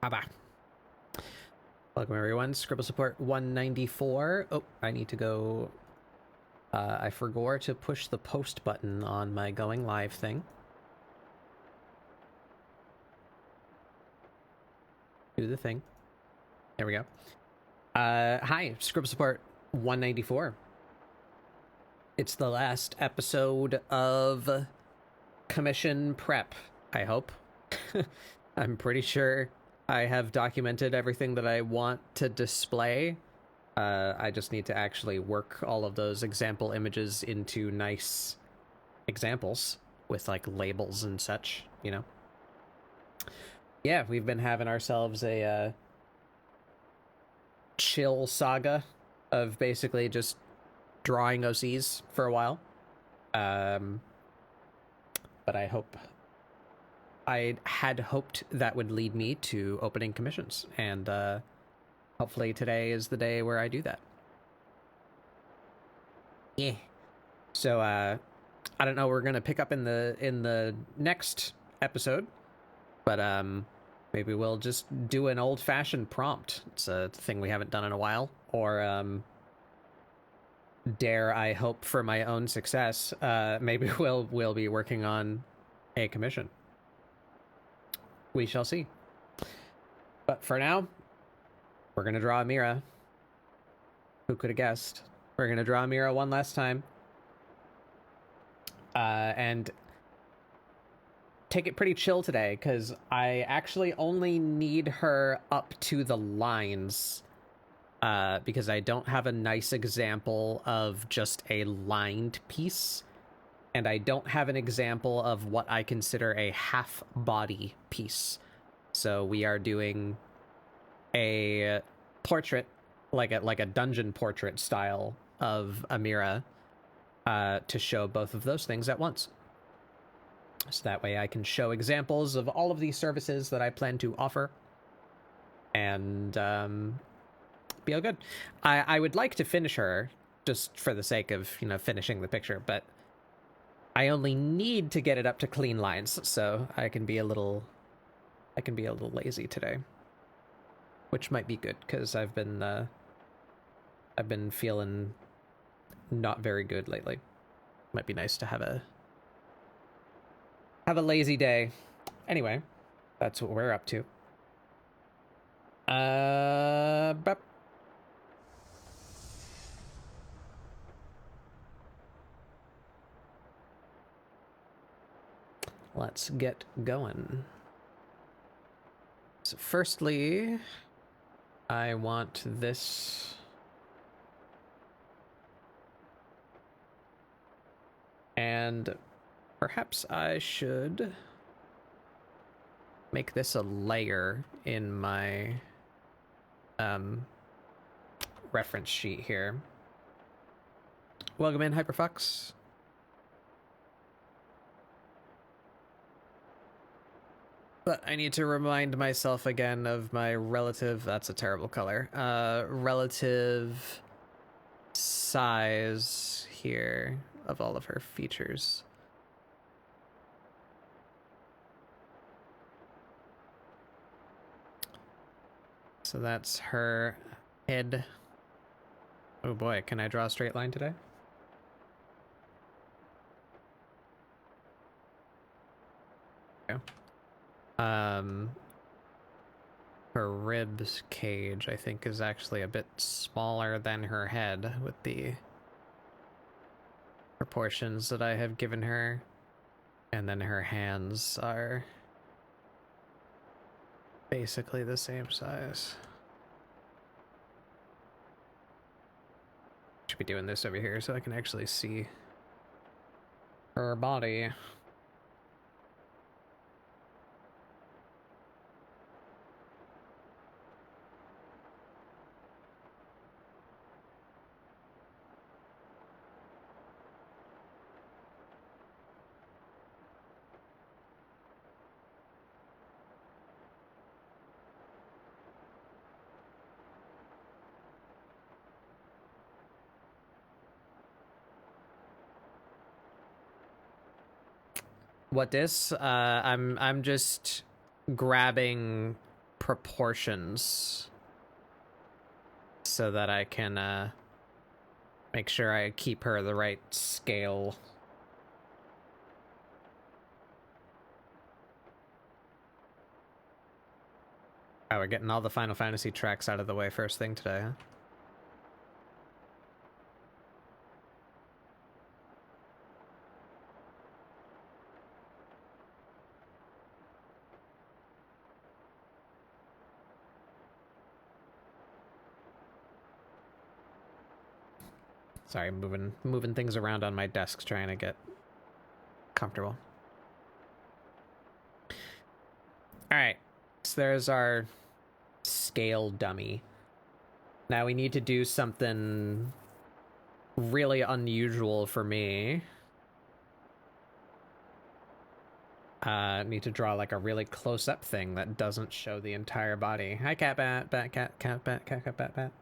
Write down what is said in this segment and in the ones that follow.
Marhaba. Welcome everyone, ScribbleSupport 194. Oh, I need to go... I forgot to push the post button on my going live thing. Do the thing. There we go. Hi, ScribbleSupport 194. It's the last episode of commission prep, I hope. I'm pretty sure I have documented everything that I want to display. I just need to actually work all of those example images into nice examples with like labels and such, you know? Yeah, we've been having ourselves a chill saga of basically just drawing OCs for a while. But I had hoped that would lead me to opening commissions, and hopefully today is the day where I do that. Yeah. So I don't know, we're gonna pick up in the next episode, but maybe we'll just do an old-fashioned prompt. It's a thing we haven't done in a while. Or dare I hope for my own success, maybe we'll be working on a commission. We shall see. But for now, we're gonna draw Amirah. Who could have guessed? We're gonna draw Amirah one last time. And take it pretty chill today, because I actually only need her up to the lines, because I don't have a nice example of just a lined piece, and I don't have an example of what I consider a half body piece. So we are doing a portrait, like a dungeon portrait style of Amirah, to show both of those things at once. So that way I can show examples of all of these services that I plan to offer, and be all good. I would like to finish her just for the sake of, you know, finishing the picture, but I only need to get it up to clean lines, so I can be a little lazy today, which might be good, because I've been feeling not very good lately. Might be nice to have a lazy day. Anyway, that's what we're up to. Let's get going. So firstly, I want this and perhaps I should make this a layer in my reference sheet here. Welcome in, Hyperfox. But I need to remind myself again of my relative, that's a terrible color, relative size here of all of her features. So that's her head. Oh boy, can I draw a straight line today? Okay. Her ribs cage, I think, is actually a bit smaller than her head with the proportions that I have given her. And then her hands are basically the same size. Should be doing this over here so I can actually see her body. What this? I'm just grabbing proportions so that I can make sure I keep her the right scale. Oh, we're getting all the Final Fantasy tracks out of the way first thing today, huh? Sorry, moving things around on my desk trying to get comfortable. Alright, so there's our scale dummy. Now we need to do something really unusual for me. Need to draw like a really close-up thing that doesn't show the entire body. Hi, cat bat, bat, cat, cat, bat, cat, cat, bat, bat.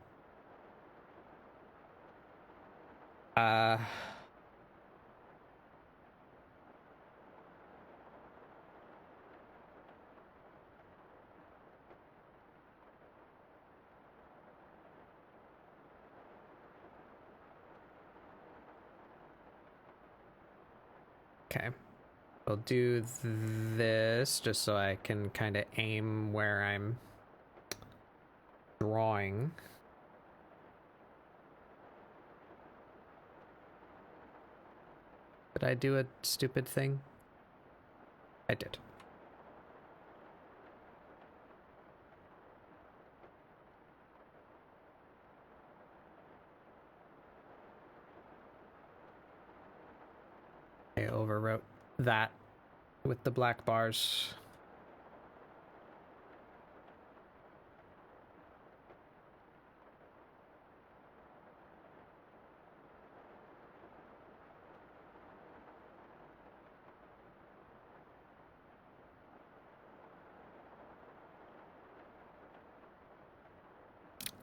Okay. We'll do this just so I can kind of aim where I'm drawing. Did I do a stupid thing? I did. I overwrote that with the black bars.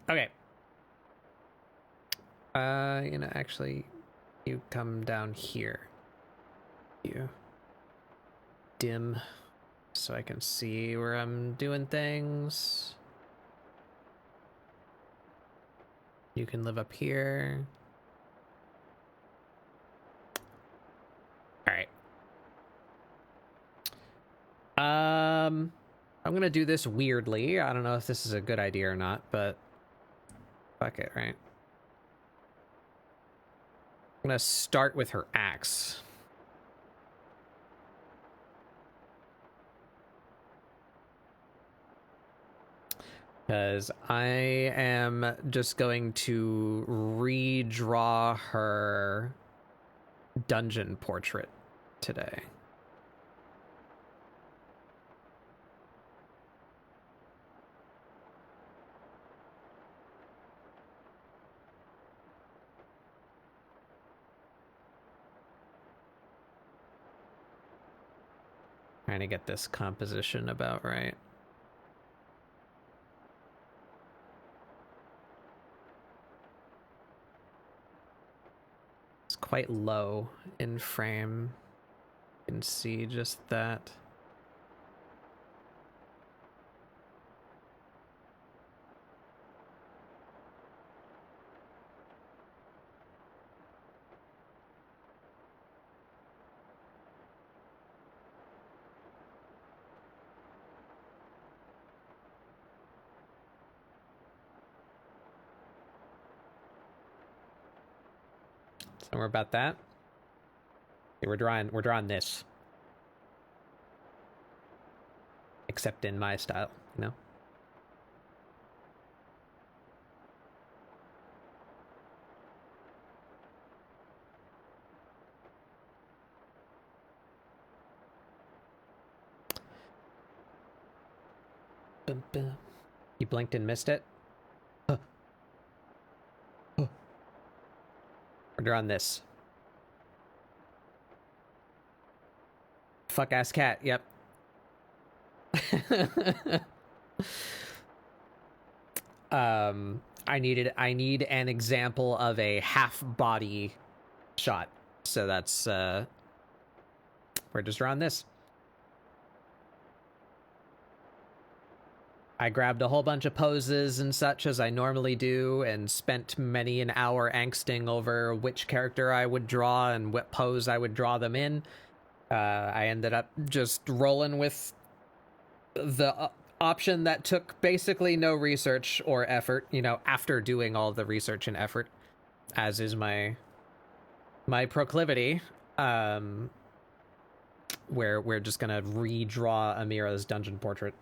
Okay. You know, actually, you come down here. You dim so I can see where I'm doing things. You can live up here. All right. I'm gonna do this weirdly. I don't know if this is a good idea or not, but fuck it, right? I'm gonna start with her axe. Because I am just going to redraw her dungeon portrait today. Trying to get this composition about right. It's quite low in frame. You can see just that. Somewhere about that. Okay, we're drawing this. Except in my style, you know? You blinked and missed it? We're drawing this. Fuck ass cat, yep. I need an example of a half body shot. So that's we're just drawing this. I grabbed a whole bunch of poses and such as I normally do and spent many an hour angsting over which character I would draw and what pose I would draw them in. I ended up just rolling with the option that took basically no research or effort, you know, after doing all the research and effort, as is my proclivity. Where we're just gonna redraw Amirah's dungeon portrait.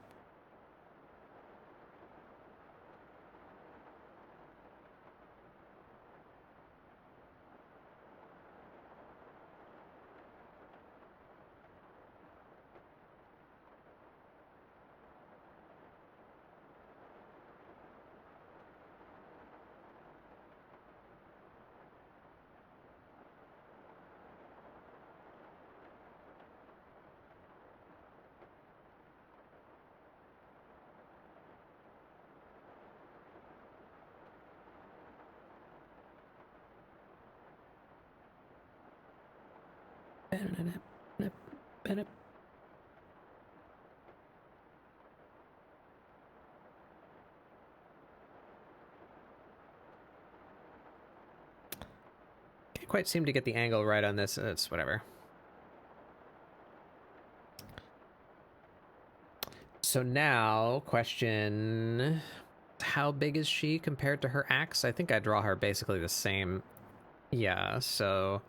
Can't quite seem to get the angle right on this. It's whatever. So now, question: how big is she compared to her axe? I think I draw her basically the same. Yeah, so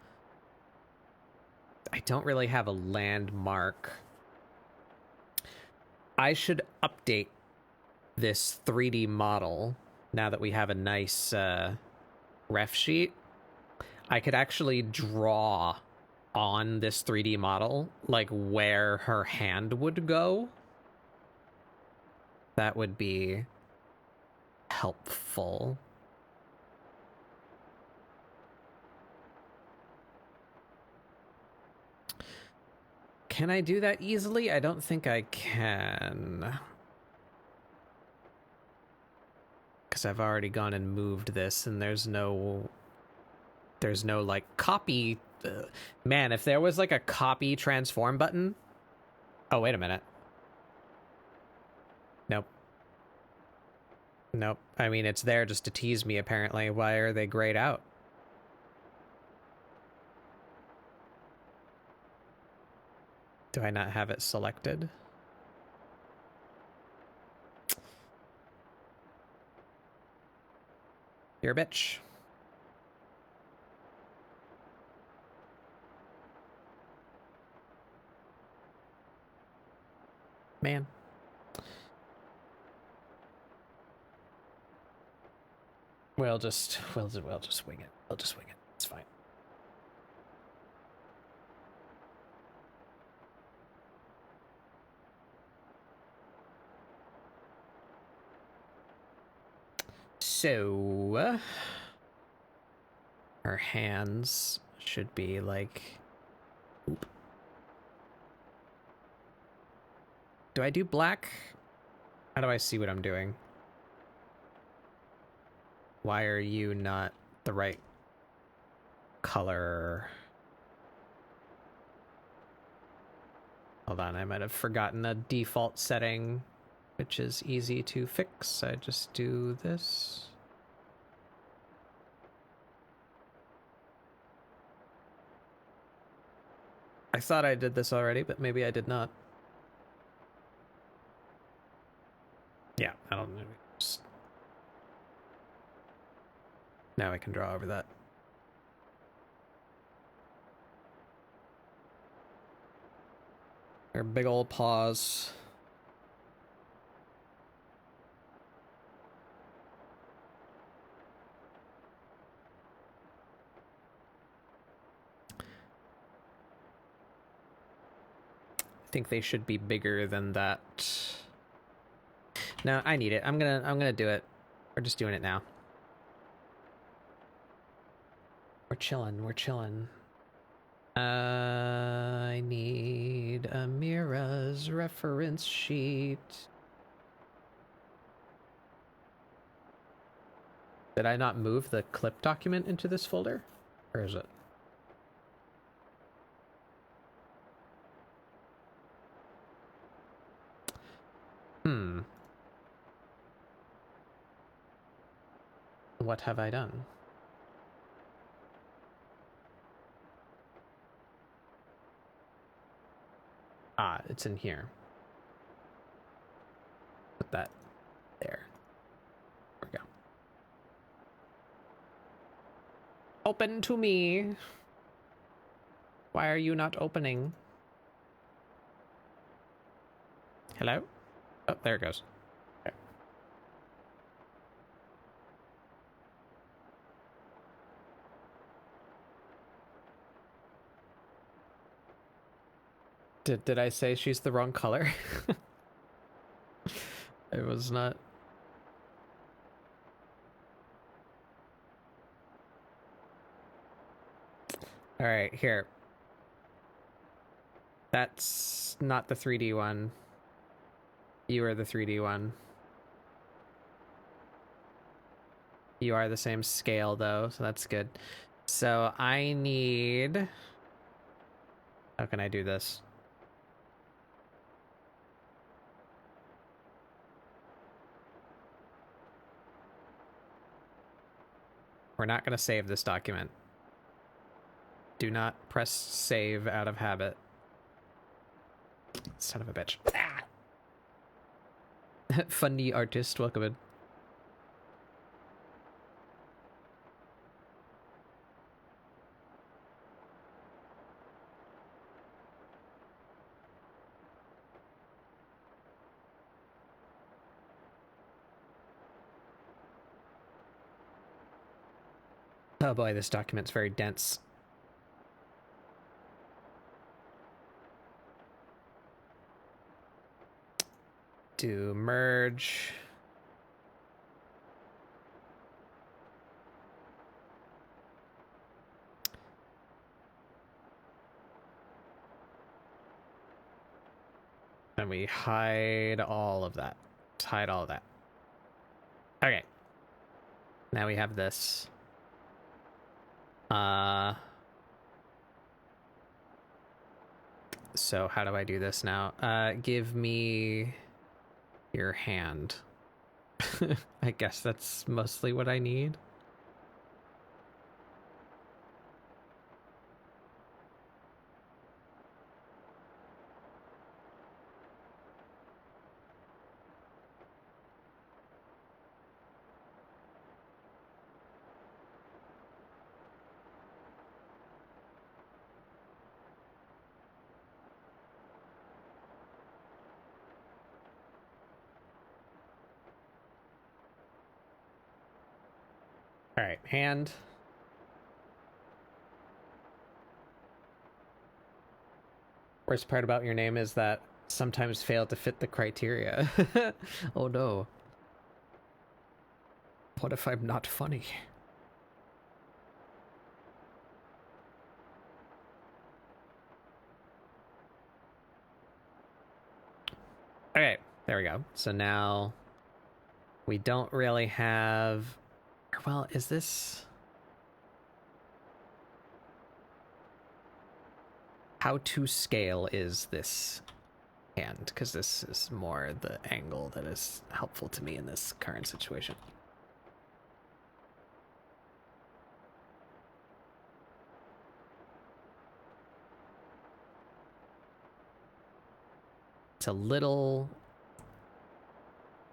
I don't really have a landmark. I should update this 3D model now that we have a nice ref sheet. I could actually draw on this 3D model like where her hand would go. That would be helpful. Can I do that easily? I don't think I can. Because I've already gone and moved this, and there's no like copy. Man, if there was like a copy transform button. Oh, wait a minute. Nope. Nope. I mean, it's there just to tease me, apparently. Why are they grayed out? Do I not have it selected? You're a bitch. Man. We'll just wing it. We'll just wing it. It's fine. So her hands should be like. Oop. Do I do black? How do I see what I'm doing? Why are you not the right color? Hold on, I might have forgotten a default setting, which is easy to fix. I just do this. I thought I did this already, but maybe I did not. Yeah, I don't know. Just... Now I can draw over that. Her big old paws. I think they should be bigger than that. No, I need it. I'm gonna do it. We're just doing it now. We're chilling. I need Amirah's reference sheet. Did I not move the clip document into this folder? Or is it? what have I done? Ah, it's in here. Put that there. There we go. Open to me. Why are you not opening? Hello? Oh, there it goes. Okay. Did I say she's the wrong color? It was not. All right, here. That's not the 3D one. You are the 3D one. You are the same scale though, so that's good. So I need... How can I do this? We're not going to save this document. Do not press save out of habit. Son of a bitch. Ah! Funny artist, welcome in. Oh boy, this document's very dense. Do merge. And we hide all of that. Hide all of that. Okay. Now we have this. So how do I do this now? Give me your hand. I guess that's mostly what I need. All right, hand. Worst part about your name is that sometimes fail to fit the criteria. Oh no. What if I'm not funny? Okay, there we go. So now we don't really have... Well, is this... How to scale is this hand? Because this is more the angle that is helpful to me in this current situation. It's a little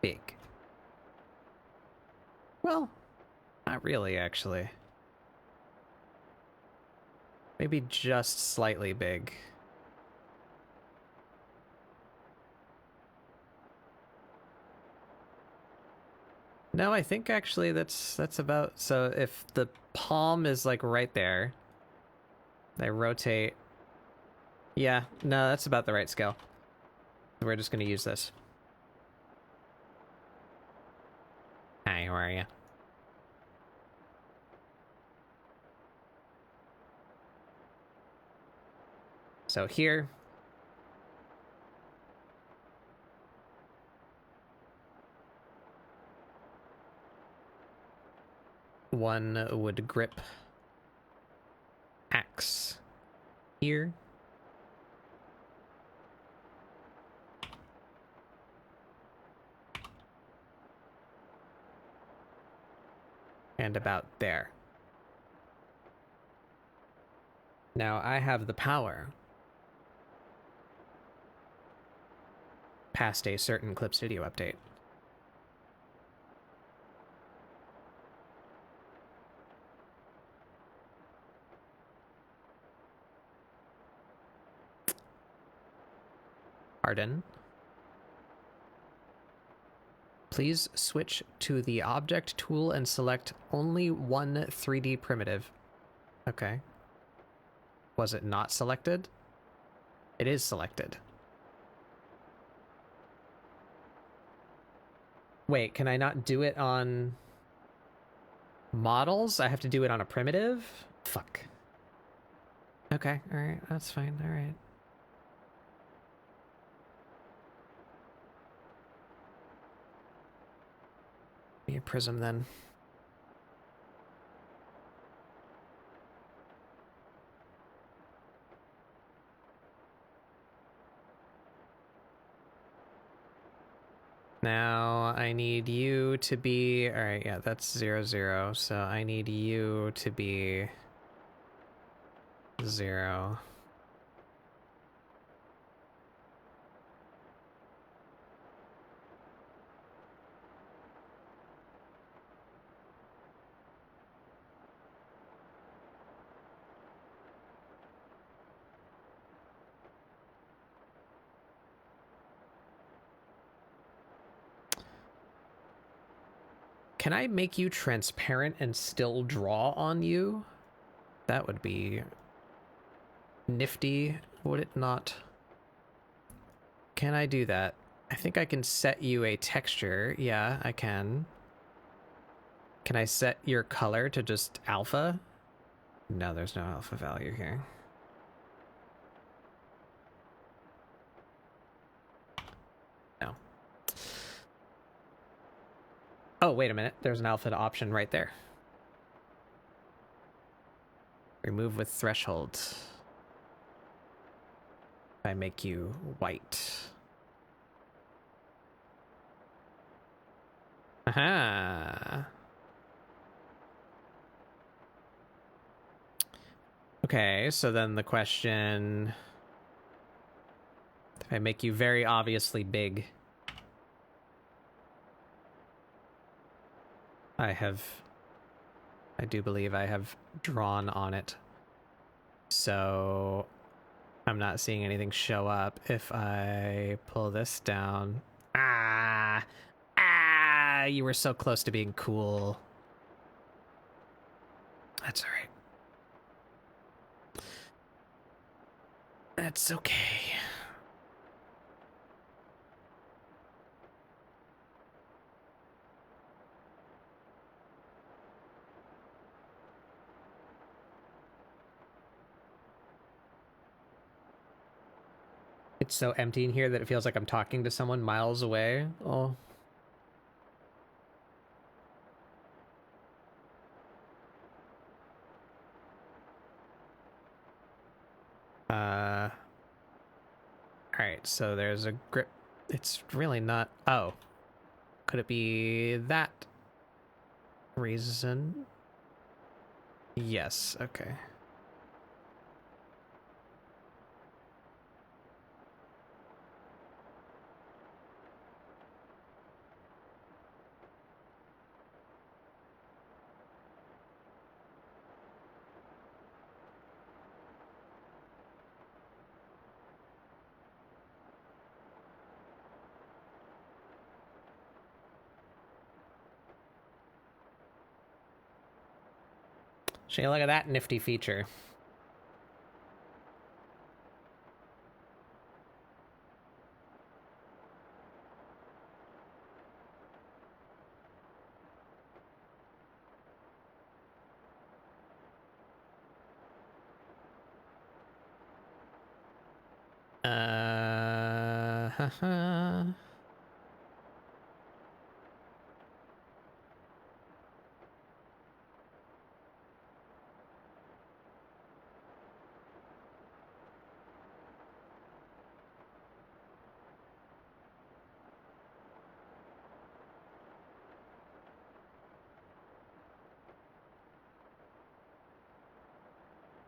big. Well, not really, actually. Maybe just slightly big. No, I think actually that's about... So if the palm is like right there, I rotate... Yeah, no, that's about the right scale. We're just going to use this. Hi, how are you? So here, one would grip axe here. and about there. Now I have the power past a certain Clip Studio update. Pardon. Please switch to the object tool and select only one 3D primitive. Okay. Was it not selected? It is selected. Wait, can I not do it on models? I have to do it on a primitive? Fuck. Okay, alright, that's fine, alright. Be a prism then. Now I need you to be, all right, yeah, that's 0, 0. So I need you to be 0. Can I make you transparent and still draw on you? That would be nifty, would it not? Can I do that? I think I can set you a texture. Yeah, I can. Can I set your color to just alpha? No, there's no alpha value here. No. Oh, wait a minute. There's an alpha option right there. Remove with threshold. If I make you white. Aha. Okay, so then the question... If I make you very obviously big... I do believe I have drawn on it. So I'm not seeing anything show up. If I pull this down... Ah! Ah! You were so close to being cool. That's all right. That's okay. It's so empty in here that it feels like I'm talking to someone miles away. Oh. Alright, so there's a grip. It's really not... Oh. Could it be that reason? Yes, okay. Shane, look at that nifty feature.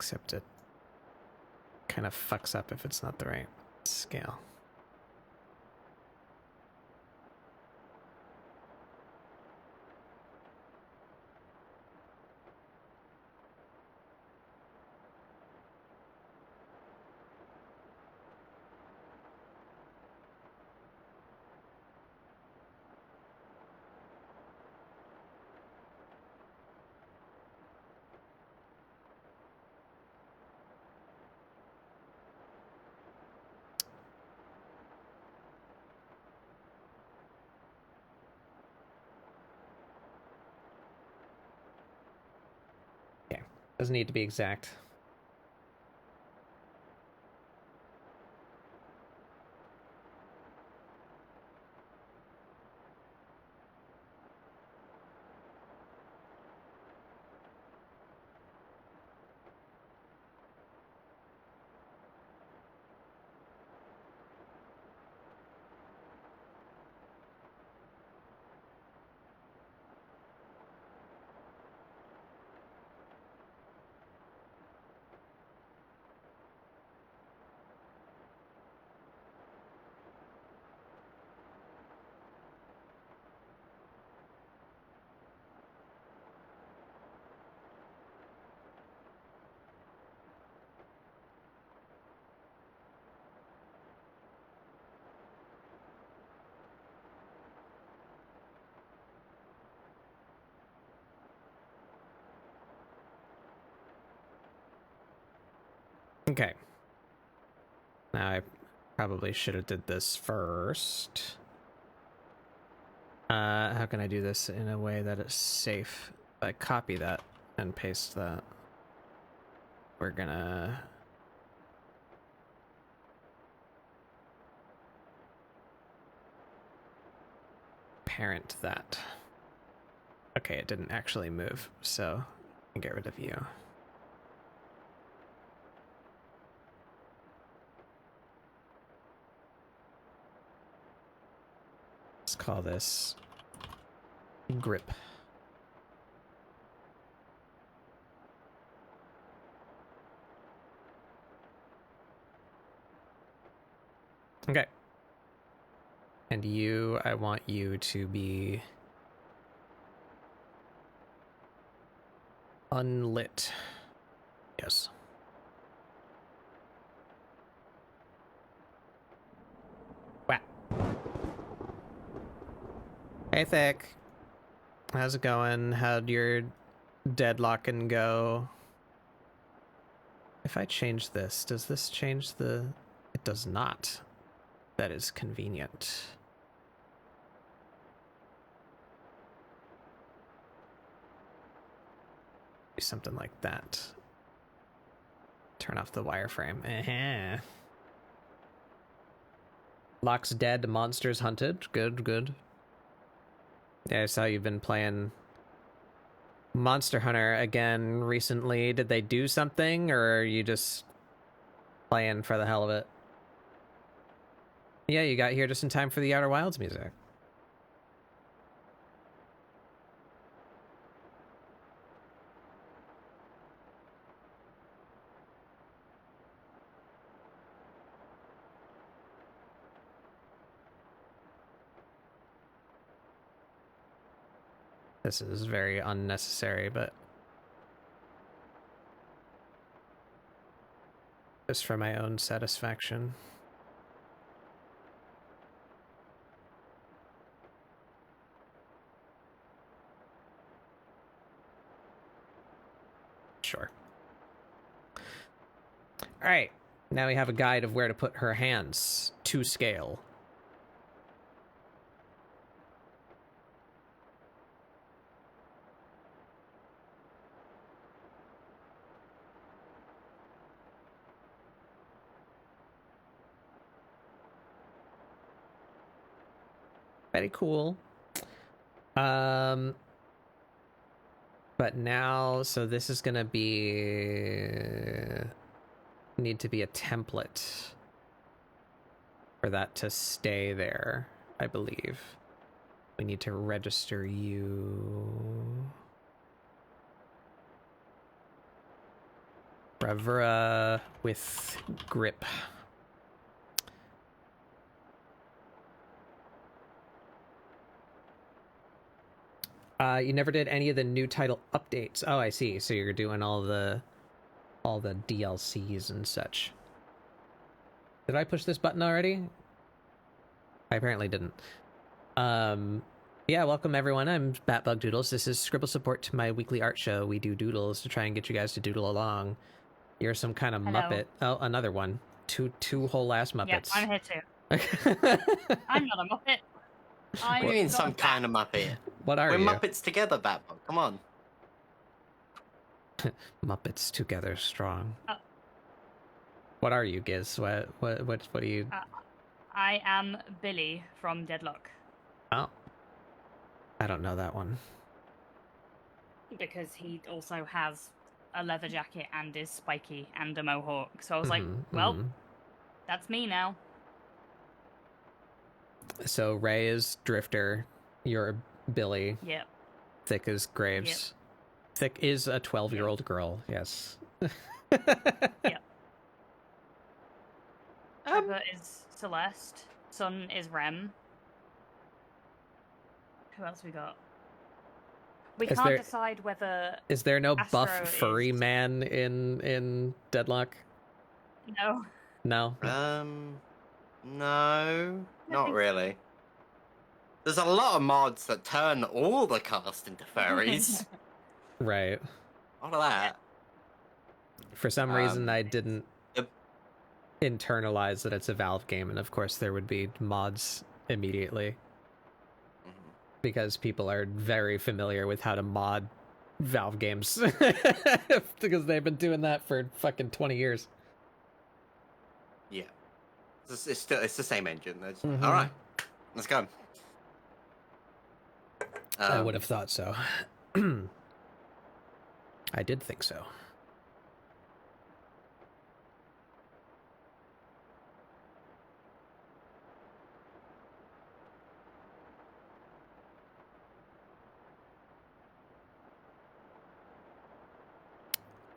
except it kind of fucks up if it's not the right scale. Doesn't need to be exact. Okay. Now I probably should have did this first. How can I do this in a way that is safe? I copy that and paste that. We're gonna parent that. Okay, it didn't actually move, so I can get rid of you. Let's call this grip. Okay. And you, I want you to be unlit. Yes. Wow. Hey, Thick. How's it going? How'd your deadlocking go? If I change this, does this change the... It does not. That is convenient. Do something like that. Turn off the wireframe. Locks dead, monsters hunted. Good, good. Yeah, I saw you've been playing Monster Hunter again recently. Did they do something, or are you just playing for the hell of it? Yeah, you got here just in time for the Outer Wilds music. This is very unnecessary, but just for my own satisfaction. Sure. All right. Now we have a guide of where to put her hands to scale. Very cool. But now, so this is gonna be... need to be a template for that to stay there, I believe. We need to register you. Bravura with grip. You never did any of the new title updates. Oh, I see. So you're doing all the DLCs and such. Did I push this button already? I apparently didn't. Yeah, welcome everyone. I'm Batbug Doodles. This is ScribbleSupport, my weekly art show. We do doodles to try and get you guys to doodle along. You're some kind of Hello. Muppet. Oh, another one. Two whole ass Muppets. Yep, I'm here too. I'm not a Muppet. What do you mean some kind of Muppet? What are We're you? Muppets together, Batbug. Come on. Muppets together strong. Oh. What are you, Giz? What are you? I am Billy from Deadlock. Oh. I don't know that one. Because he also has a leather jacket and is spiky and a mohawk. So I was like, well, that's me now. So Ray is Drifter. You're Billy. Yep. Thick is Graves. Yep. Thick is a 12-year-old girl. Yes. Yep. Trevor is Celeste. Sun is Rem. Who else we got? We can't decide whether... Is there no Astro buff furry man in Deadlock? No. No? No. Not really. There's a lot of mods that turn all the cast into furries. Right. All of that. For some reason, I didn't internalize that it's a Valve game, and of course there would be mods immediately. Because people are very familiar with how to mod Valve games. Because they've been doing that for fucking 20 years. Yeah. It's the same engine. All right. Let's go. I would have thought so. I did think so.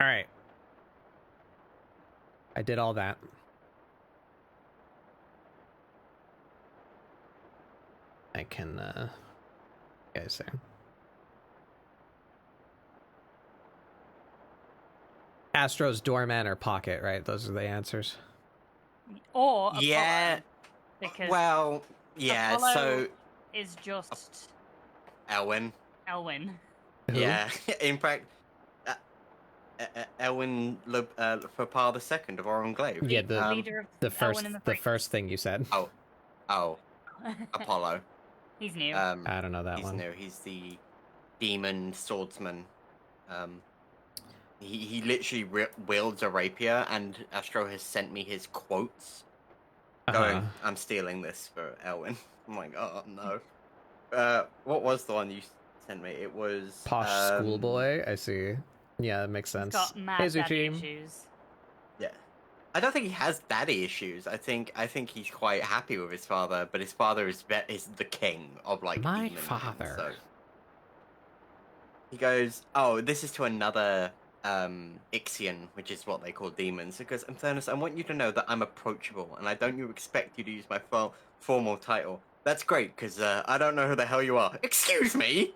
All right. I did all that. I can, guys there. Astro's Doorman or Pocket, right? Those are the answers. Or Apollo, yeah. Because well, yeah. Apollo so is just Elwyn. Elwyn. Who? Yeah. In fact, Elwyn Fopar II of Our Enclave. Yeah, leader of the the first thing you said. Oh, Apollo. He's new. I don't know that he's one. New. He's the demon swordsman. He literally wields a rapier, and Astro has sent me his quotes. Going, I'm stealing this for Elwyn. I'm like, oh no. What was the one you sent me? It was Posh schoolboy. I see. Yeah, that makes sense. He's got mad Hey, daddy Zuchi. issues. Yeah. I don't think he has daddy issues. I think he's quite happy with his father, but his father is the king of like My demon father. men, so. He goes, oh, this is to another Ixion, which is what they call demons. He goes, Infernus, I want you to know that I'm approachable, and I don't expect you to use my formal title. That's great, because I don't know who the hell you are. Excuse me?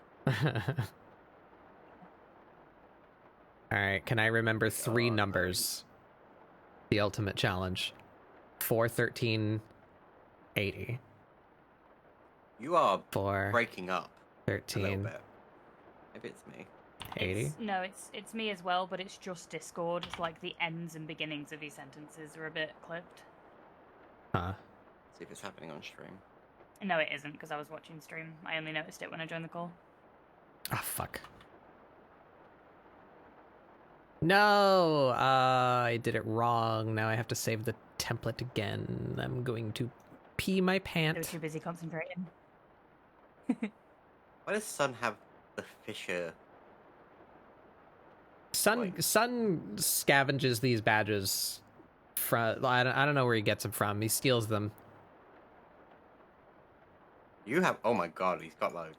Alright, can I remember three numbers? The ultimate challenge. 4, 13, 80. You are 4, breaking up 13, a little bit. Maybe it's me. 80. No, it's me as well, but it's just Discord. It's like the ends and beginnings of these sentences are a bit clipped. Huh. See if it's happening on stream. No, it isn't, because I was watching stream. I only noticed it when I joined the call. Ah, fuck. No! I did it wrong. Now I have to save the template again. I'm going to pee my They were pants. too busy concentrating. Why does Sun have the Fisher? Sun scavenges these badges from... I don't know where he gets them from. He steals them. You have... Oh my god, he's got loads.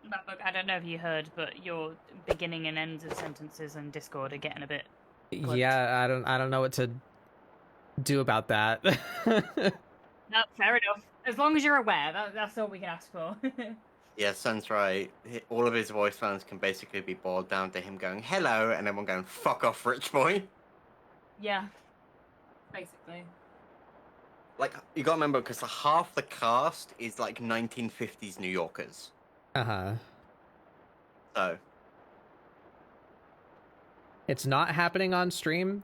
Look, I don't know if you heard, but your beginning and ends of sentences in Discord are getting a bit clipped. Yeah, I don't know what to do about that. No, fair enough. As long as you're aware, that's all we can ask for. Yeah, Sun's right. All of his voice lines can basically be boiled down to him going hello, and everyone going fuck off, rich boy. Yeah, basically. Like, you gotta remember, because half the cast is like 1950s New Yorkers. Uh-huh. So It's not happening on stream.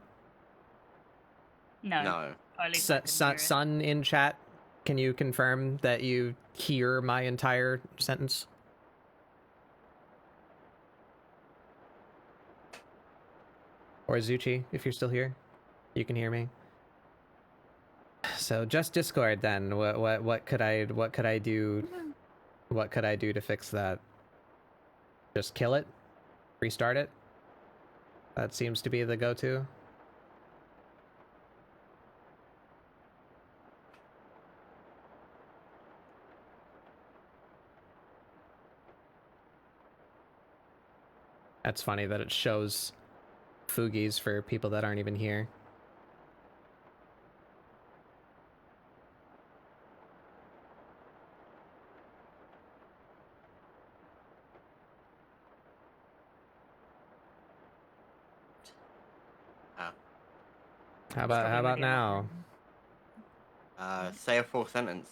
No. no. Or at least I couldn't hear it. Sun in chat, can you confirm that you hear my entire sentence? Or Zuchi, if you're still here, you can hear me. So just Discord then. What could I do? What could I do to fix that? Just kill it? Restart it? That seems to be the go-to. That's funny that it shows Fugies for people that aren't even here. How about now? Say a full sentence.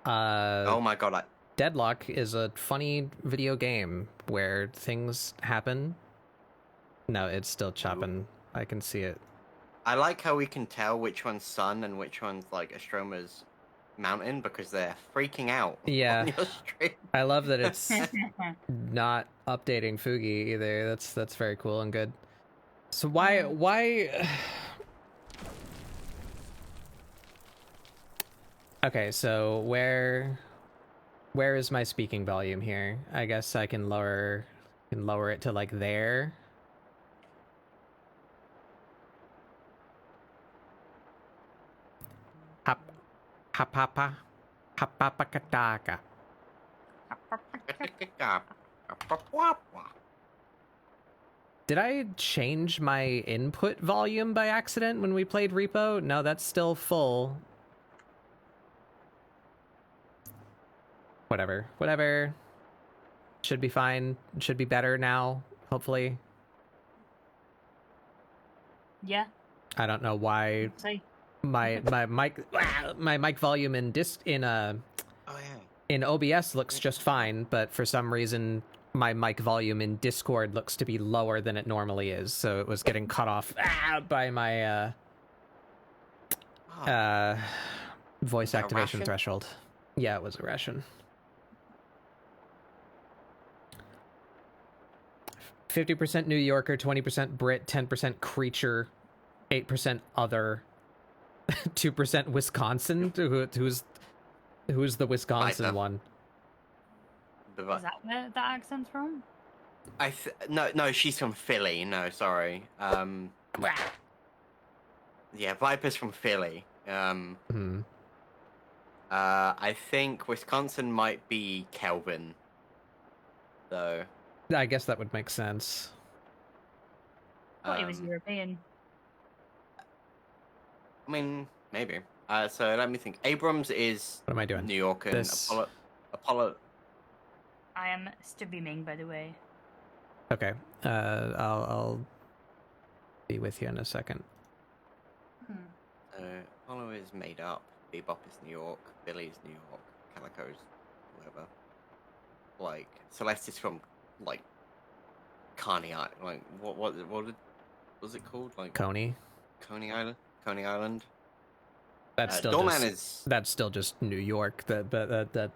Oh Oh my god, Deadlock is a funny video game where things happen. No, it's still chopping. I can see it. I like how we can tell which one's Sun and which one's like Astroma's mountain because they're freaking out. Yeah. On your stream. I love that it's not updating Fugi either. That's very cool and good. So why Okay, so where is my speaking volume here? I guess I can lower it to like there. Hapapa hapapakataka. Did I change my input volume by accident when we played Repo? No, that's still full. Whatever. Should be fine. Should be better now, hopefully. Yeah. I don't know why See. my mic volume in in OBS looks just fine, but for some reason my mic volume in Discord looks to be lower than it normally is, so it was getting cut off by my voice activation threshold. Yeah, it was a ration. 50% New Yorker, 20% Brit, 10% creature, 8% other, 2% Wisconsin. Who's the Wisconsin one? Is that where that accent's from? No, she's from Philly. No, sorry. Yeah, Viper's from Philly. I think Wisconsin might be Kelvin, though. I guess that would make sense. I thought he was European. I mean, maybe. So let me think. Abrams is What am I doing? New York, and Apollo. I am streaming, by the way. Okay. I'll be with you in a second. Apollo is made up. Bebop is New York. Billy is New York. Calico's whatever. Like Celeste is from like Coney Island. Like what was it called? Like Coney Island. Coney Island. That's still Doorman just, that's still just New York. That's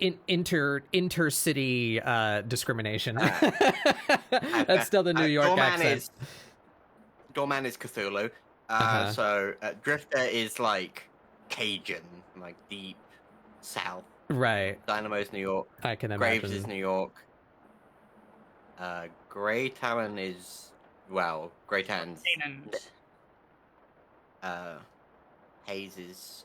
intercity discrimination. That's still the New York accent. Doorman is Cthulhu. So Drifter is like Cajun, like deep south. Right. Dynamo's New York. I can imagine. Graves is New York. Grey Talon is Grey Talon's. Hayes is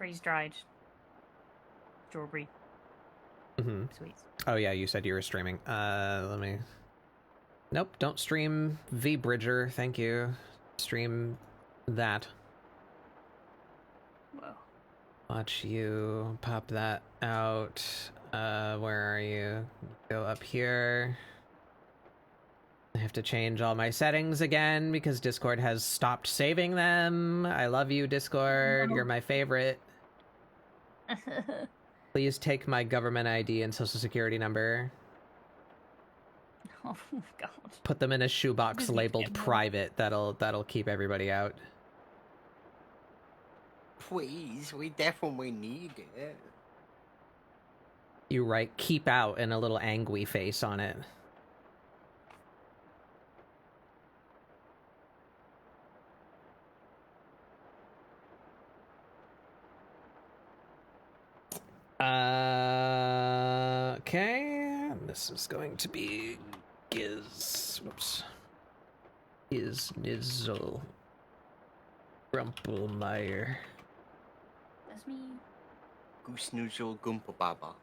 freeze-dried strawberry sweets. Oh yeah, you said you were streaming. Let me. Nope, don't stream V Bridger. Thank you. Stream that. Whoa. Watch you pop that out. Where are you? Go up here. I have to change all my settings again because Discord has stopped saving them. I love you, Discord. No. You're my favorite. Please take my government ID and social security number. Oh God. Put them in a shoebox Just labeled get more. private. That'll keep everybody out. Please, we definitely need it. You write keep out and a little angry face on it. Okay. This is going to be whoops. Nizzle. Grumpelmeyer. That's me. Goose noodle gumpa baba.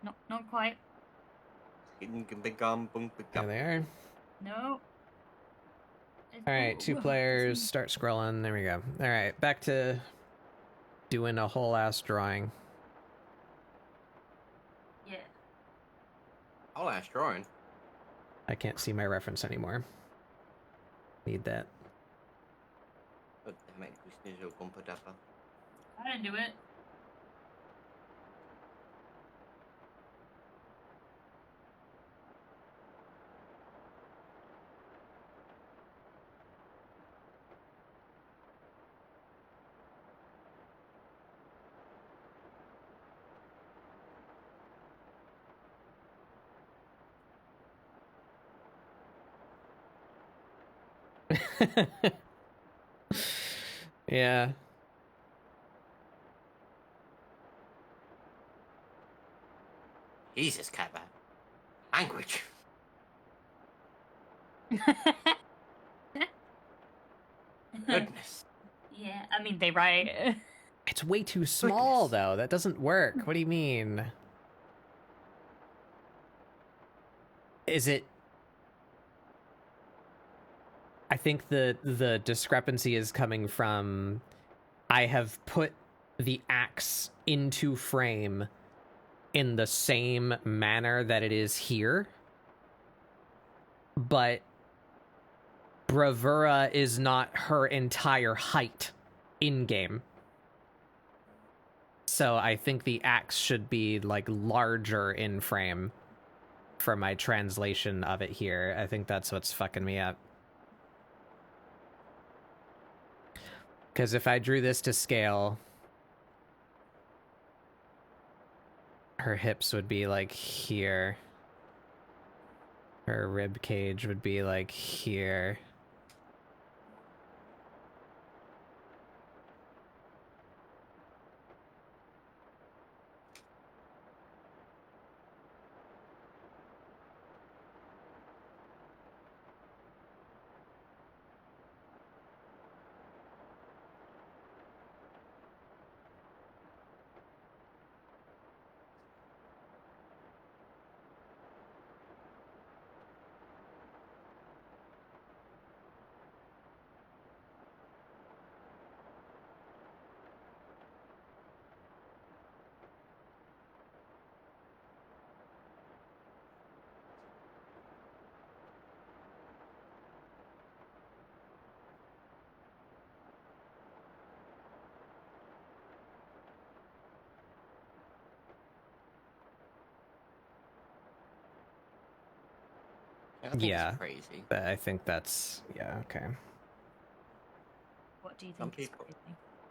Not quite. There they are. No. Alright, two players, start scrolling. There we go. Alright, back to doing a whole ass drawing. Yeah. I'll ask drawing. I can't see my reference anymore. Need that. But damn it, goose noodle gumpa dappa. I didn't do it. Yeah. Jesus, Kappa. Language. Goodness. Yeah, I mean, they write. It's way too small, though. That doesn't work. What do you mean? Is it... I think the discrepancy is coming from... I have put the axe into frame in the same manner that it is here. But Bravura is not her entire height in-game. So I think the axe should be, like, larger in frame for my translation of it here. I think that's what's fucking me up. Because if I drew this to scale, her hips would be, like, here. Her rib cage would be, like, here. I think Yeah. it's crazy. But I think that's... Yeah, okay. What do you Some think? people-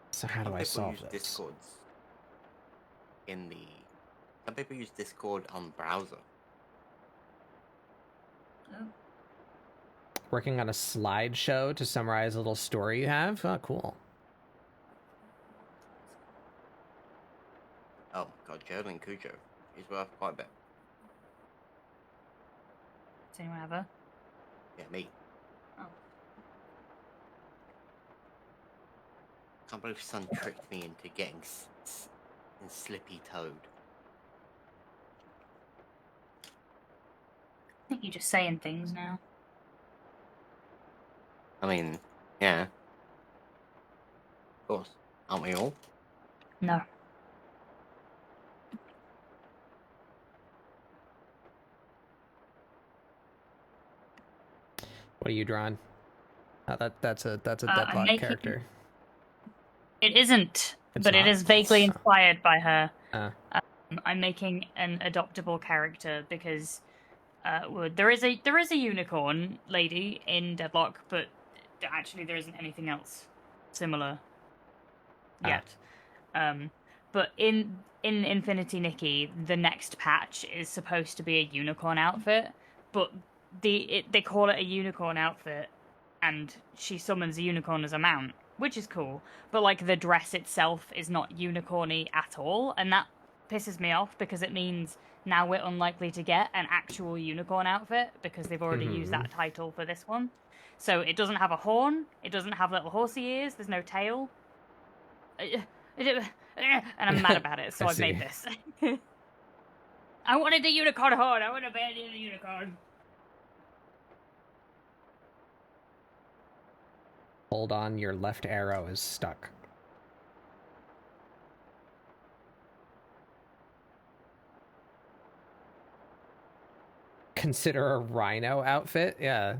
So how do Some I people solve use this? Discords in the... Some people use Discord on browser. Oh. Working on a slideshow to summarize a little story you have? Oh, cool. Oh my god, Jolin Cujo. He's worth quite a bit. Does anyone have a? Yeah, me. Oh. Can't believe Sun tricked me into getting slippy toed. I think you're just saying things now. I mean, yeah. Of course. Aren't we all? No. What are you drawing? That's a I'm deadlock making- character. It isn't, It's but it not? is vaguely inspired by her. Uh, I'm making an adoptable character because well, there is a unicorn lady in Deadlock, but actually there isn't anything else similar yet. But in Infinity Nikki, the next patch is supposed to be a unicorn outfit, but they call it a unicorn outfit, and she summons a unicorn as a mount, which is cool. But like the dress itself is not unicorny at all, and that pisses me off because it means now we're unlikely to get an actual unicorn outfit because they've already used that title for this one. So it doesn't have a horn, it doesn't have little horsey ears, there's no tail. And I'm mad about it, so I've made this. I wanted a unicorn horn, I want to be a unicorn. Hold on, your left arrow is stuck. Consider a rhino outfit? Yeah.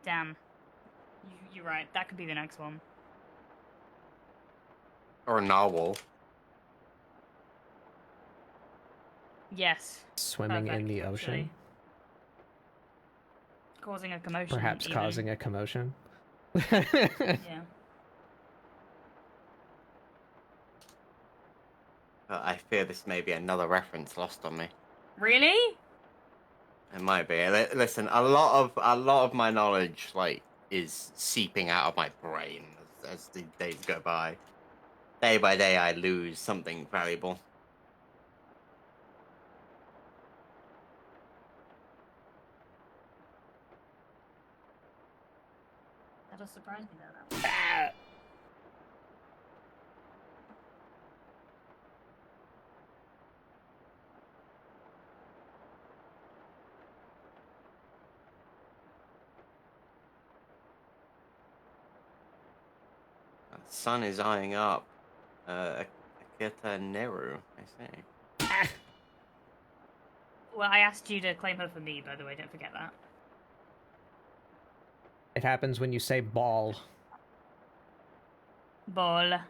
Damn. You're right, that could be the next one. Or a narwhal. Yes. Swimming in the ocean. Actually. Causing a commotion. Perhaps even. causing a commotion. Yeah. But I fear this may be another reference lost on me. Really? It might be. Listen, a lot of my knowledge is seeping out of my brain as the days go by. Day by day, I lose something valuable. That does surprise me though. That The sun is eyeing up. Akita Neru, I see. Well, I asked you to claim her for me, by the way. Don't forget that. It happens when you say ball. Ball.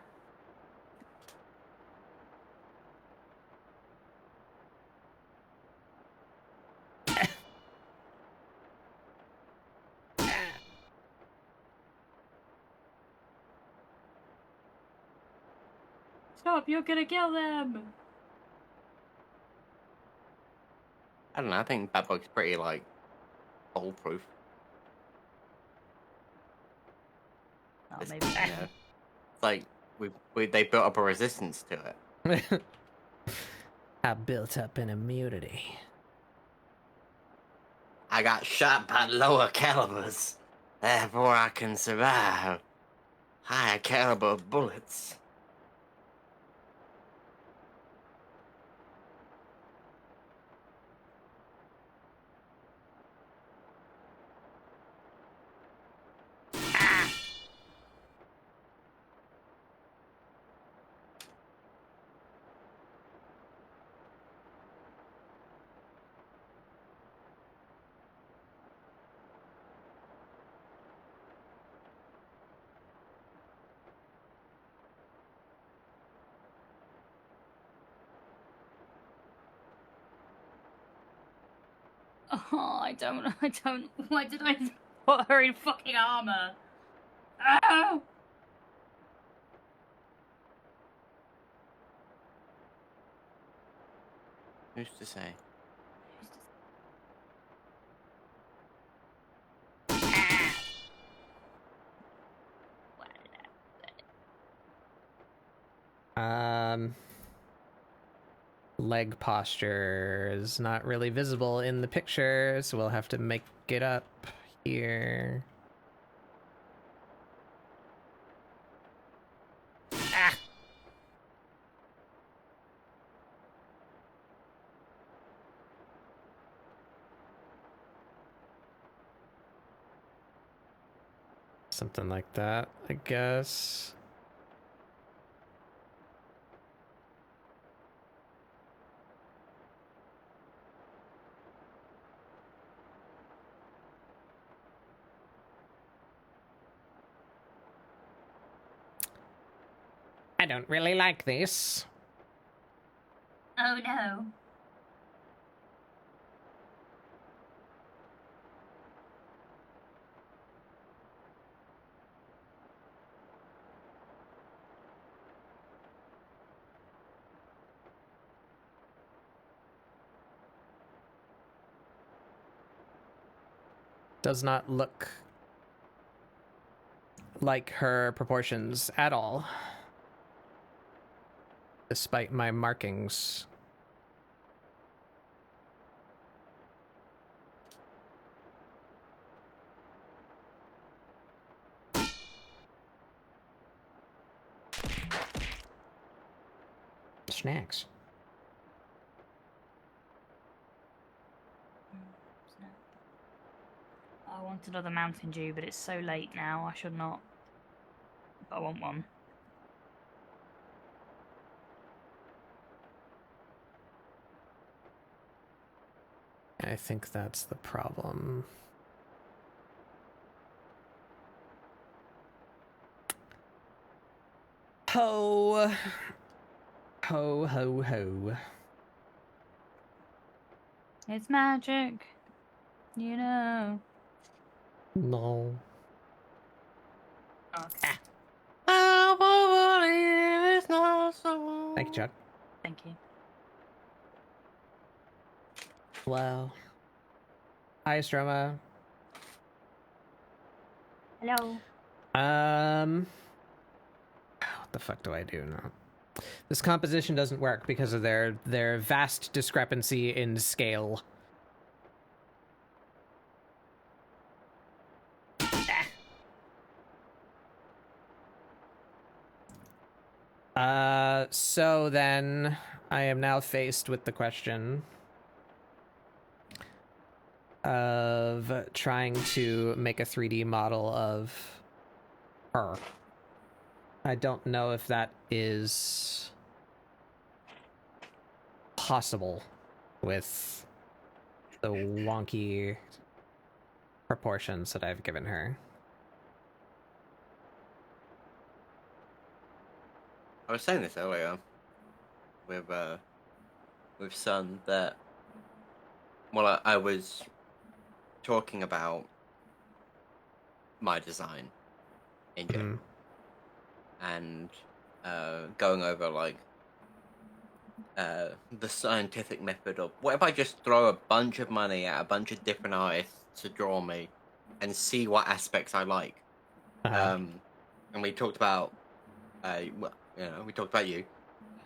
Stop! You're gonna kill them. I don't know. I think that book's pretty foolproof. Oh, It's, maybe. you know, it's like they built up a resistance to it. I built up an immunity. I got shot by lower calibers, therefore I can survive higher caliber bullets. Oh, I don't. Why did I put her in fucking armor? Ah! Who's to say? Leg posture is not really visible in the picture, so we'll have to make it up here. Something like that, I guess. I don't really like this. Oh no. Does not look like her proportions at all, despite my markings. Snacks. I want another Mountain Dew, but it's so late now. I should not. But I want one. I think that's the problem. Ho! Ho, ho, ho. It's magic. You know. No. Okay. Thank you, Chuck. Thank you. Hello. Hi, Stroma. Hello. What the fuck do I do now? This composition doesn't work because of their vast discrepancy in scale. So then I am now faced with the question of trying to make a 3D model of her. I don't know if that is possible with the wonky proportions that I've given her. I was saying this earlier with Sun that I was talking about my design in general and going over like the scientific method of what if I just throw a bunch of money at a bunch of different artists to draw me and see what aspects I like. And we talked about we talked about you,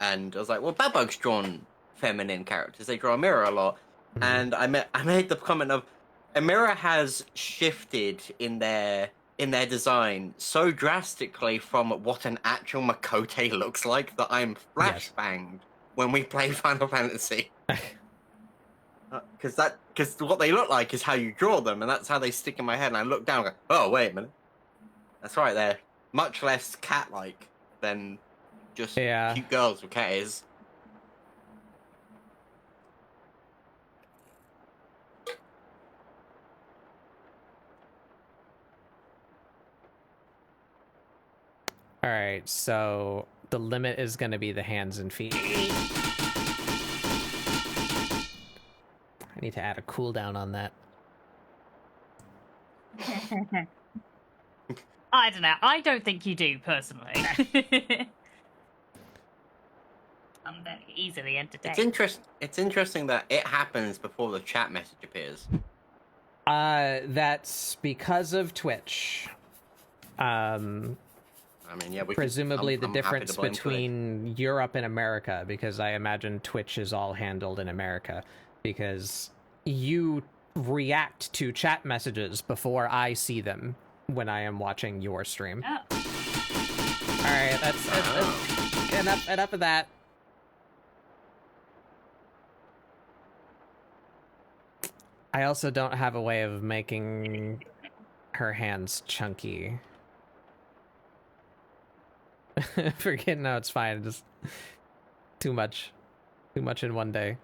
and I was like, well, Babug's drawn feminine characters. They draw Amirah a lot, and I made the comment of Amirah has shifted in their design so drastically from what an actual Makote looks like that I'm flashbanged when we play Final Fantasy. Because what they look like is how you draw them, and that's how they stick in my head. And I look down and go, oh, wait a minute. That's right, they're much less cat-like than just cute girls with cat ears. All right, so the limit is going to be the hands and feet. I need to add a cooldown on that. I don't know. I don't think you do, personally. I'm very easily entertained. It's interesting that it happens before the chat message appears. That's because of Twitch. I mean, yeah, presumably the difference between Europe and America, because I imagine Twitch is all handled in America, because you react to chat messages before I see them when I am watching your stream. Oh. All right, that's enough of that. I also don't have a way of making her hands chunky. Forget, no, it's fine. Just too much in one day.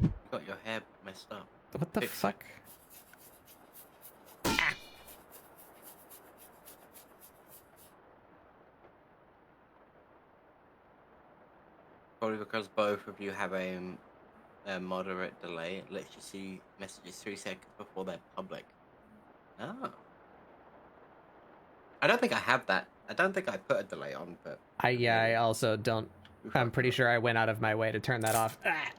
You got your hair messed up. What the Fix it. fuck? Probably because both of you have a moderate delay. It lets you see messages 3 seconds before they're public. Oh. I don't think I have that. I don't think I put a delay on, but... I also don't. I'm pretty sure I went out of my way to turn that off. Ah!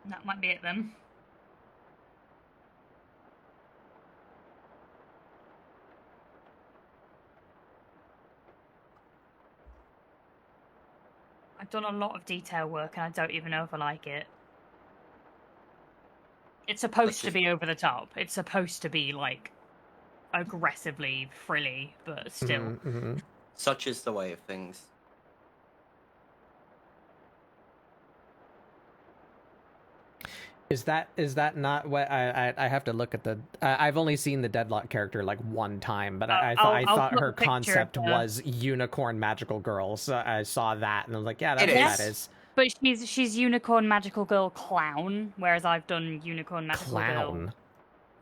That might be it then. I've done a lot of detail work and I don't even know if I like it. It's supposed to be over the top. It's supposed to be like aggressively frilly, but still. Such is the way of things. Is that not what I have to look at the? I've only seen the Deadlock character like one time, but I thought her concept was unicorn magical girl. So I saw that and I was like, yeah, that's what that is. But she's unicorn magical girl clown, whereas I've done unicorn magical girl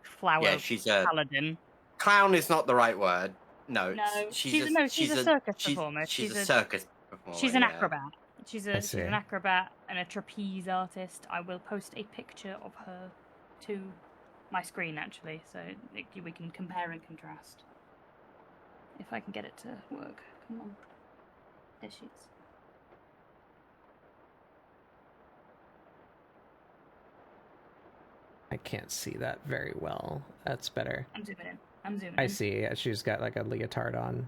flower. Yeah, she's a paladin. Clown is not the right word. No, she's a circus performer. She's a circus performer. She's an acrobat. She's an see. acrobat and a trapeze artist. I will post a picture of her to my screen actually, so we can compare and contrast. If I can get it to work. Come on. There she is. I can't see that very well. That's better. I'm zooming in. I see. She's got like a leotard on.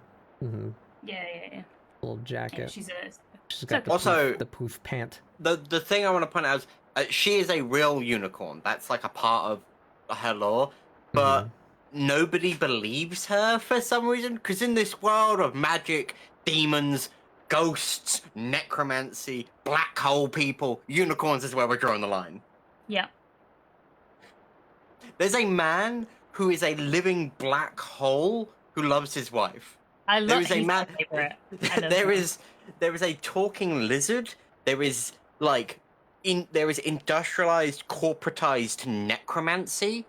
Yeah. Little jacket. Yeah, she's got the also the poof pant. The thing I want to point out is she is a real unicorn. That's like a part of her lore, but nobody believes her for some reason. Because in this world of magic, demons, ghosts, necromancy, black hole people, unicorns is where we're drawing the line. Yeah. There's a man who is a living black hole who loves his wife. I love his man. favorite. There is a talking lizard. There is industrialized, corporatized necromancy.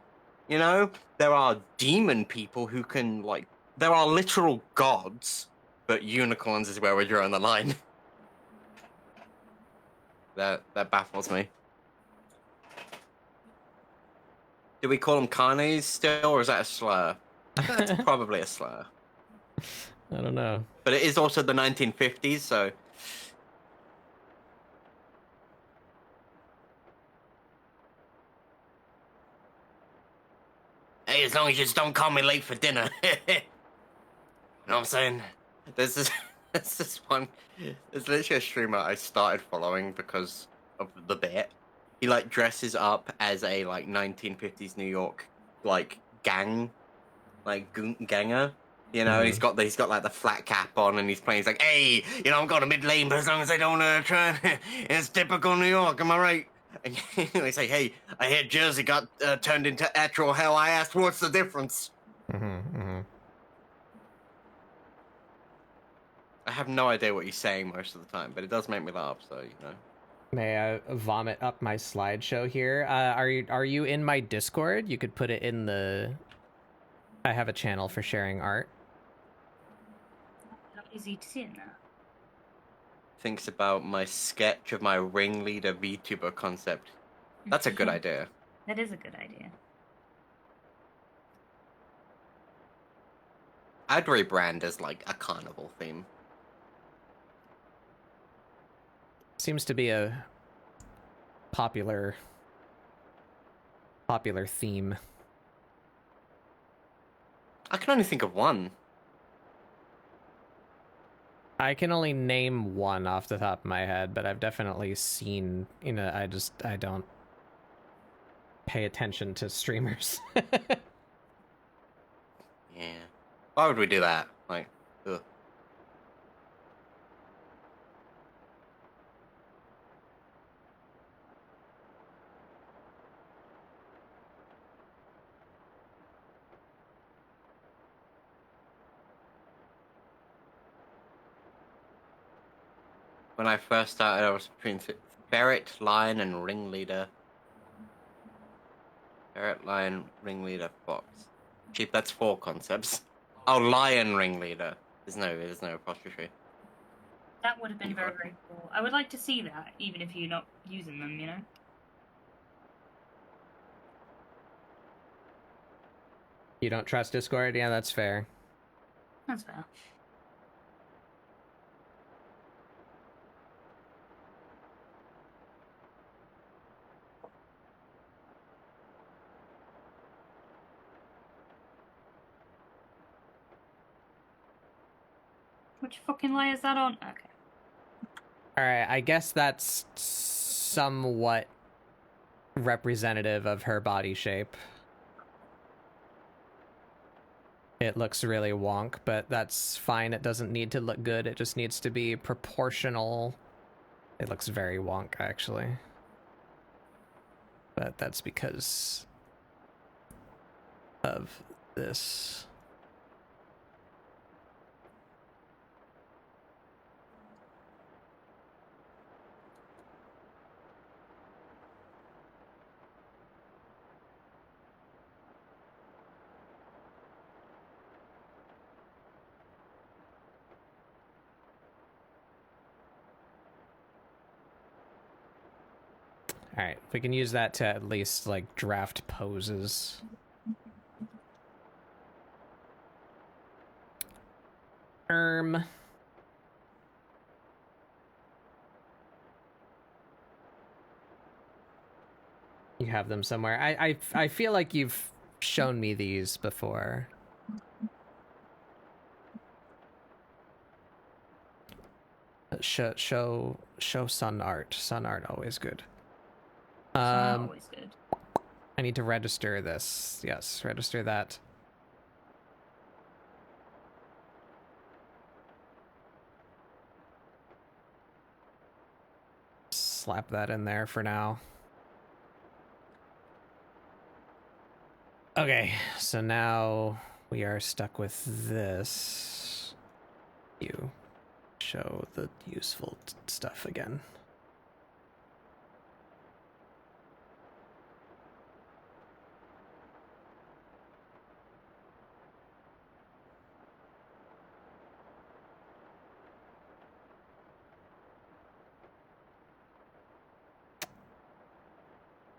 You know, there are demon people who can there are literal gods, but unicorns is where we're drawing the line. That baffles me. Do we call them carnies still, or is that a slur? I think that's probably a slur. I don't know. But it is also the 1950s, so... Hey, as long as you just don't call me late for dinner. You know what I'm saying? There's this one... There's literally a streamer I started following because of the bit. He, dresses up as a, 1950s New York, gang, ganger. You know, he's got the flat cap on, and he's playing. He's like, "Hey, I'm going to mid lane, but as long as I don't try, it's typical New York. Am I right?" And they say, "Hey, I hear Jersey got turned into actual hell." I asked, "What's the difference?" I have no idea what he's saying most of the time, but it does make me laugh. So May I vomit up my slideshow here? Are you in my Discord? You could put it in the. I have a channel for sharing art. Not easy to see in there. Thinks about my sketch of my ringleader VTuber concept. That's a good idea. That is a good idea. I'd rebrand as a carnival theme. Seems to be a popular theme. I can only think of one. I can only name one off the top of my head, but I've definitely seen, I don't pay attention to streamers. Yeah. Why would we do that? Ugh. When I first started, I was between ferret, lion, and ringleader. Ferret, lion, ringleader, fox. Sheep. That's 4 concepts. Oh, lion ringleader. There's no apostrophe. That would have been very, very cool. I would like to see that, even if you're not using them, you know? You don't trust Discord? Yeah, that's fair. That's fair. Which fucking layer is that on? Okay. Alright, I guess that's somewhat representative of her body shape. It looks really wonk, but that's fine. It doesn't need to look good. It just needs to be proportional. It looks very wonk, actually. But that's because of this. Alright, we can use that to at least, like, draft poses. You have them somewhere. I feel like you've shown me these before. Show sun art. Sun art always good. Always good. I need to register this. Yes, register that. Slap that in there for now. Okay, so now we are stuck with this. You show the useful stuff again.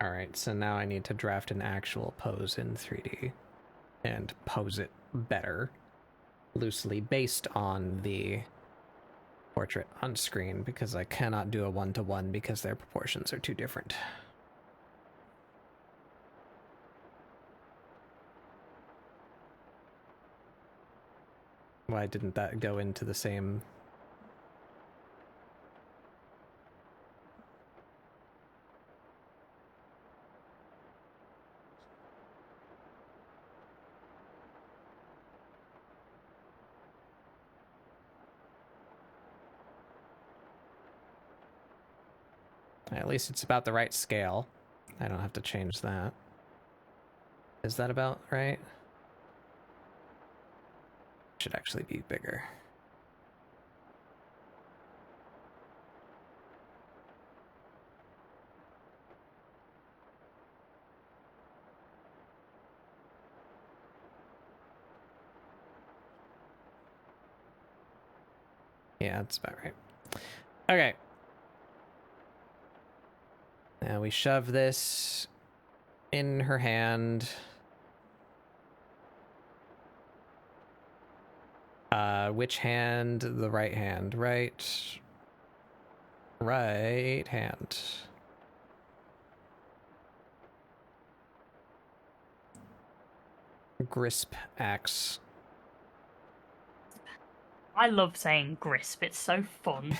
Alright, so now I need to draft an actual pose in 3D and pose it better, loosely based on the portrait on screen, because I cannot do a one-to-one because their proportions are too different. Why didn't that go into the same... At least it's about the right scale. I don't have to change that. Is that about right? Should actually be bigger. Yeah, that's about right. Okay. Now we shove this in her hand. Which hand? The right hand. Right hand. Grisp axe. I love saying grisp. It's so fun.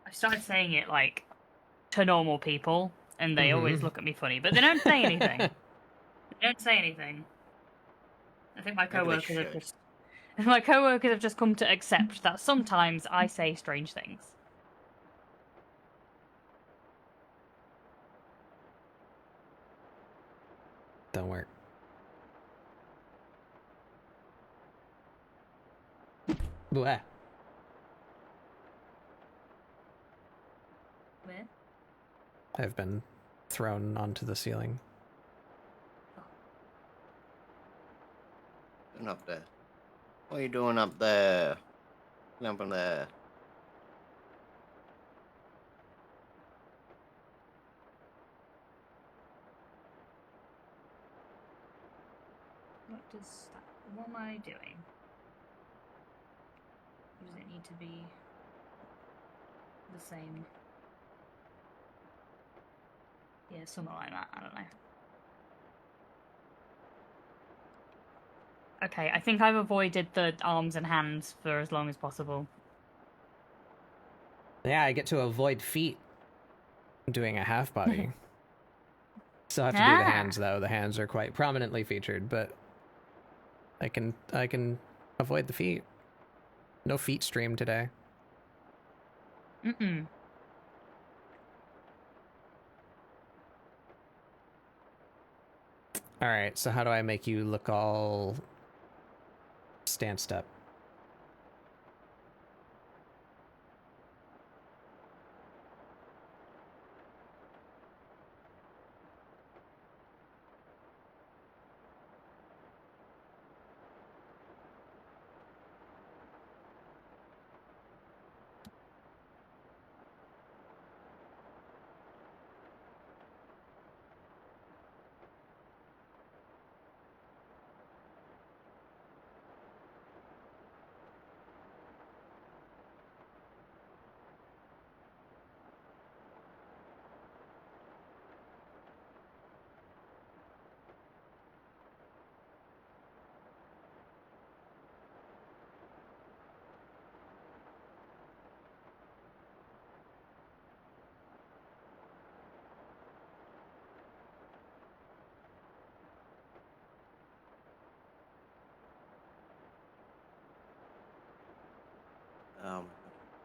I started saying it like to normal people, and they always look at me funny, but they don't say anything. They don't say anything. I think my coworkers have just come to accept that sometimes I say strange things. Don't work. Bleh. Where? I've been thrown onto the ceiling. Doing up there. What are you doing up there? Lamp on there. What am I doing? Or does it need to be the same? Yeah, something like that. I don't know. Okay, I think I've avoided the arms and hands for as long as possible. Yeah, I get to avoid feet doing a half body. Still have to do the hands though. The hands are quite prominently featured, but I can avoid the feet. No feet stream today. Mm-mm. All right, so how do I make you look all stanced up?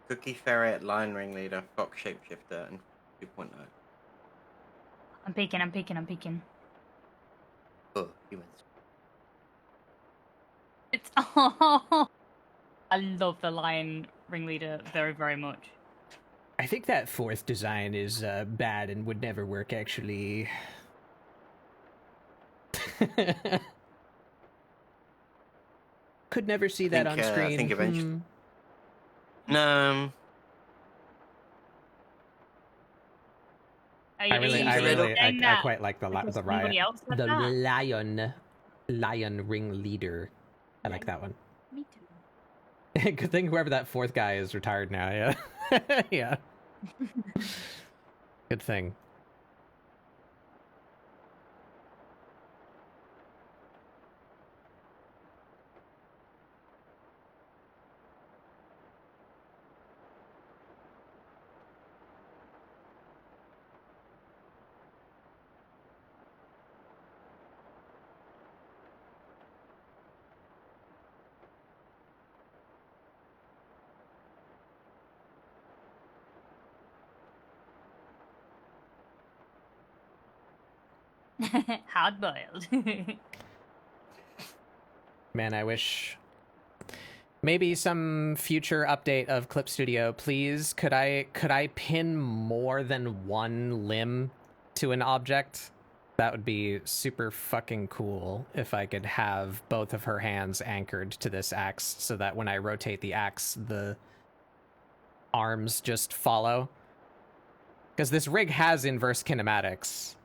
Cookie Ferret, Lion Ringleader, Fox Shapeshifter, and 2.0. I'm peeking. Oh, humans. It's oh, I love the lion ringleader very, very much. I think that fourth design is bad and would never work, actually. Could never see that on screen. I think eventually. No. I quite like the lion ringleader. I like that one. Me too. Good thing whoever that fourth guy is retired now. Yeah, yeah. Good thing. Hard boiled. Man, I wish maybe some future update of Clip Studio, please. Could I pin more than one limb to an object? That would be super fucking cool if I could have both of her hands anchored to this axe so that when I rotate the axe, the arms just follow. Because this rig has inverse kinematics.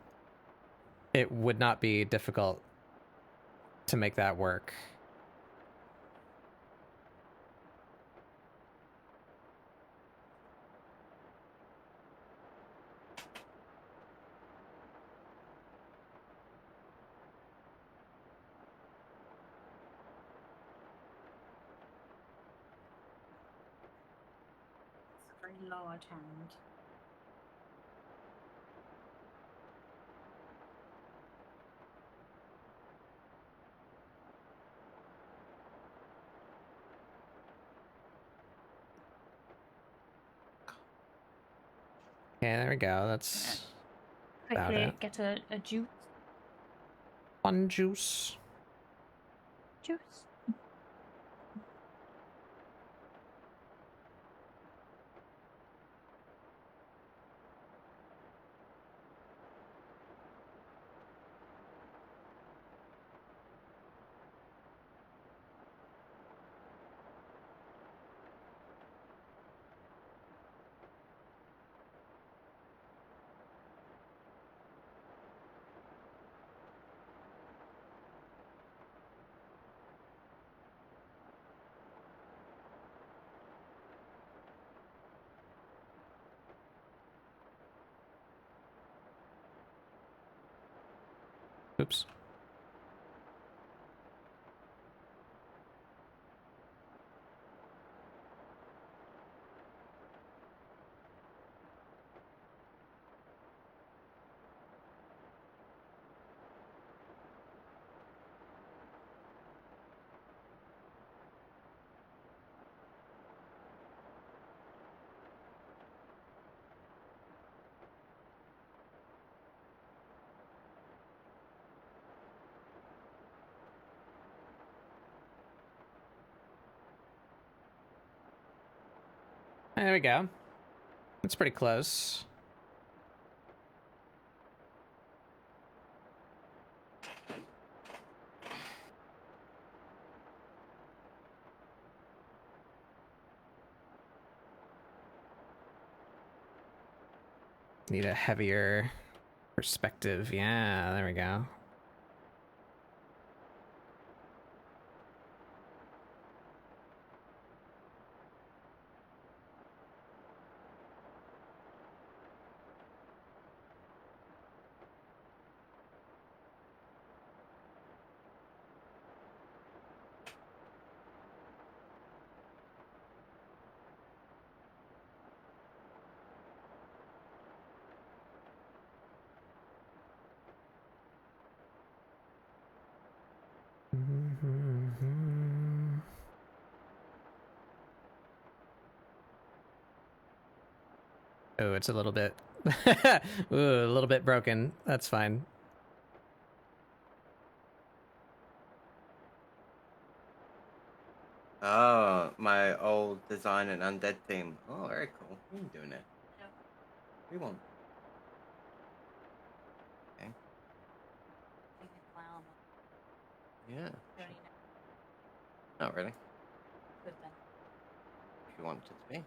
It would not be difficult to make that work. It's a very large hand. Yeah, there we go. That's Quickly get a juice. One juice. Juice. Oops. There we go. That's pretty close. Need a heavier perspective. Yeah, there we go. Oh, it's a little bit... Ooh, a little bit broken. That's fine. Oh, my old design and undead theme. Oh, very cool. What are you doing it? Yeah. What do you want? Okay. My armor. Yeah. Don't need Not really. good then. If you want it to be.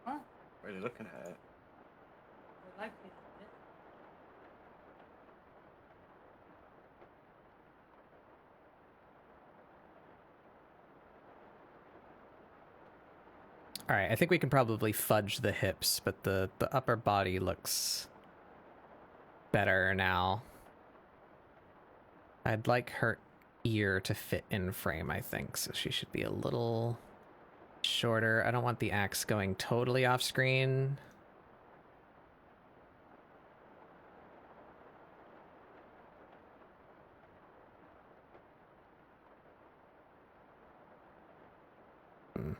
What? Really looking at it. I would like to look at it. All right, I think we can probably fudge the hips, but the upper body looks better now. I'd like her ear to fit in frame, I think, so she should be a little shorter. I don't want the axe going totally off screen.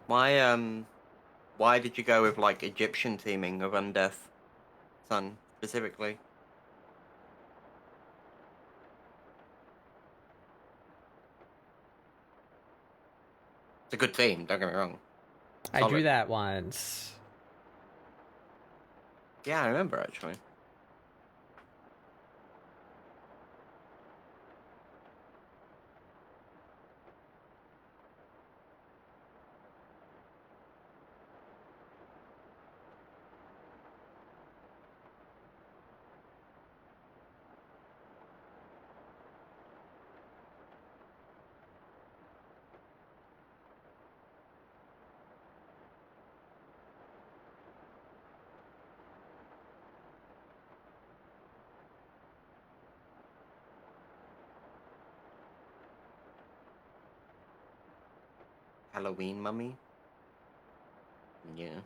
Why did you go with like Egyptian theming of Undeath Sun specifically? It's a good theme, don't get me wrong. I drew Solid. that once. Yeah, I remember actually. Halloween mummy? Yeah.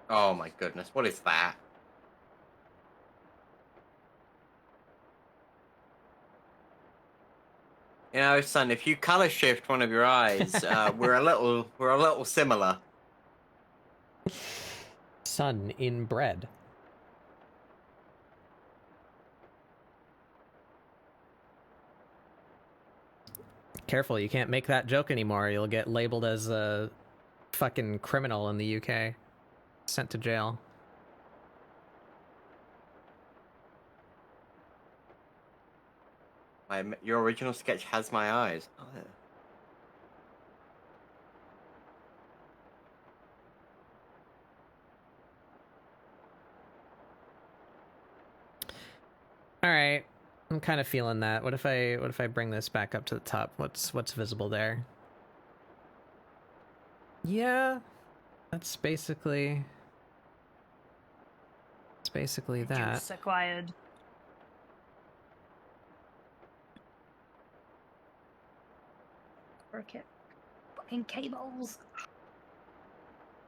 Oh my goodness, what is that? You know, son, if you color shift one of your eyes, we're a little similar. Sun in bread. Careful, you can't make that joke anymore. You'll get labeled as a fucking criminal in the UK. Sent to jail. Your original sketch has my eyes. Oh, yeah. All right. I'm kind of feeling that. What if I bring this back up to the top? What's visible there? Yeah. that's basically that. Juice acquired. Okay. Fucking cables.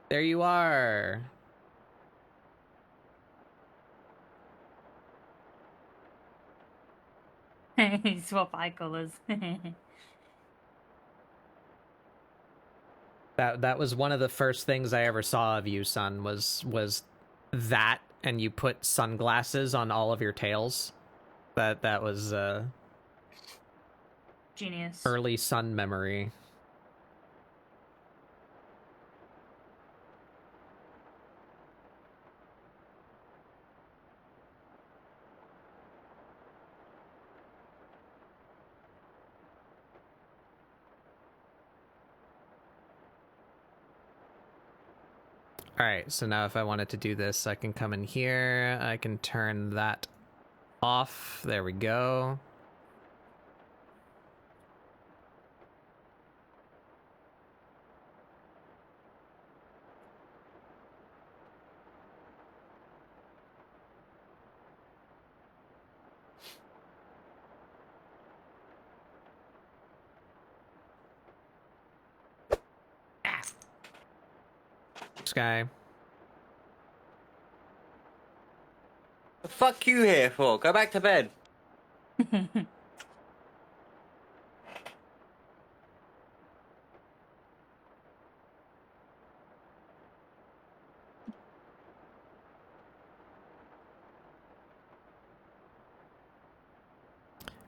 There you are. Swap eye colors. That was one of the first things I ever saw of you, son, was that, and you put sunglasses on all of your tails. That was Genius. early son memory. All right, so now if I wanted to do this, I can come in here. I can turn that off. There we go. Sky. The fuck you here for? Go back to bed. All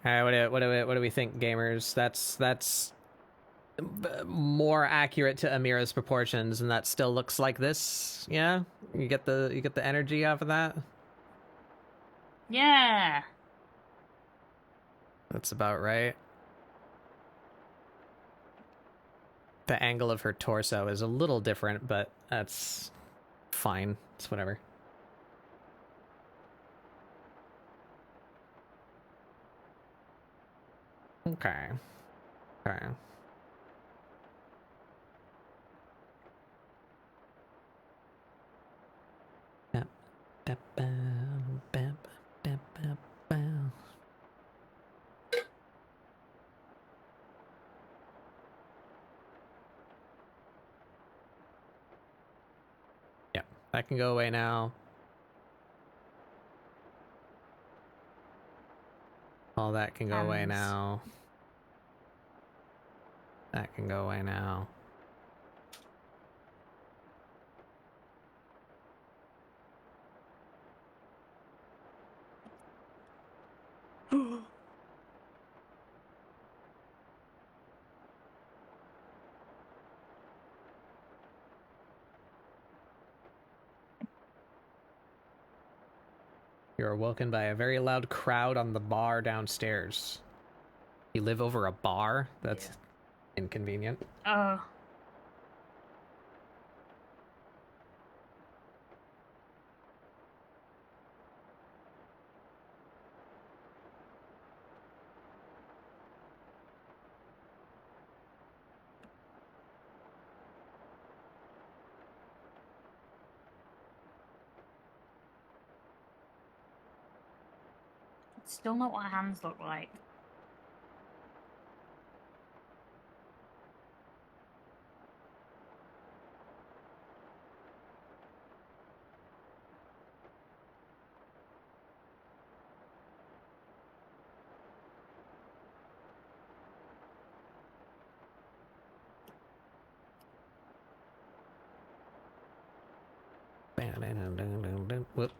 right, what do we think, gamers? That's more accurate to Amirah's proportions, and that still looks like this. Yeah, you get the energy off of that. Yeah. That's about right. The angle of her torso is a little different, but that's fine. It's whatever. Okay. Okay. Yeah, that can go away now. All that can go away Hands. now. That can go away now. You're awoken by a very loud crowd on the bar downstairs. You live over a bar? That's inconvenient. Oh. Still not what hands look like. Whoop.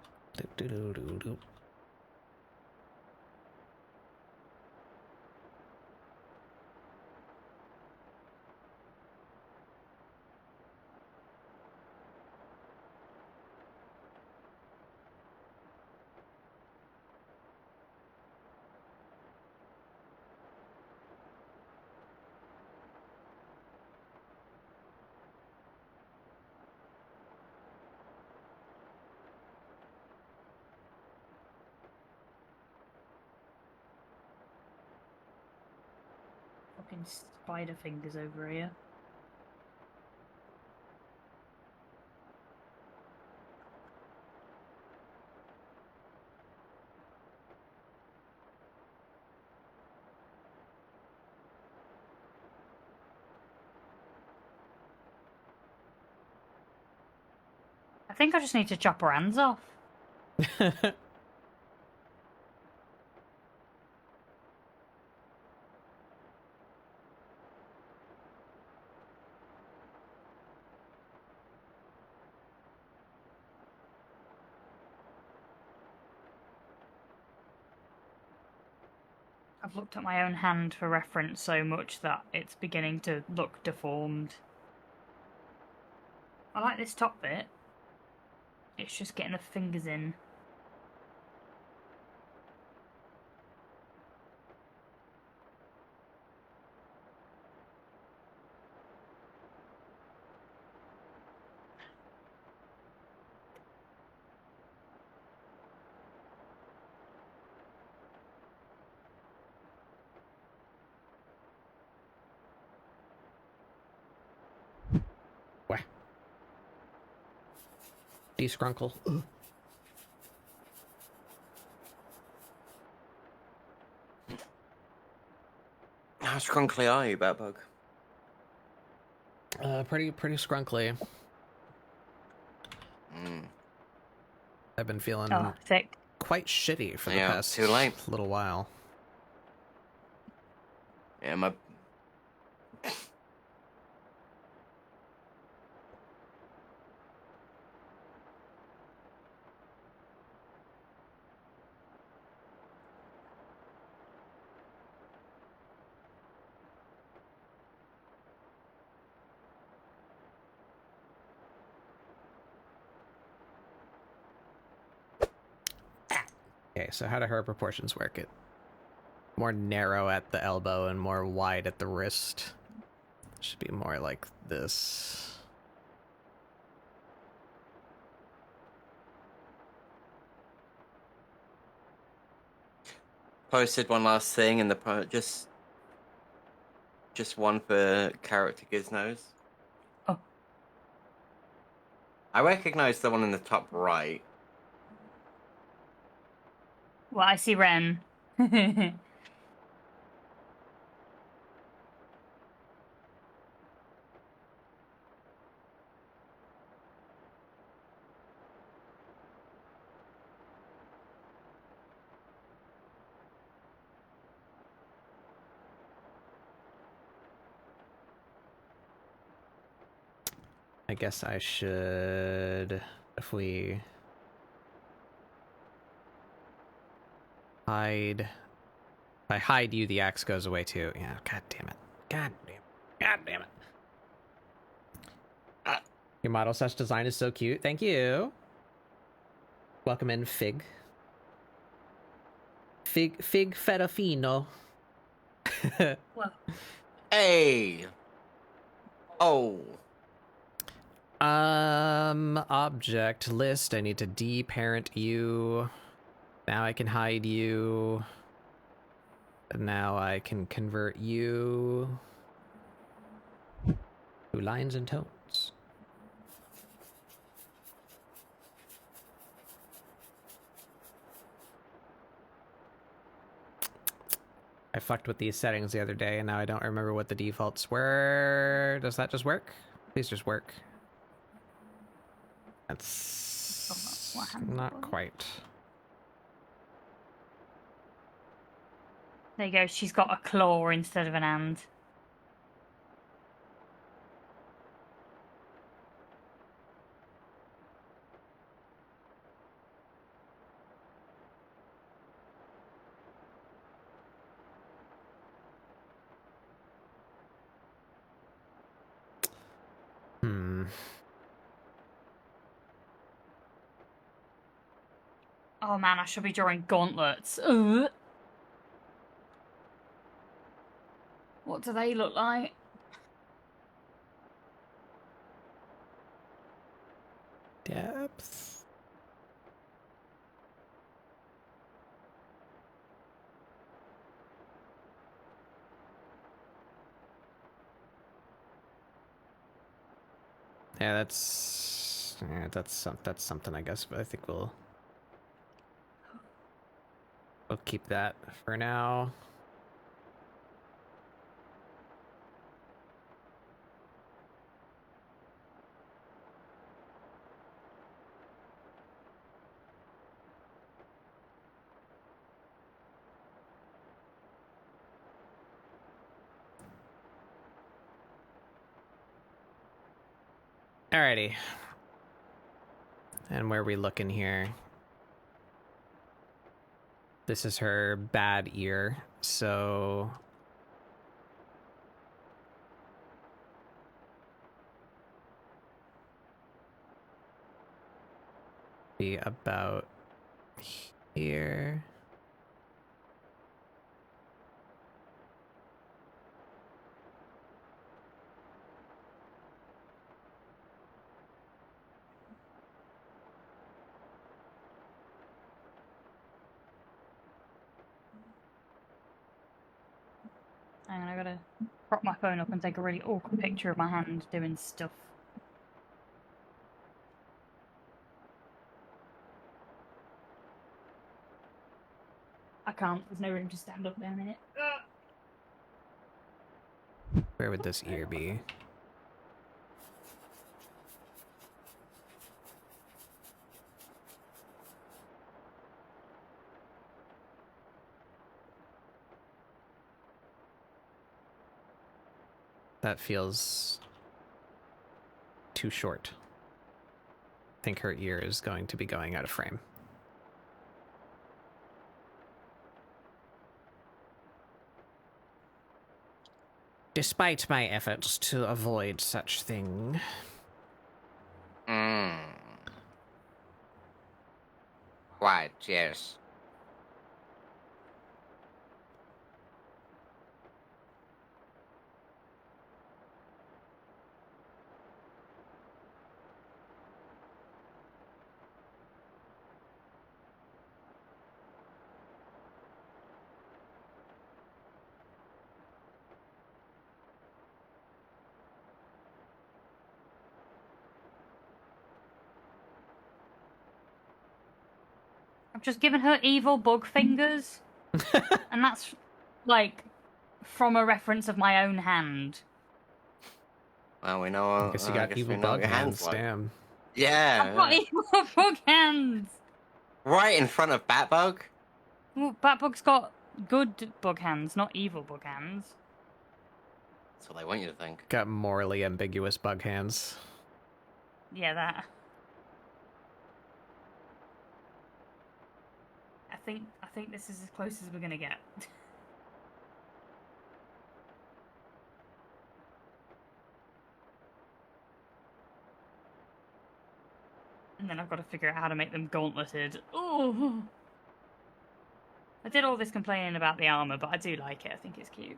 Fucking spider fingers over here. think I just need to chop her hands off. I've looked at my own hand for reference so much that it's beginning to look deformed. I like this top bit. It's just getting the fingers in. Wah. Descrunkle. How scrunkly are you, Batbug? Pretty scrunkly. I've been feeling thick. quite shitty for the past too late. little while. Yeah, my... Okay, so how do her proportions work? It more narrow at the elbow and more wide at the wrist. Should be more like this. Posted one last thing in the just one for character Giznos. Oh. I recognize the one in the top right. Well, I see Ren. I guess I should, if we hide, if I hide you, the axe goes away too. Yeah, god damn it. God damn it. God damn it. Your model slash design is so cute. Thank you. Welcome in, Fig. Fig Ferrafino. Well. Hey! Oh. Object list. I need to deparent you. Now I can hide you. And now I can convert you to lines and tones. I fucked with these settings the other day and now I don't remember what the defaults were. Does that just work? Please just work. That's not quite. There you go. She's got a claw instead of an hand. Oh man, I should be drawing gauntlets. Ugh. What do they look like? Depth. Yeah, that's something, I guess. But I think we'll keep that for now. Alrighty. And where are we looking here? This is her bad ear, so... be about here. Hang on, I gotta prop my phone up and take a really awkward picture of my hand doing stuff. I can't, there's no room to stand up there a minute. Where would this ear be? That feels too short. I think her ear is going to be going out of frame. Despite my efforts to avoid such thing. Right, yes. I've just given her evil bug fingers. And that's, like, from a reference of my own hand. Well, we know. I guess you got evil bug hands, like. damn. Yeah. I've got evil bug hands! Right in front of Batbug. Well, Batbug's got good bug hands, not evil bug hands. That's what they want you to think. Got morally ambiguous bug hands. Yeah, that. I think this is as close as we're gonna get. And then I've got to figure out how to make them gauntleted. Oh! I did all this complaining about the armor, but I do like it. I think it's cute.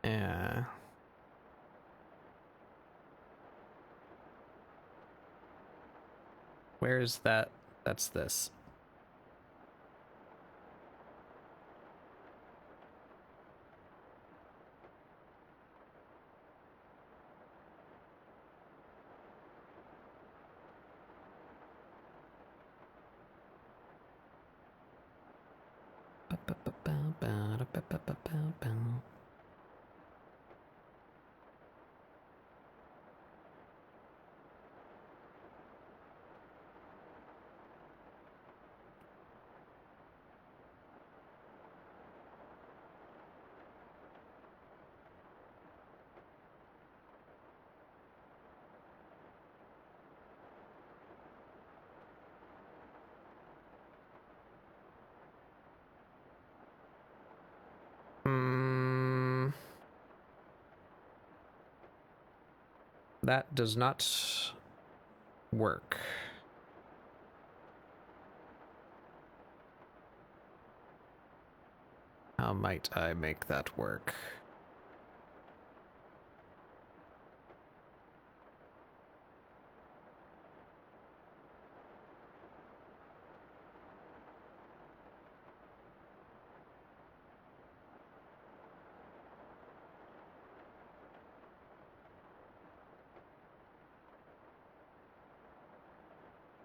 Yeah. Where is that? That's this. That does not work. How might I make that work?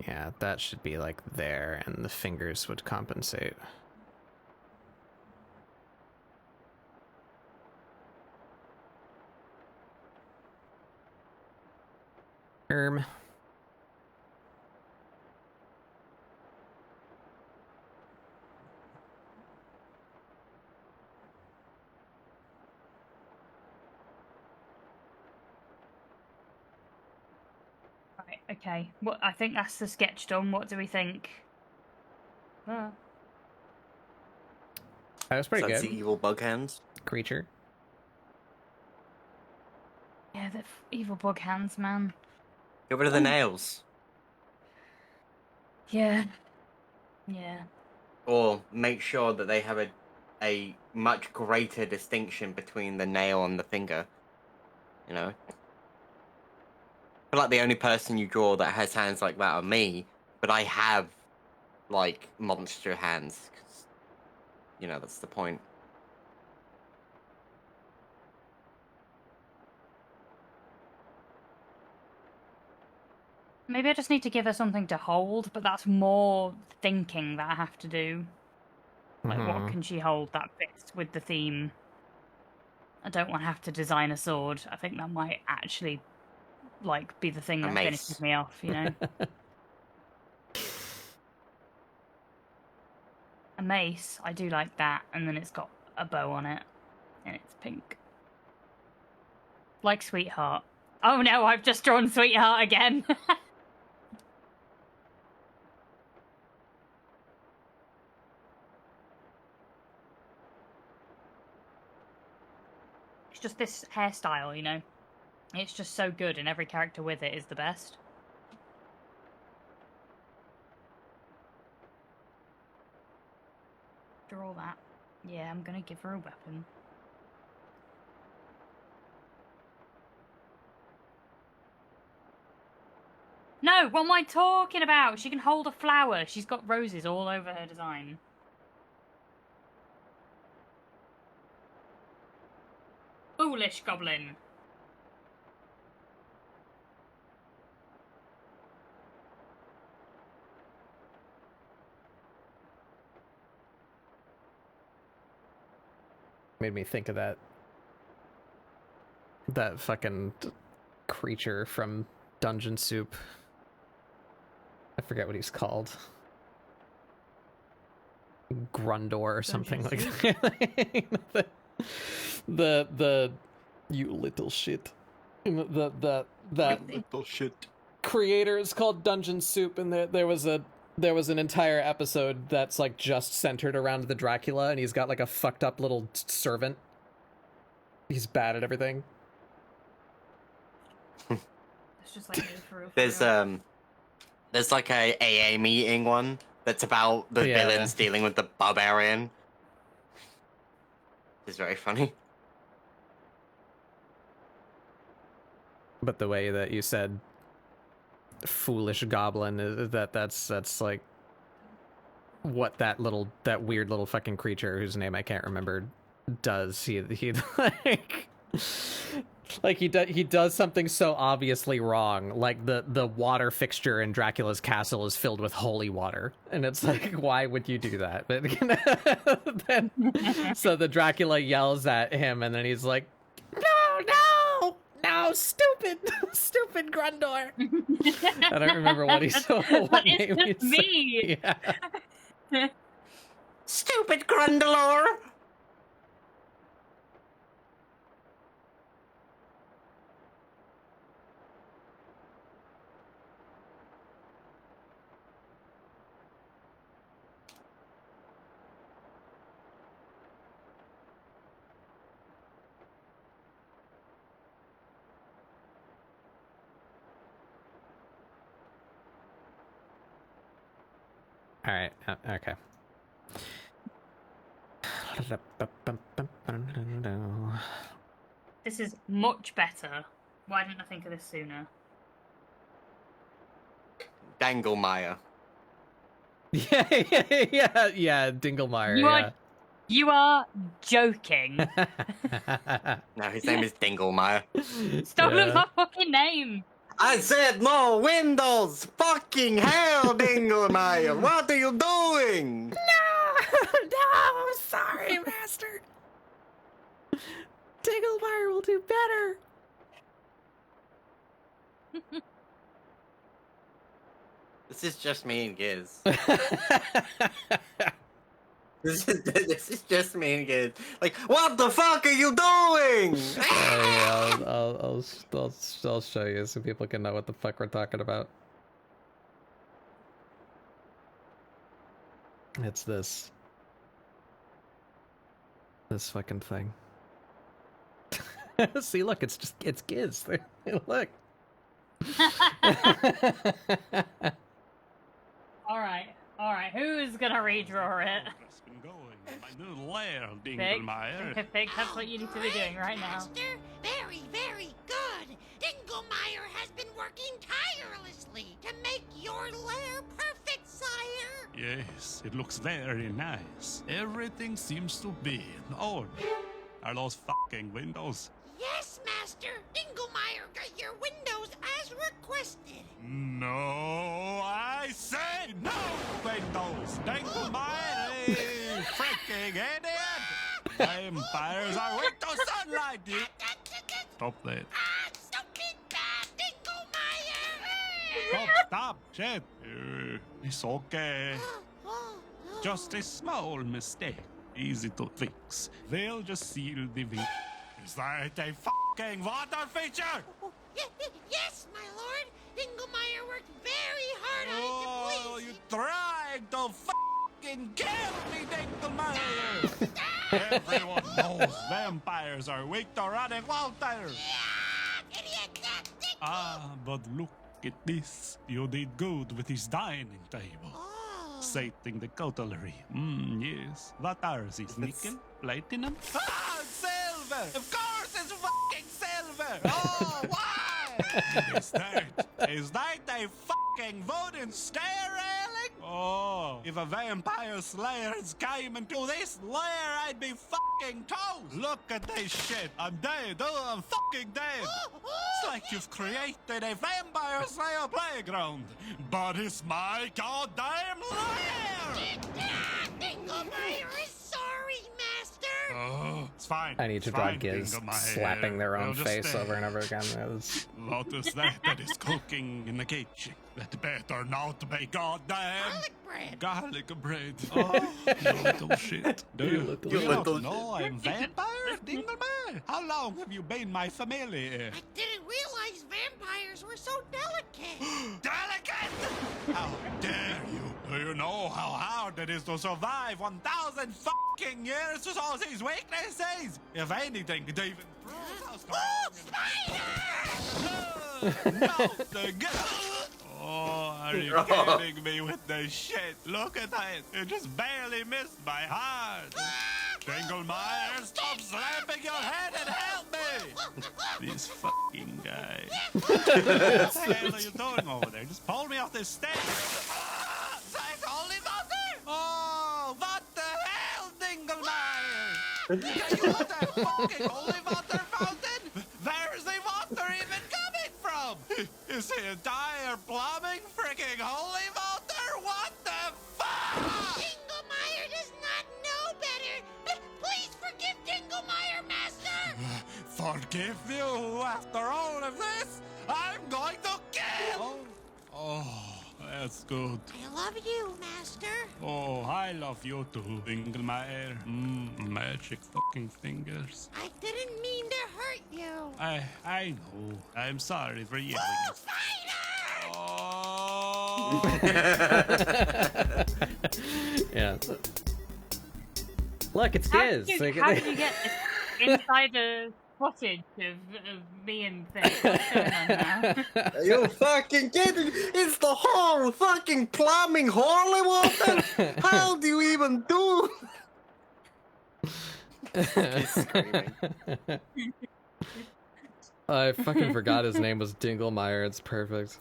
Yeah, that should be like there, and the fingers would compensate. . Right, okay. What I think that's the sketch done. What do we think? That was pretty So that's good. the evil bug hands. Creature. Yeah, the evil bug hands, man. Get rid of the nails. Yeah. Yeah. Or make sure that they have a much greater distinction between the nail and the finger. You know? I feel like the only person you draw that has hands like that are me, but I have, like, monster hands. 'Cause, you know, that's the point. Maybe I just need to give her something to hold, but that's more thinking that I have to do. Like, what can she hold that fits with the theme? I don't want to have to design a sword. I think that might actually, like, be the thing A that mace. finishes me off, you know? A mace, I do like that, and then it's got a bow on it, and it's pink. Like Sweetheart. Oh no, I've just drawn Sweetheart again! It's just this hairstyle, you know? It's just so good, and every character with it is the best. Draw that. Yeah, I'm gonna give her a weapon. No, what am I talking about? She can hold a flower. She's got roses all over her design. Foolish goblin. Made me think of that fucking creature from Dungeon Soup. I forget what he's called. Grundor or something like that. the you little shit. That Little shit. creator is called Dungeon Soup, and there was an entire episode that's like just centered around the Dracula, and he's got like a fucked up little servant. He's bad at everything. It's just like for real. There's like a AA meeting one that's about the villains dealing with the barbarian. It's very funny. But the way that you said foolish goblin is that's like what that weird little fucking creature whose name I can't remember does. He like he does something so obviously wrong, like the water fixture in Dracula's castle is filled with holy water, and it's like, why would you do that? But then, so the Dracula yells at him, and then he's like, no, stupid Grundor. I don't remember what he's what name it's me. Yeah. Stupid Grundor. All right. Okay. This is much better. Why didn't I think of this sooner? Danglemeyer. Yeah, Dinglemeyer. You are joking. No, his name is Dinglemeyer. Stolen my fucking name. I said no windows! Fucking hell, Dinglemeyer! What are you doing? No, sorry, master. Dinglemeyer will do better. This is just me and Giz. This is just me and Giz. Like, what the fuck are you doing? Yeah, I'll show you so people can know what the fuck we're talking about. It's this fucking thing. See, look, it's Giz. Look. All right. Who's gonna redraw it? My new lair, Big, Dinglemeyer. Big, that's what you need to be doing right now. Master, very, very good. Dinglemeyer has been working tirelessly to make your lair perfect, sire. Yes, it looks very nice. Everything seems to be in order. Are those fucking windows? Yes, Master. Dinglemeyer got your windows as requested. No, I say no windows. Dinglemeyer, freaking idiot! Vampires are weak to sunlight. Stop that. Stupid bad Dinglemeyer. Stop, shit. It's okay. Just a small mistake. Easy to fix. They'll just seal the V. Is that a fucking water feature? Yes, my lord. Dinglemeyer worked very hard on it to please You tried to fucking kill me, Dinglemeyer! Everyone knows vampires are weak to running water. Yeah, idiot, But look at this. You did good with his dining table. Sating the cutlery. Yes. What are these? Nickel? Platinum? Silver! Of course it's fucking silver! Oh, why? Is that a fucking wooden stair railing? Oh, if a vampire slayers came into this lair, I'd be fucking toast! Look at this shit! I'm dead! Oh, I'm fucking dead! It's like you've created a vampire slayer playground, but it's my goddamn lair! Dinglemeyer is sorry, Master. Oh, it's fine. I need to It's draw fine, Giz Dinglemeyer. slapping their own We'll just, face over and over again. What is that is cooking in the kitchen? That better not be goddamn Garlic bread. garlic bread. Oh, you little shit. Do You you, little you shit. not know I'm vampire, Dinglemeyer? How long have you been my familiar? I didn't realize vampires were so delicate. Delicate! How dare you? Do you know how hard it is to survive 1,000 fucking years with all these weaknesses? If anything, it even proves how strong. No, the Oh, are you kidding me with this shit? Look at that. It just barely missed my heart. Dinglemeyer, stop slapping your head and help me! This fucking guy. What the hell are you doing over there? Just pull me off this stairs. That's holy water! Oh, what the hell, Dinglemeyer? You want that fucking holy water fountain? Where's the water even coming from? Is the entire plumbing freaking holy water? What the fuck? Dinglemeyer does not know better. Please forgive Dinglemeyer, Master. Forgive you after all of this? I'm going to kill! Oh, that's good. I love you, Master. Oh, I love you too, Dinglemeyer. Magic fucking fingers. I didn't mean to hurt you. I know. I'm sorry for yelling. Fighter! Oh! Yeah. Look, it's How Giz. did you get insider footage of me and things? What's going on now? Are you fucking kidding? It's the whole fucking plumbing holy water! How do you even do? He's screaming. I fucking forgot his name was Dinglemeyer. It's perfect.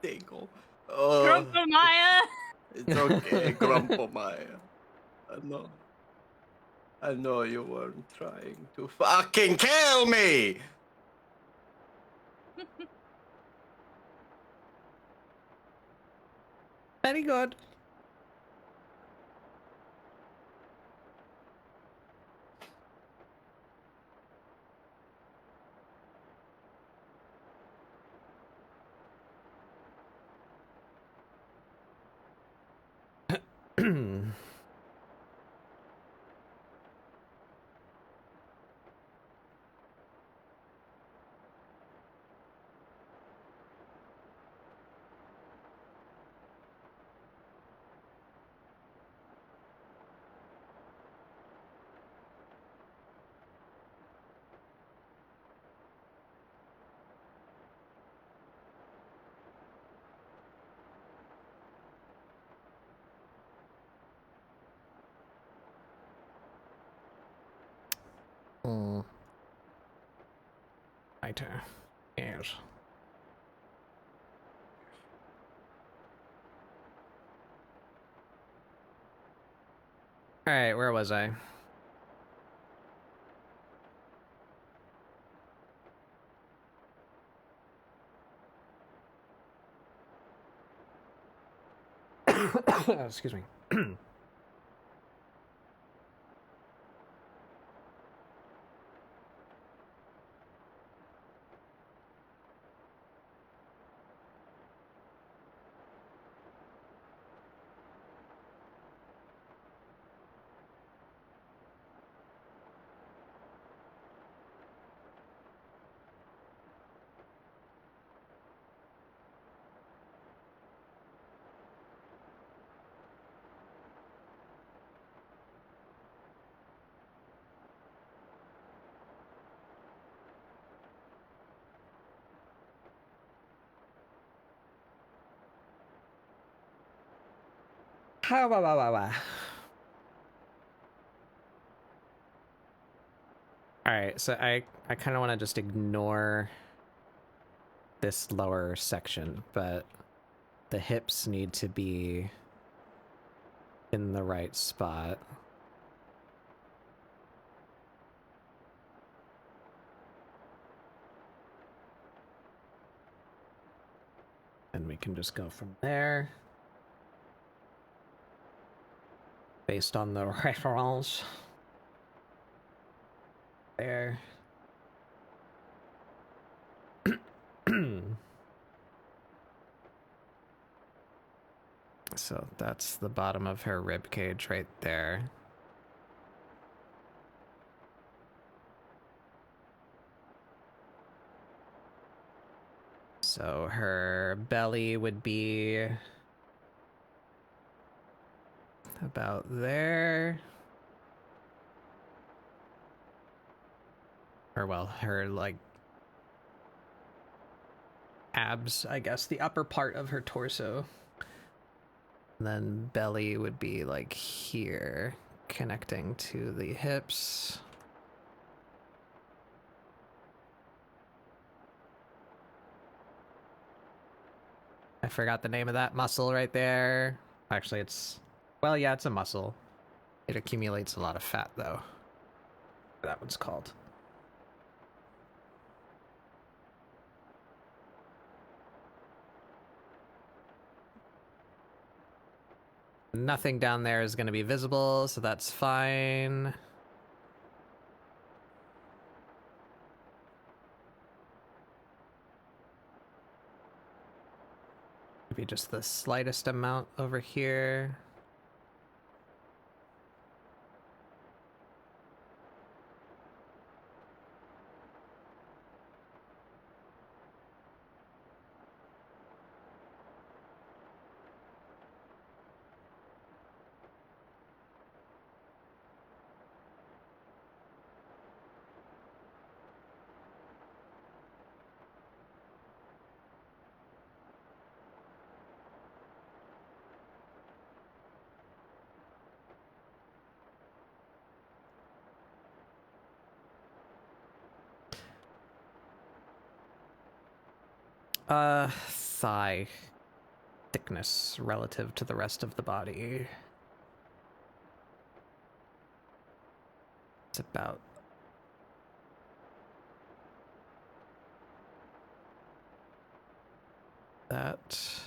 Dingle. Grumpelmeyer! It's okay, Grumpelmeyer. I know you weren't trying to fucking kill me! Very good. Mm. My turn. Yes. Alright, where was I? Excuse me. Alright, so I kind of want to just ignore this lower section, but the hips need to be in the right spot. And we can just go from there. Based on the reference. There. So that's the bottom of her rib cage right there. So her belly would be about there. Or well, her like abs, I guess, the upper part of her torso. And then belly would be like here, connecting to the hips. I forgot the name of that muscle right there. Actually, it's, well, yeah, it's a muscle. It accumulates a lot of fat, though. That one's called. Nothing down there is going to be visible, so that's fine. Maybe just the slightest amount over here. Thigh thickness relative to the rest of the body. It's about that.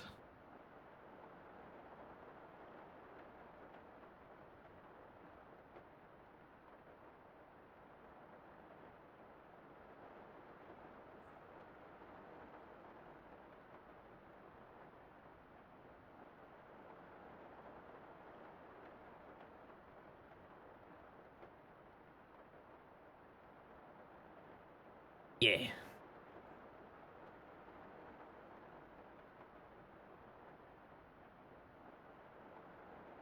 Yeah.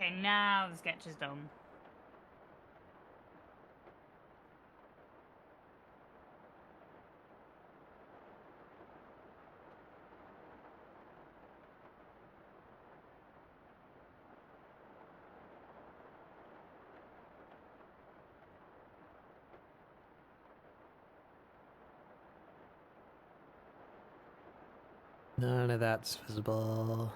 Okay, now the sketch is done. None of that's visible.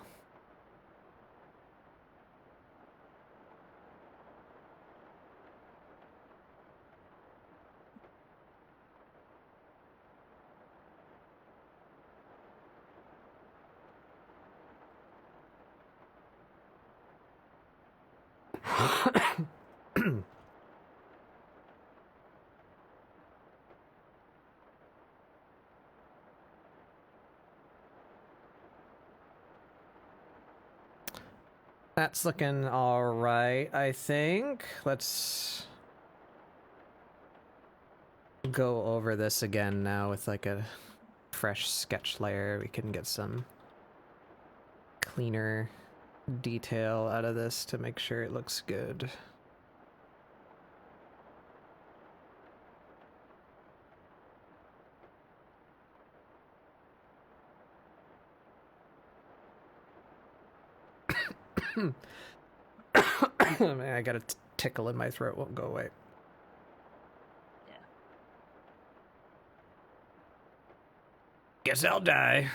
That's looking all right, I think. Let's go over this again now with like a fresh sketch layer. We can get some cleaner detail out of this to make sure it looks good. Man, I got a tickle in my throat, won't go away. Yeah. Guess I'll die.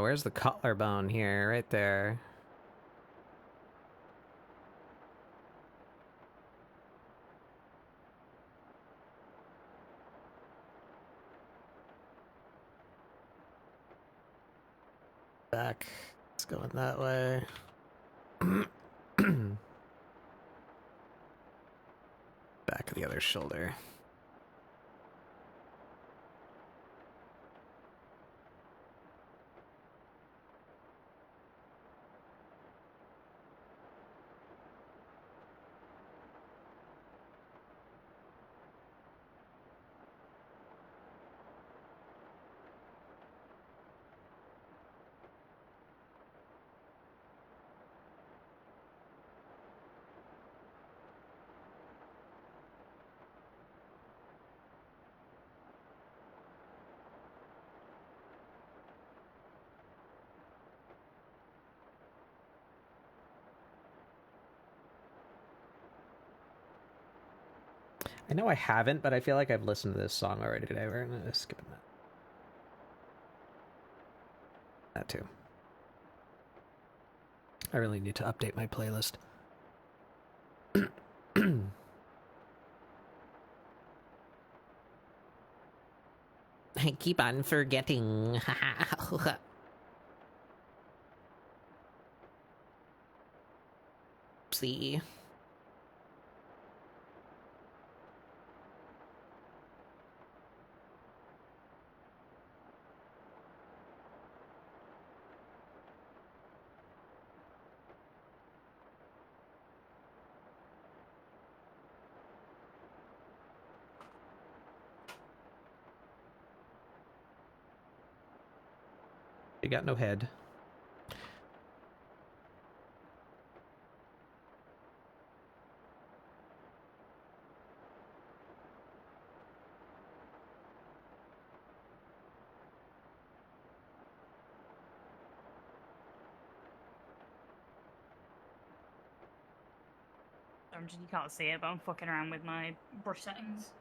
Where's the collarbone here? Right there. Back. It's going that way. Back of the other shoulder. I know I haven't, but I feel like I've listened to this song already today. We're gonna skip that. That too. I really need to update my playlist. I keep on forgetting. See? You got no head. You can't see it, but I'm fucking around with my brush settings.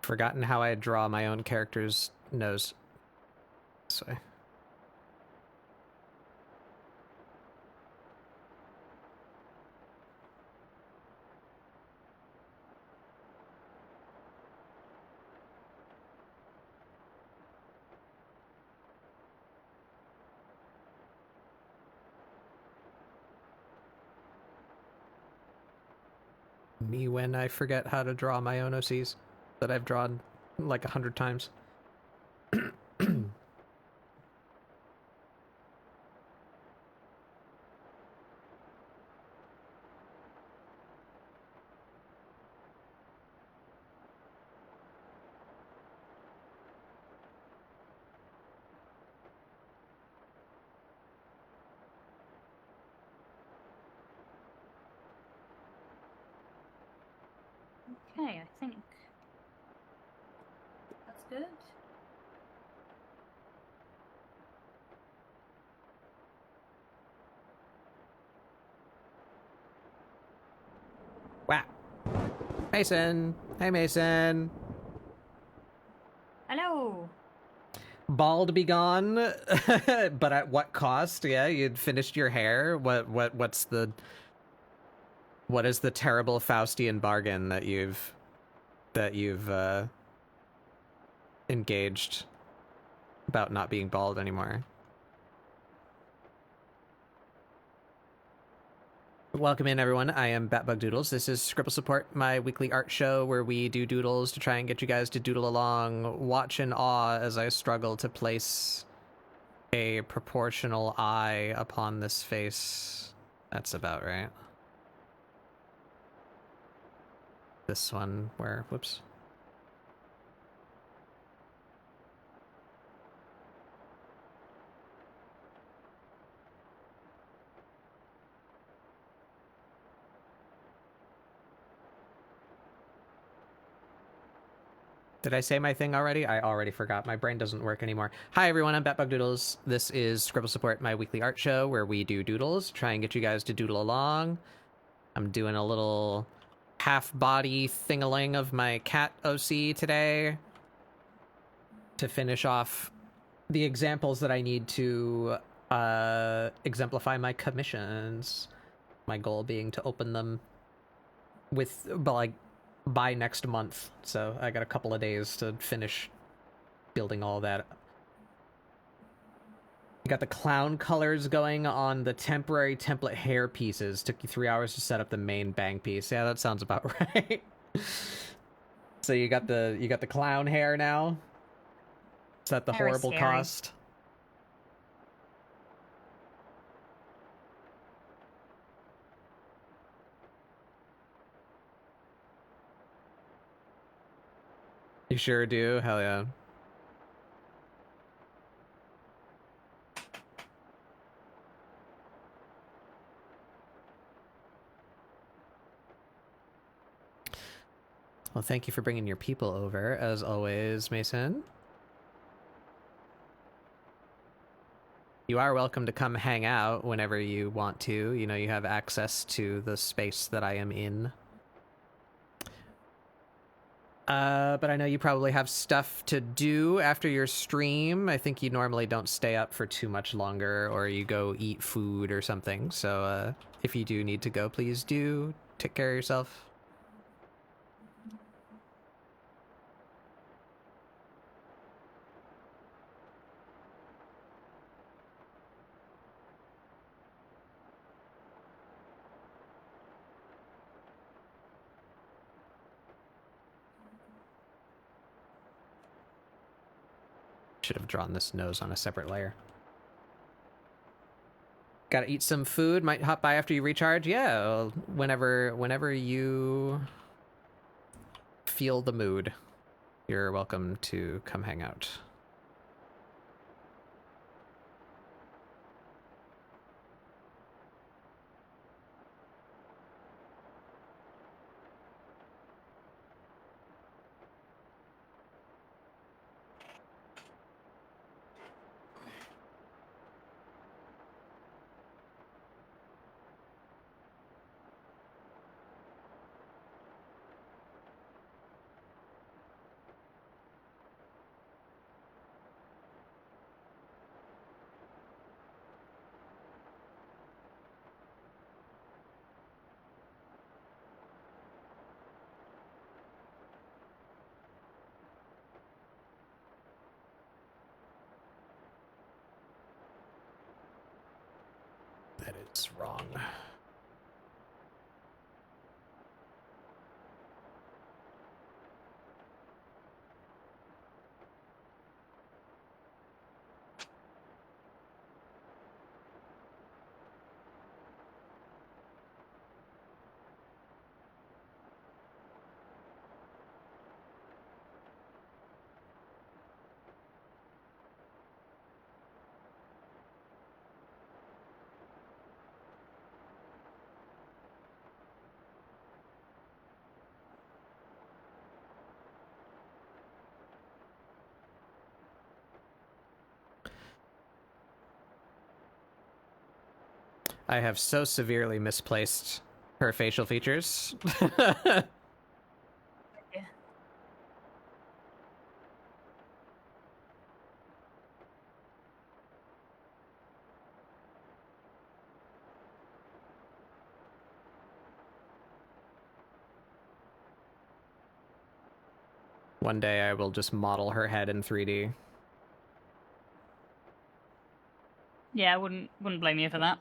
Forgotten how I draw my own character's nose. This way. Me when I forget how to draw my own OCs that I've drawn like 100 times. Okay, I think that's good. Wow. Mason. Hey, Mason. Hello. Bald be gone, but at what cost? Yeah, you'd finished your hair. What is the terrible Faustian bargain that you've engaged about not being bald anymore? Welcome in, everyone. I am Batbug Doodles. This is ScribbleSupport, my weekly art show where we do doodles to try and get you guys to doodle along. Watch in awe as I struggle to place a proportional eye upon this face. That's about right. This one where, whoops. Did I say my thing already? I already forgot. My brain doesn't work anymore. Hi, everyone. I'm Batbug Doodles. This is ScribbleSupport, my weekly art show where we do doodles, try and get you guys to doodle along. I'm doing a little half-body thing-a-ling of my cat OC today to finish off the examples that I need to exemplify my commissions. My goal being to open them by next month, so I got a couple of days to finish building all that. You got the clown colors going on the temporary template hair pieces. Took you 3 hours to set up the main bang piece. Yeah, that sounds about right. So you got the clown hair now. Is that the Hair is horrible scary. cost? You sure do? Hell yeah. Well, thank you for bringing your people over, as always, Mason. You are welcome to come hang out whenever you want to. You know, you have access to the space that I am in. But I know you probably have stuff to do after your stream. I think you normally don't stay up for too much longer, or you go eat food or something. So, if you do need to go, please do. Take care of yourself. Should have drawn this nose on a separate layer. Gotta eat some food. Might hop by after you recharge. Yeah, whenever you feel the mood, you're welcome to come hang out. That is wrong. I have so severely misplaced her facial features. Yeah. One day I will just model her head in 3D. Yeah, I wouldn't blame you for that.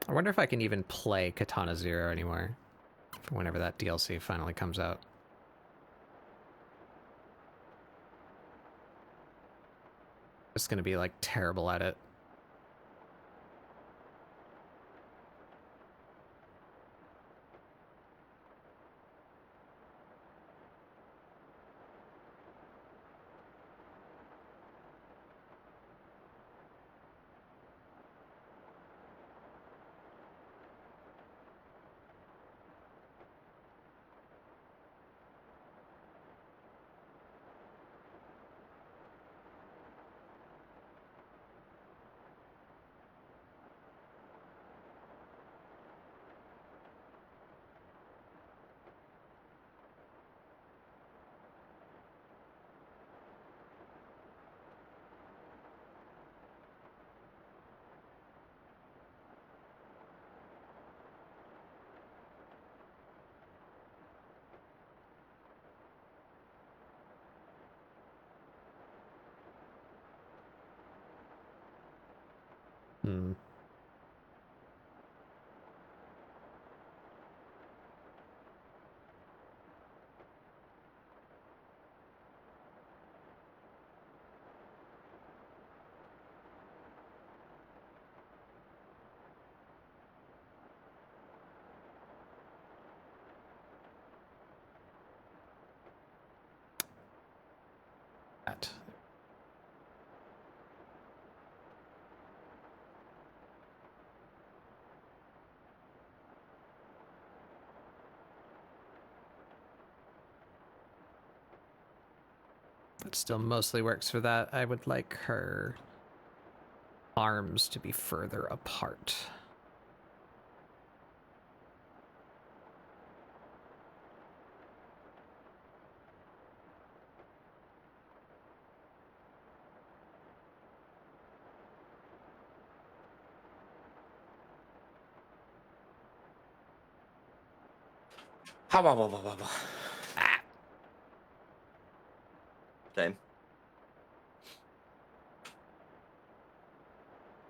I wonder if I can even play Katana Zero anymore. Whenever that DLC finally comes out. Just gonna be, like, terrible at it. Hmm. That. It still mostly works for that. I would like her arms to be further apart. Same.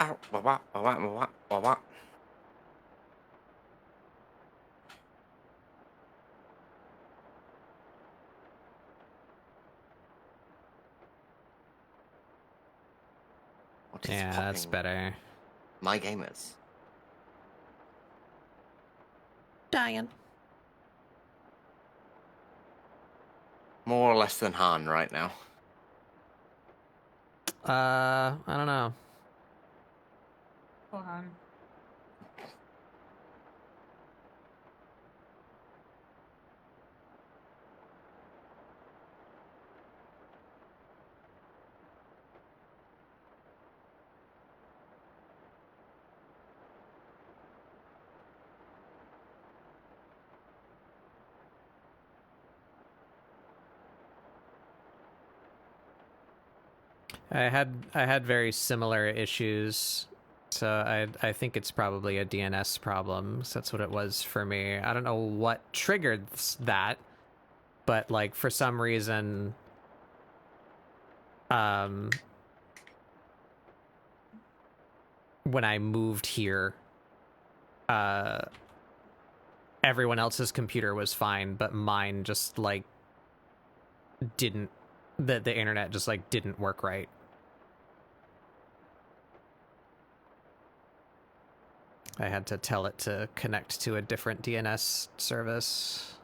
Ow, wah, wah, wah, wah, wah, wah, wah. What is Yeah, that's popping? better. My gamers. Dying. More or less than Han right now. I don't know. Go on. I had very similar issues, so I think it's probably a DNS problem. So that's what it was for me. I don't know what triggered that, but like for some reason, when I moved here, everyone else's computer was fine, but mine just like didn't. The internet just like didn't work right. I had to tell it to connect to a different DNS service.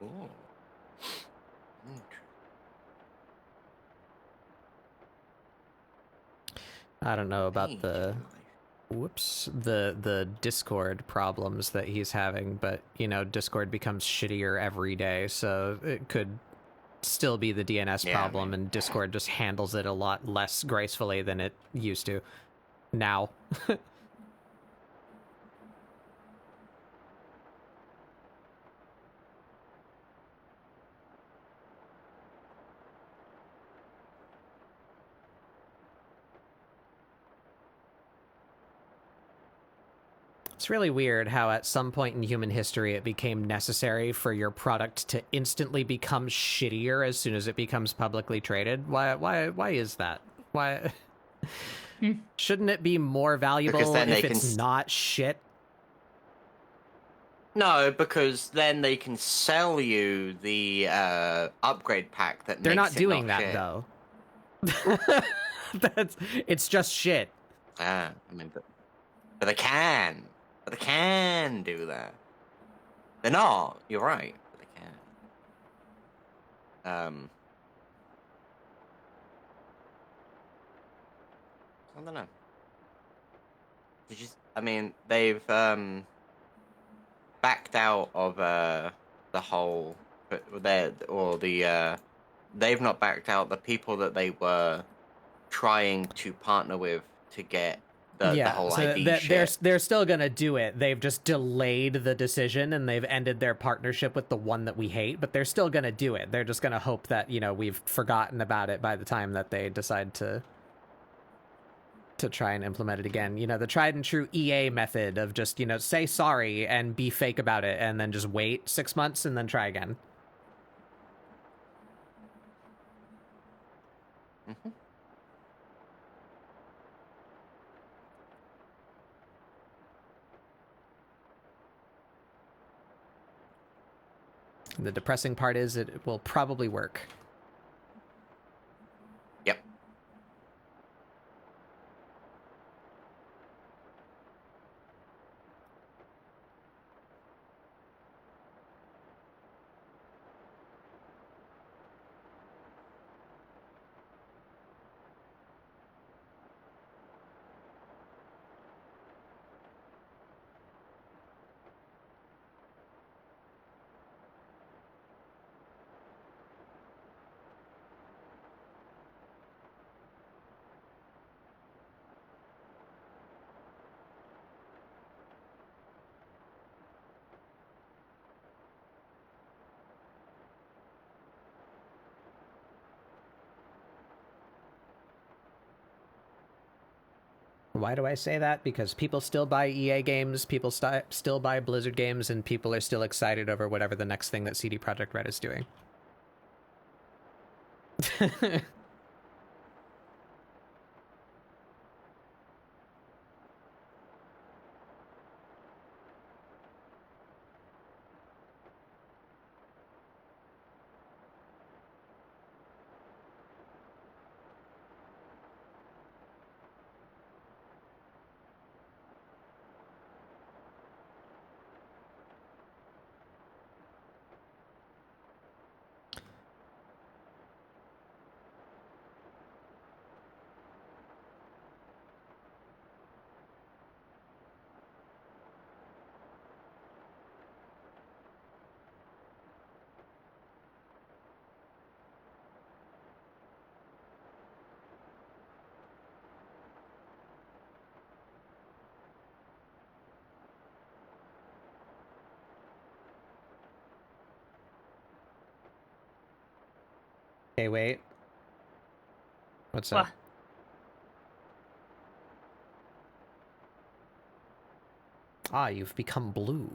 Ooh. I don't know about the Discord problems that he's having, but you know, Discord becomes shittier every day, so it could still be the DNS problem, and Discord just handles it a lot less gracefully than it used to now. It's really weird how at some point in human history it became necessary for your product to instantly become shittier as soon as it becomes publicly traded. Why is that? Why shouldn't it be more valuable if it's not shit? No, because then they can sell you the upgrade pack that they're makes not doing that shit. though. It's just shit. I mean, but they can. But they can do that. They're not. You're right. But they can. I don't know. I mean, they've backed out of the whole. They've not backed out. The people that they were trying to partner with to get the whole ID shit. They're still gonna do it. They've just delayed the decision and they've ended their partnership with the one that we hate, but they're still gonna do it. They're just gonna hope that, you know, we've forgotten about it by the time that they decide to try and implement it again. You know, the tried and true EA method of just, you know, say sorry and be fake about it and then just wait 6 months and then try again. Mm-hmm. The depressing part is it will probably work. Yep. Why do I say that? Because people still buy EA games, people still buy Blizzard games, and people are still excited over whatever the next thing that CD Projekt Red is doing. Hey, wait. What's up? Ah, you've become blue.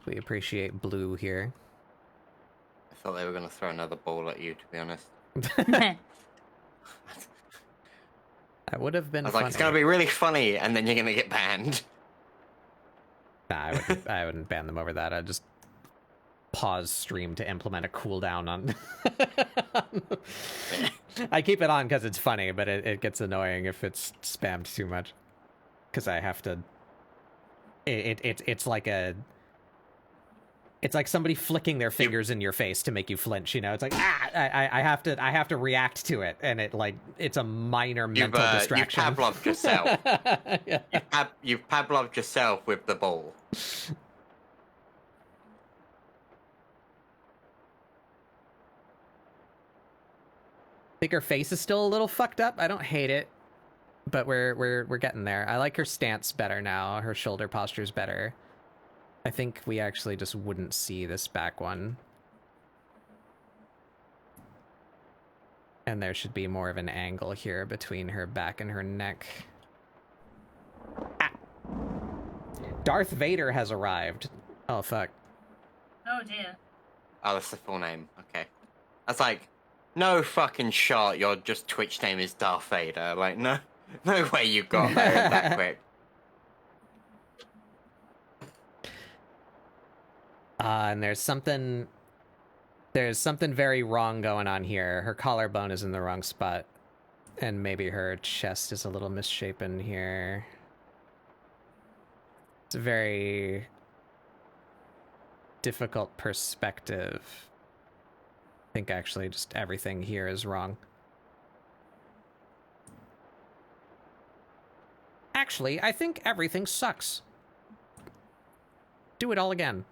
We appreciate blue here. I thought they were going to throw another ball at you, to be honest. That would have been I was funny. like, it's going to be really funny, and then you're going to get banned. Nah, I wouldn't ban them over that. I'd just pause stream to implement a cooldown on... I keep it on because it's funny, but it gets annoying if it's spammed too much. Because I have to It's like a... It's like somebody flicking their fingers in your face to make you flinch, you know? It's like, I have to react to it, and it's a minor mental distraction. You've Pavloved yourself. Yeah. You've Pavloved yourself with the ball. I think her face is still a little fucked up. I don't hate it, but we're getting there. I like her stance better now. Her shoulder posture's better. I think we actually just wouldn't see this back one. And there should be more of an angle here between her back and her neck. Ah. Darth Vader has arrived. Oh, fuck. Oh, dear. Oh, that's the full name. Okay. That's like, no fucking shot. Your just Twitch name is Darth Vader. Like, no way you got there that quick. And there's something very wrong going on here. Her collarbone is in the wrong spot. And maybe her chest is a little misshapen here. It's a very difficult perspective. I think actually just everything here is wrong. Actually, I think everything sucks. Do it all again.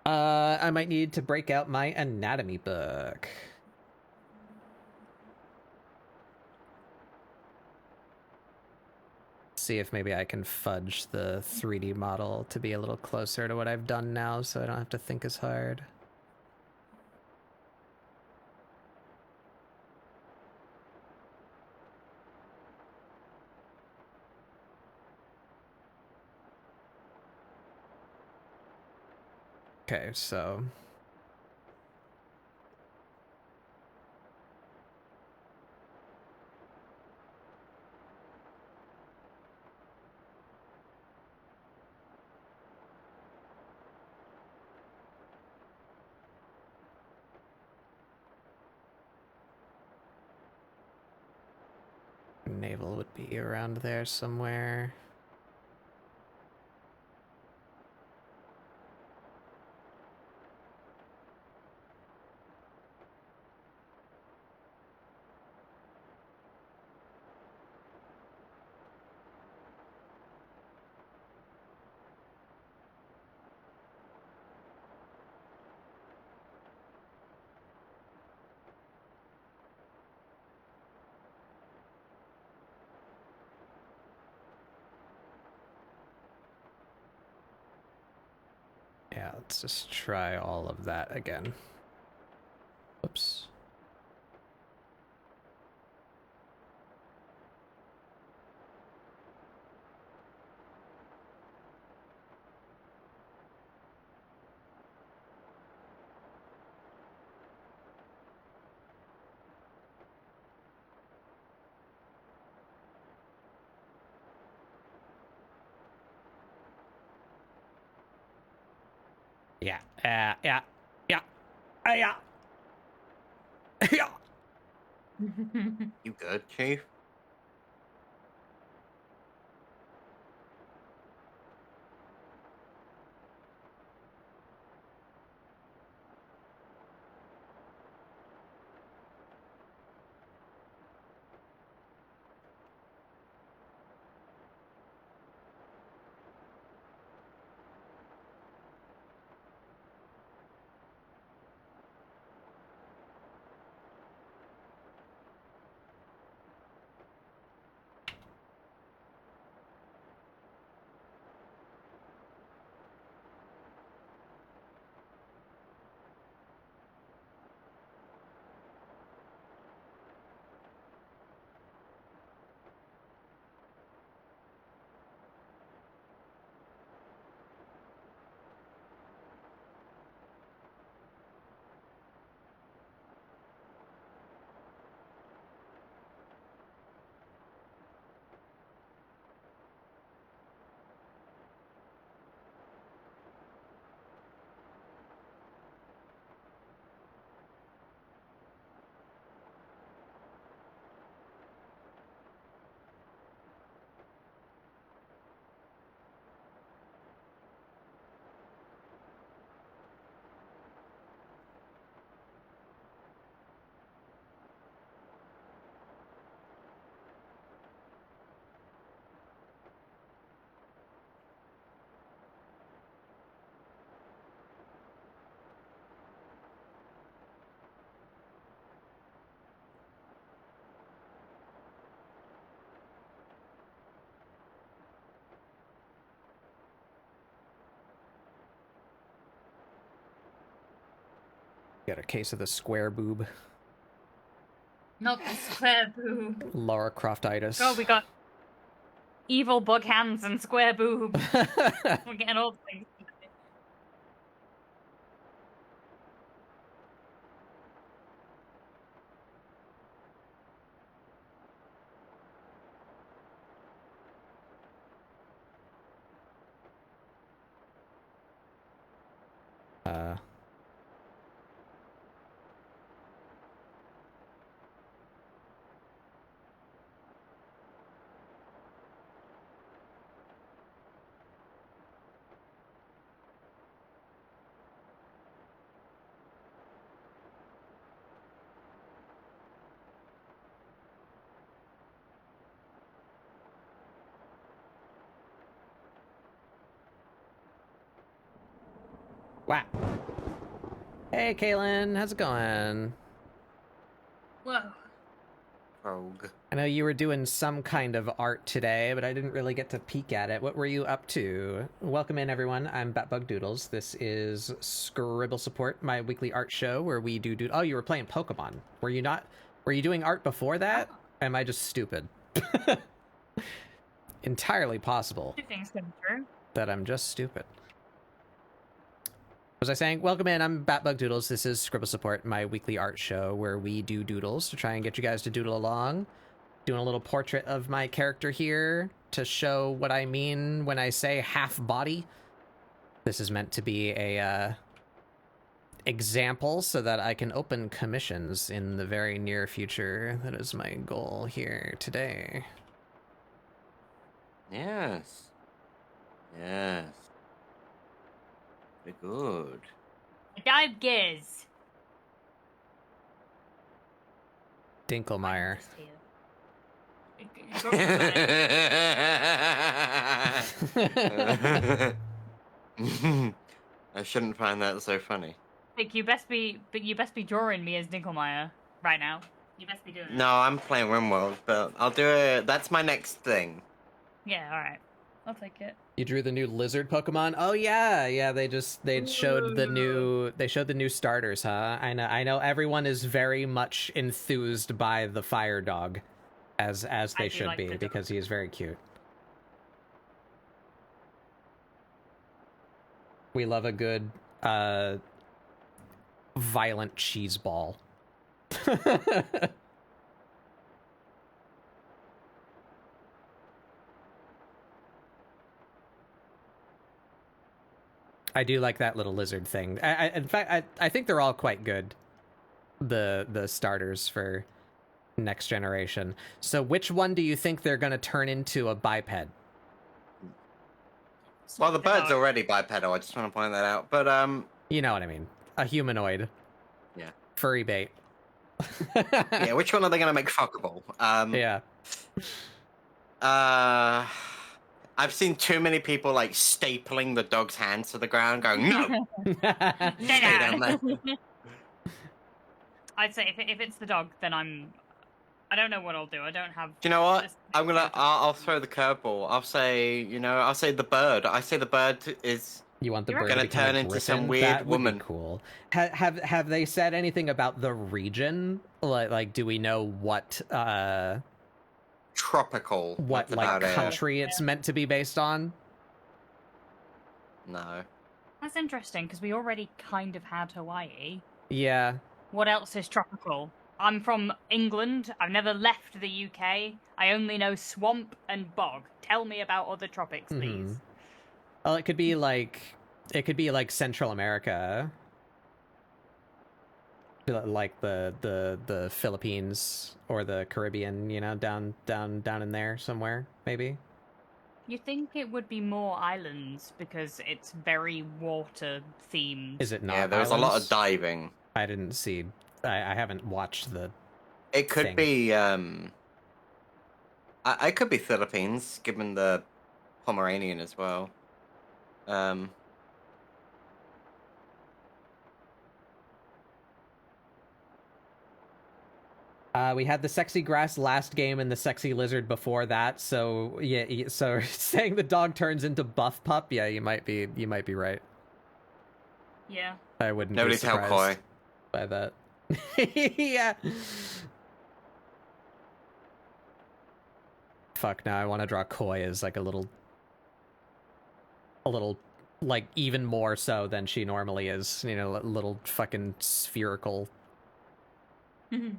I might need to break out my anatomy book. See if maybe I can fudge the 3D model to be a little closer to what I've done now so I don't have to think as hard. Okay, so... navel would be around there somewhere. Yeah, let's just try all of that again. Oops. Yeah, yeah, yeah, yeah. Yeah. You good, Chief? Got a case of the square boob. Not the square boob. Lara Croftitis. Oh, we got evil bug hands and square boob. We're getting all the things. Wow. Hey, Kaylin, how's it going? Whoa. Rogue. I know you were doing some kind of art today, but I didn't really get to peek at it. What were you up to? Welcome in, everyone. I'm Batbug Doodles. This is ScribbleSupport, my weekly art show where we do... Oh, you were playing Pokemon. Were you not? Were you doing art before that? Am I just stupid? Entirely possible Two things come true. that I'm just stupid. Was I saying, welcome in, I'm Batbug Doodles. This is ScribbleSupport, my weekly art show where we do doodles to try and get you guys to doodle along. Doing a little portrait of my character here to show what I mean when I say half body. This is meant to be a example so that I can open commissions in the very near future. That is my goal here today. Yes. Yes. Very good. Dive gears. Dinkelmeyer. I shouldn't find that so funny. Like, you best be drawing me as Dinkelmeyer right now. You best be doing it. No, I'm playing RimWorld, but I'll do it. That's my next thing. Yeah, alright. I'll take it. You drew the new lizard Pokemon? Oh yeah, they showed the new starters, huh? I know everyone is very much enthused by the fire dog, as they should like be, the because he is very cute. We love a good violent cheese ball. I do like that little lizard thing. In fact, I think they're all quite good. The starters for next generation. So which one do you think they're going to turn into a biped? Well, the bird's already bipedal. I just want to point that out. But you know what I mean. A humanoid. Yeah. Furry bait. Yeah. Which one are they going to make fuckable? Yeah. I've seen too many people like stapling the dog's hands to the ground, going no. Stay down there. I'd say if it's the dog, then I don't know what I'll do. I don't have. Do you know what? I'll throw the curveball. I'll say the bird. I say the bird is. You want the You're bird gonna to become turn a into griffin? some weird That would be woman. cool. Have they said anything about the region? Like do we know what Tropical. what That's like about it. country it's meant to be based on? No. That's interesting because we already kind of had Hawaii. Yeah. What else is tropical? I'm from England. I've never left the UK. I only know swamp and bog. Tell me about other tropics, please. Well, it could be like Central America, like the Philippines or the Caribbean. You know, down in there somewhere, maybe. You think it would be more islands because it's very water themed. Is it not? Yeah, there was a lot of islands? diving. I didn't see. I haven't watched the. It could thing. be. I could be Philippines, given the Pomeranian as well. We had the sexy grass last game and the sexy lizard before that. So yeah, so saying the dog turns into buff pup, yeah, you might be right. Yeah. I wouldn't. Nobody be tell surprised. Koi. by that. Yeah. Fuck, now I want to draw Koi as like a little, like, even more so than she normally is. You know, a little fucking spherical. I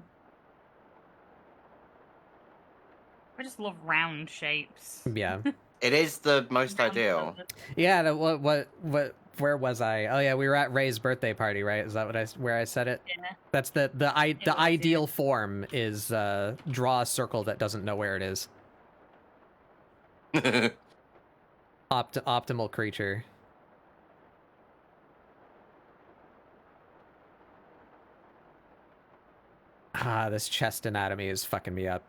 just love round shapes. Yeah. It is the most Round ideal. colours. Yeah, where was I? Oh yeah, we were at Ray's birthday party, right? Is that where I said it? Yeah. That's the was, ideal yeah. form is draw a circle that doesn't know where it is. Optimal creature. Ah, this chest anatomy is fucking me up.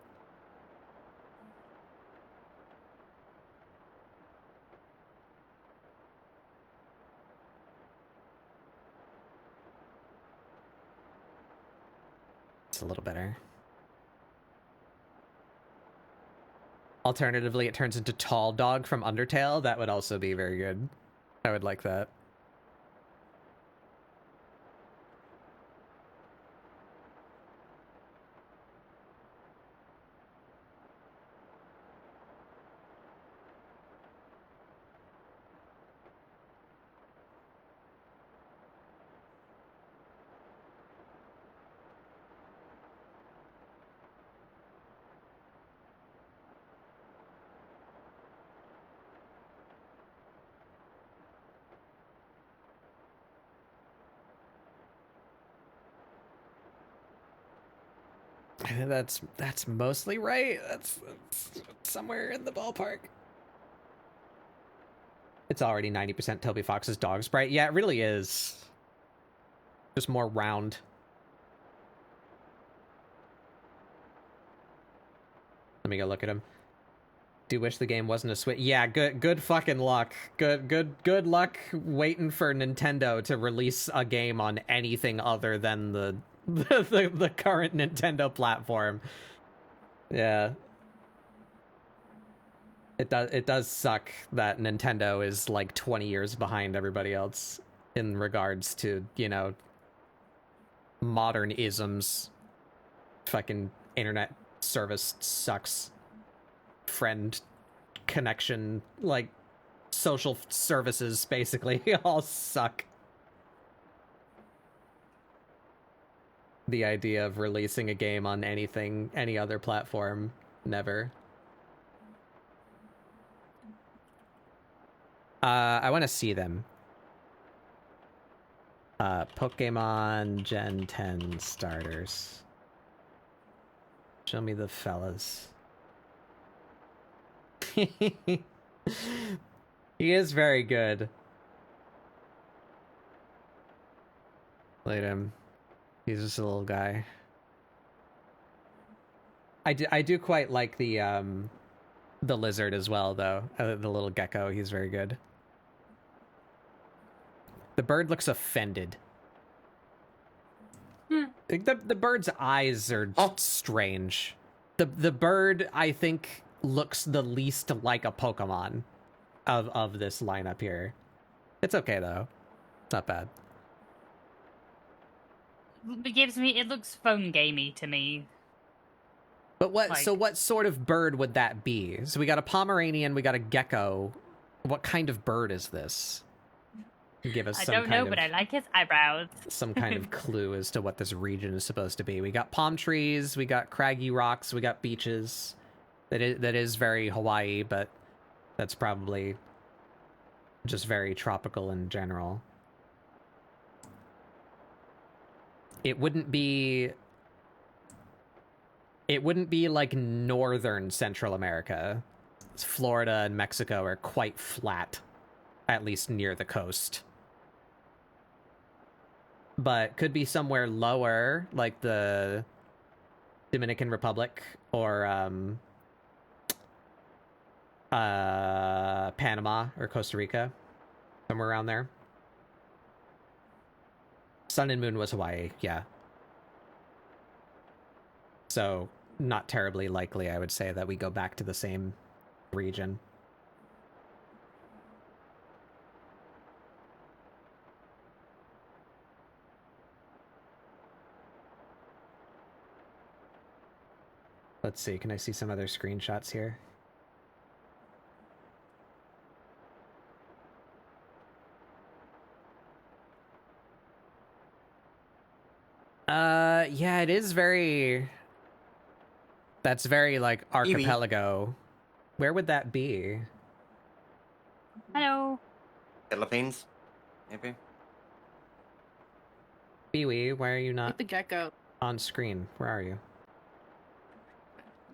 It's a little better. Alternatively, it turns into Tall Dog from Undertale. That would also be very good. I would like that. I think that's mostly right. That's somewhere in the ballpark. It's already 90% Toby Fox's dog sprite. Yeah, it really is. Just more round. Let me go look at him. Do wish the game wasn't a Switch. Yeah, good fucking luck. Good luck waiting for Nintendo to release a game on anything other than the current Nintendo platform. Yeah. It does suck that Nintendo is like 20 years behind everybody else in regards to, you know, modern isms. Fucking internet service sucks. Friend connection, like social services basically all suck. The idea of releasing a game on any other platform, never. I want to see them. Pokemon Gen 10 starters. Show me the fellas. He is very good. Look at him. He's just a little guy. I do quite like the lizard as well, though. The little gecko, he's very good. The bird looks offended. The bird's eyes are strange. The bird, I think, looks the least like a Pokemon of this lineup here. It's okay though. It's not bad. It looks phone gamey to me. But what sort of bird would that be? So we got a Pomeranian, we got a gecko. What kind of bird is this? Give us I don't know, but I like his eyebrows. Some kind of clue as to what this region is supposed to be. We got palm trees, we got craggy rocks, we got beaches. That is very Hawaii, but that's probably just very tropical in general. It wouldn't be like northern Central America. Florida and Mexico are quite flat, at least near the coast. But could be somewhere lower, like the Dominican Republic or Panama or Costa Rica, somewhere around there. Sun and Moon was Hawaii, yeah. So not terribly likely, I would say, that we go back to the same region. Let's see, can I see some other screenshots here? Yeah, it is very... That's very, like, archipelago. Where would that be? Hello. Philippines, maybe. Biwi, why are you Like not the gecko. on screen? Where are you?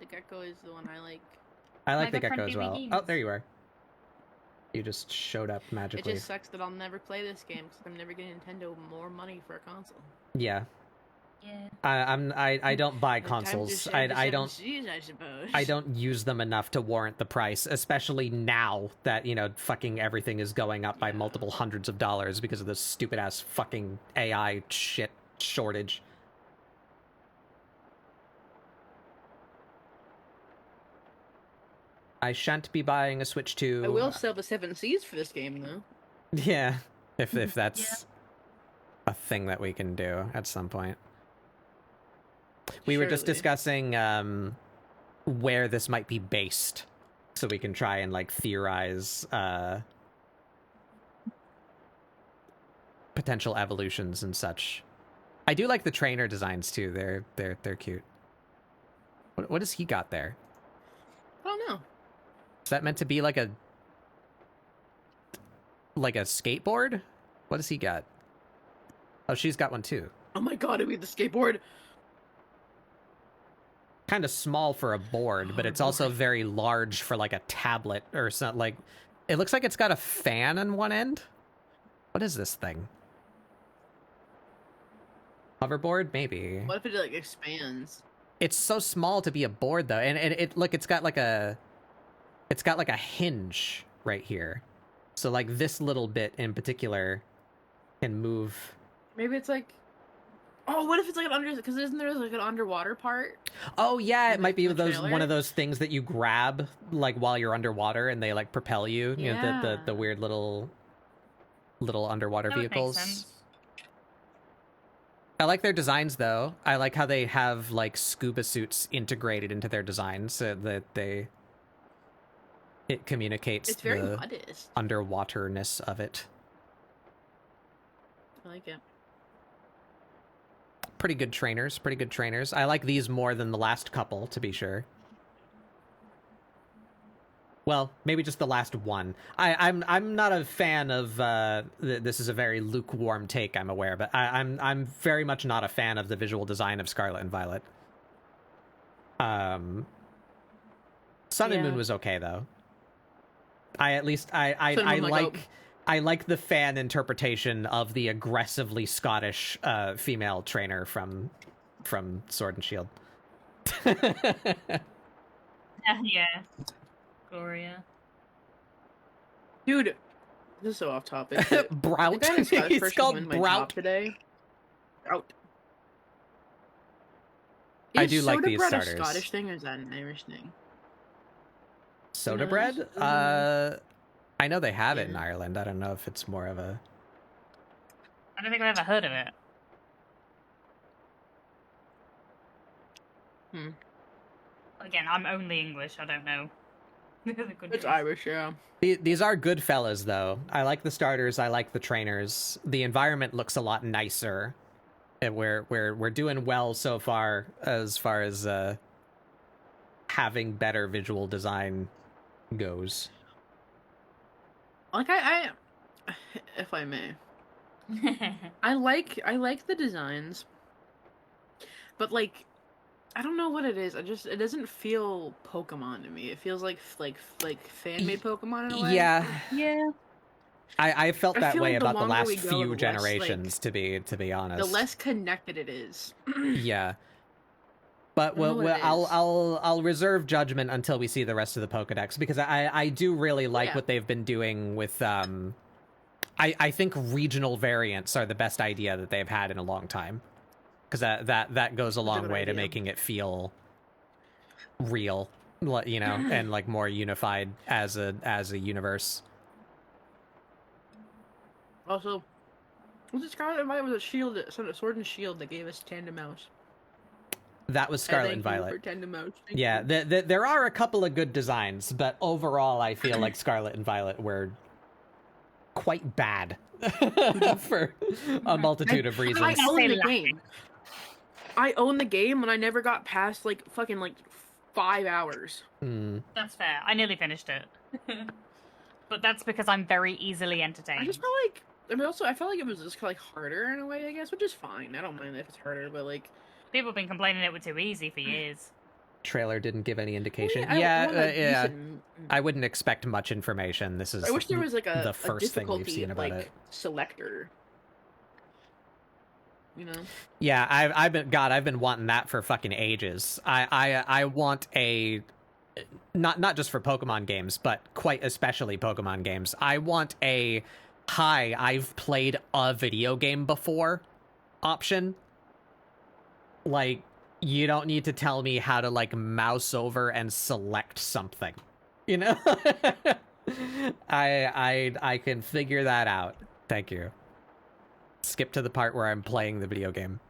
The gecko is the one I like. I like My the good friend gecko as well. Biwi Oh, Games. there you are. You just showed up It magically. just sucks that I'll never play this game because I'm never getting Nintendo more money for a console. Yeah. Yeah. I don't buy Like, time to consoles. shed the I seven don't seas, I suppose. I don't use them enough to warrant the price, especially now that, you know, fucking everything is going up by Yeah. multiple hundreds of dollars because of this stupid ass fucking AI shit shortage. I shan't be buying a Switch 2. I will sell the seven seas for this game though. Yeah, if that's a thing that we can do at some point. We were just Surely. discussing where this might be based, so we can try and like theorize potential evolutions and such. I do like the trainer designs too. They're cute. What has he got there? I don't know. Is that meant to be like a skateboard? What has he got? Oh, she's got one too. Oh my god, it'd be the skateboard. Kind of small for a board, but Oh, it's also boy. very large for like a tablet or something. Like, it looks like it's got a fan on one end. What is this thing? Hoverboard, maybe. What if it like expands? It's so small to be a board though, and it look, it's got like a hinge right here. So like this little bit in particular can move. Maybe it's like. Oh, what if it's like an under? Because isn't there like an underwater part? Oh yeah, it In might be the one trailer? of those things that you grab like while you're underwater and they like propel you. You know, the Yeah. weird little underwater That would make vehicles. sense. I like their designs though. I like how they have like scuba suits integrated into their designs so that it communicates It's very the modest. underwaterness of it. I like it. Pretty good trainers. I like these more than the last couple, to be sure. Well, maybe just the last one. I'm not a fan of. This is a very lukewarm take, I'm aware, but I'm very much not a fan of the visual design of Scarlet and Violet. Sun and Yeah. Moon was okay though. I Sun and Moon, like, I like the fan interpretation of the aggressively Scottish female trainer from Sword and Shield. Yeah. Gloria. Dude, this is so off topic. but Brout. the guy in Scottish He's person called win my Brout. job today. Brout. I Is do like soda these bread starters. A Scottish thing or is that an Irish thing? Soda No, bread? it's- I know they have it in Yeah. Ireland. I don't know if it's more of a... I don't think I've ever heard of it. Hmm. Again, I'm only English. I don't know. The It's countries. Irish, yeah. These are good fellas, though. I like the starters. I like the trainers. The environment looks a lot nicer. And we're doing well so far as having better visual design goes. Like I if I may, I like the designs, but like, I don't know what it is. It doesn't feel Pokemon to me. It feels like fan made Pokemon in a way. Yeah, Yeah. I felt I that feel way like the about the longer we last go, few the less, generations. To be honest, The less connected it is. yeah. But I don't know what it is. I'll reserve judgment until we see the rest of the Pokedex, because I do really like Yeah. what they've been doing with I think regional variants are the best idea that they've had in a long time, because that goes a long good way to idea. making it feel real, you know, and like more unified as a universe. Also, was it Scarlet and Violet? Was it Shield? Sword and Shield that gave us Tandem Mouse. That was Scarlet and Thank you Violet. for Tandem Mouse. Thank Yeah, you. there are a couple of good designs, but overall, I feel like Scarlet and Violet were quite bad for a multitude of reasons. I own Say the lacking. game. I own the game, and I never got past like fucking 5 hours. That's fair. I nearly finished it. But that's because I'm very easily entertained. I just felt like, I felt like it was just harder in a way, I guess, which is fine. I don't mind if it's harder, but People have been complaining it was too easy for years. Trailer didn't give any indication. I want a Yeah. decent- I wouldn't expect much information. This is I wish there was like the a first thing we've difficulty seen about it. selector. You know? Yeah, I've been wanting that for fucking ages. I want a not just for Pokemon games, but quite especially Pokemon games. I want a hi, I've played a video game before option. Like, you don't need to tell me how to like mouse over and select something. You know? I can figure that out. Thank you. Skip to the part where I'm playing the video game.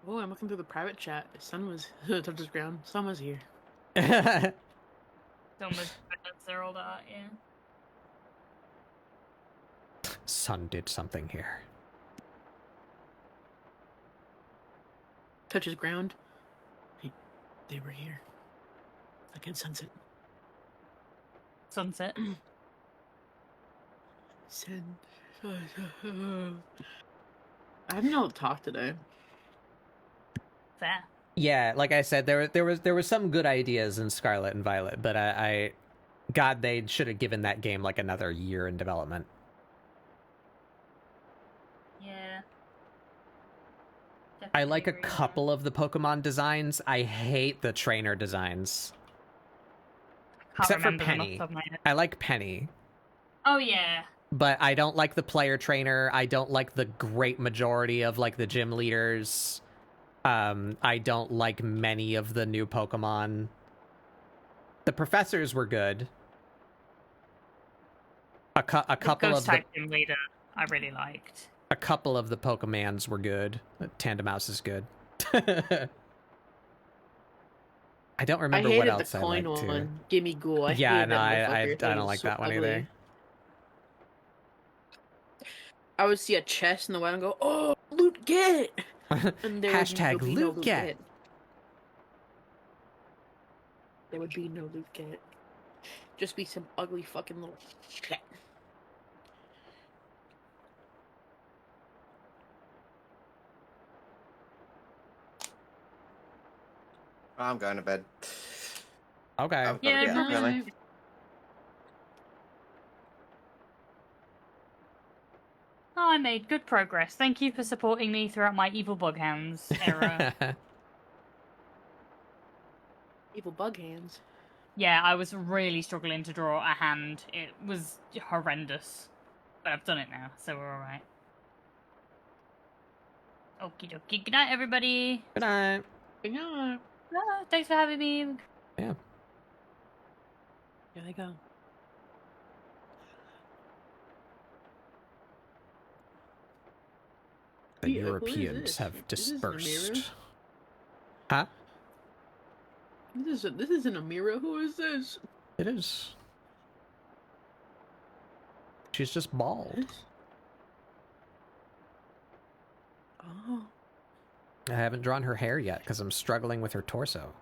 Oh, I'm looking through the private chat. Sun was touched his ground. Sun was here. It's almost they're all that, yeah. Sun did something here. Touches ground. They were here. Like in sunset. Sunset. I haven't been able to talk today. Fair. Yeah, like I said, there was some good ideas in Scarlet and Violet, but God, they should have given that game like another year in development. Yeah. I like a Definitely agree with couple of the Pokemon designs. I hate the trainer designs. that. Can't except for remember them off Penny. the top of my head. I like Penny, Oh yeah. but I don't like the player trainer. I don't like the great majority of like the gym leaders. I don't like many of the new Pokemon. The professors were good. A couple Ghost of the type gym leader I really liked. a couple of the Pokemans were good. Tandemouse is good. I don't I remember hated what else the I coin liked too. one. Gimme Ghoul. Yeah, hated no, that I motherfucker. That don't was like so that one ugly. either. I would see a chest in the wild and go, "Oh, loot get!" And there Hashtag would be no loot loot get. get. There would be no loot get. Just be some ugly fucking little shit. I'm going to bed. Okay. I've got to Yeah, get up early. no. Oh, I made good progress. Thank you for supporting me throughout my evil bughounds era. Evil bug hands. Yeah, I was really struggling to draw a hand. It was horrendous. But I've done it now, so we're alright. Okie dokie. Good night, everybody. Good night. Yeah. Ah, thanks for having me. Yeah. There they go. The Yeah, who is Europeans this? have This isn't Amirah. dispersed. Huh? This isn't Amirah. Who is this? It is. She's just bald. Oh. I haven't drawn her hair yet because I'm struggling with her torso.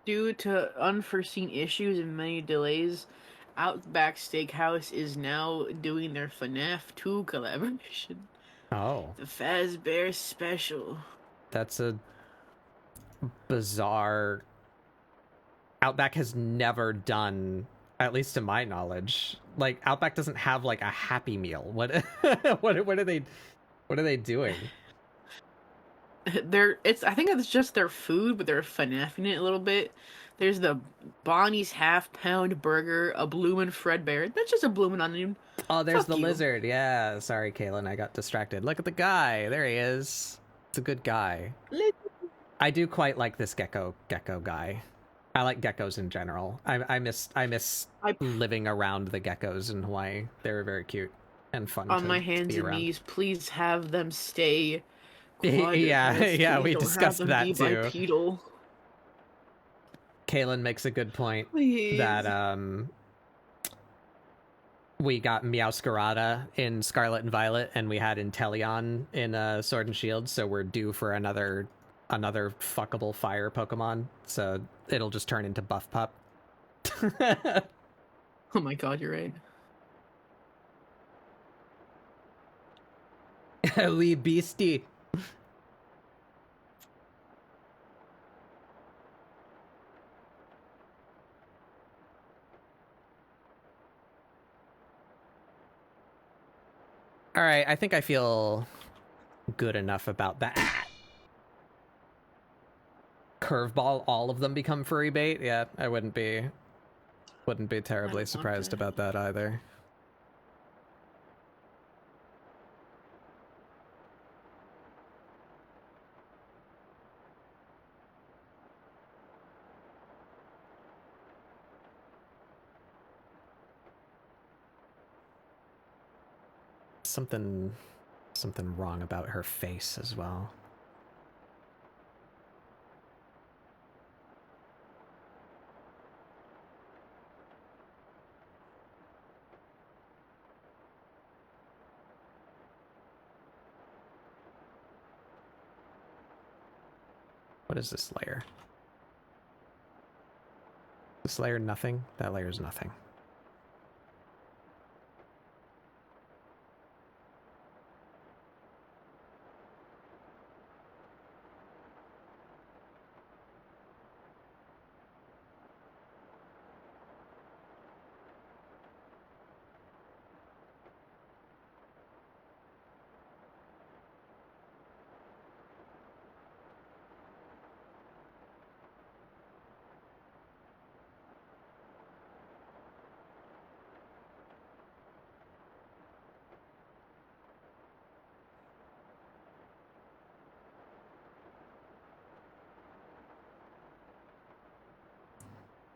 Due to unforeseen issues and many delays, Outback Steakhouse is now doing their FNAF 2 collaboration. Oh, The Fazbear Special. that's a bizarre. Outback has never done, at least to my knowledge, like Outback doesn't have like a Happy Meal. What are they doing? I think it's just their food, but they're FNAFing it a little bit. There's the Bonnie's half-pound burger, a bloomin' Fredbear. That's just a bloomin' onion. Oh, there's Fuck the you. lizard. Yeah, sorry, Kaylin, I got distracted. Look at the guy. There he is. It's a good guy. I do quite like this gecko guy. I like geckos in general. I miss living around the geckos in Hawaii. They were very cute and fun. On to my hands be and around. knees, please have them stay Yeah, quadrupeds. yeah, Please we don't discussed have them that be too. bipedal. Kaylin makes a good point Please. that we got Meowscarada in Scarlet and Violet, and we had Inteleon in Sword and Shield, so we're due for another fuckable fire Pokemon. So it'll just turn into Buff Pup. Oh my god, you're right. Wee beastie. All right, I think I feel good enough about that. Curveball, all of them become furry bait. Yeah, I wouldn't be terribly surprised about that either. Something wrong about her face as well. What is this layer? This layer nothing? That layer is nothing.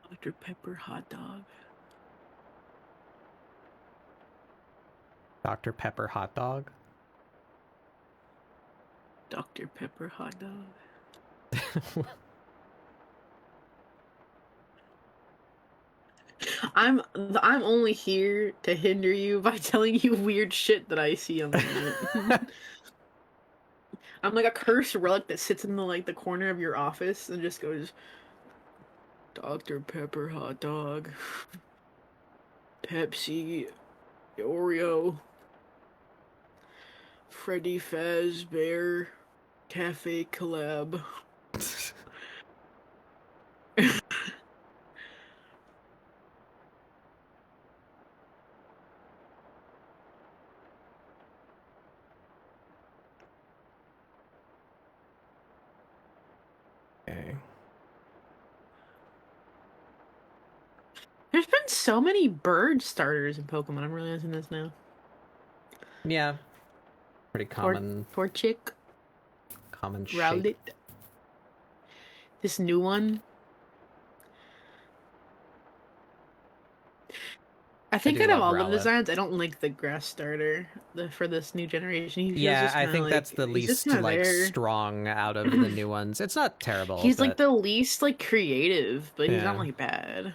Dr. Pepper hot dog. Dr. Pepper hot dog? Dr. Pepper hot dog. I'm only here to hinder you by telling you weird shit that I see on the internet. I'm like a cursed relic that sits in the corner of your office and just goes, Dr. Pepper hot dog, Pepsi, Oreo, Freddy Fazbear, Cafe Collab. Okay. There's been so many bird starters in Pokemon. I'm realizing this now. Yeah. Pretty common. Torchic, Common shape. Rowlet. This new one. I think out of all the designs, I don't like the grass starter for this new generation. Yeah, I think that's the least strong out of the new ones. It's not terrible. He's like the least creative, but he's not bad.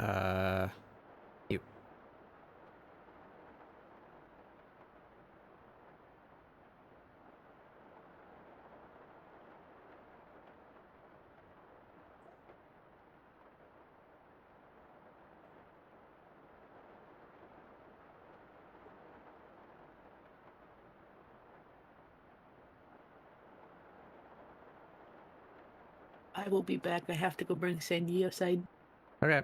You. I will be back. I have to go bring Sandy outside. Okay.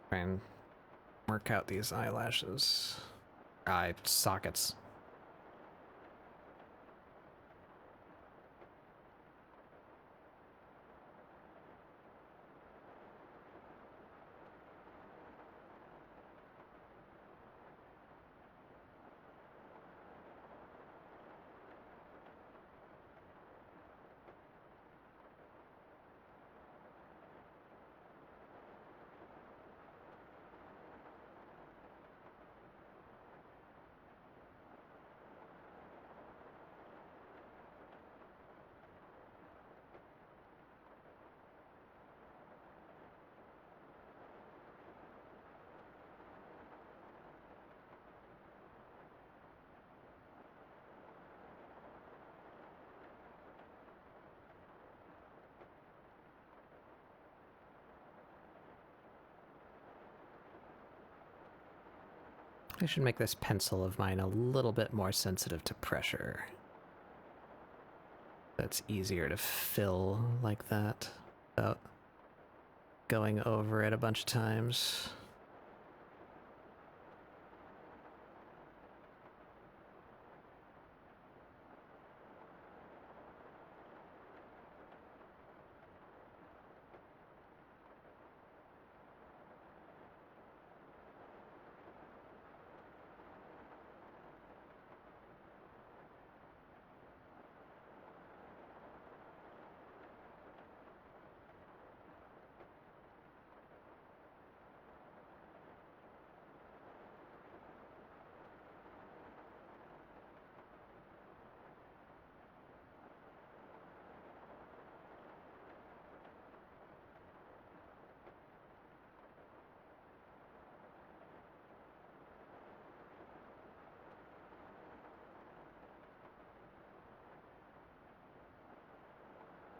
Try and work out these eyelashes. Eye sockets. I should make this pencil of mine a little bit more sensitive to pressure. That's easier to fill like that without going over it a bunch of times.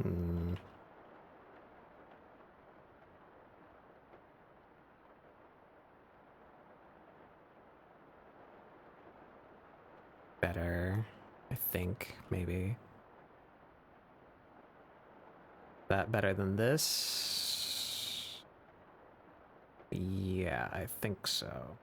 Hmm. Better, I think, maybe. That better than this? Yeah, I think so.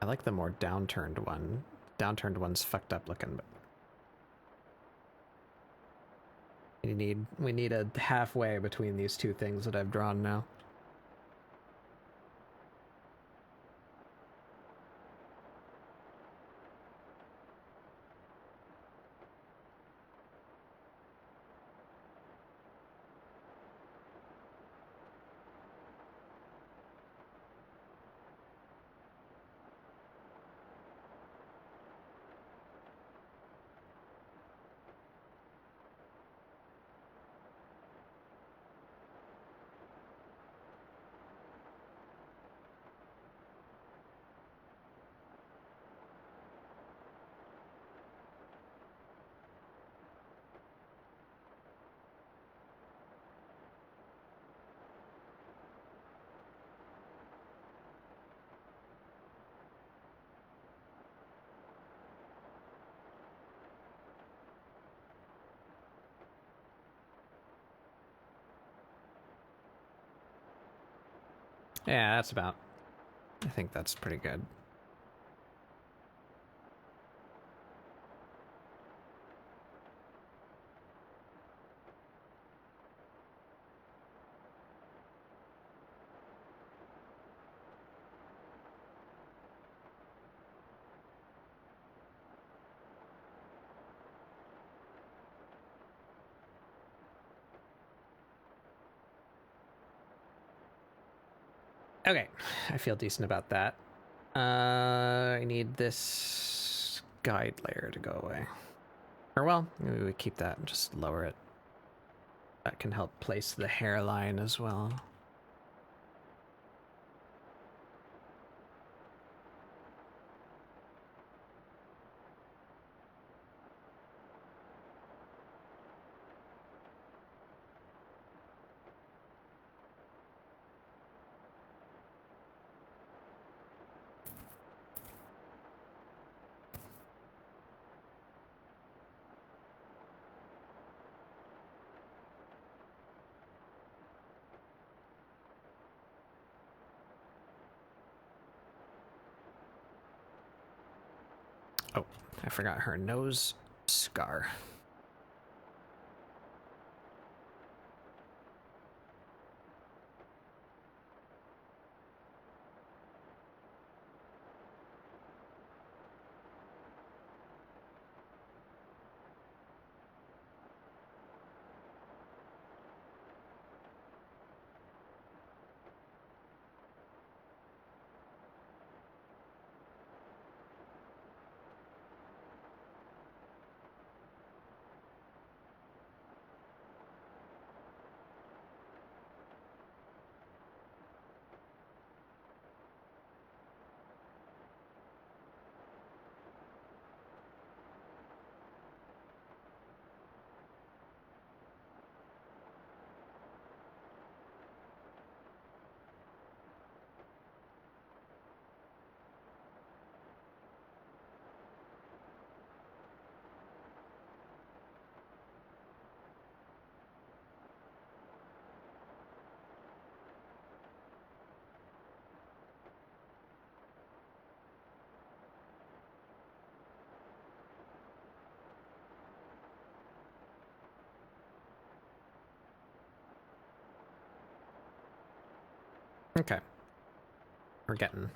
like the more downturned one. Downturned one's fucked up looking, but we need a halfway between these two things that I've drawn now. Yeah, that's about... I think that's pretty good. Okay, I feel decent about that. I need this guide layer to go away. Or well, maybe we keep that and just lower it. That can help place the hairline as well. Oh, I forgot her nose scar. Okay. We're getting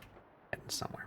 somewhere.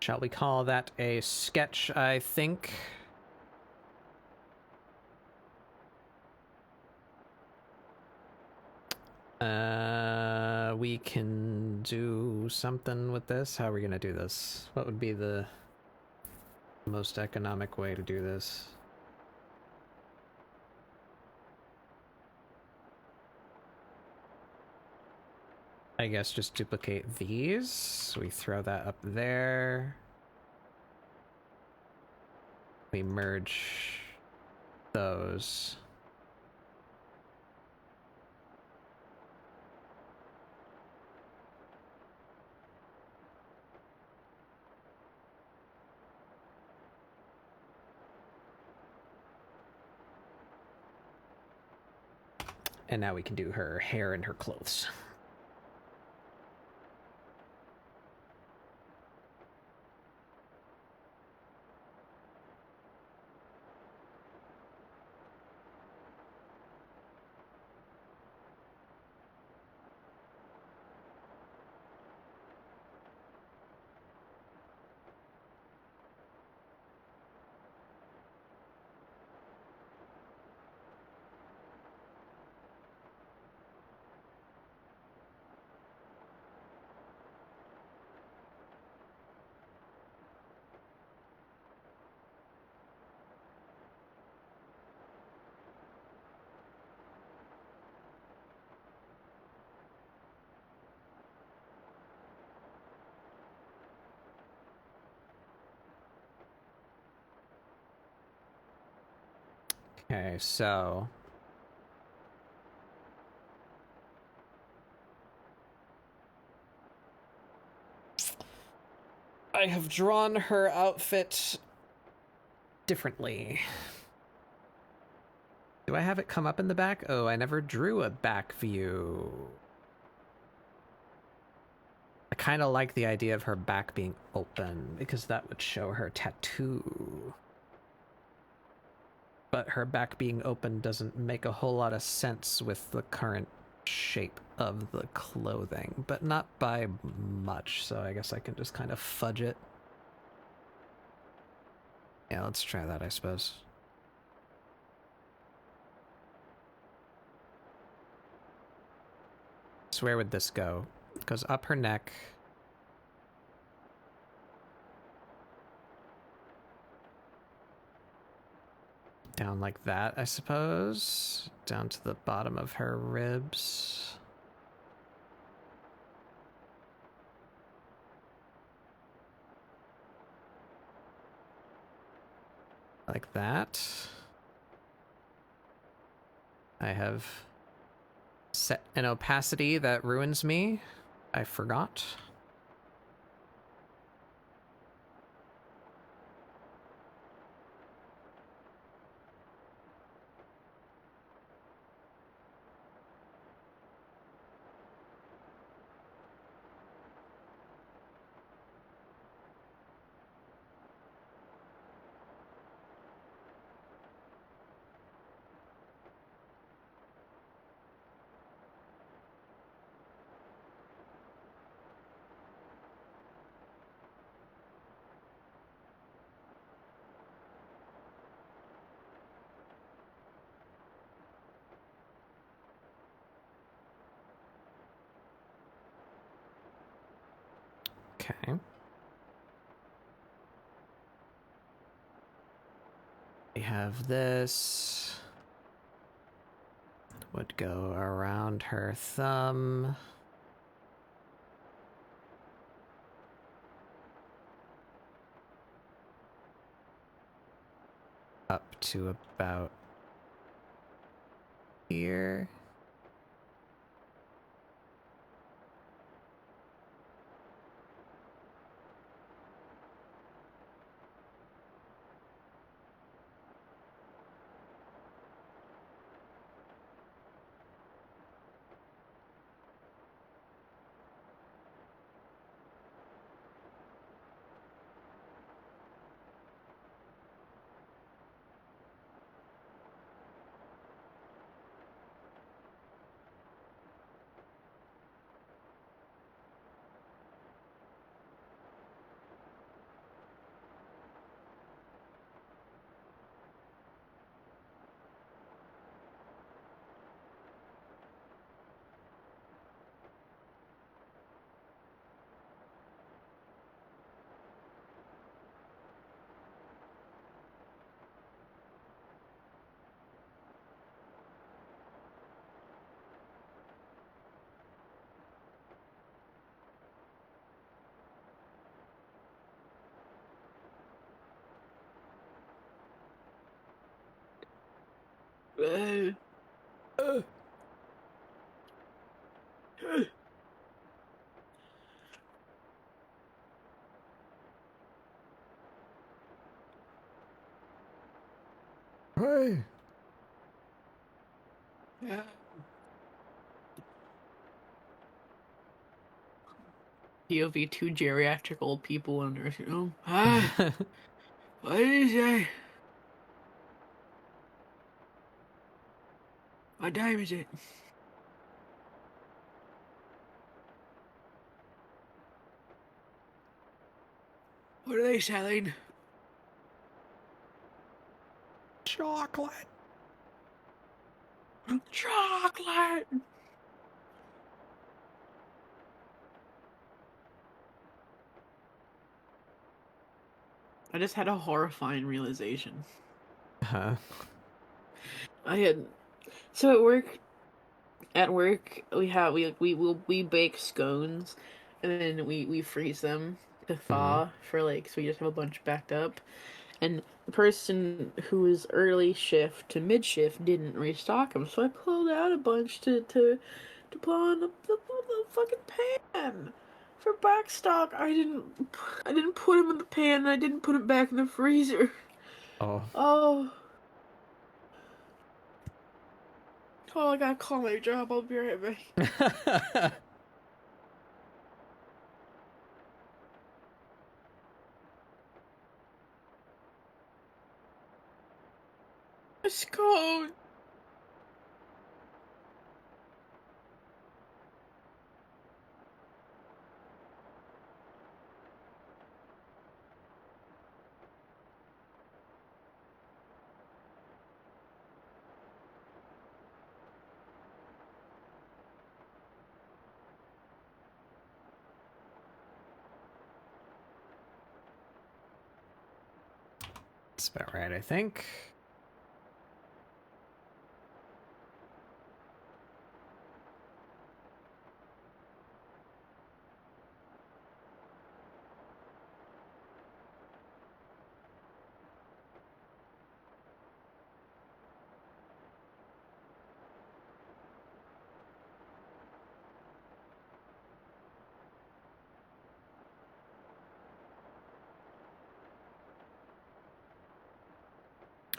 Shall we call that a sketch, I think? We can do something with this. How are we gonna do this? What would be the most economic way to do this? I guess just duplicate these. We throw that up there. We merge those. And now we can do her hair and her clothes. Okay, so I have drawn her outfit differently. Do I have it come up in the back? Oh, I never drew a back view. I kind of like the idea of her back being open because that would show her tattoo. But her back being open doesn't make a whole lot of sense with the current shape of the clothing, but not by much, so I guess I can just kind of fudge it. Yeah, let's try that, I suppose. So where would this go? It goes up her neck. Down like that, I suppose. Down to the bottom of her ribs. Like that. I have set an opacity that ruins me. I forgot. Okay. We have this. Would go around her thumb. Up to about here. Uh, Hey. yeah. POV 2 geriatric old people in a nursing home. Ah, what did he say? What time is it? What are they selling? Chocolate. Chocolate! I just had a horrifying realization. Huh? I had so at work we bake scones and then we freeze them to thaw for like so we just have a bunch backed up. And the person who was early shift to mid shift didn't restock them, so I pulled out a bunch to put on the fucking pan for back stock. I didn't put them in the pan and I didn't put it back in the freezer. Oh. Oh. Oh, I gotta call my job. I'll be right back. A scone. That's about right, I think.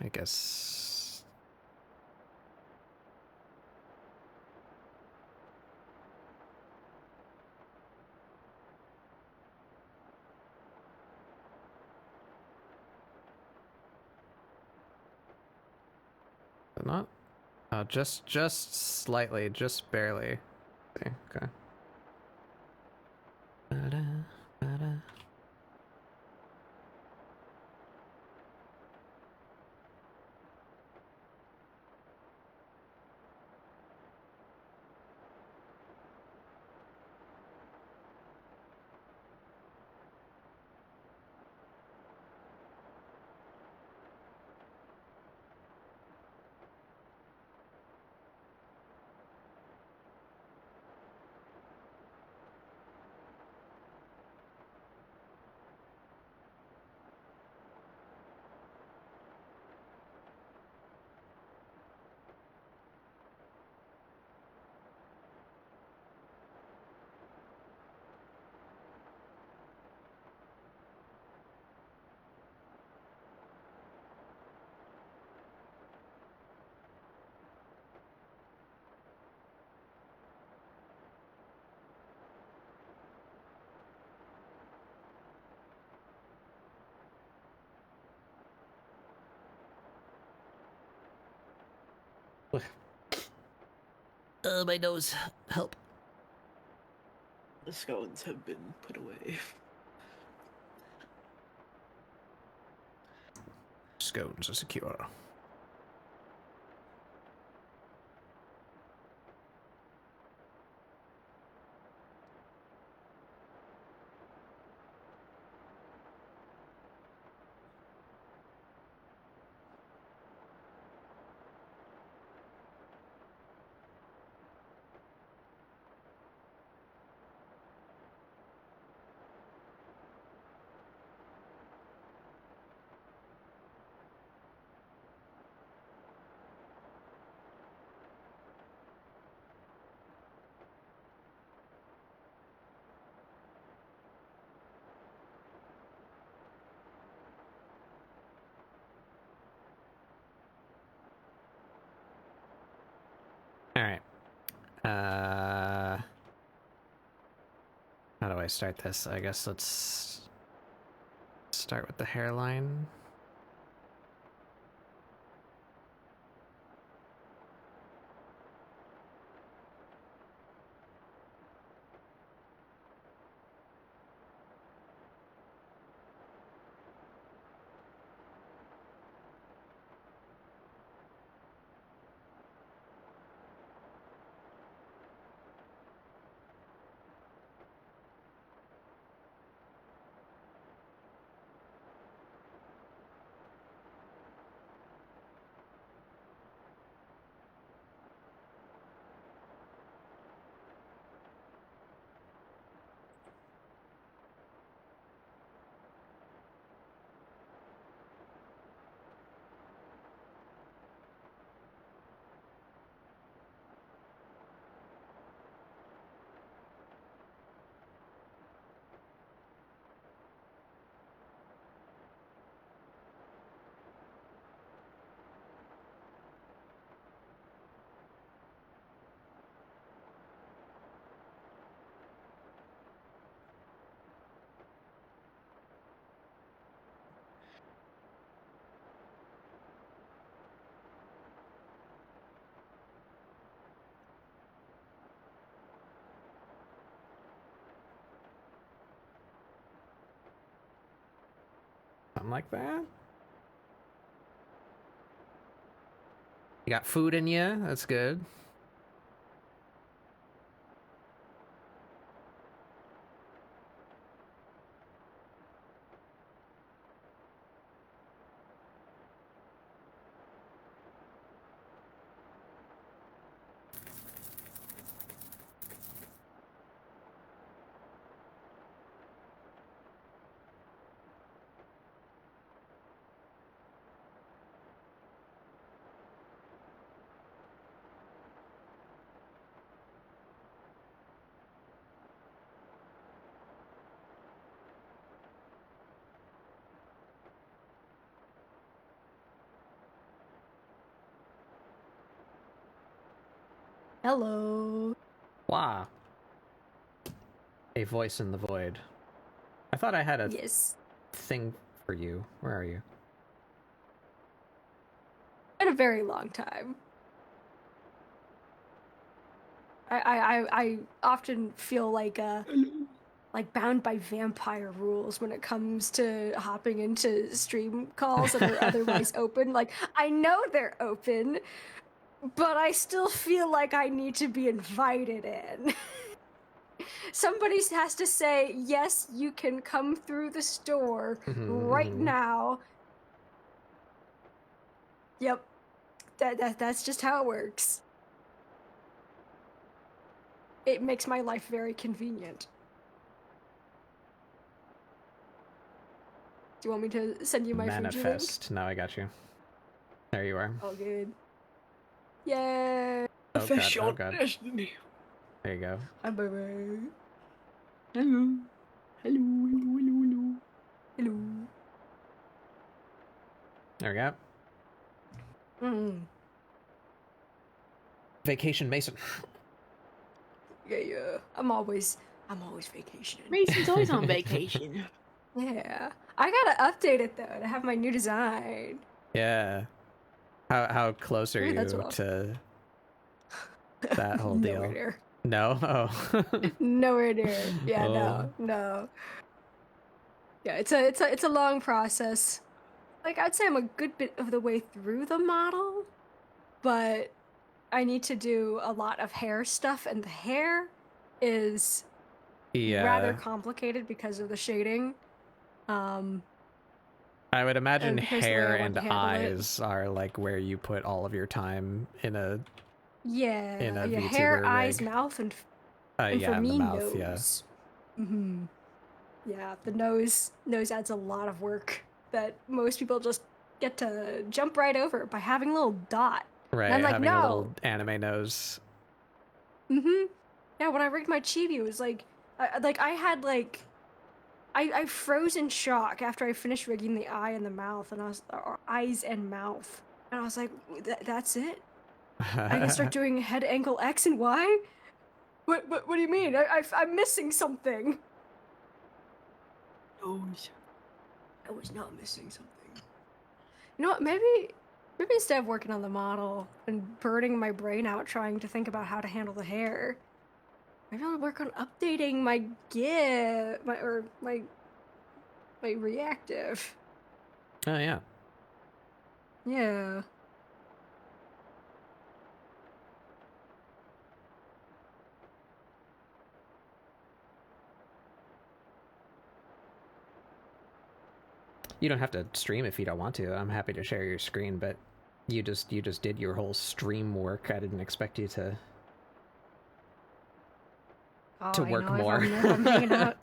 I guess. Not. Just slightly, just barely. Okay. Ba-da, ba-da. My nose. Help. The scones have been put away. Scones are secure. All right. How do I start this? I guess let's start with the hairline. Something like that. You got food in you. That's good. Hello. Wow. A voice in the void. I thought I had a Yes. thing for you. Where are you? Been a very long time. I often feel like bound by vampire rules when it comes to hopping into stream calls that are otherwise open. Like, I know they're open, but I still feel like I need to be invited in. Somebody has to say, yes, you can come through the store right now. Yep. That's just how it works. It makes my life very convenient. Do you want me to send you my Fuji link? Manifest. No, I got you. There you are. All good. Yay! Oh god, oh god. Destiny. There you go. Hi, bye-bye. Hello. Hello, hello, hello, hello. Hello. There we go. Mm. Vacation Mason. Yeah. I'm always vacationing. Mason's always on vacation. Yeah. I gotta update it though to have my new design. Yeah. How close are Yeah, you that's all. to that whole Nowhere deal? near. No? Oh. Nowhere near. Yeah, Oh. no. Yeah, it's a long process. Like, I'd say I'm a good bit of the way through the model, but I need to do a lot of hair stuff, and the hair is rather complicated because of the shading. I would imagine and because the way I hair want and to handle it. eyes are like where you put all of your time in a Yeah, VTuber hair, eyes, rig. mouth, and Yeah, for in me, the mouth, nose. Yeah, the nose adds a lot of work that most people just get to jump right over by having a little dot. Right, and I'm like, having no. a little anime nose. Yeah, when I rigged my chibi, it was like, I froze in shock after I finished rigging the eye and the mouth, and or eyes and mouth, and I was like, that's it? I can start doing head, ankle, X, and Y? What do you mean? I'm missing something. Oh, I was not missing something. You know what, maybe instead of working on the model and burning my brain out trying to think about how to handle the hair, maybe I'll work on updating my GIF, my reactive. Oh, yeah. Yeah. You don't have to stream if you don't want to. I'm happy to share your screen, but you just did your whole stream work. I didn't expect you to work more. If I'm hanging out.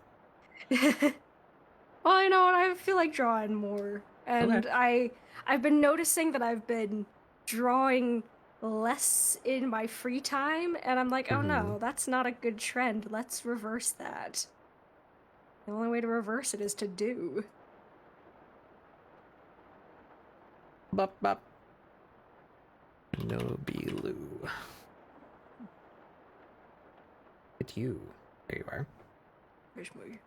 Well, you know what? I feel like drawing more, and Okay. I've been noticing that I've been drawing less in my free time, and I'm like, oh no, that's not a good trend. Let's reverse that. The only way to reverse it is to do. Bop bop. No Bilu. It's you. There you are. Where's my...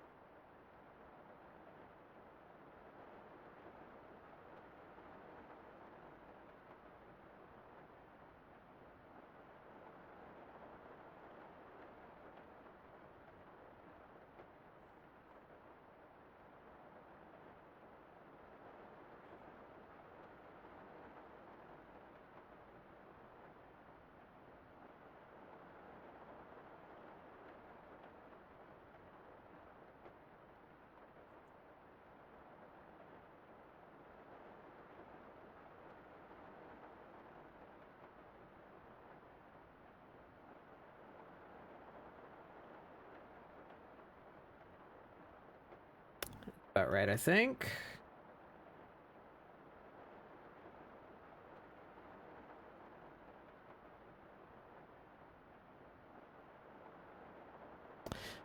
About right, I think.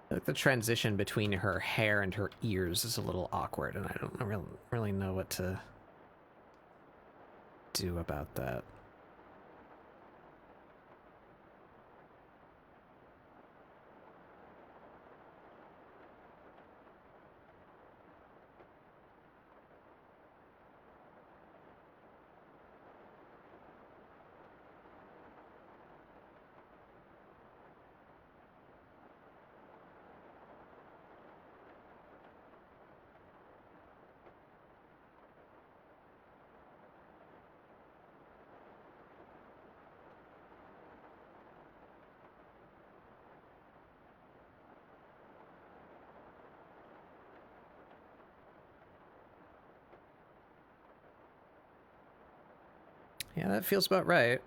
Like the transition between her hair and her ears is a little awkward, and I don't really know what to do about that. Yeah, that feels about right.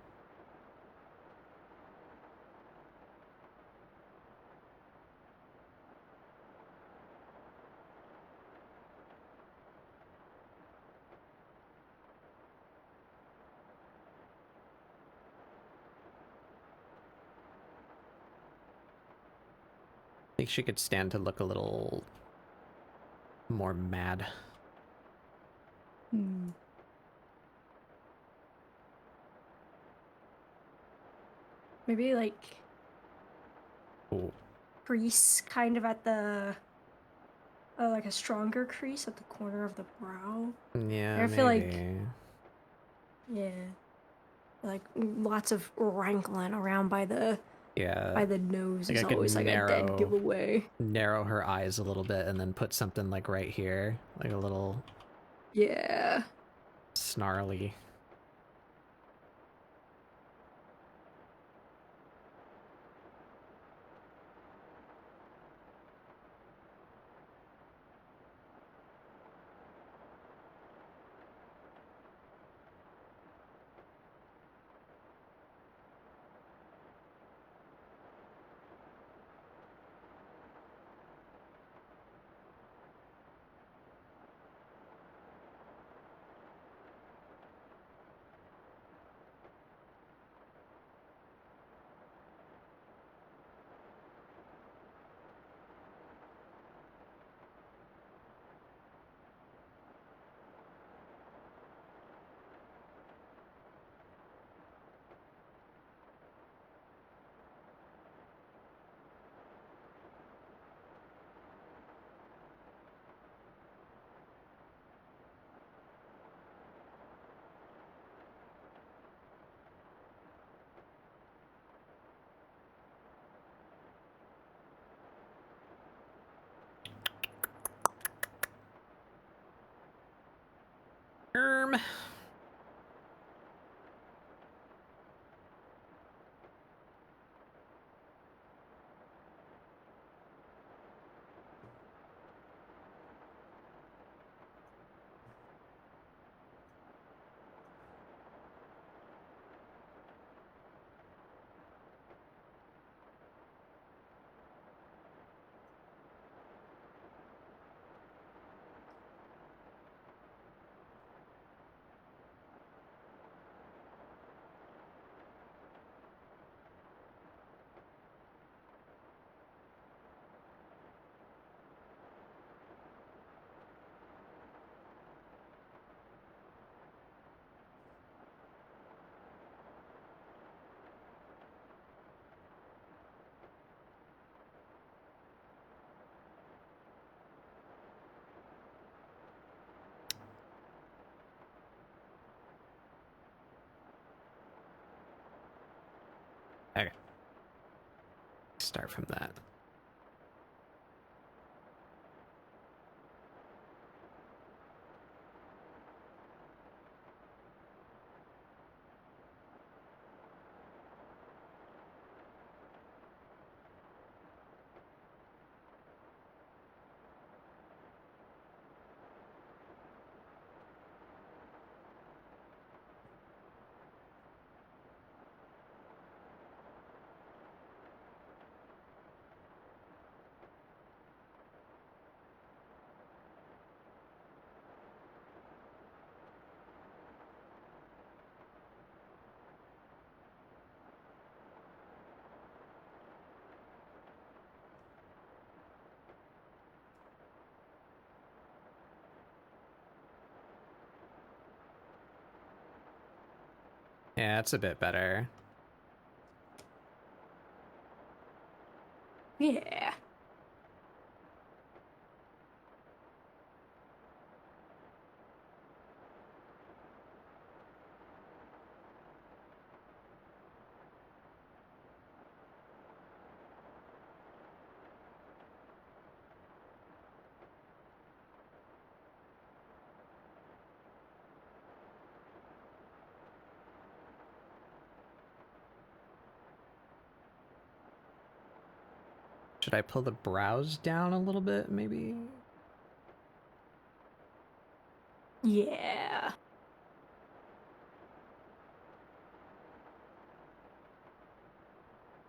I think she could stand to look a little more mad. Maybe like Ooh. crease kind of at the like a stronger crease at the corner of the brow. Yeah, I feel like maybe. yeah, like lots of wrinkling around by the nose Like is I could always like a dead giveaway. narrow her eyes a little bit and then put something like right here, like a little Yeah. snarly. arm. Okay. Start from that. Yeah, that's a bit better. Yeah. Should I pull the brows down a little bit, maybe? Yeah.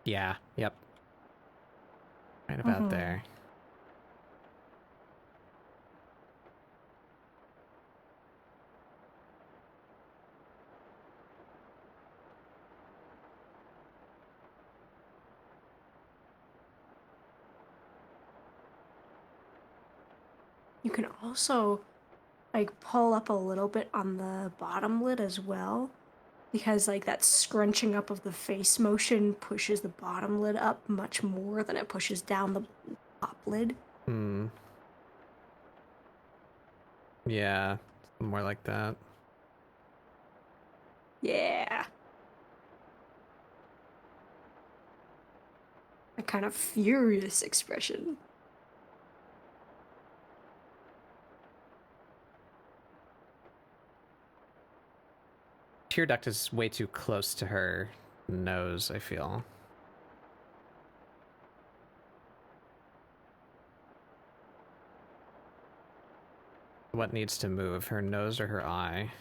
Yeah, yep. Right about Mhm. there. You can also like pull up a little bit on the bottom lid as well, because like that scrunching up of the face motion pushes the bottom lid up much more than it pushes down the top lid. Hmm. Yeah, more like that. Yeah. A kind of furious expression. Tear duct is way too close to her nose, I feel. What needs to move, her nose or her eye?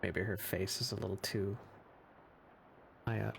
Maybe her face is a little too high up.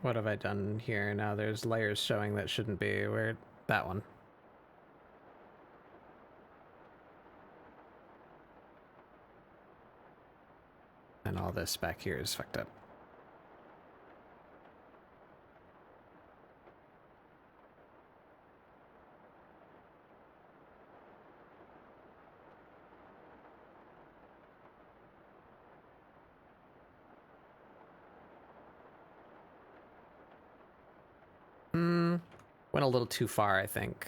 What have I done here? Now there's layers showing that shouldn't be. Where? That one. And all this back here is fucked up. Went a little too far, I think.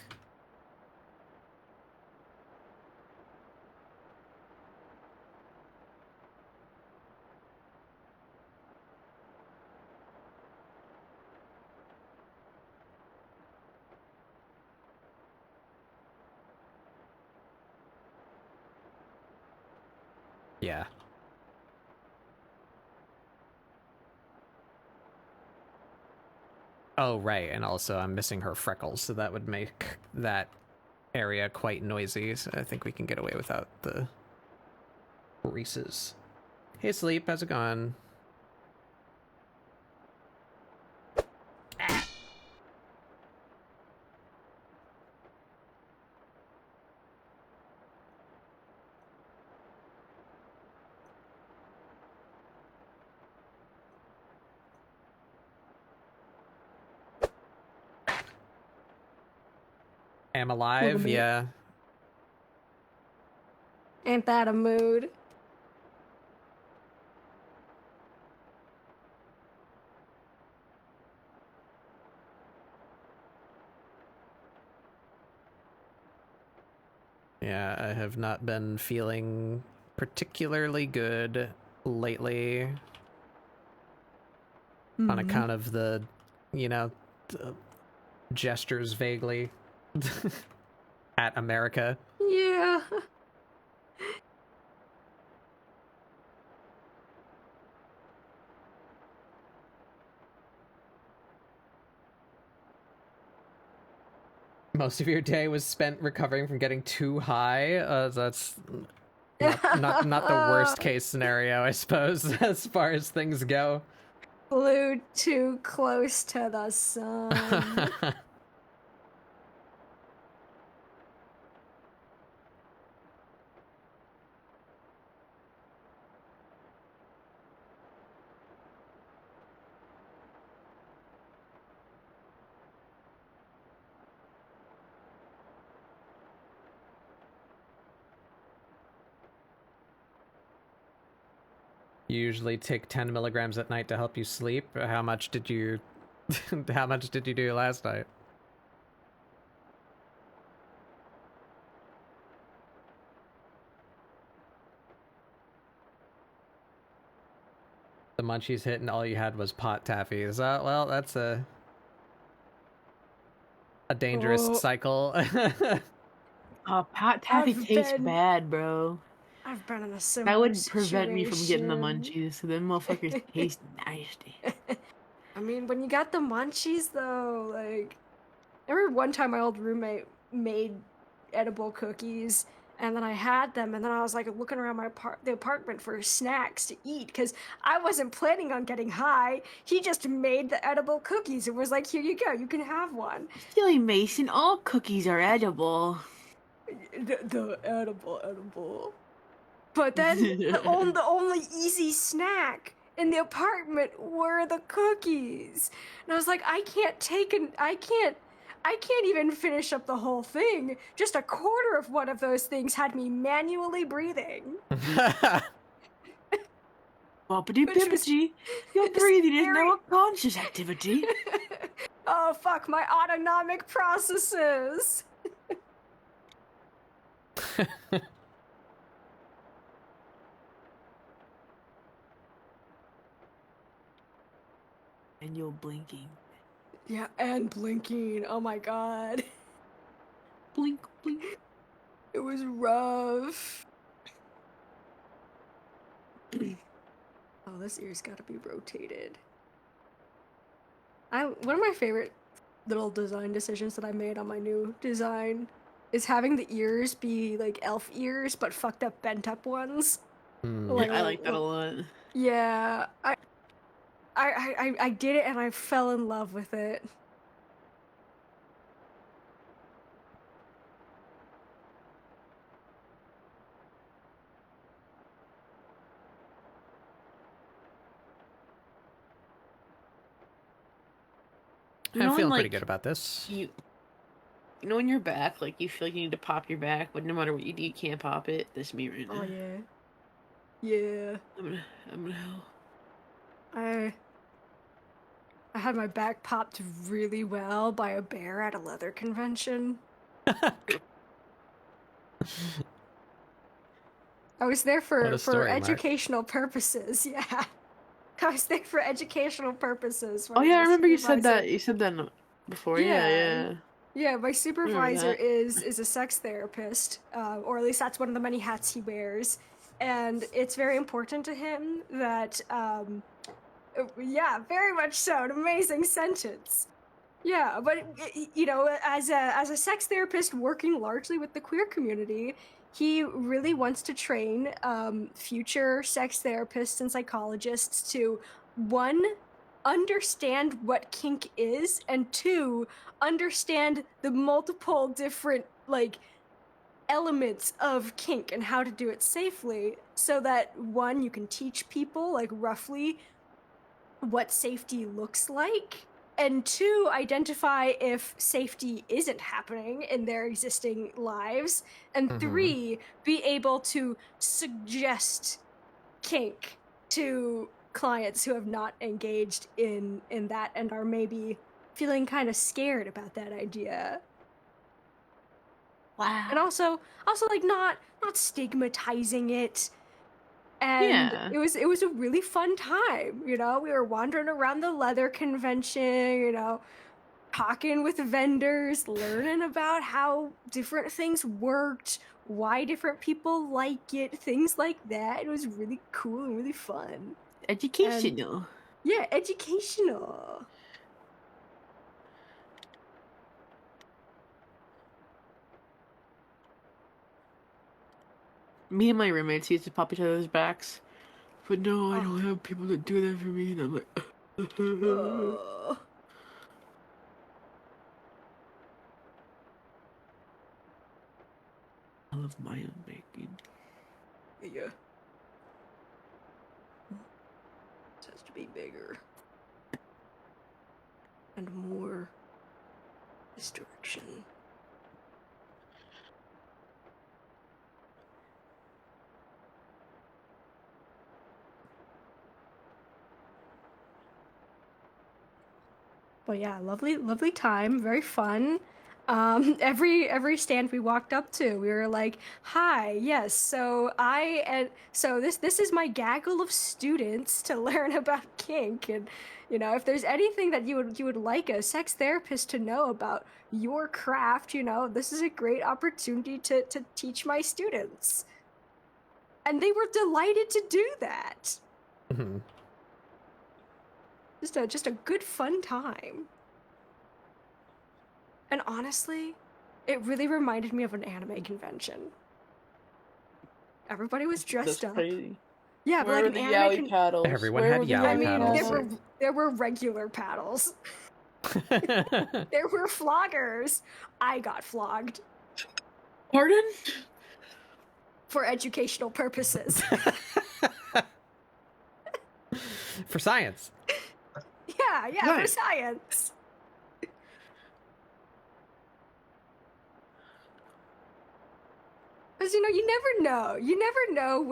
Yeah. Oh, right, and also I'm missing her freckles, so that would make that area quite noisy, so I think we can get away without the Reese's. Hey, Sleep, how's it going? Am alive, yeah. Ain't that a mood? Yeah, I have not been feeling particularly good lately on account of the, you know, the gestures vaguely at America. Yeah. Most of your day was spent recovering from getting too high. That's not the worst case scenario, I suppose, as far as things go. Flew too close to the sun. You usually take 10 milligrams at night to help you sleep. How much did you how much did you do last night? The munchies hit and all you had was pot taffy. Well, that's a dangerous cycle. Oh, pot taffy I've tastes been- bad, bro. I've been in a similar That would prevent me from getting the situation. munchies, so them motherfuckers taste nasty. I mean, when you got the munchies, though, like, I remember one time my old roommate made edible cookies, and then I had them, and then I was like looking around the apartment for snacks to eat because I wasn't planning on getting high. He just made the edible cookies and was like, "Here you go, you can have one." Silly Mason, all cookies are edible. The edible. But then the only easy snack in the apartment were the cookies. And I was like, I can't even finish up the whole thing. Just a quarter of one of those things had me manually breathing. Boppity bippity. Your breathing is now a conscious activity. Oh fuck, my autonomic processes. And you're blinking. Yeah, and blinking. Oh my god. Blink, blink. It was rough. Oh, this ear's gotta be rotated. One of my favorite little design decisions that I made on my new design is having the ears be like elf ears, but fucked up, bent up ones. Hmm. Like, I like that a lot. Yeah, I did it and I fell in love with it. I'm feeling pretty good about this. You know when you're back, like you feel like you need to pop your back, but no matter what you do, you can't pop it. That's me right now. Oh yeah. Yeah. I'm gonna help. I had my back popped really well by a bear at a leather convention. I was there for educational purposes. Yeah. I was there for educational purposes. Oh yeah, I remember you said that. You said that before. Yeah. Yeah, my supervisor is a sex therapist, or at least that's one of the many hats he wears, and it's very important to him that, yeah, very much so. An amazing sentence. Yeah, but you know, as a sex therapist working largely with the queer community, he really wants to train future sex therapists and psychologists to, one, understand what kink is, and two, understand the multiple different like elements of kink and how to do it safely, so that one, you can teach people like roughly what safety looks like, and two, identify if safety isn't happening in their existing lives, and three, be able to suggest kink to clients who have not engaged in that and are maybe feeling kind of scared about that idea. Wow. And also like not stigmatizing it. And it was a really fun time, you know. We were wandering around the leather convention, you know, talking with vendors, learning about how different things worked, why different people like it, things like that. It was really cool and really fun. Educational. Yeah, educational. Me and my roommates used to pop each other's backs, but no, I don't have people that do that for me, and I'm like, I love my own bacon. Yeah. It has to be bigger. And more this direction. But yeah, lovely time, very fun. Every stand we walked up to, we were like, "Hi, yes. So this is my gaggle of students to learn about kink, and you know, if there's anything that you would like a sex therapist to know about your craft, you know, this is a great opportunity to teach my students." And they were delighted to do that. Mm-hmm. Just a good fun time. And honestly, it really reminded me of an anime convention. Everybody was dressed up. Crazy. Yeah, Where but like were an the anime yaoi paddles? Everyone had yaoi paddles. There were regular paddles. There were floggers. I got flogged. Pardon? For educational purposes. For science. Yeah, for science. Because, you know, you never know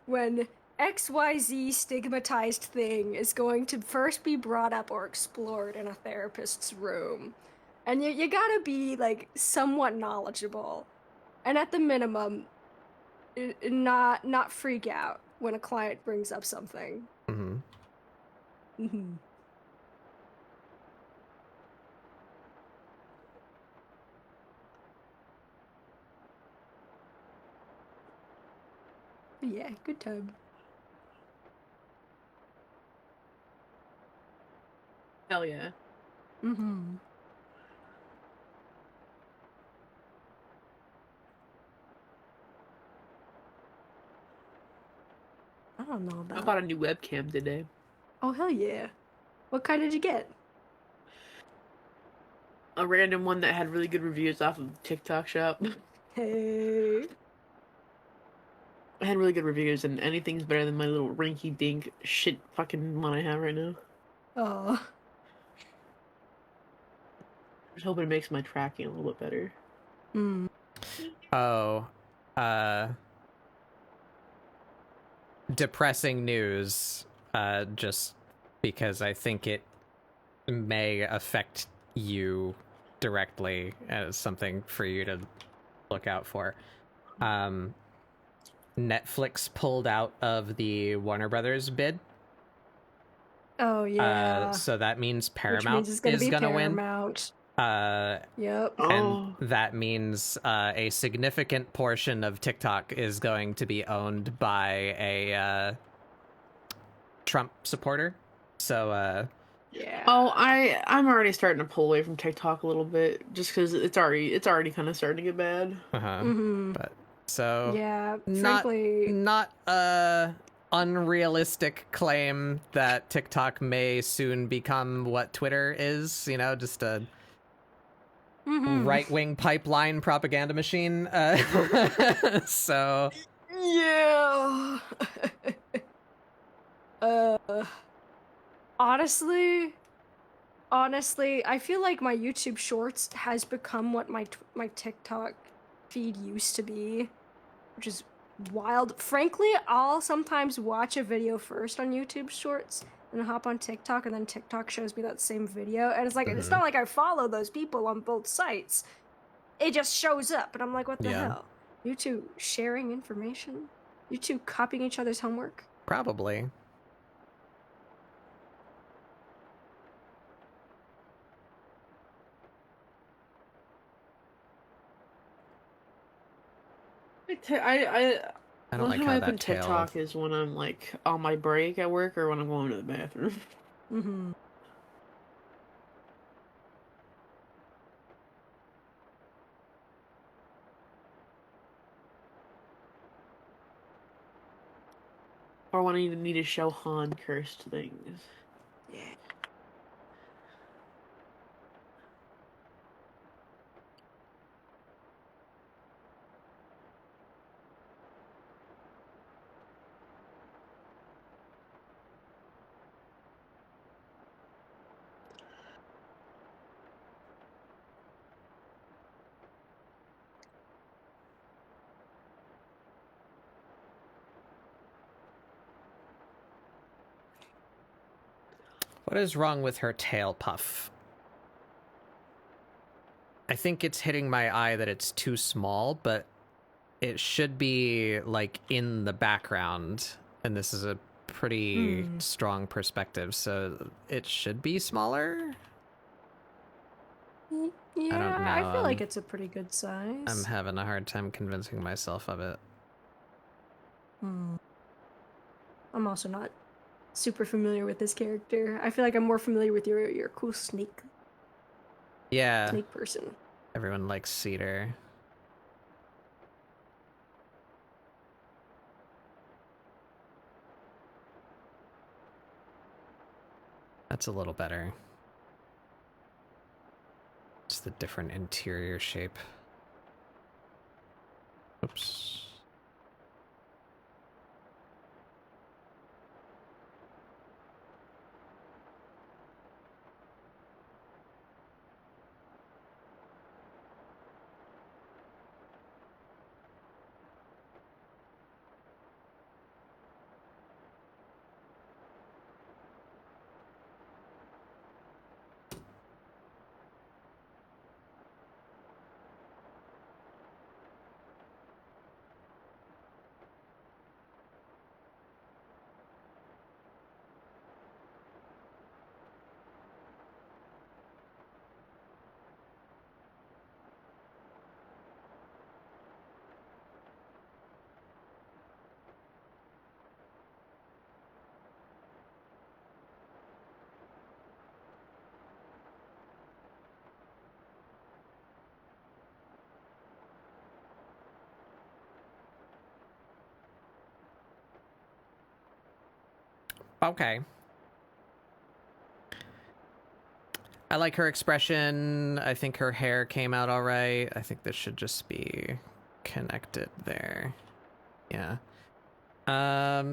when XYZ stigmatized thing is going to first be brought up or explored in a therapist's room. And you gotta be, like, somewhat knowledgeable. And at the minimum, not freak out when a client brings up something. Mm-hmm. Mm-hmm. Yeah, good time. Hell yeah. Mm-hmm. I don't know about. I bought a new webcam today. Oh, hell yeah. What kind did you get? A random one that had really good reviews off of TikTok shop. Hey. I had really good reviews, and anything's better than my little rinky-dink shit fucking one I have right now. Oh. I was hoping it makes my tracking a little bit better. Hmm. Oh, depressing news, just because I think it may affect you directly as something for you to look out for. Netflix pulled out of the Warner Brothers bid. Oh yeah. So that means Which Paramount means it's gonna is be gonna Paramount. win. Yep. And that means a significant portion of TikTok is going to be owned by a Trump supporter. So Yeah. Oh, I'm already starting to pull away from TikTok a little bit, just because it's already kind of starting to get bad. But so Yeah. not Frankly. not a unrealistic claim that TikTok may soon become what Twitter is. You know, just a right-wing pipeline propaganda machine. So Yeah. Honestly, I feel like my YouTube Shorts has become what my TikTok feed used to be, which is wild. Frankly, I'll sometimes watch a video first on YouTube Shorts and then hop on TikTok, and then TikTok shows me that same video, and it's like it's not like I follow those people on both sites. It just shows up, and I'm like, what the hell? You two sharing information? You two copying each other's homework? probably. I don't like time how I that open tail. TikTok is when I'm like on my break at work or when I'm going to the bathroom. Mm-hmm. Or when I need to show Han cursed things. Yeah. What is wrong with her tail puff? I think it's hitting my eye that it's too small, but it should be like in the background, and this is a pretty strong perspective, so it should be smaller. Yeah, I don't know. I feel like it's a pretty good size. I'm having a hard time convincing myself of it. I'm also not super familiar with this character. I feel like I'm more familiar with your cool snake person. Everyone likes Cedar. That's a little better. It's the different interior shape. Oops. Okay. I like her expression. I think her hair came out all right. I think this should just be connected there. Yeah. I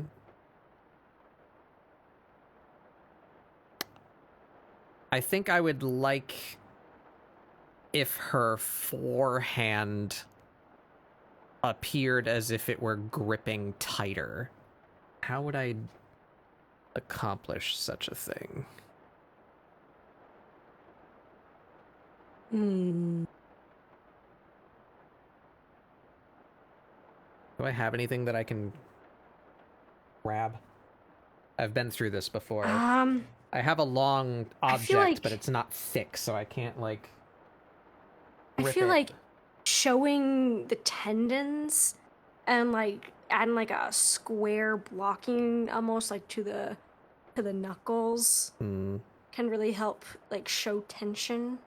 think I would like if her forehand appeared as if it were gripping tighter. How would I accomplish such a thing? Hmm. Do I have anything that I can grab? I've been through this before. I have a long object, but it's not thick, so I can't, like, I feel like showing the tendons and, like, adding, like, a square blocking almost, like, to the knuckles can really help, like, show tension.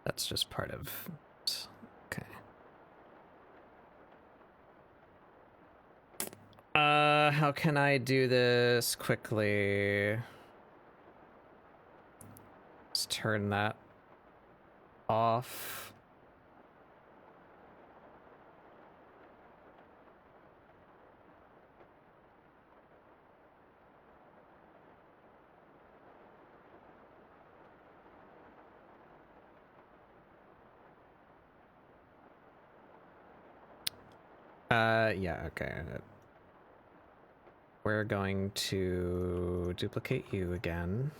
That's just part of... Okay. How can I do this quickly? Let's turn that off. Yeah, okay. We're going to duplicate you again.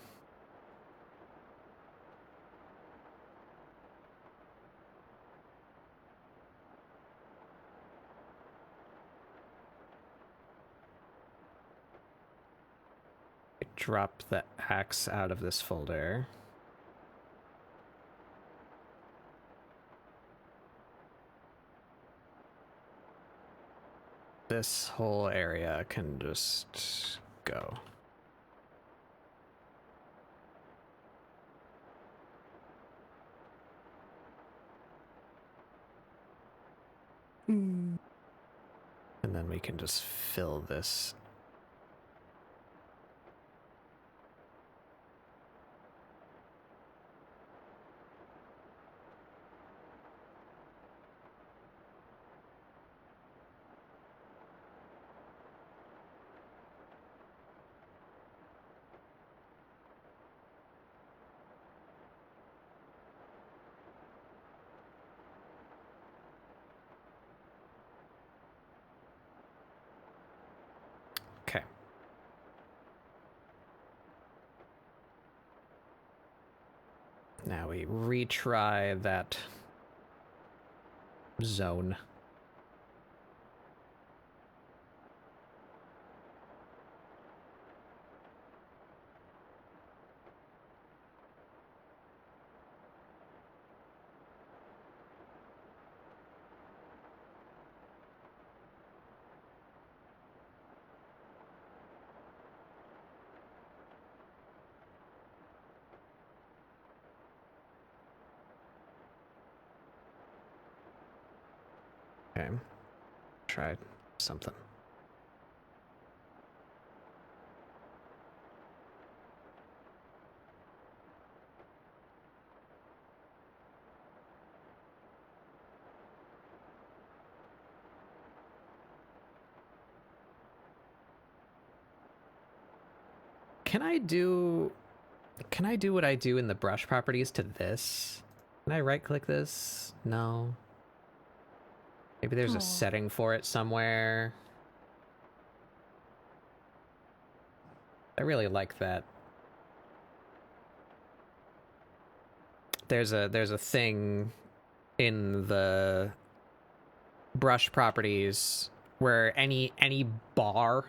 Drop the axe out of this folder. This whole area can just go. Hmm. And then we can just fill this. Okay. Now we retry that zone. Okay. Tried something. Can I do what I do in the brush properties to this? Can I right click this? No. Maybe there's a setting for it somewhere. I really like that. There's a thing in the brush properties where any bar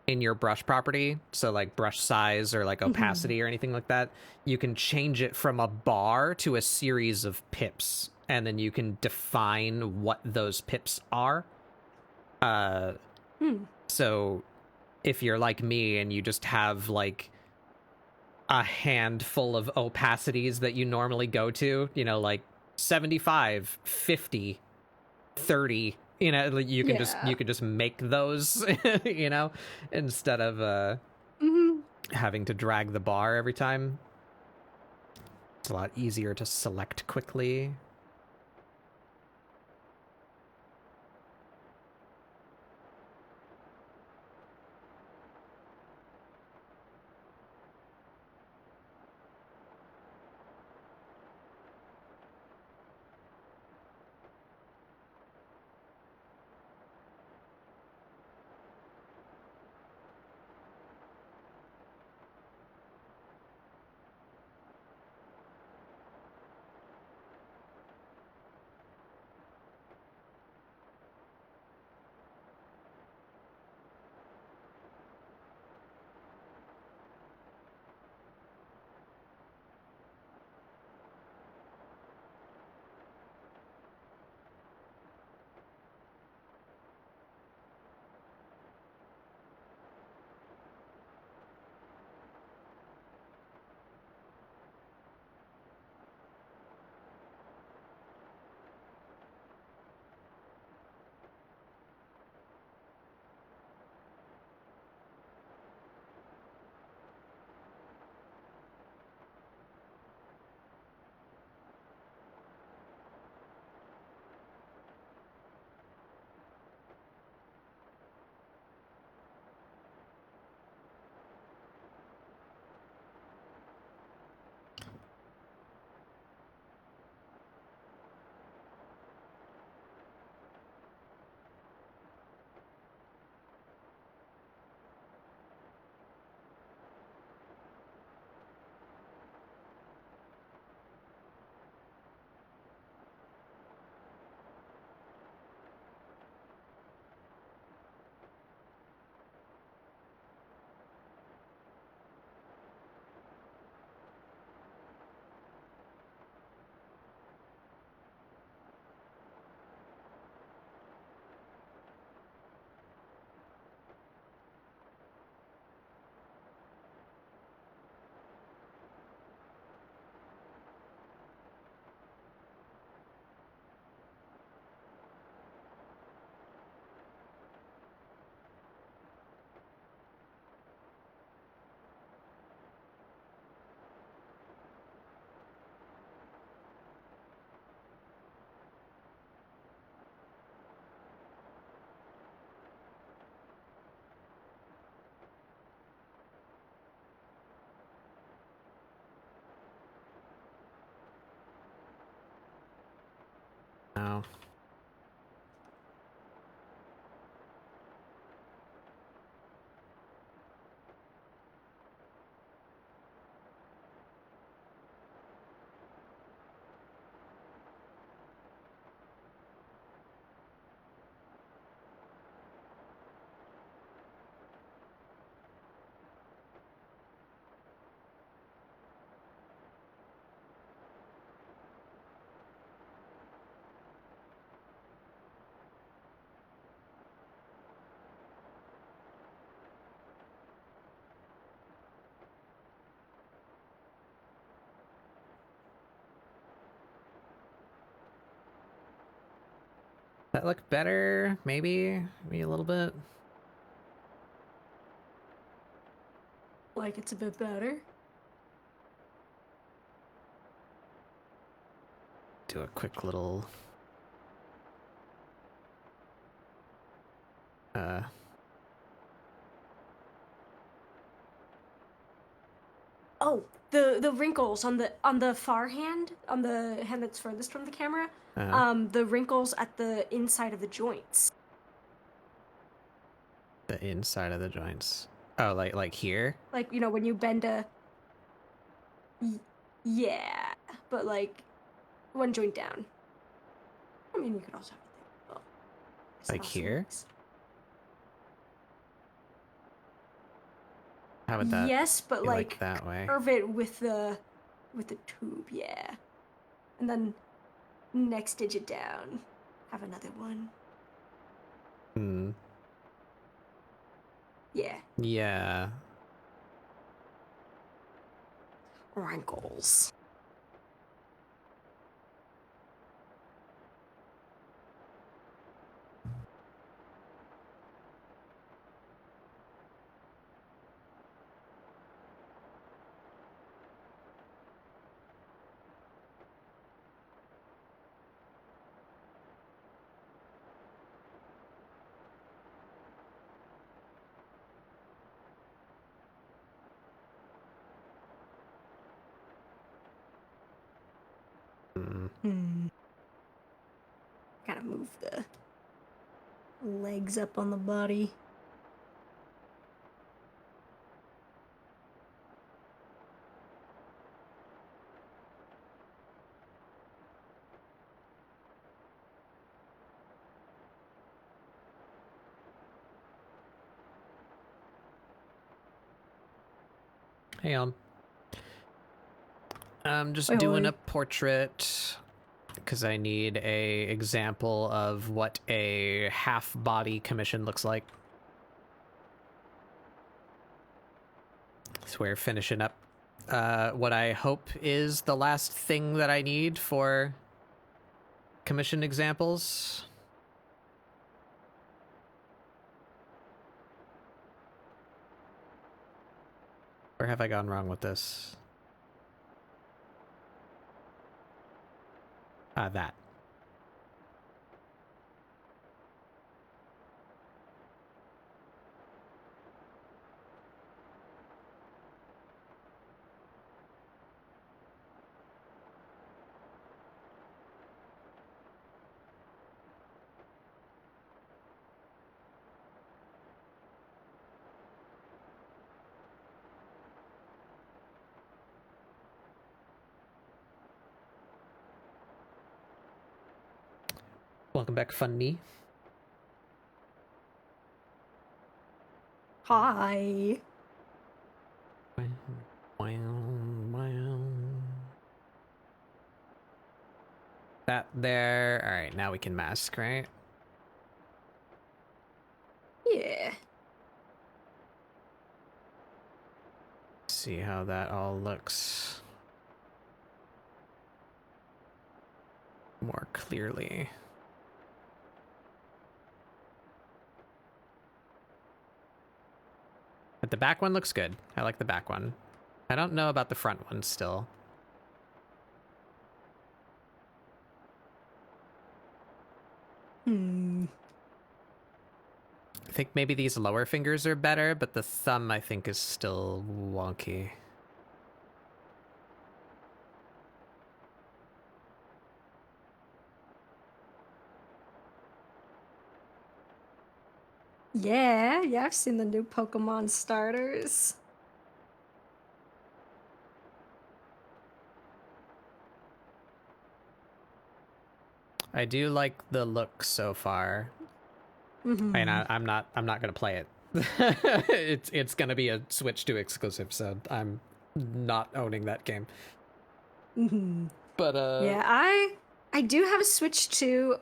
in your brush property, so like brush size or like opacity or anything like that, you can change it from a bar to a series of pips, and then you can define what those pips are. So if you're like me and you just have like a handful of opacities that you normally go to, you know, like 75, 50, 30, you know, you can just make those, you know, instead of having to drag the bar every time. It's a lot easier to select quickly. Oh. That look better? Maybe a little bit. Like it's a bit better. Do a quick little Oh, the wrinkles on the far hand, on the hand that's furthest from the camera. The wrinkles at the inside of the joints. The inside of the joints. Oh, like here? Like, you know, when you bend a... Yeah, but like one joint down. I mean, you could also have it there. Well, like here? Works. How would that yes, but be like that way? curve it with the tube, yeah. And then next digit down, have another one. Hmm. Yeah. Yeah. Wrinkles. Gotta move the legs up on the body. Hang on. I'm just Wait, doing wait. a portrait because I need a example of what a half body commission looks like. So we're finishing up what I hope is the last thing that I need for commission examples. Where have I gone wrong with this? That. Welcome back, Funny. Hi. That there. All right, now we can mask, right? Yeah. See how that all looks more clearly. But the back one looks good. I like the back one. I don't know about the front one still. I think maybe these lower fingers are better, but the thumb I think is still wonky. Yeah, I've seen the new Pokemon starters. I do like the look so far. And I'm not gonna play it. It's gonna be a Switch 2 exclusive, so I'm not owning that game. But yeah, I do have a Switch 2.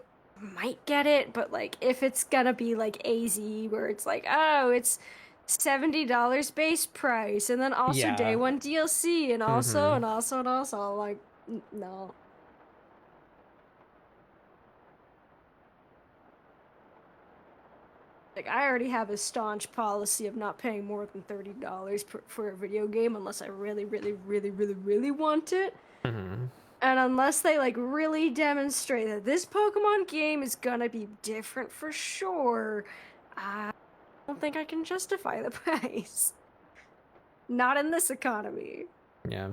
Might get it, but like if it's gonna be like AZ, where it's like, oh, it's $70 base price, and then also day one DLC, and also and also and also, like, no. Like, I already have a staunch policy of not paying more than $30 for a video game unless I really, really, really, really, really want it. And unless they, like, really demonstrate that this Pokemon game is gonna be different for sure, I don't think I can justify the price. Not in this economy. Yeah.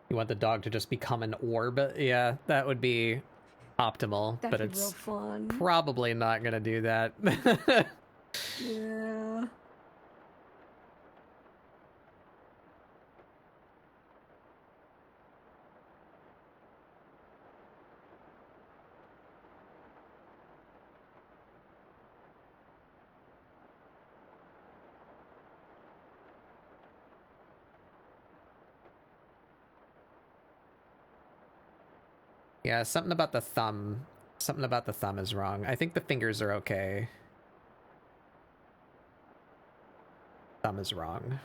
You want the dog to just become an orb? Yeah, that would be optimal, That'd but be real it's fun. probably not gonna do that. Yeah. Yeah, something about the thumb. Something about the thumb is wrong. I think the fingers are okay. Thumb is wrong.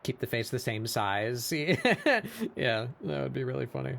Keep the face the same size. Yeah, that would be really funny.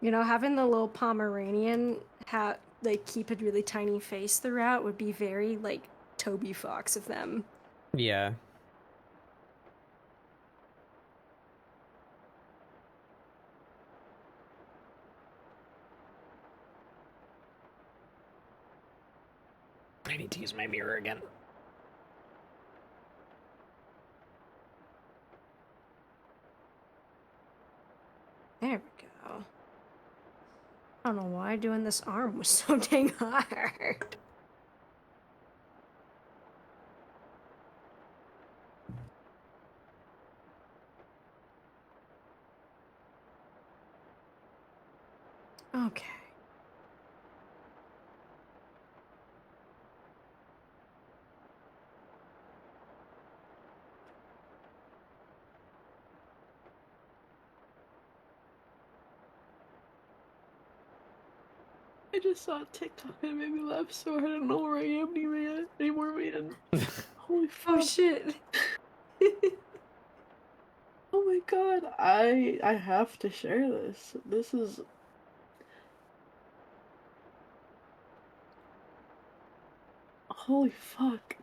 You know, having the little Pomeranian like keep a really tiny face throughout would be very like Toby Fox of them. Yeah. I need to use my mirror again. There we go. I don't know why doing this arm was so dang hard. Okay. I just saw a TikTok and it made me laugh so hard. I don't know where I am anymore, man. Holy fuck. Oh shit. Oh my god. I have to share this. This is... Holy fuck.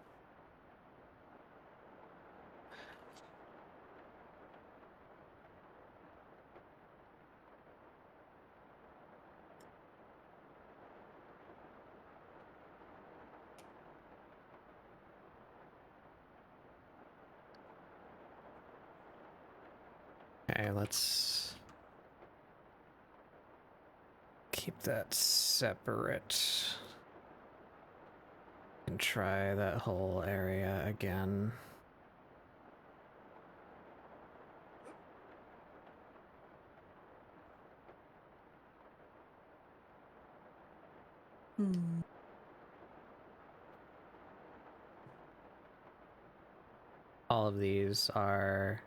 Okay, let's keep that separate. And try that whole area again. All of these are...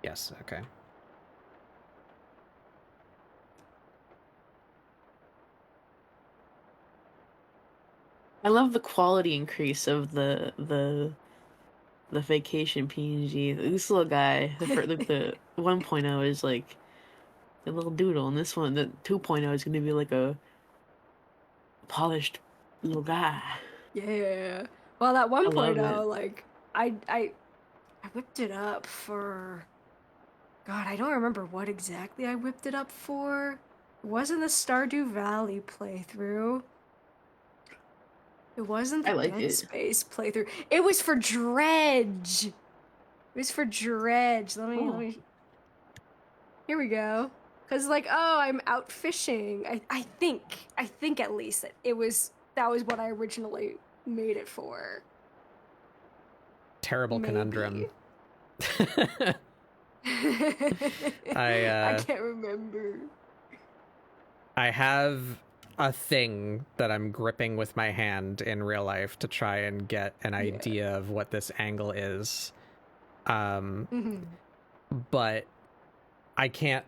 Yes, okay. I love the quality increase of the vacation PNG. This little guy, the 1.0 is like a little doodle, and this one, the 2.0 is gonna be like a polished little guy. Yeah. Well, that love 1.0, it. like, I whipped it up for... God, I don't remember what exactly I whipped it up for. It wasn't the Stardew Valley playthrough. It wasn't the I like Dead it. Space playthrough. It was for Dredge. It was for Dredge. Let me... Here we go. Because, like, oh, I'm out fishing. I think at least that was what I originally made it for. Terrible Maybe. conundrum. I can't remember. I have a thing that I'm gripping with my hand in real life to try and get an idea of what this angle is. But I can't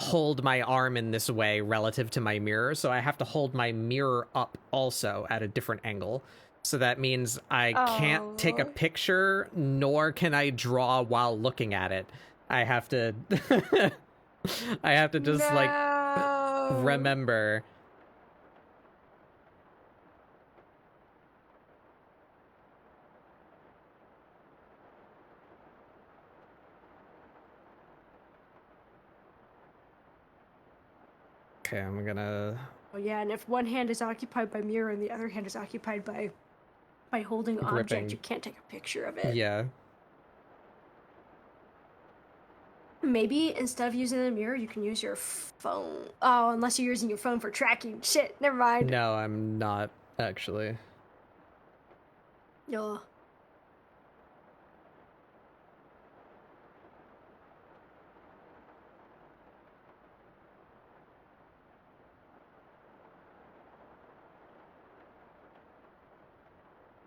hold my arm in this way relative to my mirror, so I have to hold my mirror up also at a different angle. So that means I can't take a picture, nor can I draw while looking at it. I have to I have to just like remember. Okay, I'm gonna... Oh yeah, and if one hand is occupied by mirror and the other hand is occupied by holding object, you can't take a picture of it. Yeah. Maybe instead of using the mirror, you can use your phone. Oh, unless you're using your phone for tracking. Shit, never mind. No, I'm not, actually. No.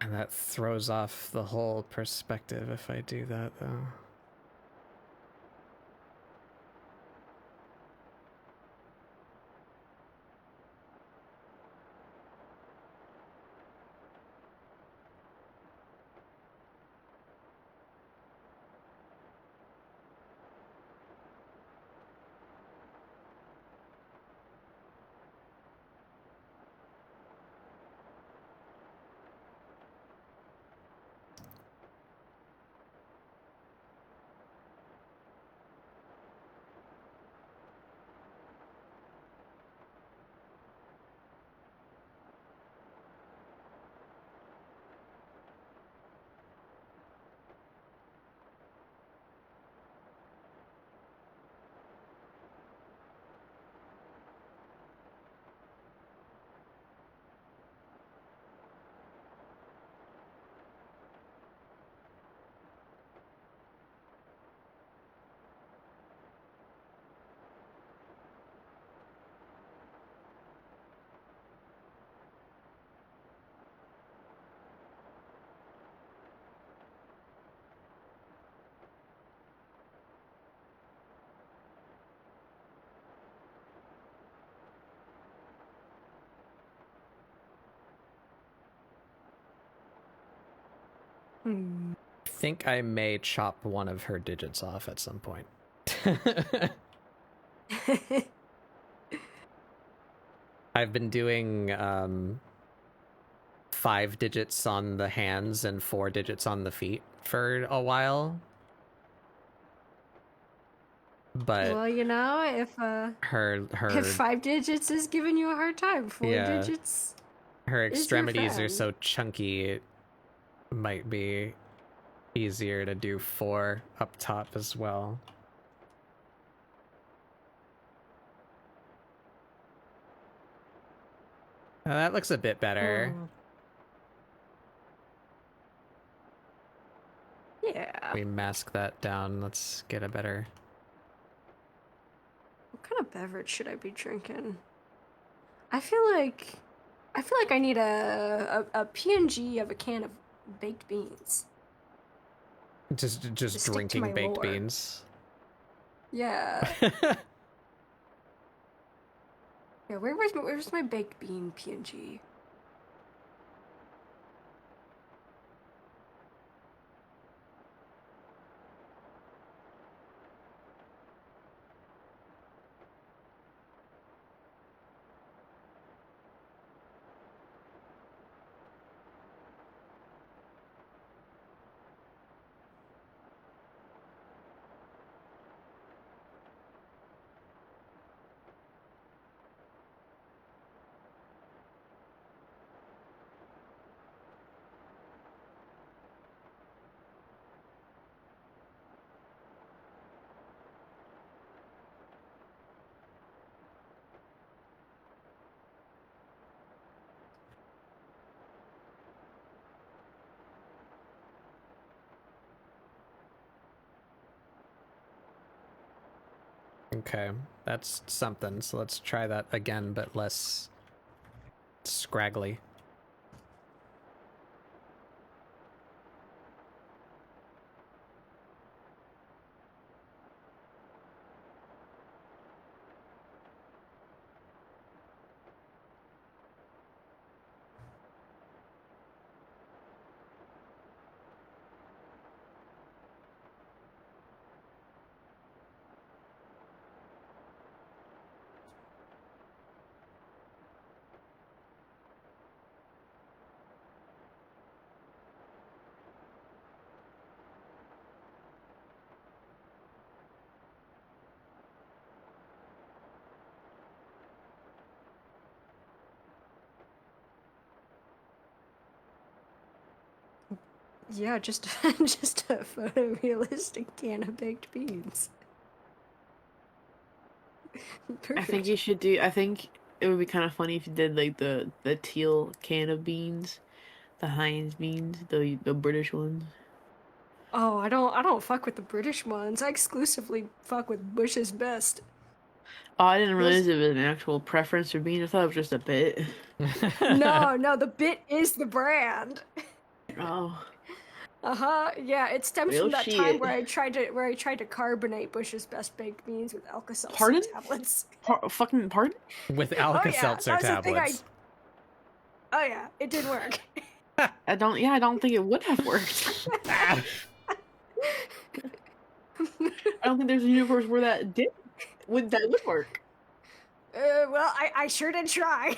And that throws off the whole perspective if I do that, though. I think I may chop one of her digits off at some point. I've been doing 5 digits on the hands and 4 digits on the feet for a while. But well, you know, if if 5 digits is giving you a hard time, 4 digits. Her extremities are so chunky, it might be easier to do 4 up top as well. That looks a bit better. Yeah. We mask that down. Let's get a better... What kind of beverage should I be drinking? I feel like I need a PNG of a can of baked beans. Just stick to drinking my baked lore. beans. Yeah. Yeah, where's my baked bean PNG? Okay, that's something. So let's try that again, but less scraggly. Yeah, just just a photorealistic can of baked beans. Perfect. I think you should do. I think it would be kind of funny if you did like the teal can of beans, the Heinz beans, the British ones. Oh, I don't fuck with the British ones. I exclusively fuck with Bush's Best. Oh, I didn't realize it was an actual preference for beans. I thought it was just a bit. No, the bit is the brand. Oh. Yeah, it stems Real from that shit. time where I tried to carbonate Bush's Best baked beans with Alka-Seltzer Pardon? tablets. Fucking pardon? With Alka-Seltzer that was the thing tablets. Oh yeah, it did work. I don't think it would have worked. I don't think there's a universe where that would work. Well, I sure did try.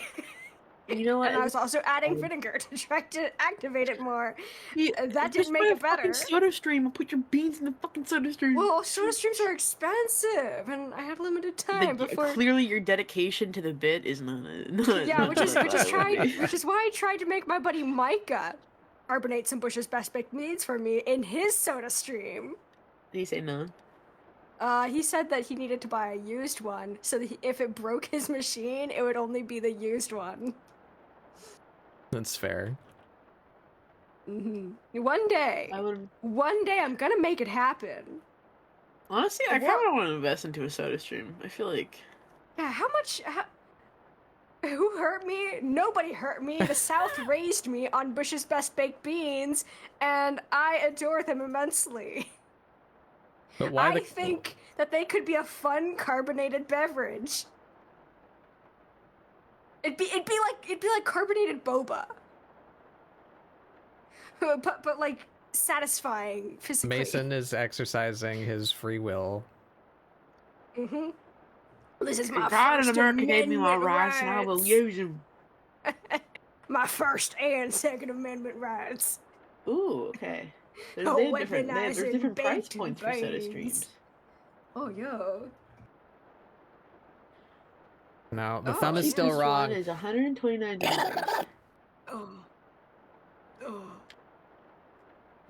You know what? And I was also adding vinegar to try to activate it more. That Just didn't make buy a it better. fucking soda stream and put your beans in the fucking soda stream. Well, soda streams are expensive, and I had limited time before. Clearly, your dedication to the bit is not. Yeah, which is why I tried to make my buddy Micah carbonate some Bush's Best Baked Beans for me in his soda stream. Did he say no? He said that he needed to buy a used one, so that if it broke his machine, it would only be the used one. That's fair. One day I'm gonna make it happen. Honestly, I kind of want to invest into a soda stream. I feel like. Yeah, who hurt me? Nobody hurt me. The South raised me on Bush's Best Baked Beans, and I adore them immensely. But why I think that they could be a fun carbonated beverage. It'd be like carbonated boba. But like satisfying physically. Mason is exercising his free will. This is my God first in America gave me my Amendment rights, and I will use them. My First and Second Amendment rights. Ooh, okay. There's Weaponizing different price baked points for soda beans. streams. Oh, yo. No, the thumb is still Cheapest wrong. one is $129. Oh.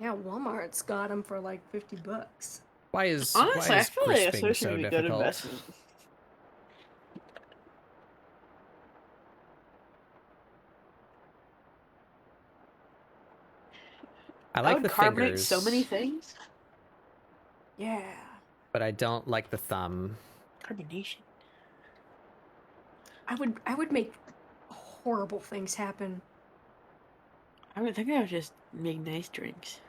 Yeah, Walmart's got them for like $50. Why is Honestly, I feel like a crisping soda so stream would be a good difficult? investment. I I like would the carbonate fingers. so many things. Yeah. But I don't like the thumb. Carbonation. I would make horrible things happen. I would think I would just make nice drinks.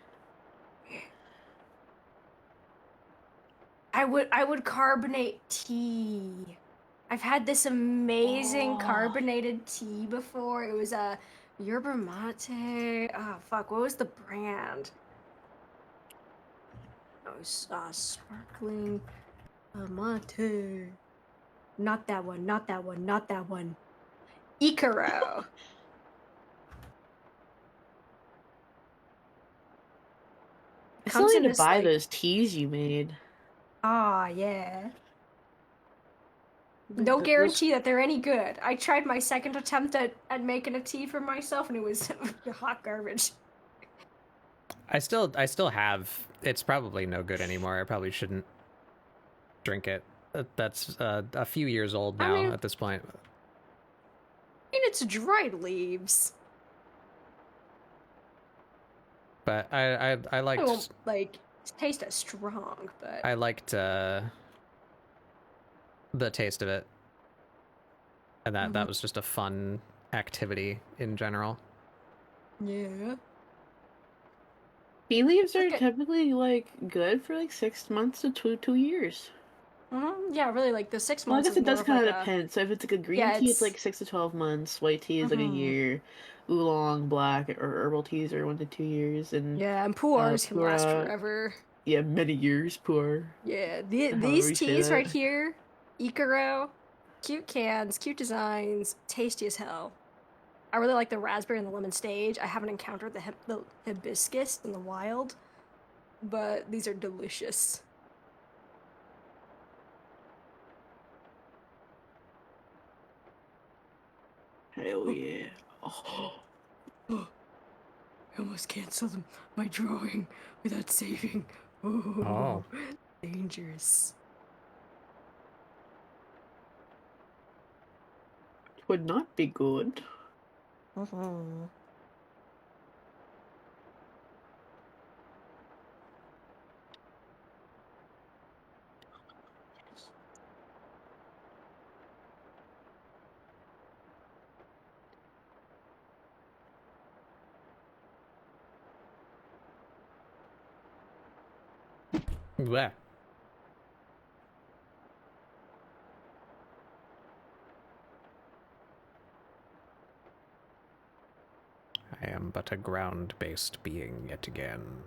I would carbonate tea. I've had this amazing carbonated tea before. It was a yerba mate. Oh fuck, what was the brand? It was sparkling mate. Not that one, not that one, not that one. Icaro. I still Comes in need to this, buy like- those teas you made. Ah, yeah. No guarantee that they're any good. I tried my second attempt at making a tea for myself, and it was hot garbage. I still have. It's probably no good anymore. I probably shouldn't drink it. That's a few years old now at this point. And it's dried leaves. But I liked. It won't like taste as strong, but I liked the taste of it, and that was just a fun activity in general. yeah. Tea leaves are Okay. typically like good for like 6 months to 2 years. Yeah, really, like the 6 Well, I months. guess is it does more of, kind of like, depend. So if it's like a green Yeah, tea, it's it's- like 6 to 12 months. White tea is like a year. Oolong, black, or herbal teas are 1 to 2 years. And Yeah, and pu'ers can last pu'er- forever. yeah, many years. Poor. Yeah, However these you say teas right that. here, Icaro, cute cans, cute designs, tasty as hell. I really like the raspberry and the lemon stage. I haven't encountered the hibiscus in the wild, but these are delicious. Hell yeah. Oh. I almost canceled my drawing without saving. Oh. Dangerous. Would not be good. Bleh. I am but a ground-based being yet again.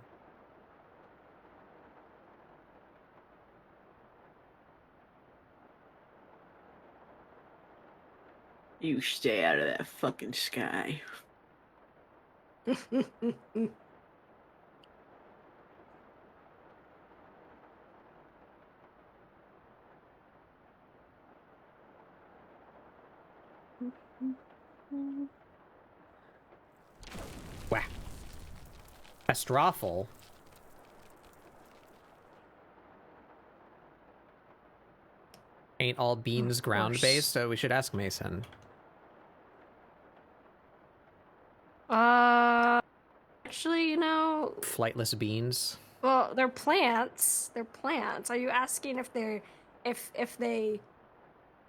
You stay out of that fucking sky. Wah. A strawful? Ain't all beans ground-based, so we should ask Mason. Actually, you know, Flightless beans? well, they're plants. They're plants. Are you asking if they're if they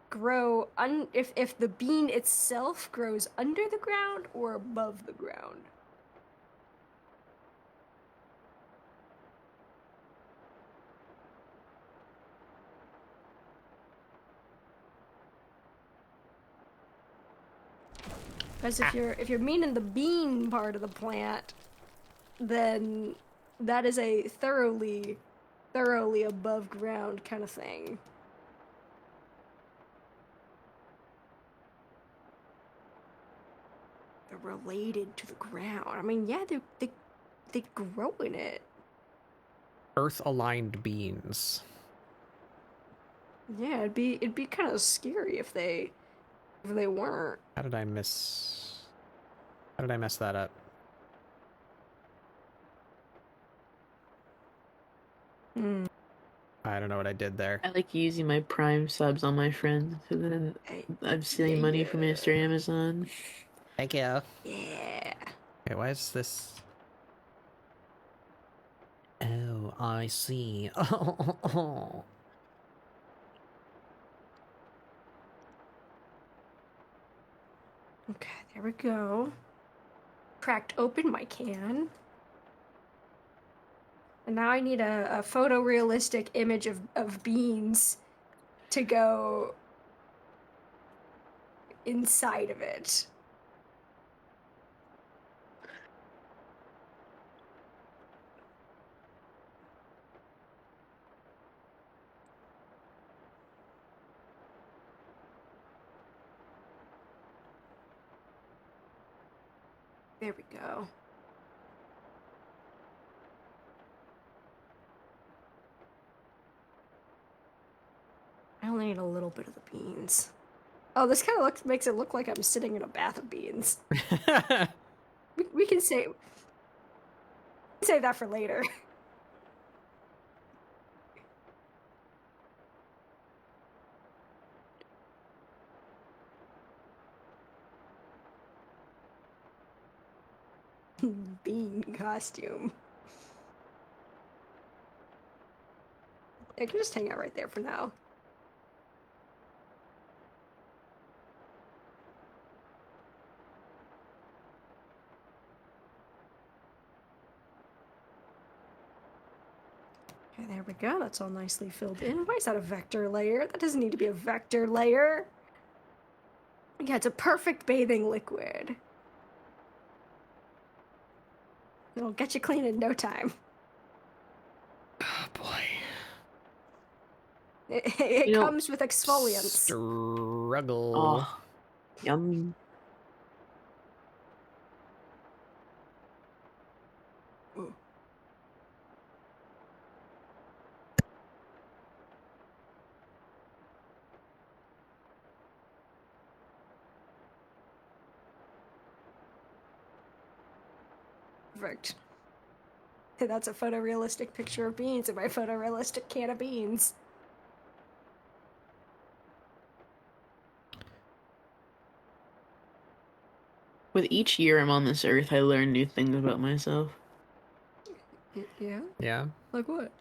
grow if the bean itself grows under the ground or above the ground? Because if you're meaning the bean part of the plant, then that is a thoroughly above ground kind of thing. They're related to the ground. I mean, yeah, they grow in it. Earth-aligned beans. Yeah, it'd be kind of scary if they weren't. How did I mess that up? I don't know what I did there. I like using my Prime subs on my friends, so then I'm stealing money from Mr. Amazon. Thank you. Yeah. Okay, why is this? I see. Okay, there we go. Cracked open my can. And now I need a photorealistic image of beans to go inside of it. There we go. I only need a little bit of the beans. Oh, this kind of makes it look like I'm sitting in a bath of beans. We can save that for later. Bean costume. I can just hang out right there for now. Okay, there we go. That's all nicely filled in. Why is that a vector layer? That doesn't need to be a vector layer. Yeah, it's a perfect bathing liquid. It'll get you clean in no time. Oh boy. It comes with exfoliants. Struggle. Oh, yummy. Ooh. Perfect. That's a photorealistic picture of beans in my photorealistic can of beans. With each year I'm on this earth, I learn new things about myself. Yeah? Yeah. Like what?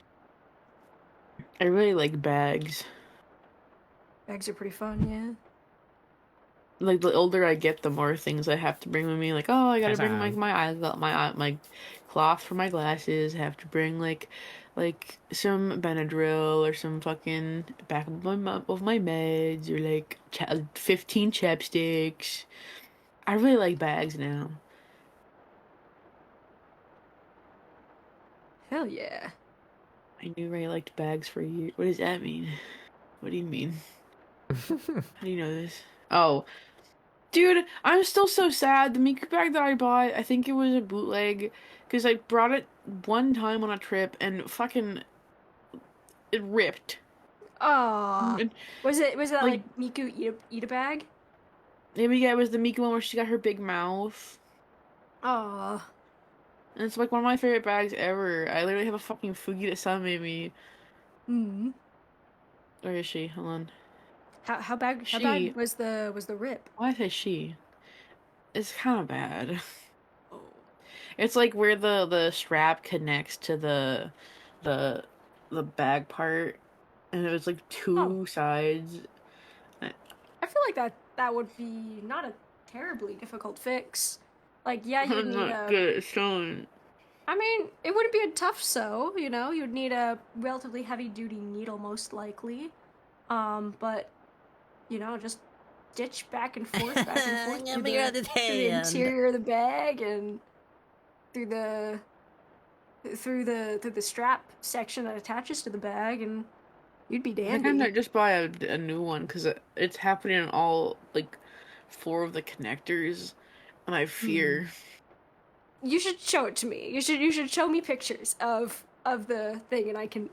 I really like bags. Bags are pretty fun, yeah. Like the older I get, the more things I have to bring with me. Like, oh, I gotta bring like Awesome. my cloth for my glasses. I have to bring like some Benadryl or some fucking back of my meds or like 15 chapsticks. I really like bags now. Hell yeah. I knew Ray liked bags for years. What does that mean? What do you mean? How do you know this? Oh. Dude, I'm still so sad. The Miku bag that I bought, I think it was a bootleg, because I brought it one time on a trip and fucking it ripped. Aw. And, Was it like Miku eat a bag? maybe yeah, it was the Miku one where she got her big mouth. Aw. And it's like one of my favorite bags ever. I literally have a fucking Fugi that Sun made me. Hmm. Where is she? Hold on. How bad was the rip? Why did I say she? It's kind of bad. Oh. It's like where the strap connects to the bag part, and it was like two sides. I feel like that would be not a terribly difficult fix. Like, yeah, you'd I'm need not good at sewing. I mean, it wouldn't be a tough sew, you know? You'd need a relatively heavy-duty needle, most likely. But, you know, just stitch back and forth through the interior of the bag and through the strap section that attaches to the bag, and you'd be I think I dandy. might just buy a new one because it's happening in all like 4 of the connectors, and I fear. You should show it to me. You should show me pictures of the thing, and I can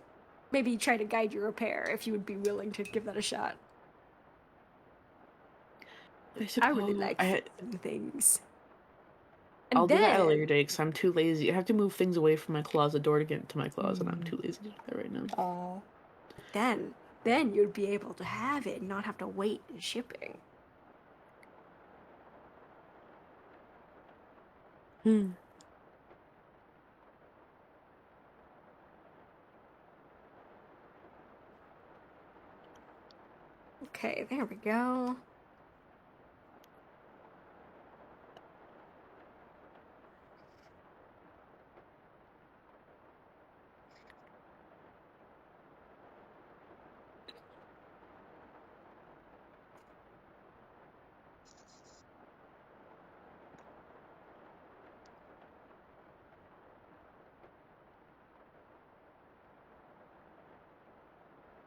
maybe try to guide your repair if you would be willing to give that a shot. I really like things. And I'll do that at a then later date because I'm too lazy. I have to move things away from my closet door to get into my closet, and I'm too lazy to do that right now. then you'd be able to have it and not have to wait in shipping. Okay, there we go.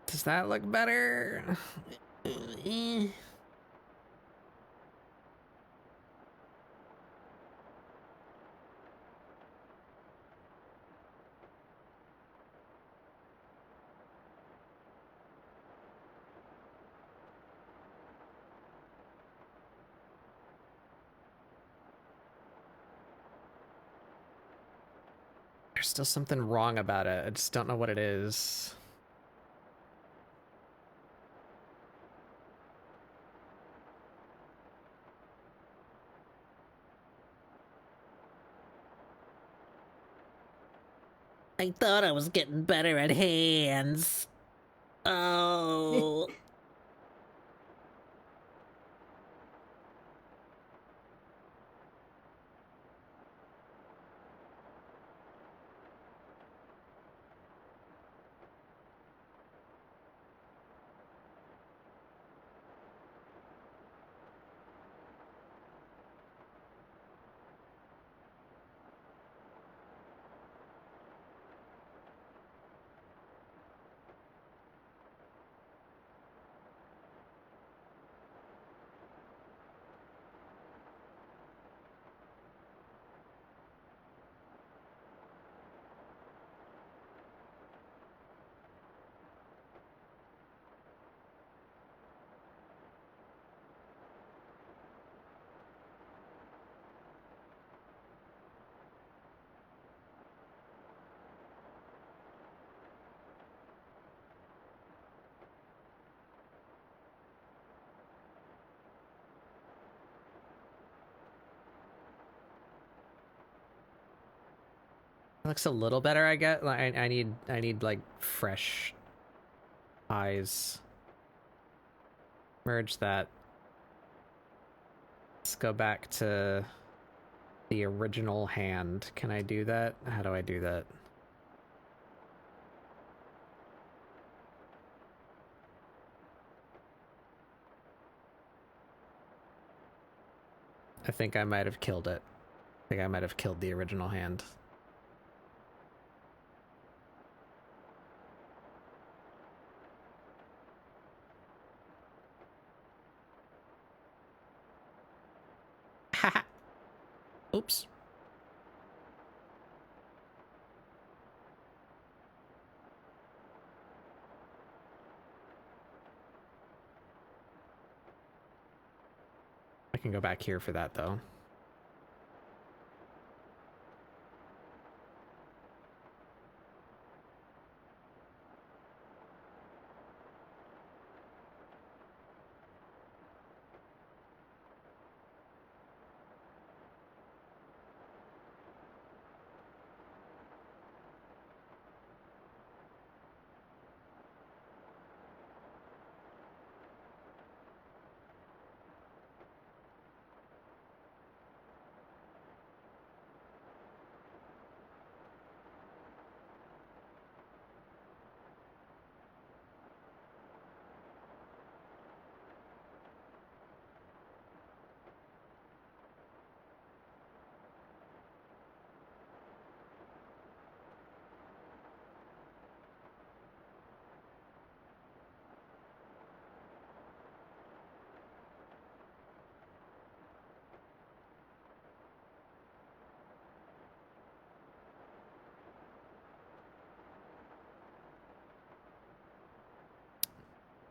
Does that look better? There's still something wrong about it. I just don't know what it is. I thought I was getting better at hands. Oh. Looks a little better, I guess. Like, I need like fresh eyes. Merge that. Let's go back to the original hand. Can I do that? How do I do that? I think I might have killed it. I think I might have killed the original hand. Haha. Oops. I can go back here for that though.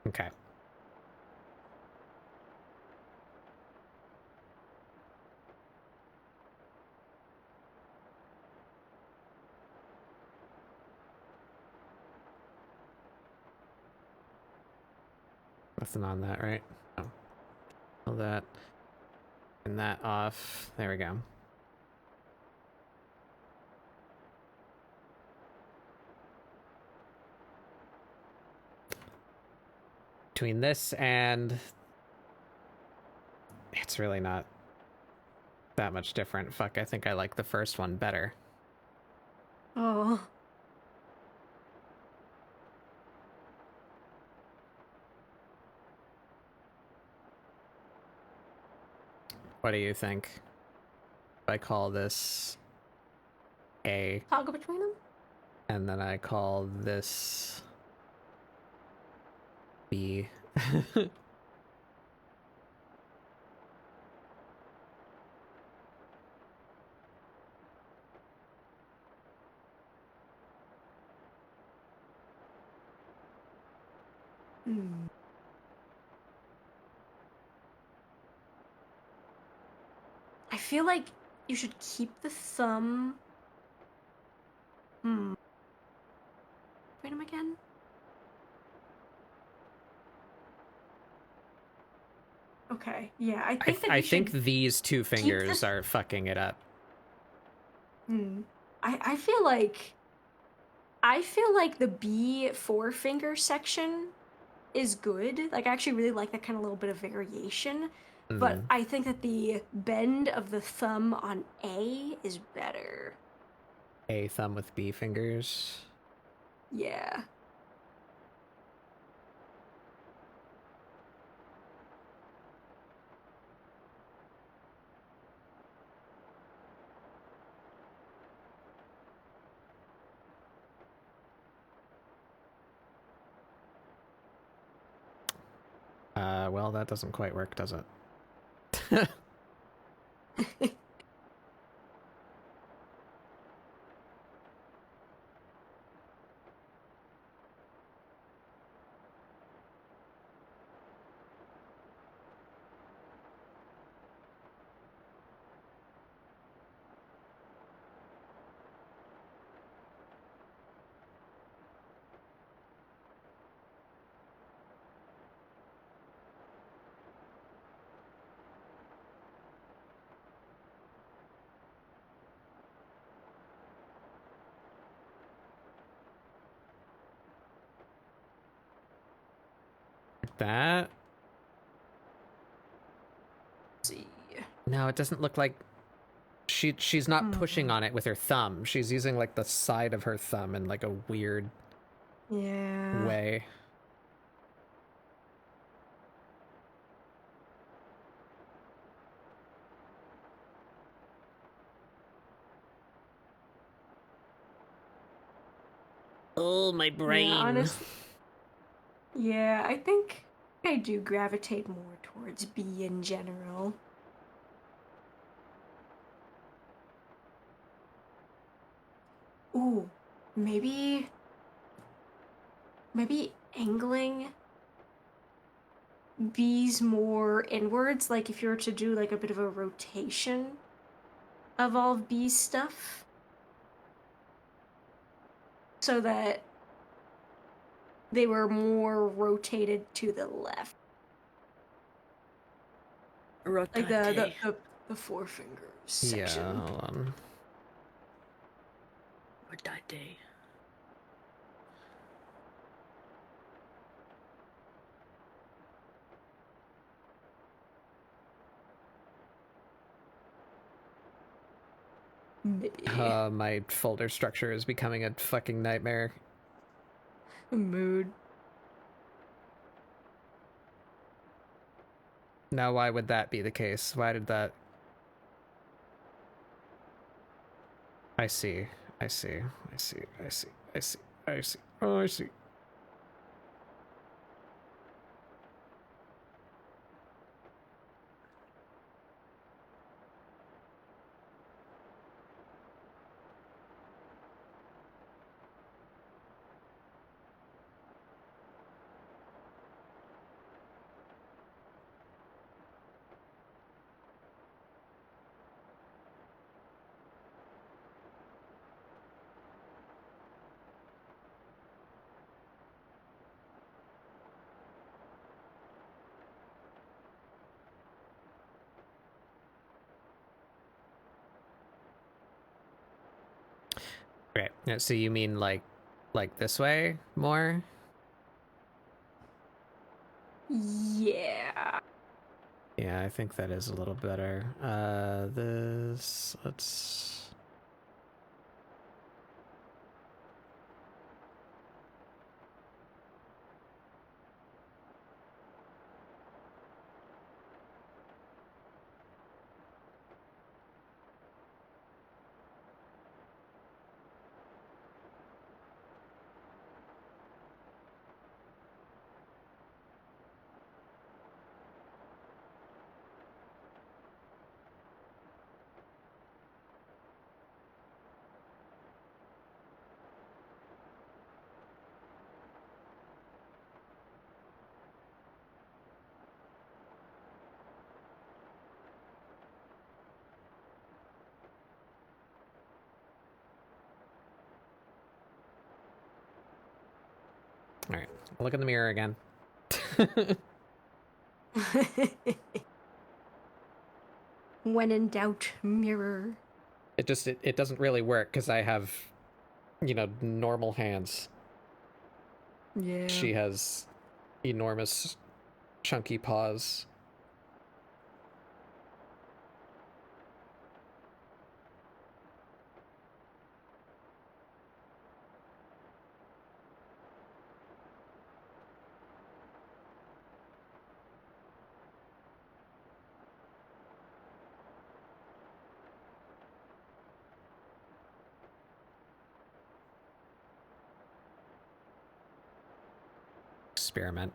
Okay. Nothing on that, right? No. All that. And that off. There we go. between this and... It's really not that much different. Fuck, I think I like the first one better. Oh. What do you think? If I call this A, Toggle between them? and then I call this B. Hmm. I feel like you should keep the thumb. Wait him again? Okay, yeah, I think that I you think should... these two fingers the- are fucking it up. I feel like... I feel like the B four-finger section is good. Like, I actually really like that kind of little bit of variation. But I think that the bend of the thumb on A is better. A thumb with B fingers. Yeah. Well, that doesn't quite work, does it? Like that? Let's see. No, it doesn't look like... She's not pushing on it with her thumb. She's using, like, the side of her thumb in, like, a weird Yeah. way. Oh, my brain. Yeah, honestly. Yeah, I think I do gravitate more towards B in general. Ooh, maybe angling B's more inwards, like if you were to do like a bit of a rotation of all of B's stuff. So that they were more rotated to the left. Like the four fingers section. Yeah, hold on. Rotate. Maybe. My folder structure is becoming a fucking nightmare. Mood. Now, why would that be the case? Why did that... I see. I see. I see. I see. I see. I see. Oh, I see. Great. Yeah, so you mean like this way more? Yeah. Yeah, I think that is a little better. Let's... All right, I'll look in the mirror again. When in doubt, mirror. It doesn't really work because I have, normal hands. Yeah. She has enormous, chunky paws. Experiment.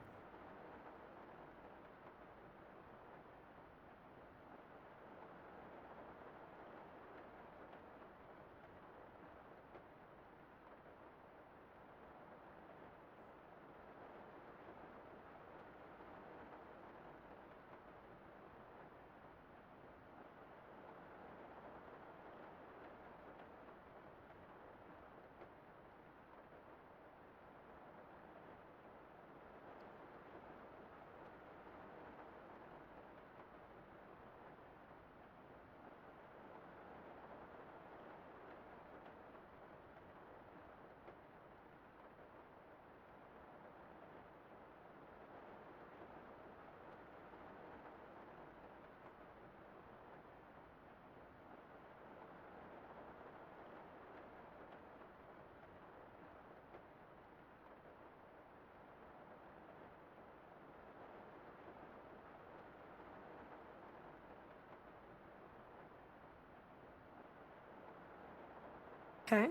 Okay.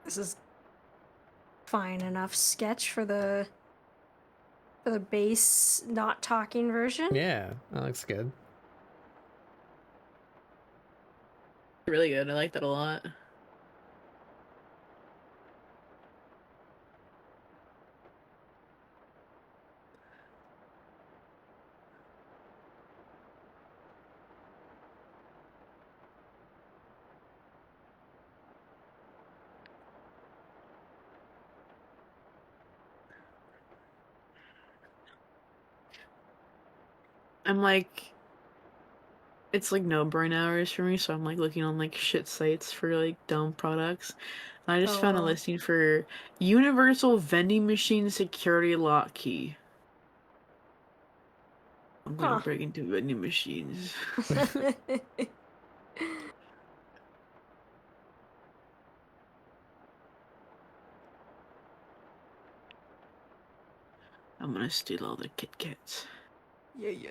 This is fine enough sketch for the base not talking version. Yeah, that looks good. Really good. I like that a lot. I'm like, it's like no burn hours for me, so I'm like looking on like shit sites for like dumb products. And I just found a Oh. listing for Universal Vending Machine Security Lock Key. I'm gonna Huh. break into vending machines. I'm gonna steal all the Kit Kats. Yeah, yeah.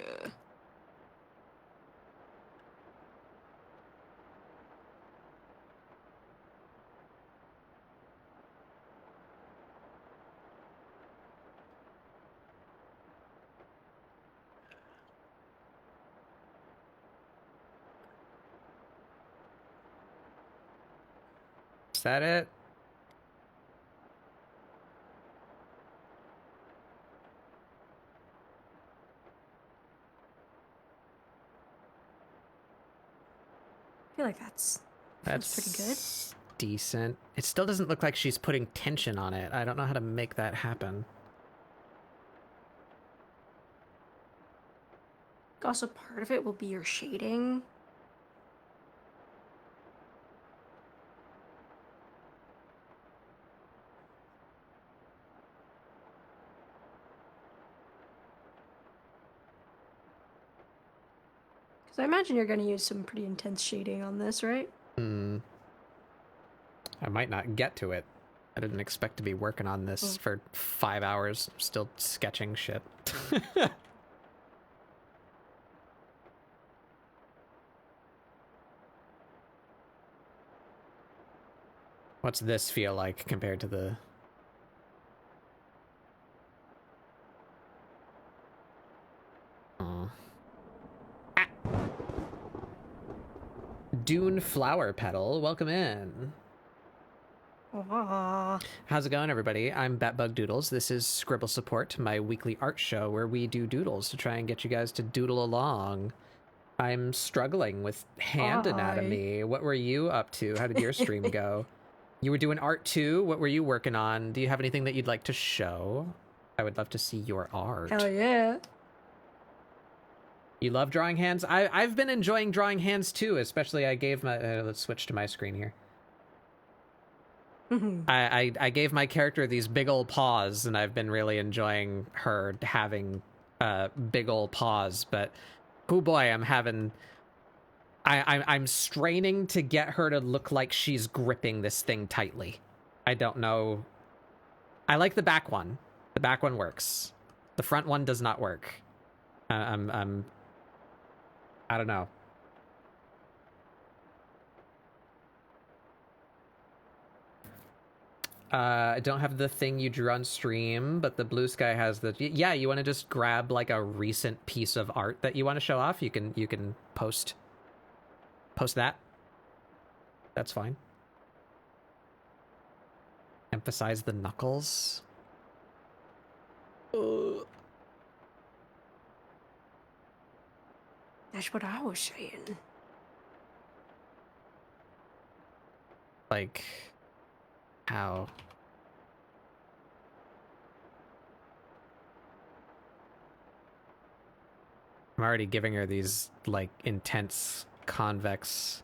Is that it? I feel like that's pretty good. That's decent. It still doesn't look like she's putting tension on it. I don't know how to make that happen. Also, part of it will be your shading. So I imagine you're going to use some pretty intense shading on this, right? I might not get to it. I didn't expect to be working on this for 5 hours, still sketching shit. What's this feel like compared to the... Dune Flower Petal, welcome in. How's it going, everybody? I'm Batbug Doodles. This is ScribbleSupport, my weekly art show where we do doodles to try and get you guys to doodle along. I'm struggling with hand anatomy. What were you up to? How did your stream go? You were doing art too? What were you working on? Do you have anything that you'd like to show? I would love to see your art. Hell yeah. You love drawing hands? I've been enjoying drawing hands too, especially I gave my... let's switch to my screen here. I gave my character these big old paws, and I've been really enjoying her having big old paws, but oh boy, I'm straining to get her to look like she's gripping this thing tightly. I don't know. I like the back one. The back one works. The front one does not work. I don't know. I don't have the thing you drew on stream, but the Blue Sky has the... Yeah, you want to just grab like a recent piece of art that you want to show off? You can post that. That's fine. Emphasize the knuckles. That's what I was saying. Like, how? I'm already giving her these, like, intense convex...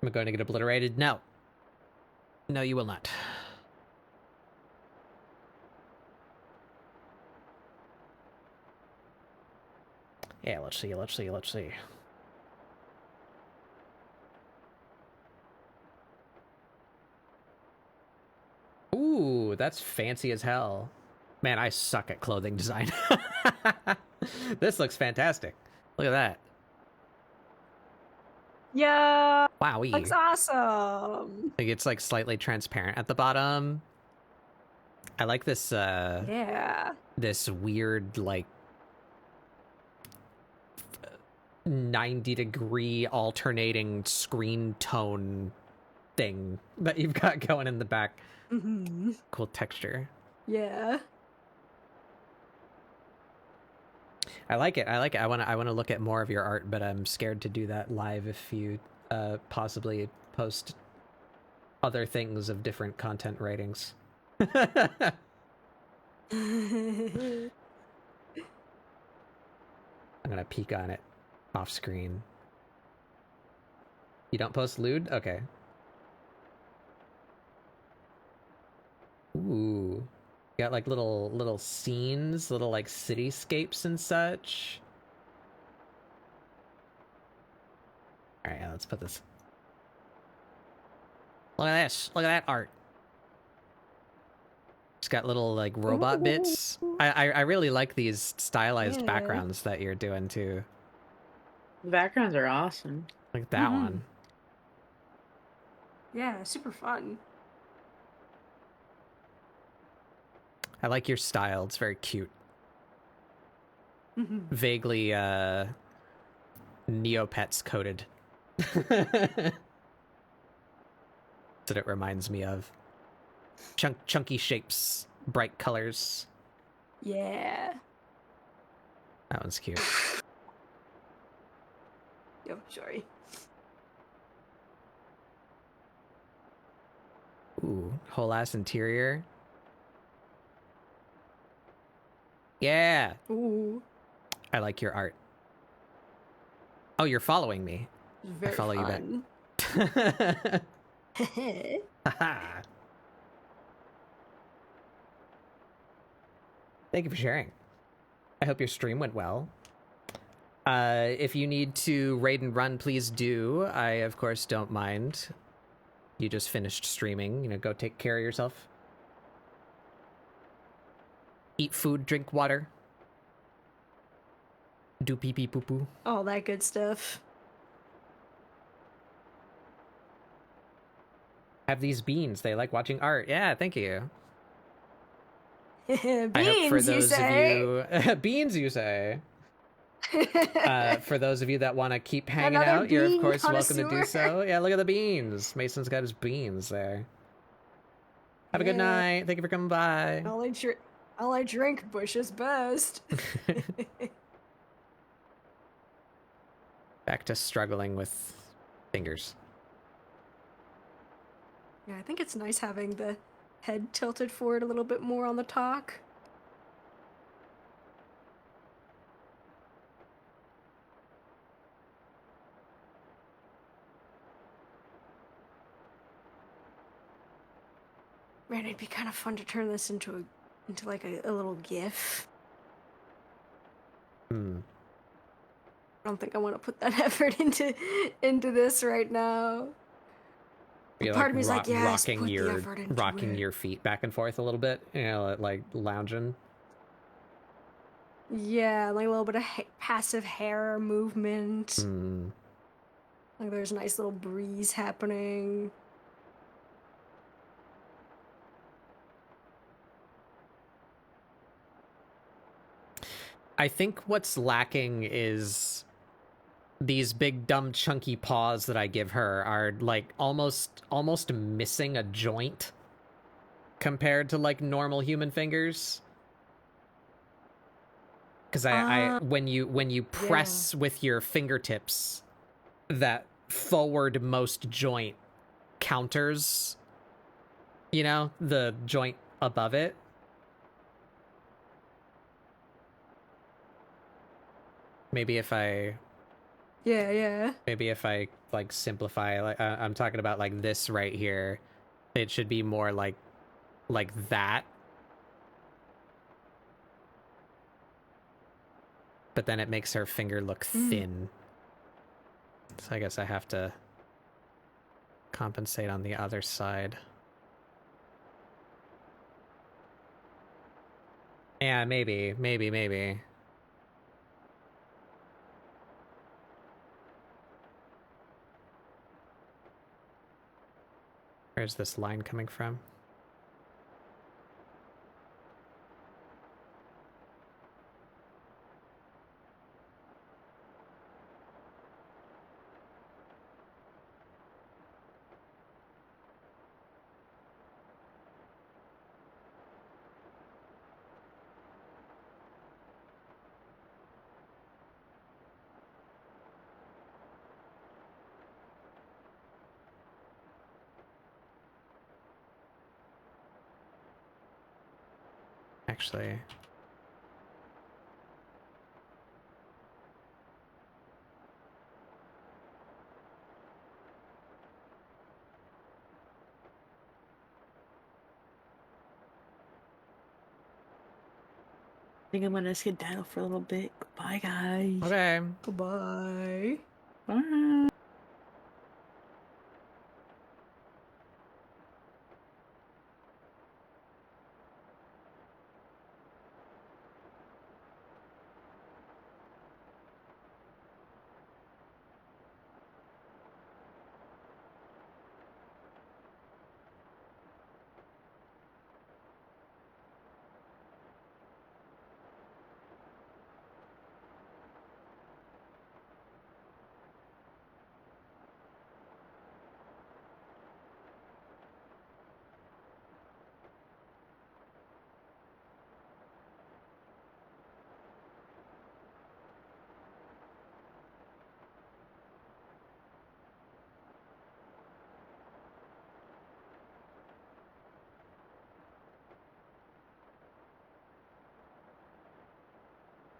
Am I going to get obliterated? No. No, you will not. Yeah, let's see. Ooh, that's fancy as hell. Man, I suck at clothing design. This looks fantastic. Look at that. Yeah. Wowee. Looks awesome. Like it's like slightly transparent at the bottom. I like this Yeah. this weird like 90-degree alternating screen tone thing that you've got going in the back. Cool texture. Yeah. I like it. I want to look at more of your art, but I'm scared to do that live if you possibly post other things of different content ratings. I'm gonna peek on it off screen. You don't post lewd? Okay. Ooh. Got like little scenes, little like cityscapes and such. Alright, yeah, let's put this. Look at this. Look at that art. It's got little like robot bits. I really like these stylized backgrounds that you're doing too. The backgrounds are awesome. Like that one. Yeah, super fun. I like your style. It's very cute. Vaguely Neopets coded. That's what it reminds me of. Chunky shapes, bright colors. Yeah. That one's cute. Yo, sorry. Ooh, whole ass interior. Yeah. Ooh. I like your art. Oh, you're following me. Very follow you back. fun. Haha. Thank you for sharing. I hope your stream went well. If you need to raid and run, please do. I, of course, don't mind. You just finished streaming. Go take care of yourself. Eat food, drink water. Do pee pee poo poo. All that good stuff. Have these beans. They like watching art. Yeah, thank you. Beans, I hope for those you say? of you... Beans, you say? For those of you that want to keep hanging Another out, you're of bean course welcome to do connoisseur. so. Yeah, look at the beans. Mason's got his beans there. Have a good Yeah. night. Thank you for coming by. All I drink, Bush is best. Back to struggling with fingers. Yeah, I think it's nice having the head tilted forward a little bit more on the talk. Man, it'd be kind of fun to turn this into like a little GIF. Hmm. I don't think I want to put that effort into this right now. You're Part of me is like, yes, rocking put the your effort into rocking it. your feet back and forth a little bit, like lounging. Yeah, like a little bit of passive hair movement. Hmm. Like there's a nice little breeze happening. I think what's lacking is these big dumb chunky paws that I give her are like almost missing a joint compared to like normal human fingers. Because I when you press with your fingertips, that forward-most joint counters, the joint above it. Maybe if I like simplify, like I'm talking about like this right here, it should be more like that. But then it makes her finger look thin. So I guess I have to compensate on the other side. Yeah, maybe. Where's this line coming from? Actually, I think I'm gonna skedaddle for a little bit. Goodbye, guys. okay. Goodbye. Bye.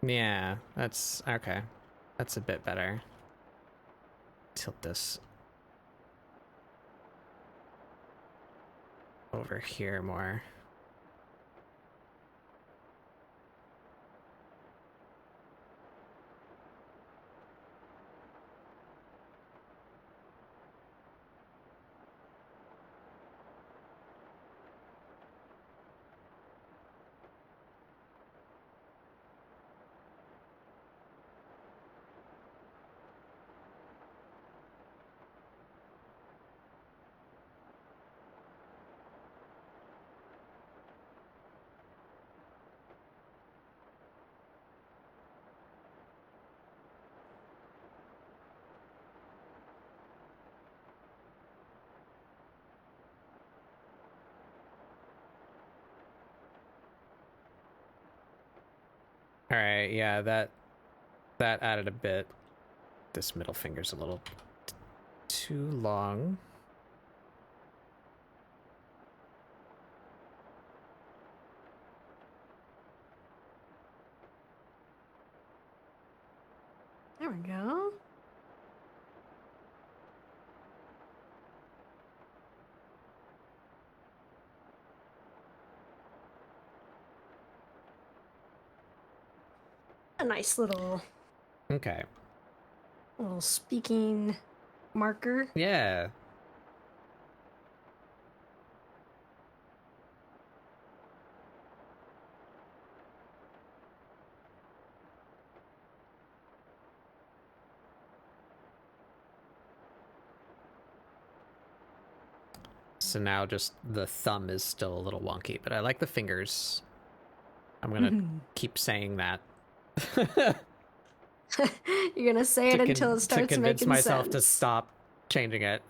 Yeah, that's okay. That's a bit better. tilt this over here more. All right, yeah, that added a bit. This middle finger's a little too long. There we go. A nice little Okay. speaking marker. Yeah. So now just the thumb is still a little wonky, but I like the fingers. I'm gonna keep saying that. You're gonna say it until it starts to convince making myself to sense. stop changing it.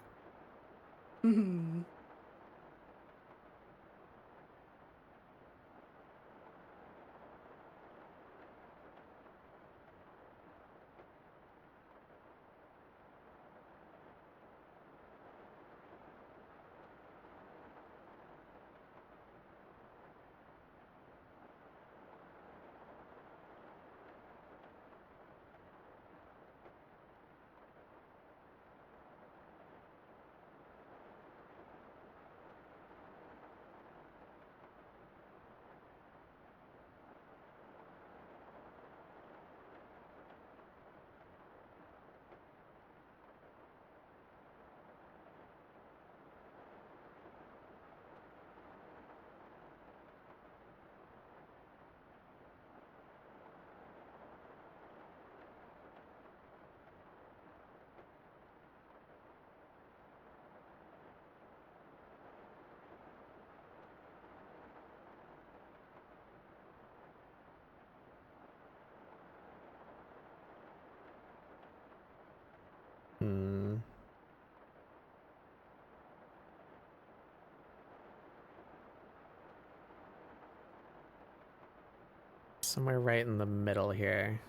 Somewhere right in the middle here.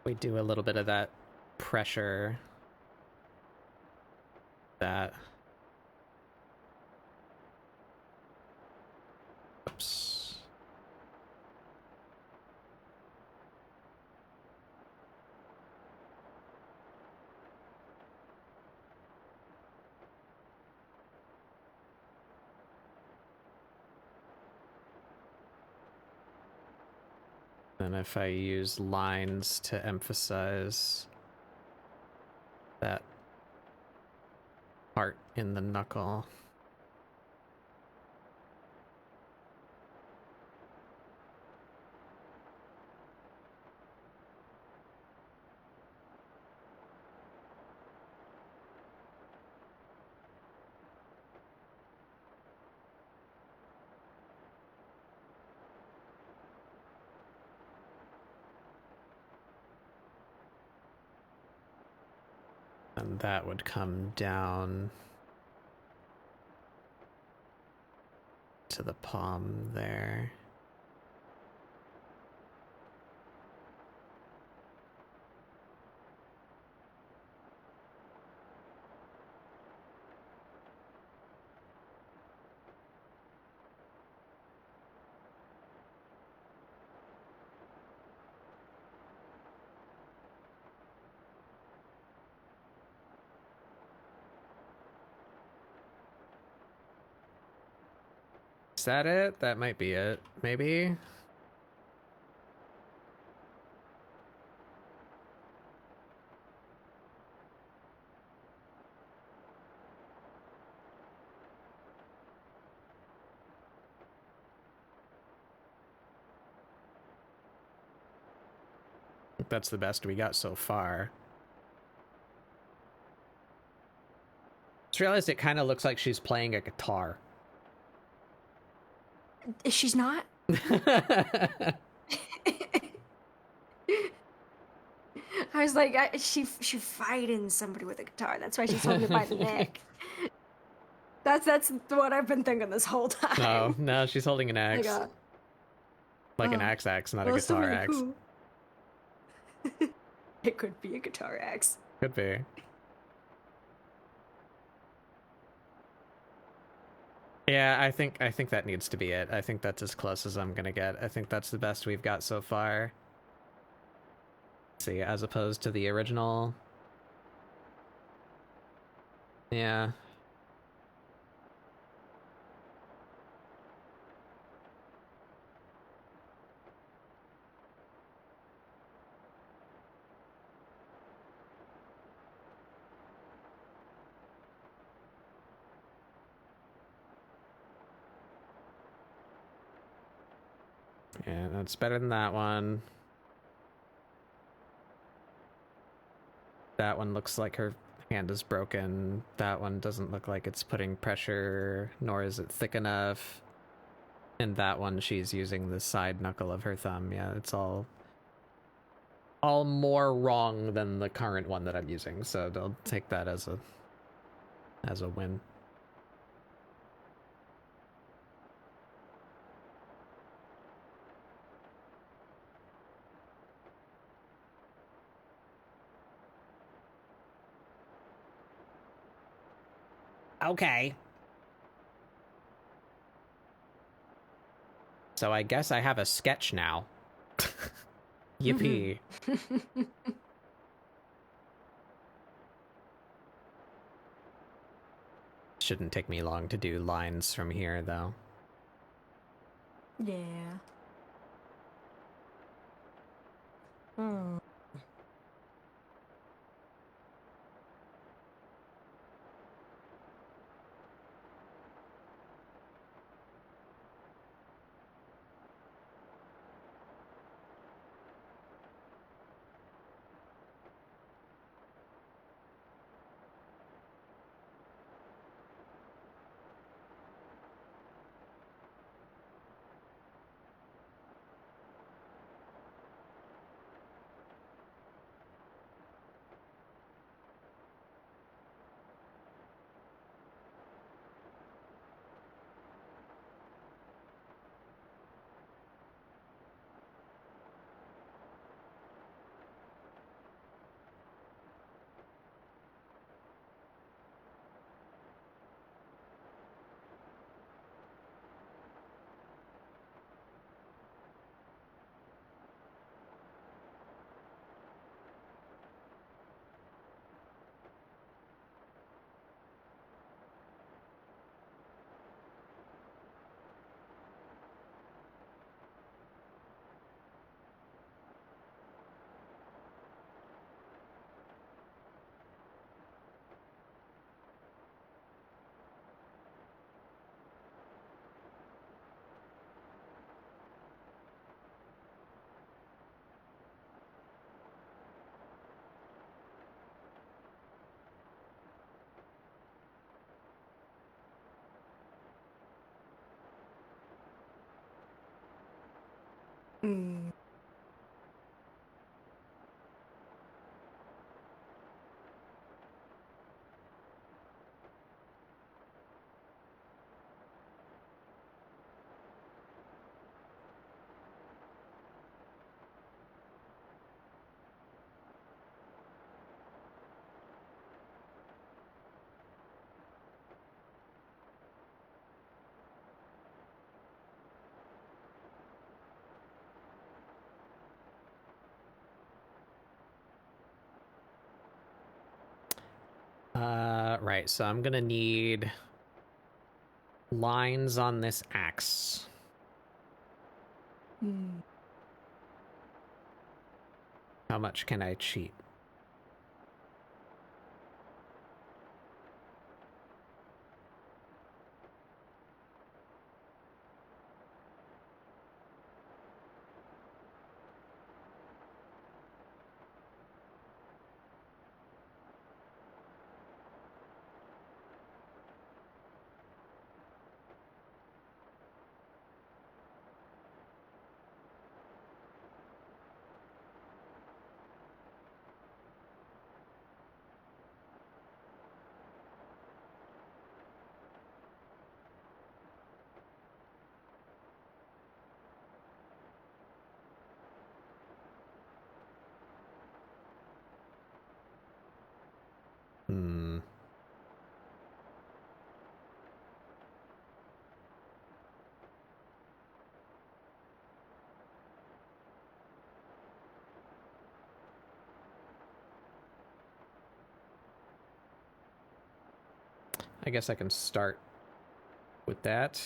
We do a little bit of that pressure. That. Oops. And if I use lines to emphasize that part in the knuckle. And that would come down to the palm there. Is that it? That might be it. Maybe? That's the best we got so far. Just realized it kind of looks like she's playing a guitar. She's not. I was like, she fighting somebody with a guitar. That's why she's holding it by the neck. That's what I've been thinking this whole time. No, no, she's holding an axe. Like an axe, not a guitar axe. Cool. It could be a guitar axe. Could be. Yeah, I think that needs to be it. I think that's as close as I'm gonna get. I think that's the best we've got so far. Let's see, as opposed to the original. Yeah. Yeah, that's better than that one. That one looks like her hand is broken. That one doesn't look like it's putting pressure, nor is it thick enough. And that one, she's using the side knuckle of her thumb. Yeah, it's all more wrong than the current one that I'm using. So I'll take that as a win. Okay. So I guess I have a sketch now. Yippee. Shouldn't take me long to do lines from here, though. Yeah. Hmm. Mm. Right, so I'm gonna need lines on this axe. How much can I cheat? Hmm. I guess I can start with that.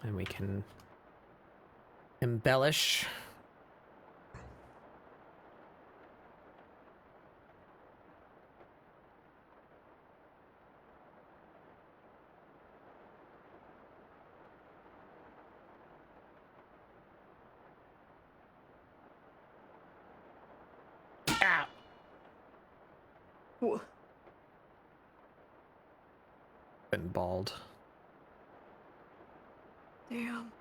And we can embellish. Ah! Whoa. Been bald. Damn.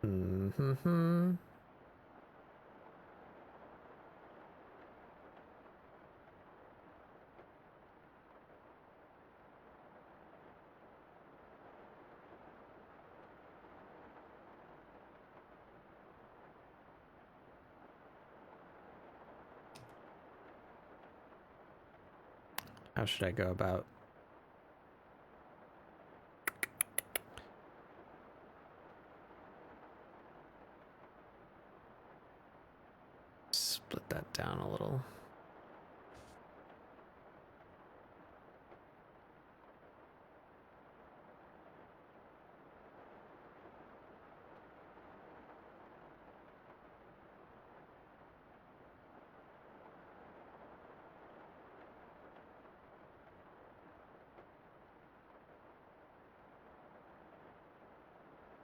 Mm-hmm. How should I go about? Split that down a little.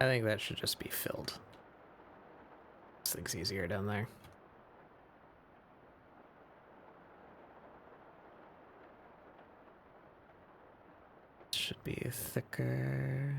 I think that should just be filled. This thing's easier down there. Should be thicker.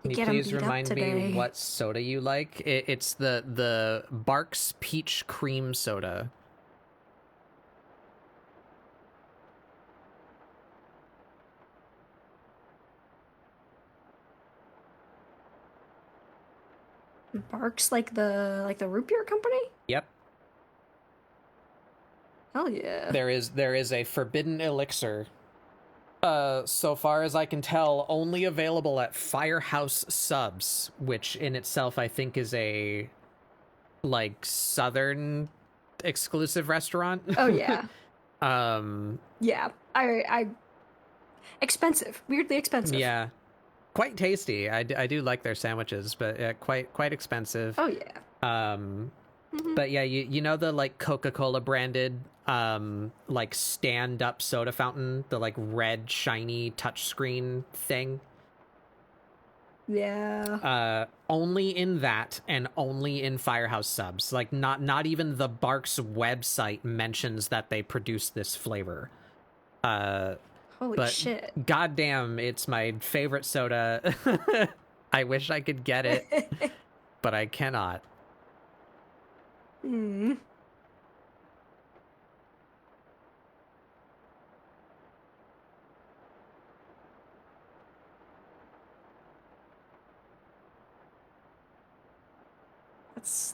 Can you Get 'em please beat up remind me today. what soda you like? It's the Barks Peach Cream Soda. Barks like the root beer company? Yep. Hell yeah. There is a forbidden elixir. So far as I can tell, only available at Firehouse Subs, which in itself I think is a like southern exclusive restaurant. Oh yeah. um Yeah. I expensive. Weirdly expensive. yeah. Quite tasty. I do like their sandwiches, but quite expensive. Oh yeah. Um Mhm. But yeah, you know the like Coca-Cola branded like stand-up soda fountain, the like red shiny touchscreen thing? Yeah. Only in that and only in Firehouse Subs. Like not even the Barks website mentions that they produce this flavor. Holy But shit. goddamn, it's my favorite soda. I wish I could get it, but I cannot. Hmm.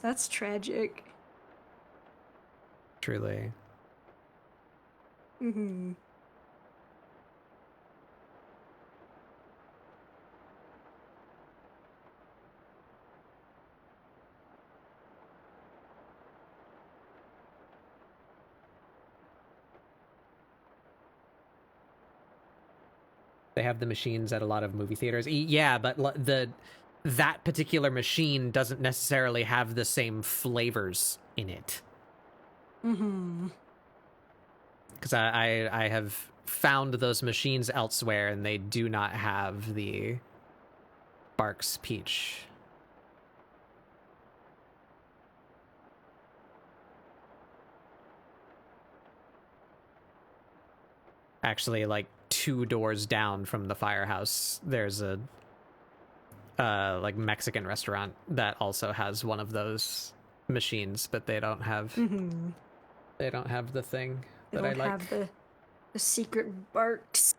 That's tragic. Truly. Hmm. They have the machines at a lot of movie theaters. Yeah, but that particular machine doesn't necessarily have the same flavors in it. Hmm. Because I have found those machines elsewhere, and they do not have the Barks Peach. Actually, like 2 doors down from the Firehouse, there's a like Mexican restaurant that also has one of those machines, but they don't have Hmm. the thing They that I don't like. have the secret Barks.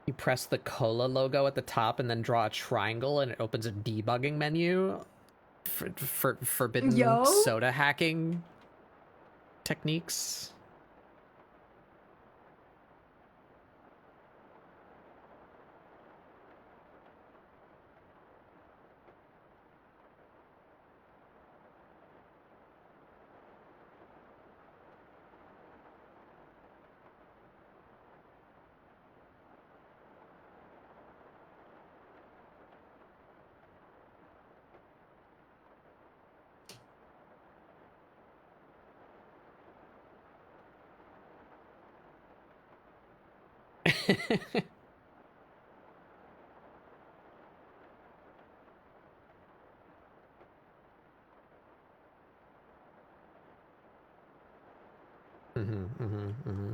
You press the cola logo at the top and then draw a triangle, and it opens a debugging menu for forbidden Yo. soda hacking techniques. Mm-hmm.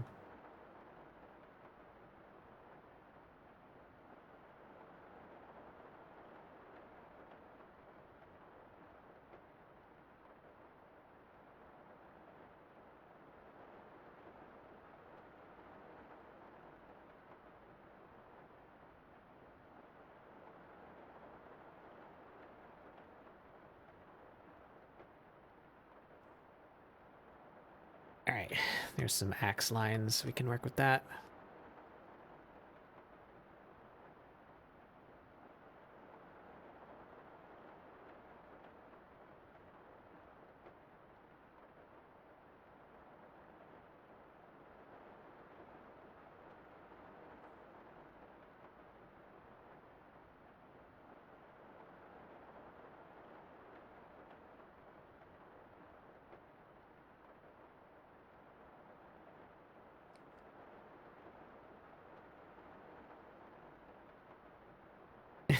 All right, there's some axe lines. We can work with that.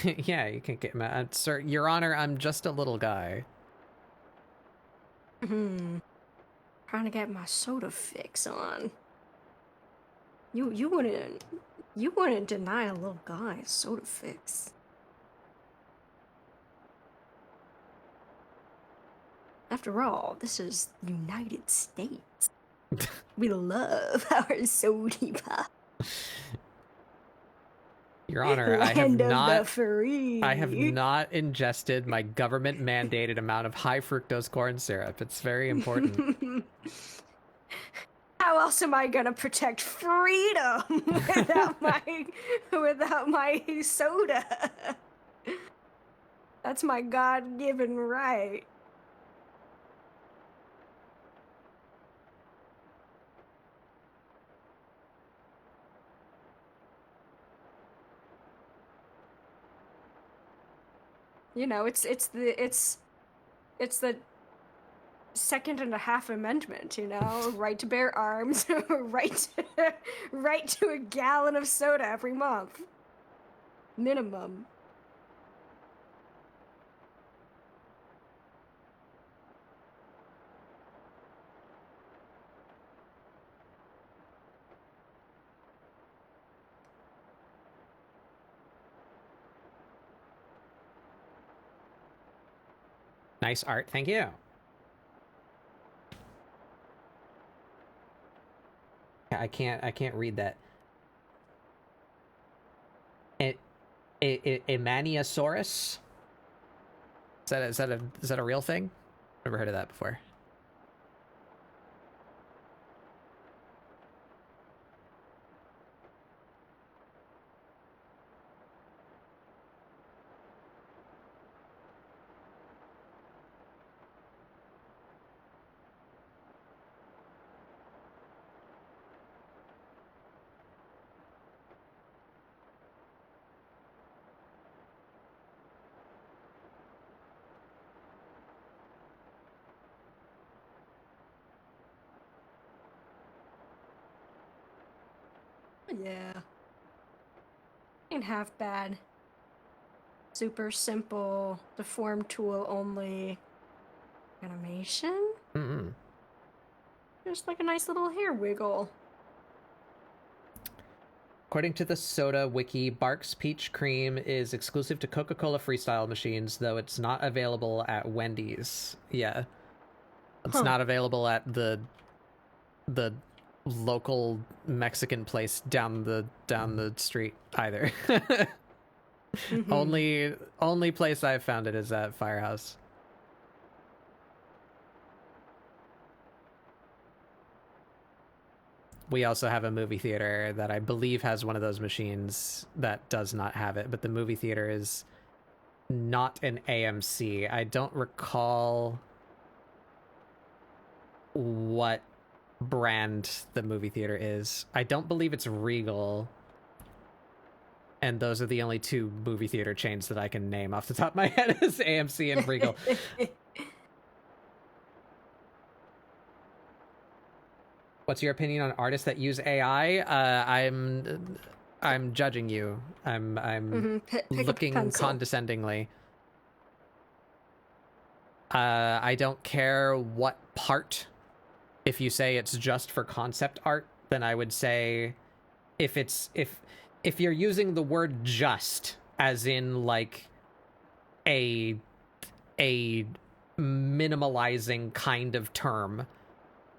Yeah, you can get mad. Sir, Your Honor, I'm just a little guy. Trying to get my soda fix on. You wouldn't deny a little guy a soda fix. After all, this is United States. We love our soda pop. Your Honor, I have Land of not the free. I have not ingested my government mandated amount of high fructose corn syrup. It's very important. How else am I gonna protect freedom without my soda? That's my God-given right. You know, it's the Second and a Half Amendment, you know, right to bear arms, right to a gallon of soda every month, minimum. Nice art, thank you. I can't read that. Emaniosaurus? Is that a real thing? Never heard of that before. Yeah. Ain't half bad. Super simple, deform tool only animation. Mm-mm. Just like a nice little hair wiggle. According to the Soda Wiki, Barks Peach Cream is exclusive to Coca-Cola Freestyle machines, though it's not available at Wendy's. Yeah. It's not available at the local Mexican place down the street either. Only place I've found it is at Firehouse. We also have a movie theater that I believe has one of those machines that does not have it, but the movie theater is not an AMC. I don't recall what brand the movie theater is. I don't believe it's Regal. And those are the only two movie theater chains that I can name off the top of my head is AMC and Regal. What's your opinion on artists that use AI? I'm judging you. I'm looking condescendingly. I don't care what part. If you say it's just for concept art, then I would say if you're using the word just as in like a minimalizing kind of term,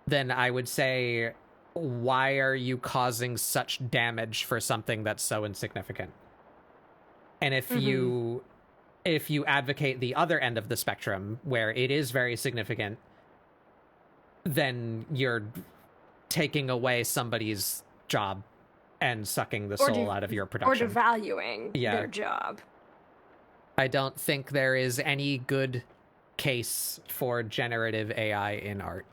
then I would say, why are you causing such damage for something that's so insignificant? And if you advocate the other end of the spectrum, where it is very significant, then you're taking away somebody's job and sucking the soul out of your production. Or devaluing their job. I don't think there is any good case for generative AI in art.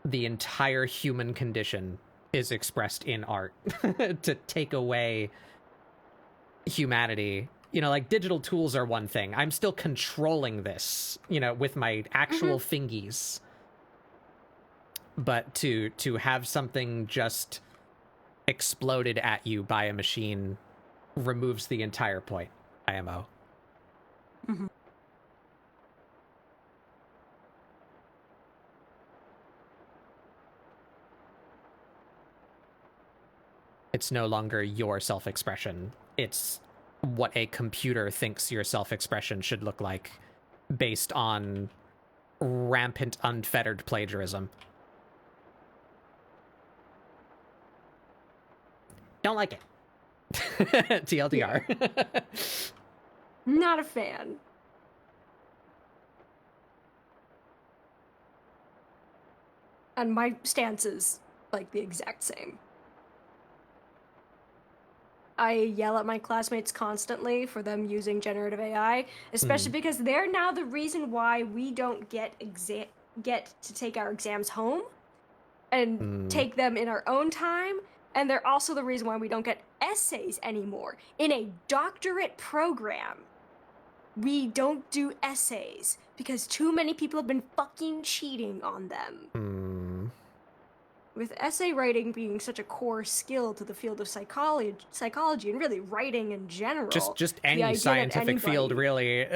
The entire human condition is expressed in art. To take away humanity, you know, like digital tools are one thing. I'm still controlling this, you know, with my actual fingies. But to have something just exploded at you by a machine removes the entire point, IMO. Mhm. It's no longer your self-expression. It's what a computer thinks your self-expression should look like based on rampant, unfettered plagiarism. Don't like it. TLDR. Not a fan. And my stance is like the exact same. I yell at my classmates constantly for them using generative AI, especially because they're now the reason why we don't get to take our exams home and take them in our own time, and they're also the reason why we don't get essays anymore. In a doctorate program, we don't do essays because too many people have been fucking cheating on them. With essay writing being such a core skill to the field of psychology and really writing in general. Just any scientific field, really.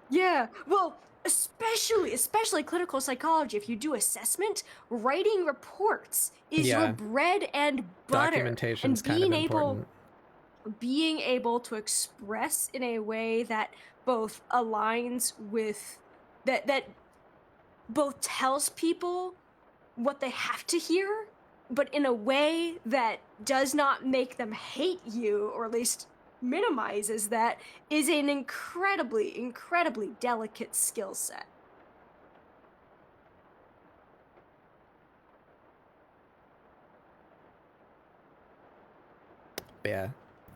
Yeah, well, especially clinical psychology. If you do assessment, writing reports is your bread and butter. Documentation's kind of important. Being able to express in a way that both aligns with that both tells people what they have to hear, but in a way that does not make them hate you, or at least minimizes that, is an incredibly delicate skill set. Yeah.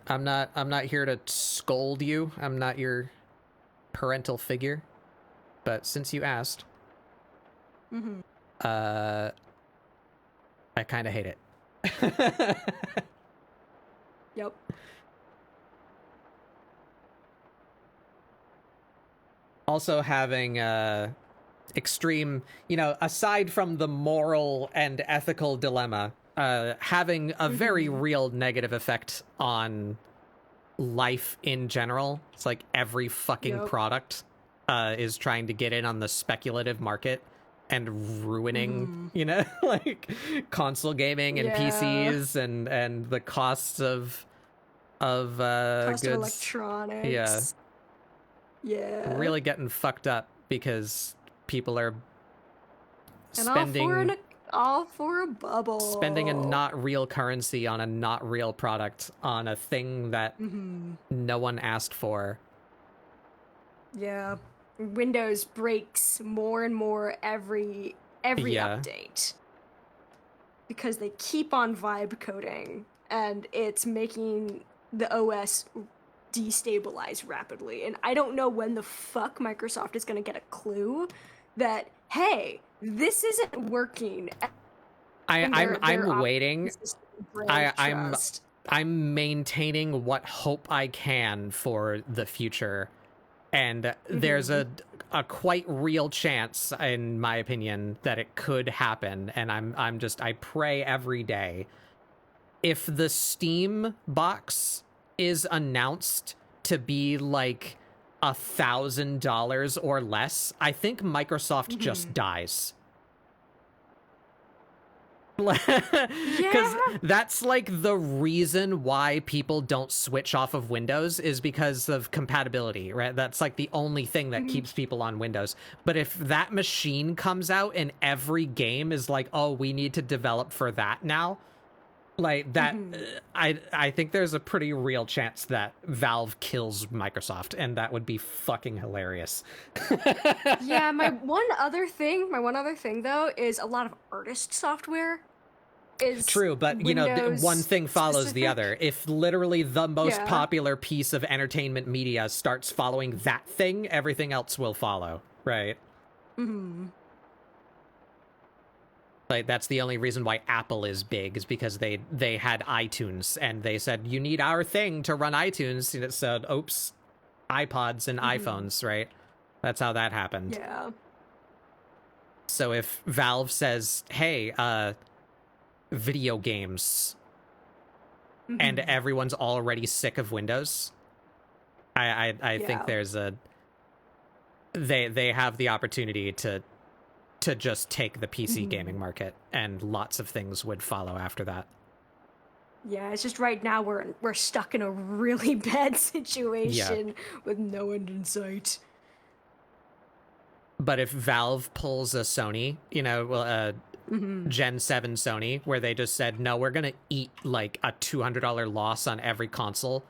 I'm not here to scold you. I'm not your parental figure. But since you asked, I kind of hate it. Yep. Also having extreme, aside from the moral and ethical dilemma, having a very real negative effect on life in general. It's like every fucking product is trying to get in on the speculative market and ruining, like console gaming and PCs and the costs of goods. Of electronics. Yeah. Really getting fucked up because people are spending all for a bubble. Spending a not real currency on a not real product on a thing that no one asked for. Yeah. Windows breaks more and more every update. Because they keep on vibe coding and it's making the OS destabilize rapidly. And I don't know when the fuck Microsoft is going to get a clue that, hey, this isn't working. I'm waiting. I'm maintaining what hope I can for the future, and there's a quite real chance, in my opinion, that it could happen. And I pray every day. If the Steam box is announced to be like $1,000 or less, I think Microsoft just dies. Because that's like the reason why people don't switch off of Windows is because of compatibility, right? That's like the only thing that keeps people on Windows. But if that machine comes out and every game is like, oh, we need to develop for that now, like that, I think there's a pretty real chance that Valve kills Microsoft, and that would be fucking hilarious. Yeah, my one other thing though is a lot of artist software is true, but Windows one thing follows specific. the other. If literally the most popular piece of entertainment media starts following that thing, everything else will follow, right? Like, that's the only reason why Apple is big, is because they had iTunes, and they said, you need our thing to run iTunes, and it said, oops, iPods and iPhones, right? That's how that happened. Yeah. So if Valve says, hey, video games, and everyone's already sick of Windows, I think there's a they have the opportunity to just take the PC gaming market, and lots of things would follow after that. Yeah, it's just right now we're stuck in a really bad situation with no end in sight. But if Valve pulls a Sony, Gen 7 Sony, where they just said, no, we're going to eat like a $200 loss on every console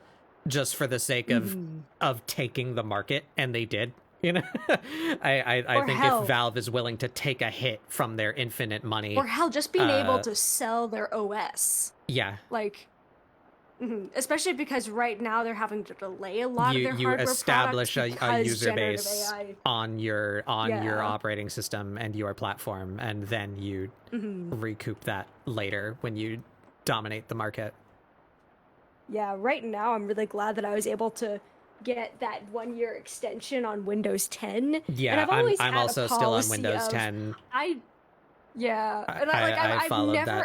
just for the sake of taking the market, and they did. I think if Valve is willing to take a hit from their infinite money, or hell, just being able to sell their OS. Yeah. Like, especially because right now they're having to delay a lot of their hardware products. You establish a user base on your operating system and your platform, and then you recoup that later when you dominate the market. Yeah, right now I'm really glad that I was able to get that 1-year extension on Windows 10. Yeah, and I'm also still on Windows 10. I've never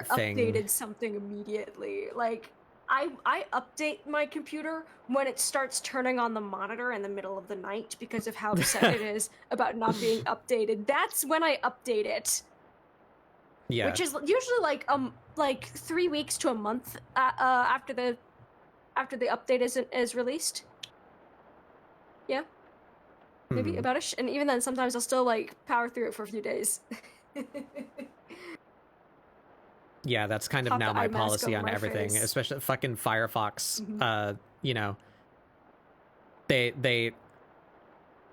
updated something immediately. Like, I update my computer when it starts turning on the monitor in the middle of the night because of how upset it is about not being updated. That's when I update it. Yeah. Which is usually like 3 weeks to a month after the update is released. Yeah. Maybe about it. And even then, sometimes I'll still like power through it for a few days. Yeah, that's kind of now my policy on everything, especially fucking Firefox.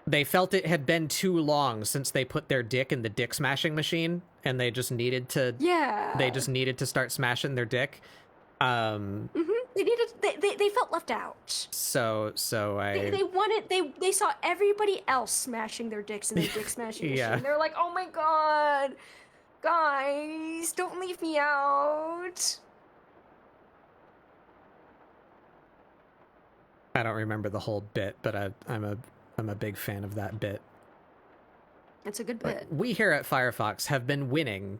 They felt it had been too long since they put their dick in the dick smashing machine, and they just needed to. Yeah. They just needed to start smashing their dick. They felt left out. So they wanted they saw everybody else smashing their dicks in the dick smashing machine. They're like, oh my god, guys, don't leave me out. I don't remember the whole bit, but I'm a big fan of that bit. It's a good bit. We here at Firefox have been winning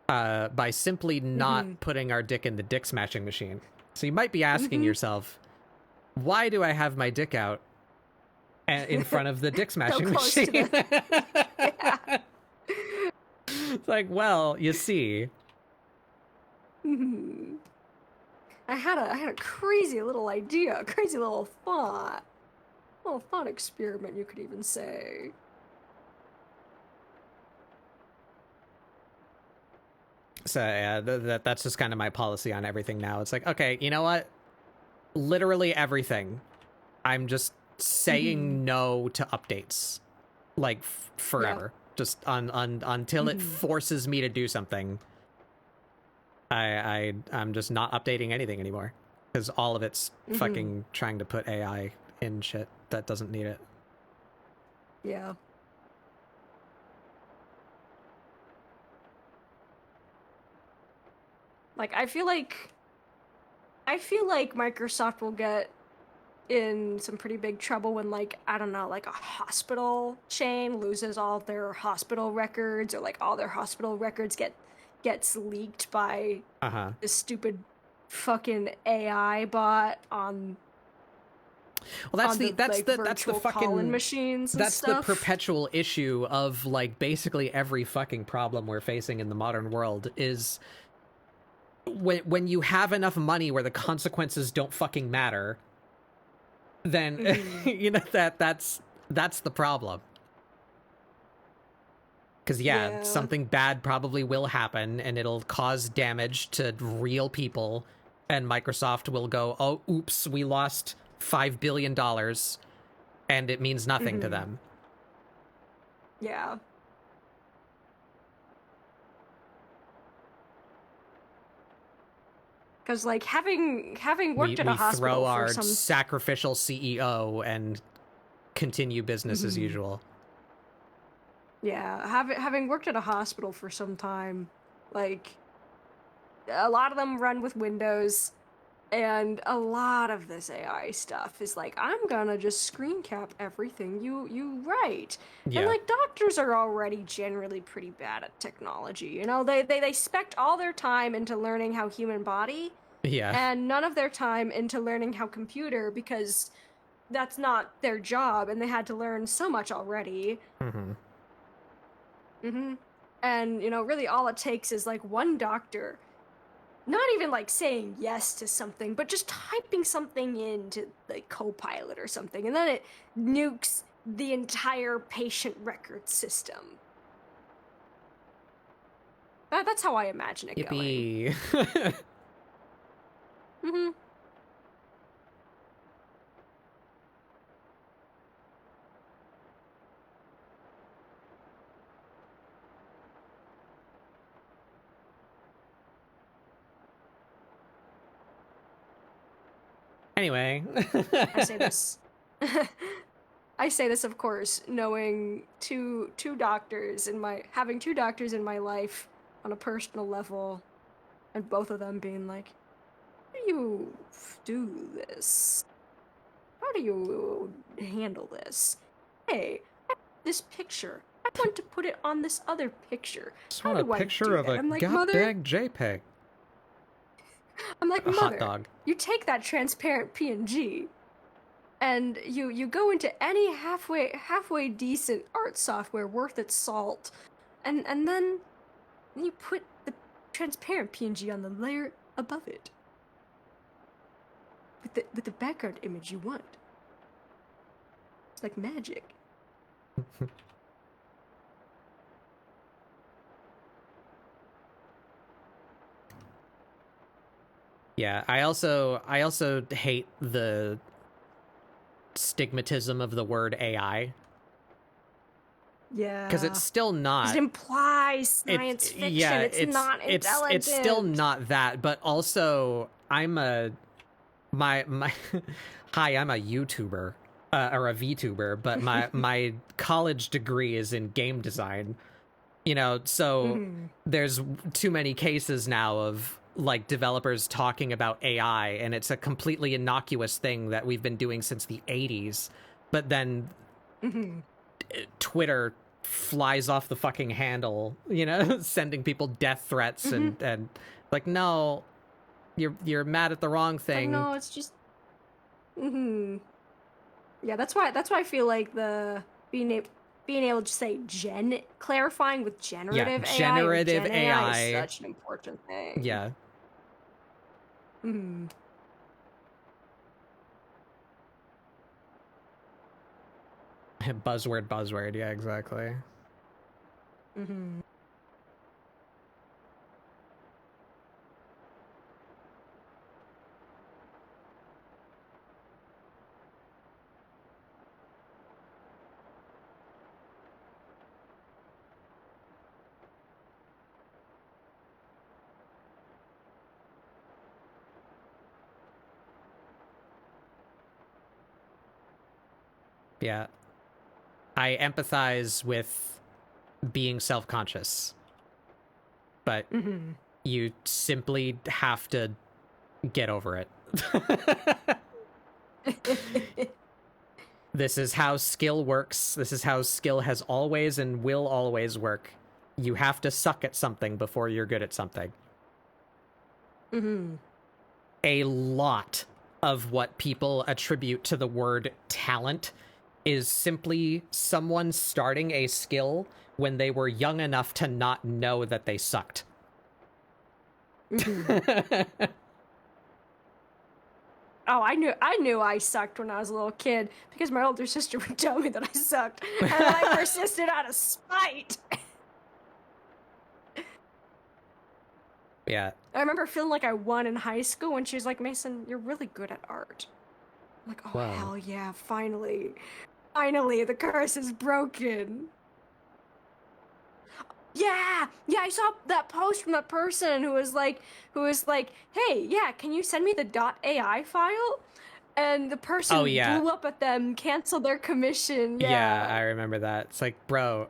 by simply not putting our dick in the dick smashing machine. So you might be asking yourself, why do I have my dick out in front of the dick smashing machine? It's like, well, you see. I had a crazy little idea, a crazy little thought. A little thought experiment, you could even say. So yeah, that's just kind of my policy on everything now. It's like, okay, you know what? Literally everything. I'm just saying no to updates, like forever. Yeah. Just until it forces me to do something. I'm just not updating anything anymore because all of it's fucking trying to put AI in shit that doesn't need it. Yeah. Like, I feel like Microsoft will get in some pretty big trouble when, like, I don't know, like a hospital chain loses all of their hospital records, or like all their hospital records gets leaked by this stupid fucking AI bot on. Well, that's the fucking machines. That's the perpetual issue of like basically every fucking problem we're facing in the modern world is. When you have enough money where the consequences don't fucking matter, then you know that's the problem. Because something bad probably will happen, and it'll cause damage to real people, and Microsoft will go, "Oh, oops, we lost $5 billion," and it means nothing to them. Yeah. Because, like, having worked at a hospital throw our sacrificial CEO and continue business as usual. Yeah, having worked at a hospital for some time, like, a lot of them run with Windows, and a lot of this AI stuff is like, I'm gonna just screen cap everything you write. Yeah. And, like, doctors are already generally pretty bad at technology, you know? They spect all their time into learning how human body Yeah. and none of their time into learning how computer, because that's not their job, and they had to learn so much already. And, you know, really all it takes is like one doctor not even like saying yes to something, but just typing something into like Copilot or something, and then it nukes the entire patient record system. That's how I imagine it Yippee. going. Anyway. I say this. I say this, of course, knowing two doctors having two doctors in my life on a personal level, and both of them being like, "How do you do this? How do you handle this? Hey, I have this picture. I want to put it on this other picture. Just How want do a I picture do of that?" a I'm like, "Mother." goddamn JPEG. I'm like, A hot "Mother, dog. you take that transparent PNG, and you go into any halfway decent art software worth its salt, and then you put the transparent PNG on the layer above it with the background image you want. It's like magic." Yeah, I also hate the stigmatism of the word AI, Yeah. because it's still not. It implies science fiction. Yeah, it's not intelligent. It's still not that. But also, I'm a my hi, I'm a YouTuber or a VTuber, but my college degree is in game design. You know, so there's too many cases now of like developers talking about AI, and it's a completely innocuous thing that we've been doing since the 80s. But then Twitter flies off the fucking handle, you know, sending people death threats and like, no, you're mad at the wrong thing. Like, no, it's just Yeah, that's why I feel like the being able to say clarifying with generative AI, generative or Gen AI is such an important thing. Yeah. Buzzword, yeah, exactly. Yeah. I empathize with being self-conscious, but you simply have to get over it. This is how skill works. This is how skill has always and will always work. You have to suck at something before you're good at something. A lot of what people attribute to the word talent is simply someone starting a skill when they were young enough to not know that they sucked. Oh, I knew I sucked when I was a little kid because my older sister would tell me that I sucked, and I persisted out of spite. Yeah. I remember feeling like I won in high school when she was like, "Mason, you're really good at art." I'm like, "Oh, wow. Hell yeah, finally, the curse is broken." Yeah, I saw that post from that person who was like, "Hey, yeah, can you send me the .ai file?" And the person blew up at them, canceled their commission. Yeah, I remember that. It's like, bro,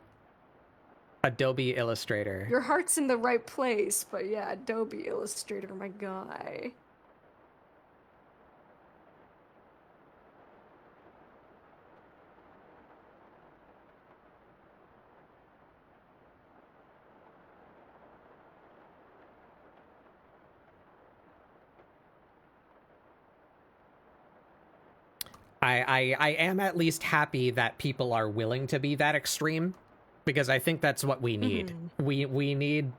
Adobe Illustrator. Your heart's in the right place, but yeah, Adobe Illustrator, my guy. I am at least happy that people are willing to be that extreme, because I think that's what we need. We need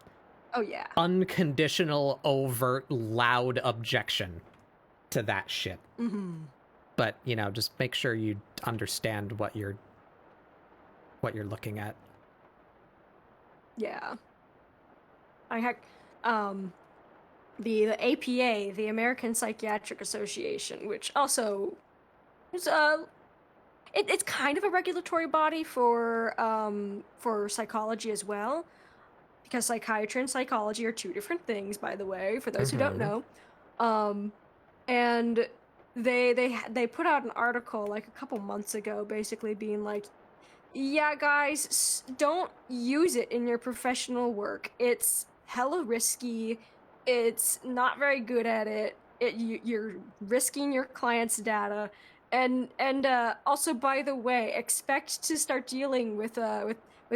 Oh yeah. unconditional, overt, loud objection to that shit. But, you know, just make sure you understand what you're looking at. Yeah. I had the APA, the American Psychiatric Association, which also is it's kind of a regulatory body for psychology as well, because psychiatry and psychology are two different things, by the way, for those who don't know. And they put out an article like a couple months ago, basically being like, yeah, guys, don't use it in your professional work. It's hella risky. It's not very good at it. You're risking your client's data. And also, by the way, expect to start dealing with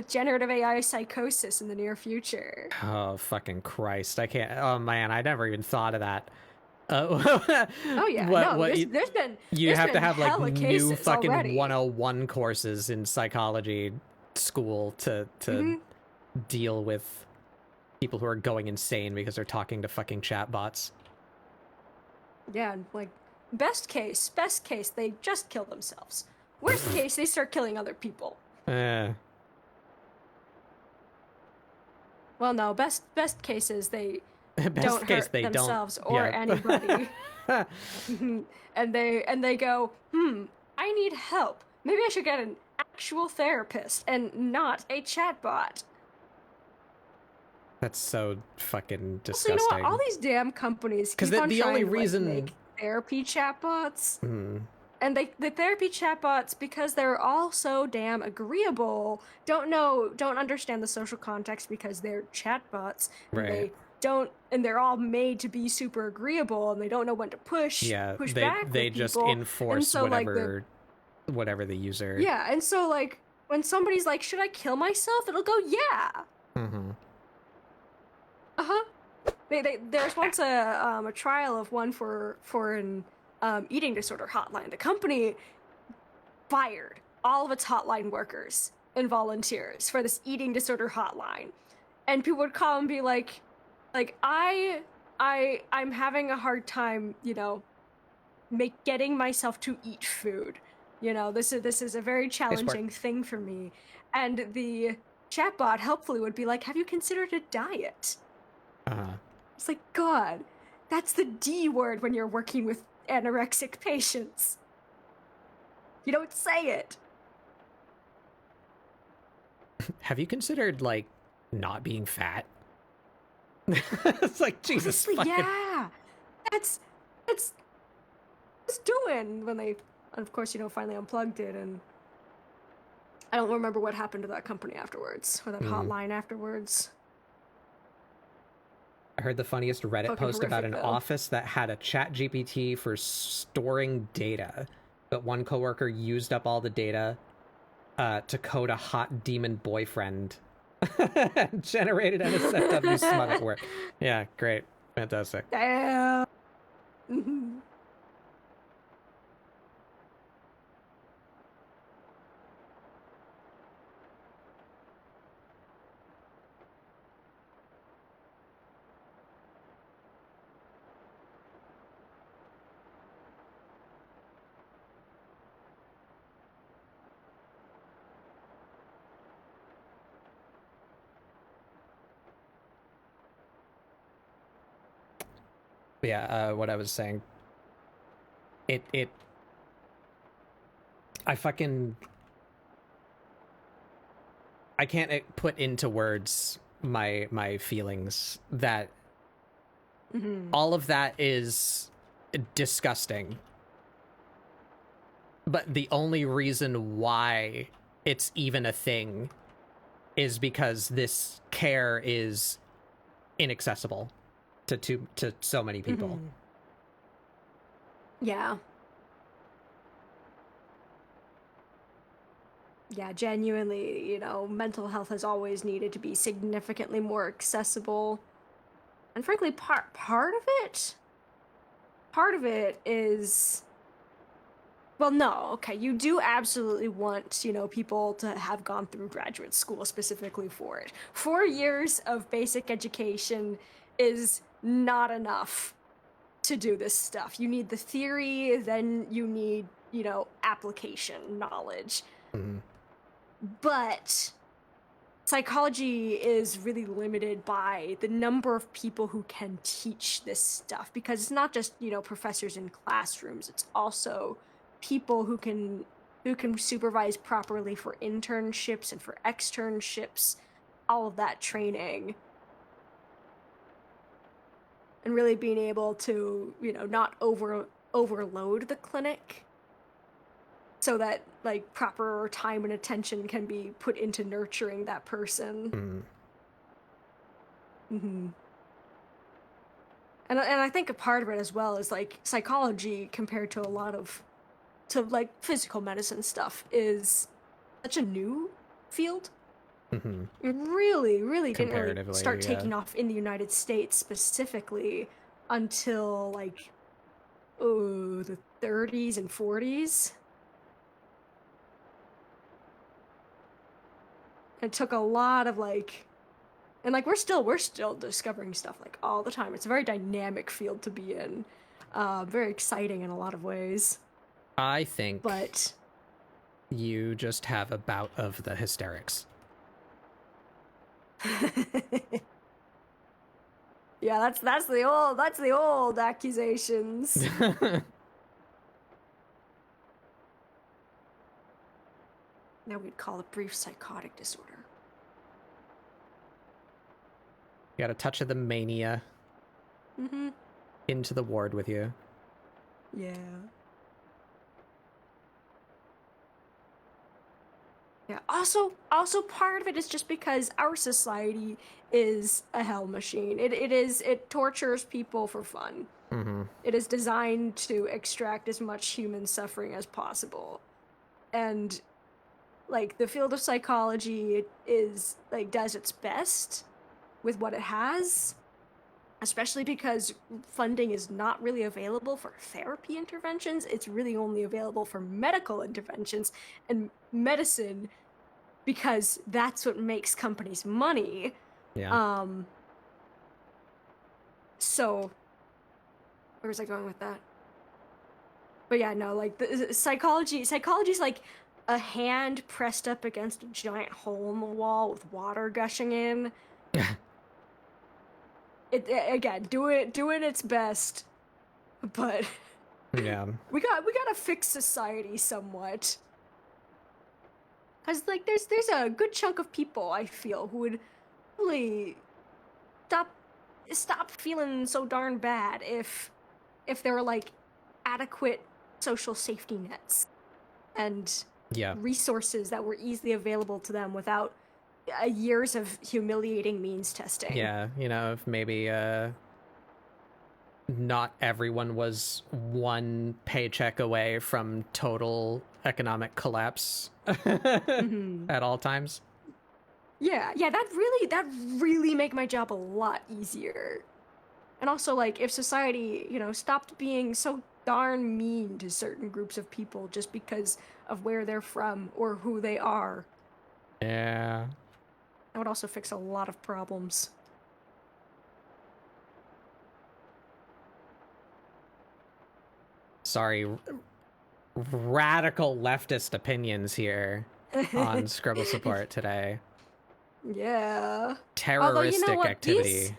generative AI psychosis in the near future. Oh, fucking Christ. I can't. Oh, man, I never even thought of that. Oh yeah, there's been you have to have like new fucking already. 101 courses in psychology school to deal with people who are going insane because they're talking to fucking chatbots. Yeah, like best case, they just kill themselves. Worst case, they start killing other people. Well, no, best case is they don't hurt themselves or anybody. and they go, I need help. Maybe I should get an actual therapist and not a chatbot. That's so fucking disgusting. Also, you know what? All these damn companies keep on the only trying reason to make therapy chatbots. And the therapy chatbots, because they're all so damn agreeable, don't understand the social context because they're chatbots. Right. And they're all made to be super agreeable, and they don't know when to push back. They with just people. enforce so, whatever the user. Yeah, and so like when somebody's like, "Should I kill myself?" It'll go, "Yeah." There's once a trial of one for an eating disorder hotline. The company fired all of its hotline workers and volunteers for this eating disorder hotline, and people would call and be like I'm having a hard time, getting myself to eat food. This is a very challenging thing for me. And the chatbot helpfully would be like, have you considered a diet? It's like, God, that's the D word when you're working with anorexic patients. You don't say it. Have you considered, like, not being fat? It's like, Jesus. Honestly, yeah. That's doing when they, of course, finally unplugged it, and I don't remember what happened to that company afterwards, or that hotline afterwards. I heard the funniest Reddit Fucking post about an horrific, though. office that had a chat GPT for storing data, but one coworker used up all the data to code a hot demon boyfriend. Generated an SFW smut at work. Yeah, great. Fantastic. Damn. Yeah, what I was saying. I can't put into words my feelings that all of that is disgusting. But the only reason why it's even a thing is because this care is inaccessible to so many people. Yeah. Yeah, genuinely, mental health has always needed to be significantly more accessible. And frankly, part of it is Well, no, okay, you do absolutely want, people to have gone through graduate school specifically for it. 4 years of basic education is not enough to do this stuff. You need the theory, then you need, application knowledge. Mhm. But psychology is really limited by the number of people who can teach this stuff, because it's not just, professors in classrooms, it's also people who can supervise properly for internships and for externships, all of that training, and really being able to not overload the clinic, so that like proper time and attention can be put into nurturing that person. Mm-hmm. And I think a part of it as well is like psychology compared to like physical medicine stuff is such a new field. Mm-hmm. It really didn't really Comparatively, start yeah. taking off in the United States specifically until like the 30s and 40s. It took a lot of and like we're still discovering stuff like all the time. It's a very dynamic field to be in, very exciting in a lot of ways. I think But you just have a bout of the hysterics. yeah, that's the old accusations. Now we'd call it brief psychotic disorder. Got a touch of the mania Mm-hmm. into the ward with you. Yeah. Yeah. Also part of it is just because our society is a hell machine. It tortures people for fun. Mm-hmm. It is designed to extract as much human suffering as possible. And like the field of psychology is like does its best with what it has, especially because funding is not really available for therapy interventions. It's really only available for medical interventions and medicine, because that's what makes companies money. Yeah. So where was I going with that? But yeah, no, like the psychology's like a hand pressed up against a giant hole in the wall with water gushing in. It again, doing its best, but Yeah. we gotta fix society somewhat. Cause like there's a good chunk of people I feel who would really stop feeling so darn bad if there were like adequate social safety nets and Yeah. resources that were easily available to them without years of humiliating means testing. Yeah, if maybe not everyone was one paycheck away from total economic collapse Mhm. at all times. Yeah, that really make my job a lot easier. And also, like, if society, stopped being so darn mean to certain groups of people just because of where they're from or who they are, Yeah. that would also fix a lot of problems. Sorry, radical leftist opinions here on ScribbleSupport today. Yeah. Terroristic what? activity.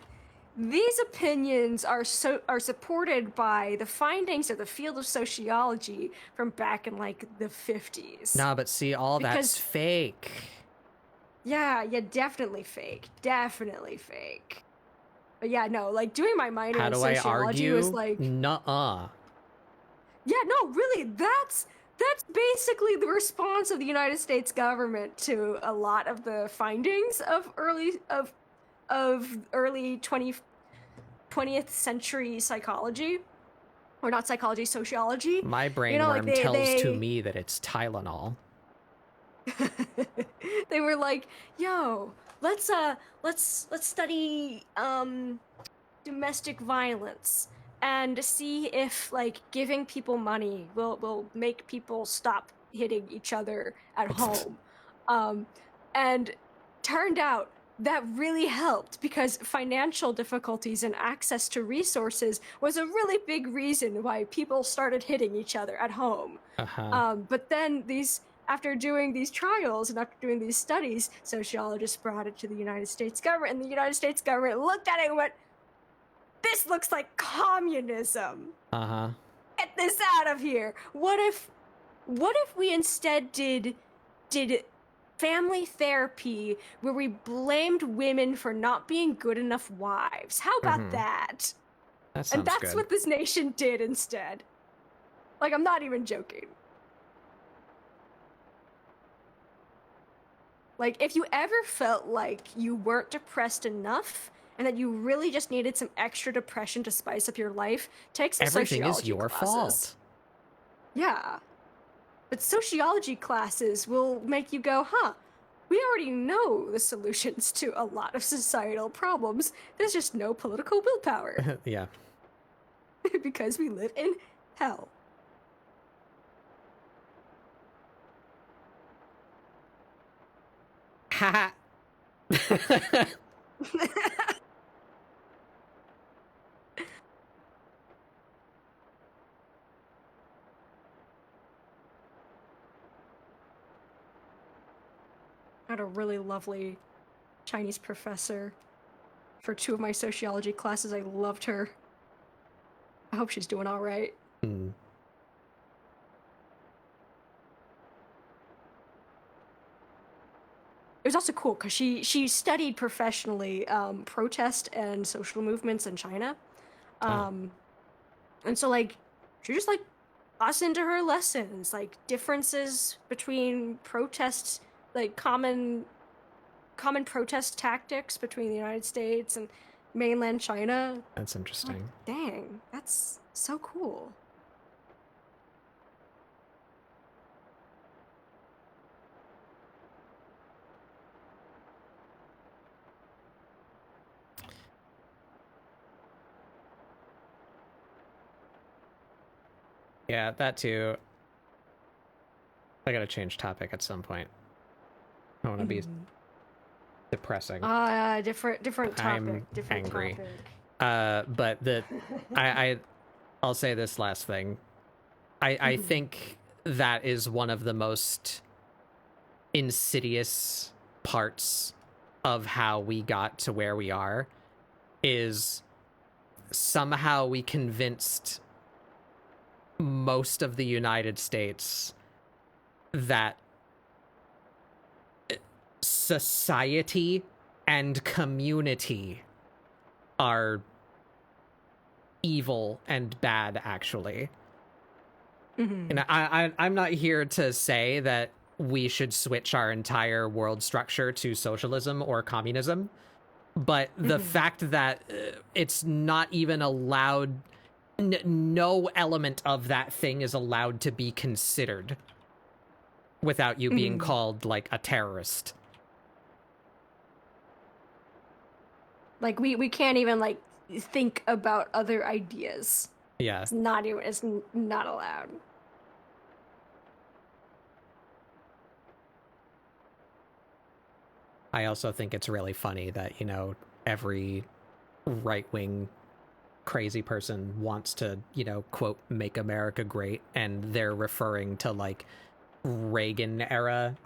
These opinions are supported by the findings of the field of sociology from back in like the 50s. Nah, but see, all that's fake. Yeah, definitely fake. Definitely fake. But yeah, no, like doing my minor How in do I sociology argue? was like, Nuh-uh. yeah, no, really, that's basically the response of the United States government to a lot of the findings of early 20th century psychology, or not psychology, sociology. My brainworm tells to me that it's Tylenol. They were like, yo, let's study domestic violence, and see if like giving people money will make people stop hitting each other at home. And turned out that really helped because financial difficulties and access to resources was a really big reason why people started hitting each other at home. But then after doing these trials and after doing these studies, sociologists brought it to the United States government, and the United States government looked at it and went, "This looks like communism. Get this out of here. What if we instead did family therapy where we blamed women for not being good enough wives? How about that?" That sounds And that's good. what this nation did instead. Like, I'm not even joking. Like, if you ever felt like you weren't depressed enough and that you really just needed some extra depression to spice up your life, take some Everything sociology is your classes. fault. Yeah. But sociology classes will make you go, huh, we already know the solutions to a lot of societal problems. There's just no political willpower. Yeah. Because we live in hell. Ha. I had a really lovely Chinese professor for 2 of my sociology classes. I loved her. I hope she's doing all right. It was also cool because she studied professionally protest and social movements in China. And so, like, she just, like, us into her lessons, like, differences between protests, like, common protest tactics between the United States and mainland China. That's interesting. Like, dang, that's so cool. Yeah, that too. I gotta change topic at some point. I want to be depressing. Different topic. I'm different angry. topic. But I'll say this last thing. I think that is one of the most insidious parts of how we got to where we are, is somehow we convinced most of the United States that society and community are evil and bad, actually. And I'm not here to say that we should switch our entire world structure to socialism or communism, but the fact that it's not even allowed, no element of that thing is allowed to be considered without you being called, like, a terrorist. Like, we can't even, like, think about other ideas. Yeah. It's not allowed. I also think it's really funny that, you know, every right-wing crazy person wants to, you know, quote, make America great, and they're referring to, like, Reagan era,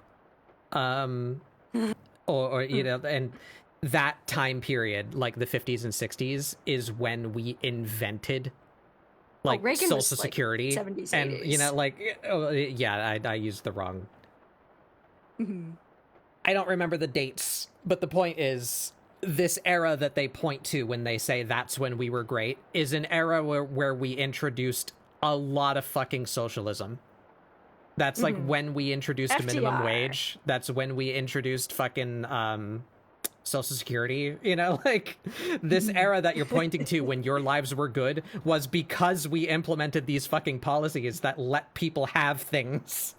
or you know, and that time period, like the 50s and 60s, is when we invented, like, Reagan Social was, like, Security, 70s, and 80s. you know, like, yeah, I used the wrong. I don't remember the dates, but the point is, this era that they point to when they say that's when we were great is an era where we introduced a lot of fucking socialism. That's like when we introduced minimum FDR. wage. That's when we introduced fucking Social Security. You know, like, this era that you're pointing to when your lives were good was because we implemented these fucking policies that let people have things.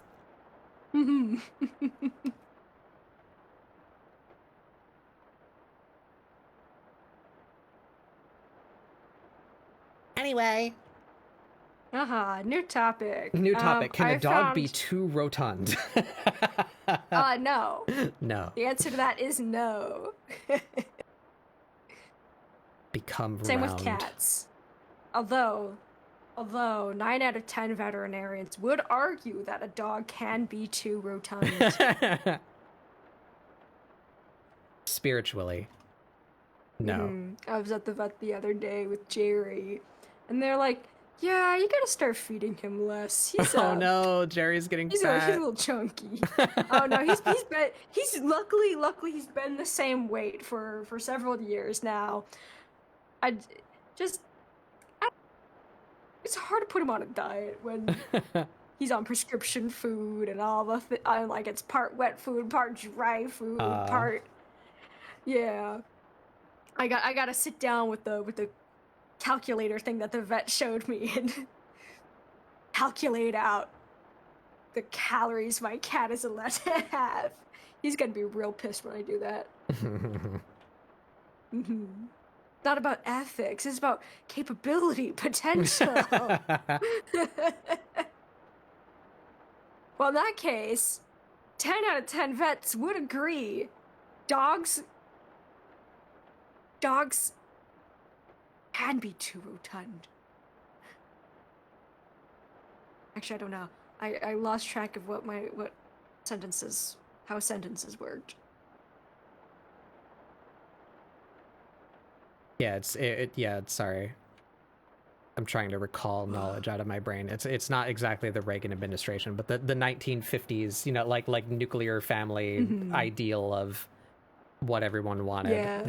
Anyway. New topic. New topic. Can I a dog be found- too rotund? No. No. The answer to that is no. Become Same round. with cats. Although 9 out of 10 veterinarians would argue that a dog can be too rotund. Spiritually. No. I was at the vet the other day with Jerry, and they're like, "Yeah, you gotta start feeding him less. He's Oh no, Jerry's getting he's fat. a little chunky." Oh no, he's luckily he's been the same weight for several years now. It's hard to put him on a diet when he's on prescription food and all the like it's part wet food, part dry food, part yeah. I gotta sit down with the calculator thing that the vet showed me and calculate out the calories my cat is allowed to have. He's gonna be real pissed when I do that. Not about ethics, it's about capability, potential. Well, in that case, 10 out of 10 vets would agree dogs can be too rotund. Actually, I don't know. I lost track of how sentences worked. Yeah, sorry. I'm trying to recall knowledge out of my brain. It's not exactly the Reagan administration, but the 1950s, you know, like nuclear family ideal of what everyone wanted. Yeah.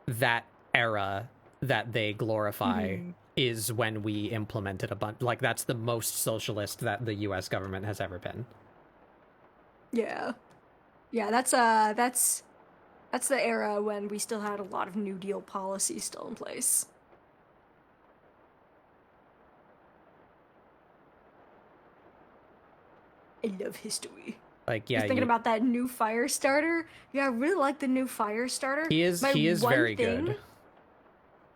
That era that they glorify is when we implemented a bunch. Like, that's the most socialist that the U.S. government has ever been. Yeah, that's the era when we still had a lot of New Deal policies still in place. I love history. Like, yeah, Just thinking about that new fire starter. Yeah, I really like the new fire starter. He is very good.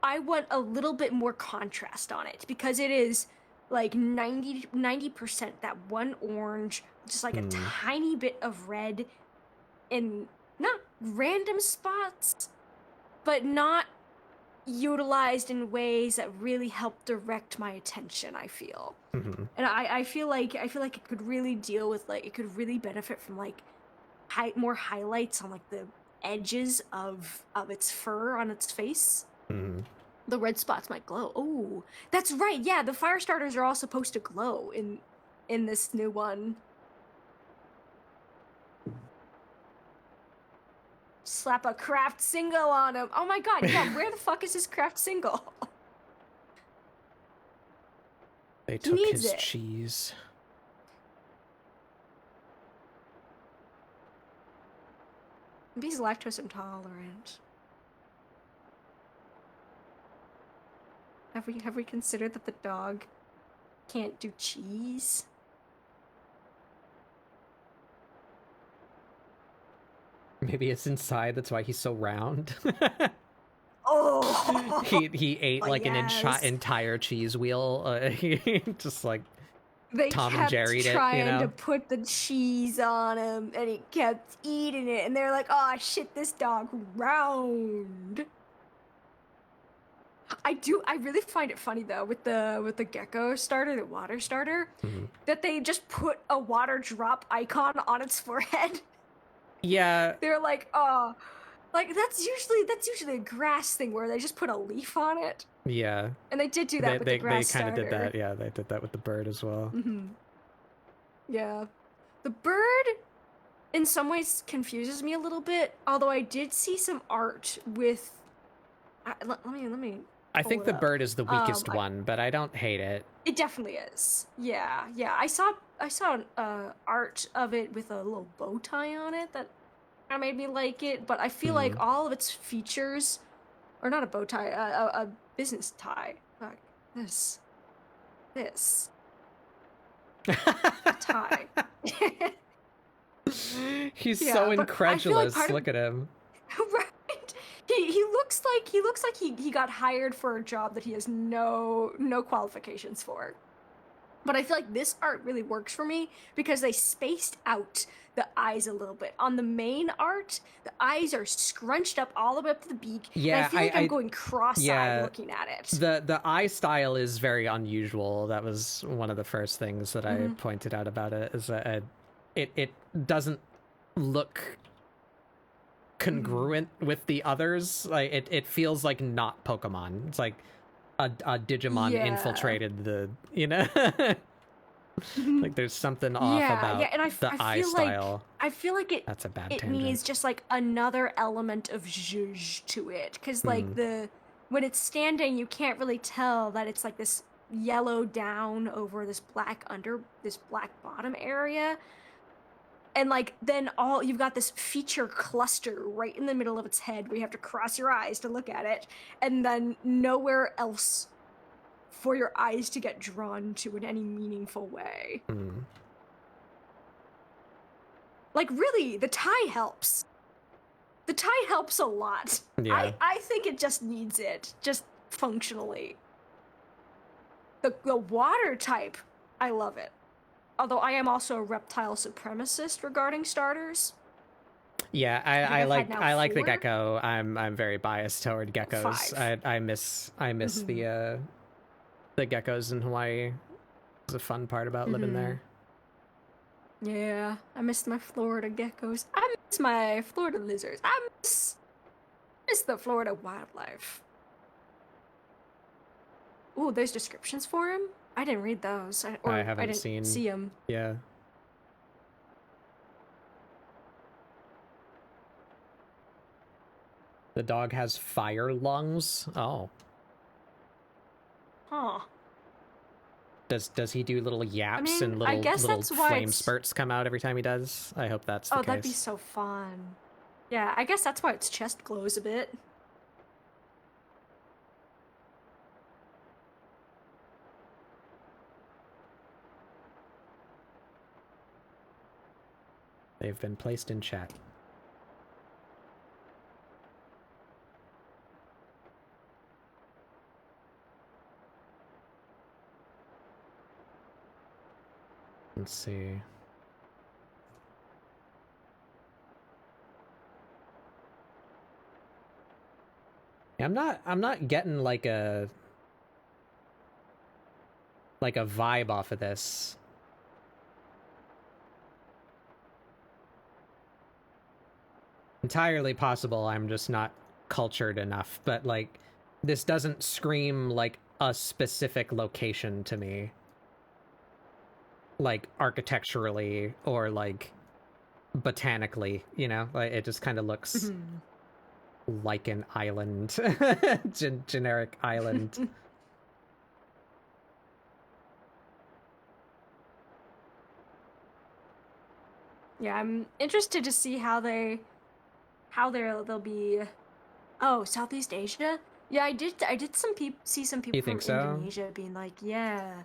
I want a little bit more contrast on it because it is like 90% that one orange, just like a tiny bit of red in not random spots, but not utilized in ways that really help direct my attention, I feel. And I feel like it could really deal with, like, it could really benefit from like more highlights on like the edges of its fur on its face. The red spots might glow. Oh, that's right. Yeah, the fire starters are all supposed to glow in this new one. Slap a craft single on him. Oh my god, yeah, where the fuck is his craft single? They took his it. cheese. Maybe he's lactose intolerant. Have we considered that the dog can't do cheese? Maybe it's inside. That's why he's so round. Oh, he ate like yes. an entire cheese wheel. Just like they Tom and kept Jerry did, trying you know? to put the cheese on him, and he kept eating it. And they're like, "Oh shit, this dog round." I really find it funny though with the gecko starter, the water starter, that they just put a water drop icon on its forehead. Yeah. They're like, "Oh, like that's usually a grass thing where they just put a leaf on it." Yeah. And they did do that with the grass They kind of did starter. that. Yeah, they did that with the bird as well. Yeah. The bird, in some ways, confuses me a little bit. Although I did see some art with. Let me. I think pull the it up. bird is the weakest one, but I don't hate it. It definitely is. Yeah. I saw art of it with a little bow tie on it that kind of made me like it. But I feel like all of its features, or not a bow tie, a business tie. Like this. A tie. He's Yeah, so but I feel like incredulous. part of- Look at him. Right? He looks like he looks like he got hired for a job that he has no qualifications for. But I feel like this art really works for me because they spaced out the eyes a little bit. On the main art, the eyes are scrunched up all the way up to the beak. Yeah, and I feel like I'm going cross-eyed looking at it. The eye style is very unusual. That was one of the first things that I pointed out about it, is that it doesn't look congruent with the others. Like it feels like not Pokemon. It's like a Digimon infiltrated the, you know. Like there's something off about and the eye style. I feel like That's a bad it tangent. needs just like another element of zhuzh to it, because like when it's standing, you can't really tell that it's like this yellow down over this black bottom area. And like then you've got this feature cluster right in the middle of its head where you have to cross your eyes to look at it, and then nowhere else for your eyes to get drawn to in any meaningful way. Like really, the tie helps. The tie helps a lot. Yeah. I think it just needs it, just functionally. The water type, I love it. Although I am also a reptile supremacist regarding starters. Yeah, I like the 4? gecko. I'm very biased toward geckos. 5. I miss the geckos in Hawaii. It was a fun part about living there. Yeah, I miss my Florida geckos. I miss my Florida lizards. I miss the Florida wildlife. Ooh, there's descriptions for him? I didn't read those. I didn't see them. Yeah. The dog has fire lungs. Oh. Huh. Does he do little yaps and I little guess that's why flame spurts come out every time he does? I hope that's the case. That'd be so fun. Yeah, I guess that's why its chest glows a bit. They've been placed in chat. Let's see. Yeah, I'm not getting like a vibe off of this. Entirely possible I'm just not cultured enough, but like this doesn't scream like a specific location to me. Like architecturally or like botanically, you know? Like it just kind of looks like an island. Generic island. Yeah, I'm interested to see how they'll be. Oh, Southeast Asia? Yeah, I did see some people You from think so? Indonesia being like, yeah.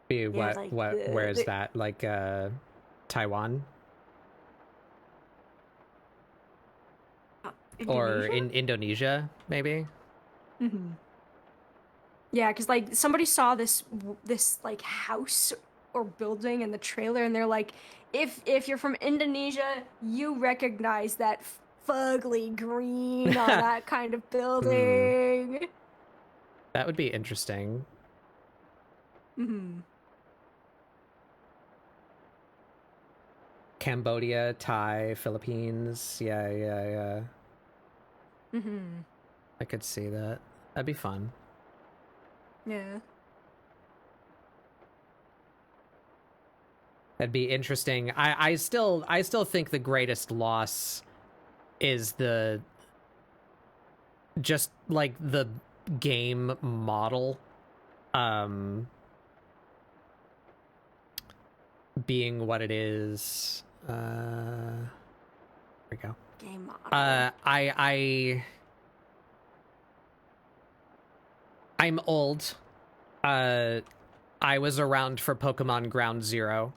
Where is that? Like Taiwan? Or in Indonesia, maybe? Mm-hmm. Yeah, because like somebody saw this like house or building in the trailer, and they're like, if you're from Indonesia, you recognize that fugly green on that kind of building. That would be interesting. Mm-hmm. Cambodia, Thai, Philippines. Yeah. Mm-hmm. I could see that. That'd be fun. Yeah. That'd be interesting. I still think the greatest loss is just like the game model being what it is. There we go. Game model. I'm old. I was around for Pokemon Ground Zero.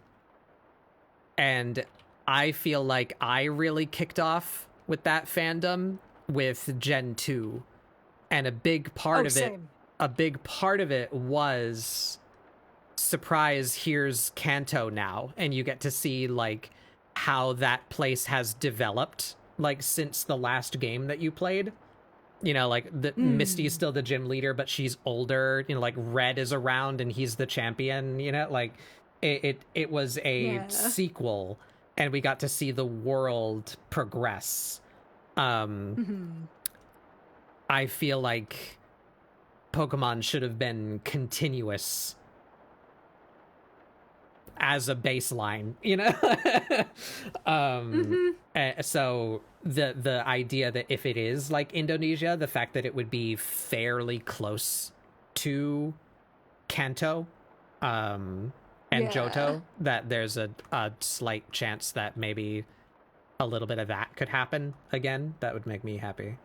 And I feel like I really kicked off with that fandom with Gen 2. And a big part of same. it was surprise, here's Kanto now, and you get to see like how that place has developed like since the last game that you played. You know, like Misty is still the gym leader, but she's older. You know, like Red is around and he's the champion. You know, like it was a sequel, and we got to see the world progress. I feel like Pokemon should have been continuous as a baseline, you know? So the idea that if it is like Indonesia, the fact that it would be fairly close to Kanto and Johto, that there's a slight chance that maybe a little bit of that could happen again, that would make me happy.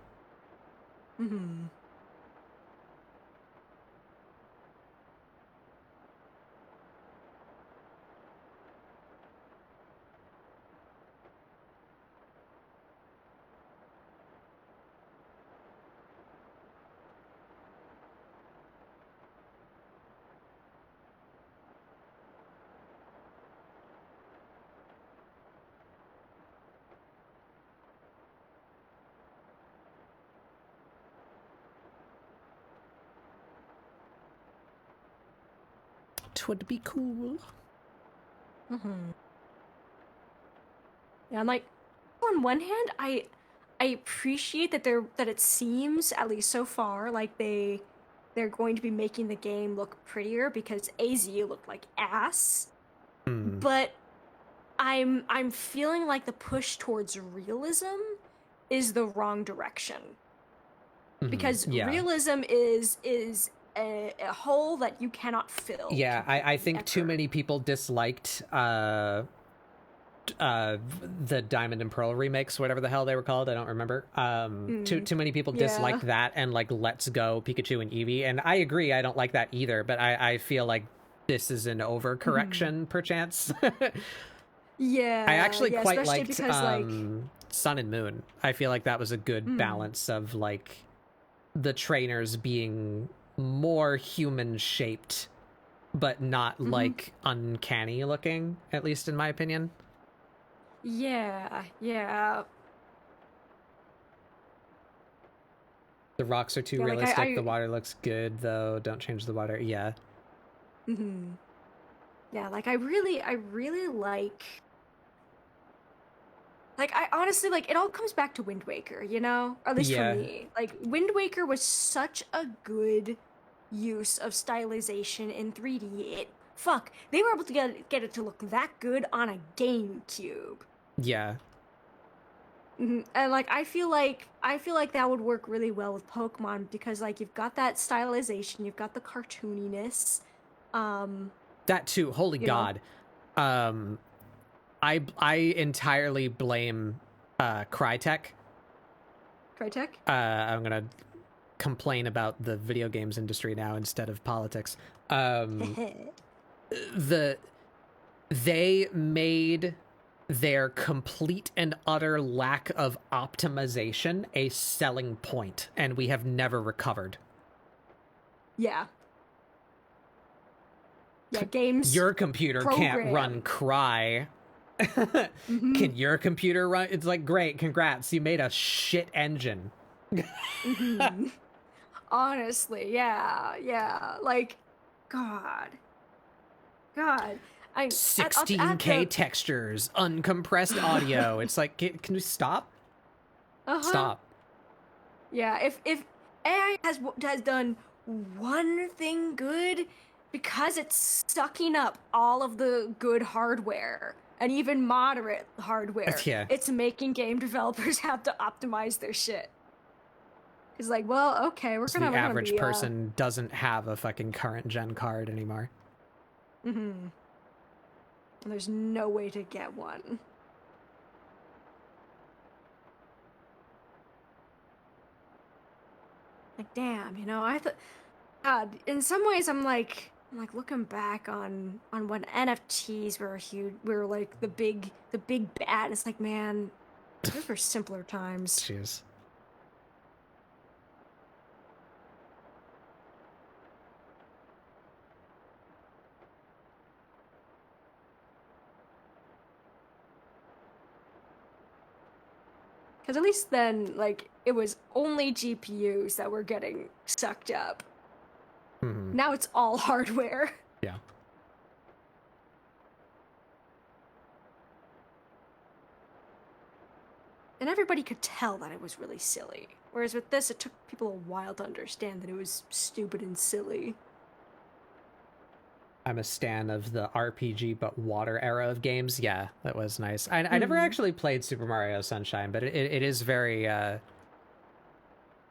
Would be cool. Yeah, I'm like, on one hand, I appreciate that it seems, at least so far, like they're going to be making the game look prettier, because AZ looked like ass. But I'm feeling like the push towards realism is the wrong direction. Because realism is a hole that you cannot fill. Yeah, I think too many people disliked the Diamond and Pearl remakes, whatever the hell they were called. I don't remember. Too many people disliked that and like Let's Go Pikachu and Eevee, and I agree. I don't like that either. But I feel like this is an overcorrection, perchance. Yeah, I actually quite liked because, Sun and Moon. I feel like that was a good balance of like the trainers being more human shaped, but not like uncanny looking, at least in my opinion. Yeah. The rocks are too realistic. The water looks good though. Don't change the water. Yeah. Yeah, like I really like I honestly, like, it all comes back to Wind Waker, you know? Or at least for me. Like, Wind Waker was such a good use of stylization in 3D. They were able to get it to look that good on a GameCube. Yeah. And like I feel like that would work really well with Pokemon, because like you've got that stylization, you've got the cartooniness. That too. Holy God. I entirely blame Crytek. Crytek? I'm gonna complain about the video games industry now instead of politics. They made their complete and utter lack of optimization a selling point, and we have never recovered. Yeah, games. Your computer can't run Cry. Can your computer run? It's like, great, congrats, you made a shit engine. Honestly, yeah. Like, God. 16K textures, uncompressed audio. It's like, can we stop? Stop. Yeah, if AI has done one thing good, because it's sucking up all of the good hardware and even moderate hardware, it's making game developers have to optimize their shit. It's like, well, okay, the average person doesn't have a fucking current gen card anymore. And there's no way to get one. Like, damn, you know, I thought, God, in some ways I'm like looking back on when NFTs were huge, were like the big bad. It's like, man, those were simpler times. Jeez. Because at least then, like, it was only GPUs that were getting sucked up. Mhm. Now it's all hardware. Yeah. And everybody could tell that it was really silly. Whereas with this, it took people a while to understand that it was stupid and silly. I'm a stan of the RPG but water era of games. Yeah, that was nice. I never actually played Super Mario Sunshine, but it is very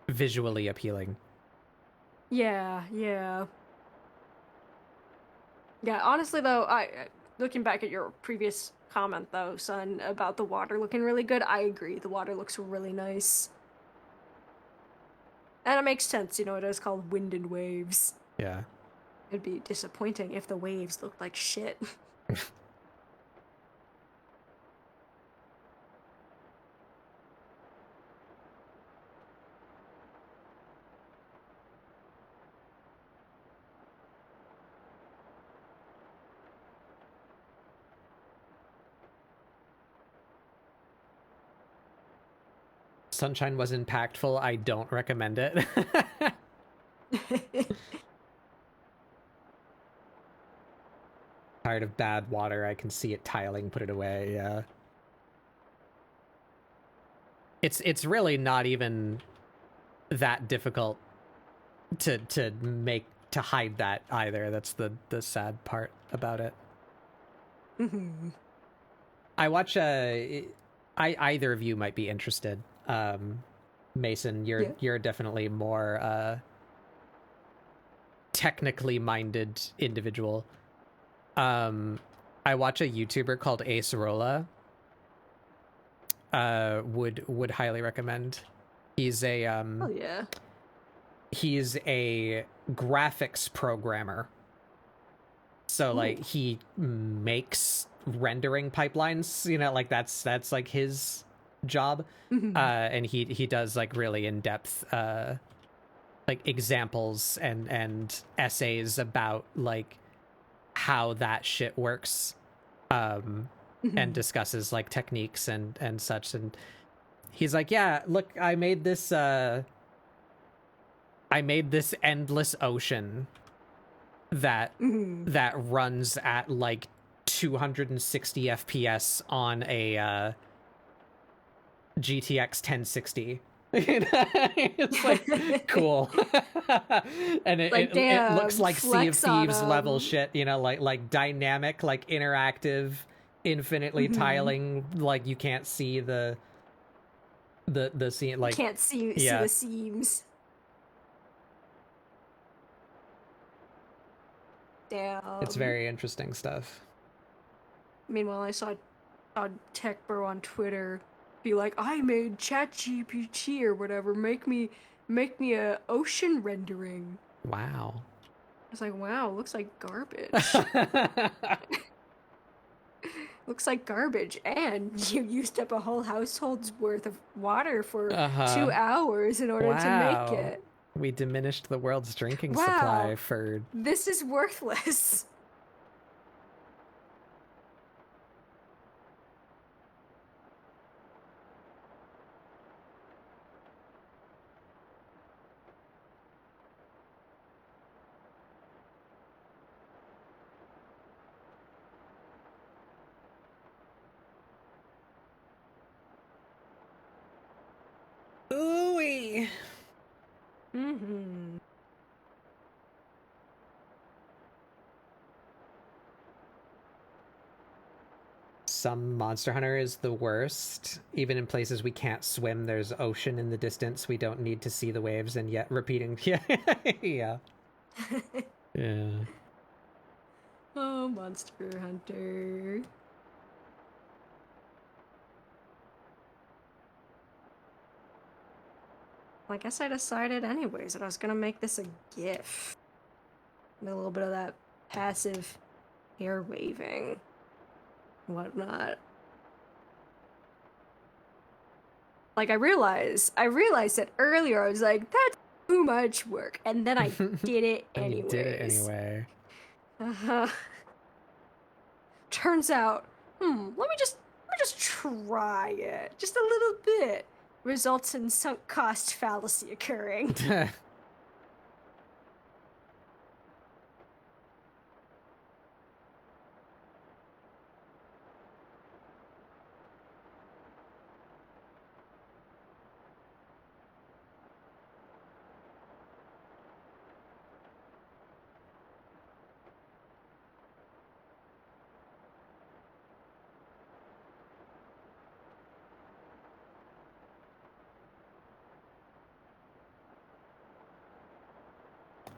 visually appealing. Yeah. Yeah, honestly though, I looking back at your previous comment though, son, about the water looking really good, I agree. The water looks really nice. And it makes sense, you know, it is called Wind and Waves. Yeah. It'd be disappointing if the waves looked like shit. Sunshine was impactful. I don't recommend it. Tired of bad water. I can see it tiling. Put it away. Yeah. It's really not even that difficult to hide that either. That's the sad part about it. I watch either of you might be interested. Mason, you're definitely more technically minded individual. I watch a YouTuber called Acerola. Would highly recommend. He's a Oh yeah. He's a graphics programmer. So like he makes rendering pipelines, you know, like that's like his job. And he does like really in-depth like examples and essays about like how that shit works, and discusses like techniques and such. And he's like, yeah, look, I made this endless ocean that runs at like 260 FPS on a GTX 1060. It's like cool. And it looks like Sea of Thieves level shit, you know, like dynamic, like interactive, infinitely tiling, like you can't see the scene, like can't see the seams. Damn. It's very interesting stuff. Meanwhile, I saw Tech Bro on Twitter be like, I made ChatGPT or whatever, make me a ocean rendering. Wow. I was like, wow, looks like garbage. Looks like garbage, and you used up a whole household's worth of water for 2 hours in order to make it. We diminished the world's drinking supply for... This is worthless. Ooh-wee. Some Monster Hunter is the worst. Even in places we can't swim, there's ocean in the distance. We don't need to see the waves, and yet repeating. Yeah. Yeah. Oh, Monster Hunter. I guess I decided anyways that I was gonna make this a GIF. A little bit of that passive hair waving. Whatnot. Like I realized it earlier. I was like, that's too much work. And then I did it anyways. You did it anyway. Turns out, let me just try it. Just a little bit. results in sunk cost fallacy occurring.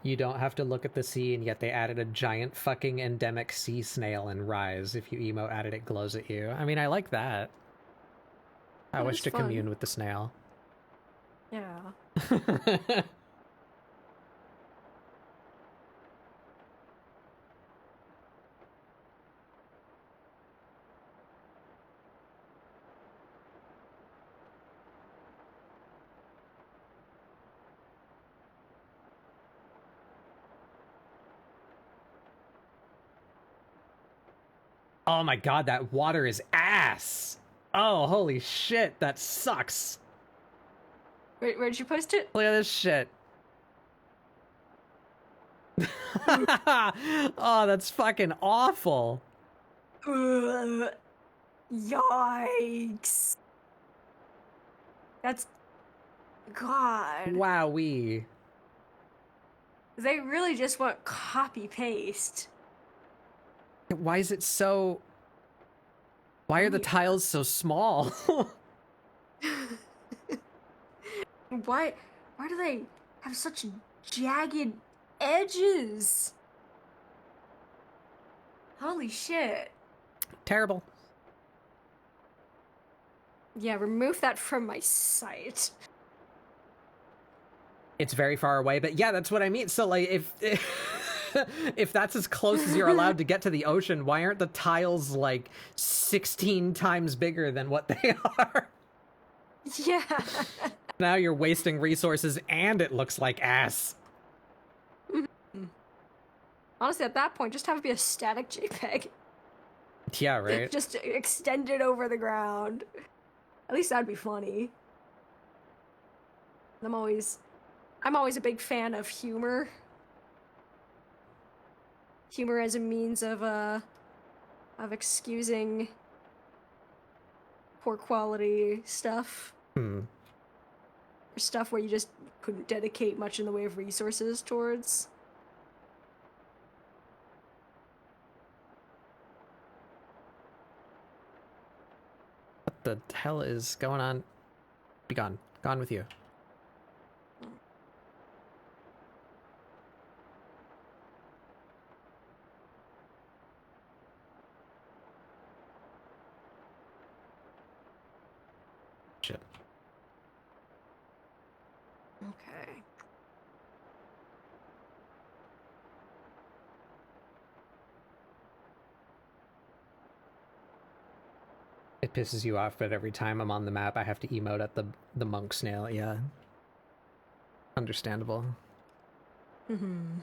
You don't have to look at the sea, and yet they added a giant fucking endemic sea snail in Rise. If you emote at it, it glows at you. I mean, I like that. I That wish is to fun. commune with the snail. Yeah. Oh my god, that water is ass! Oh, holy shit, that sucks! Wait, where'd you post it? Look at this shit. Oh, that's fucking awful. Ugh. Yikes. That's... God. Wowee. They really just want copy-paste. Why is it so... Why are the tiles so small? Why do they have such jagged edges? Holy shit. Terrible. Yeah, remove that from my site. It's very far away, but yeah, that's what I mean. So, like, if if that's as close as you're allowed to get to the ocean, why aren't the tiles, like, 16 times bigger than what they are? Yeah. Now you're wasting resources and it looks like ass. Honestly, at that point, just have it be a static JPEG. Yeah, right? Just extend it over the ground. At least that'd be funny. I'm always a big fan of humor. Humor as a means of excusing poor quality stuff. Hmm. Or stuff where you just couldn't dedicate much in the way of resources towards. What the hell is going on? Be gone. Gone with you. Shit. Okay. It pisses you off, but every time I'm on the map, I have to emote at the monk snail. Yeah. Understandable. Mm-hmm.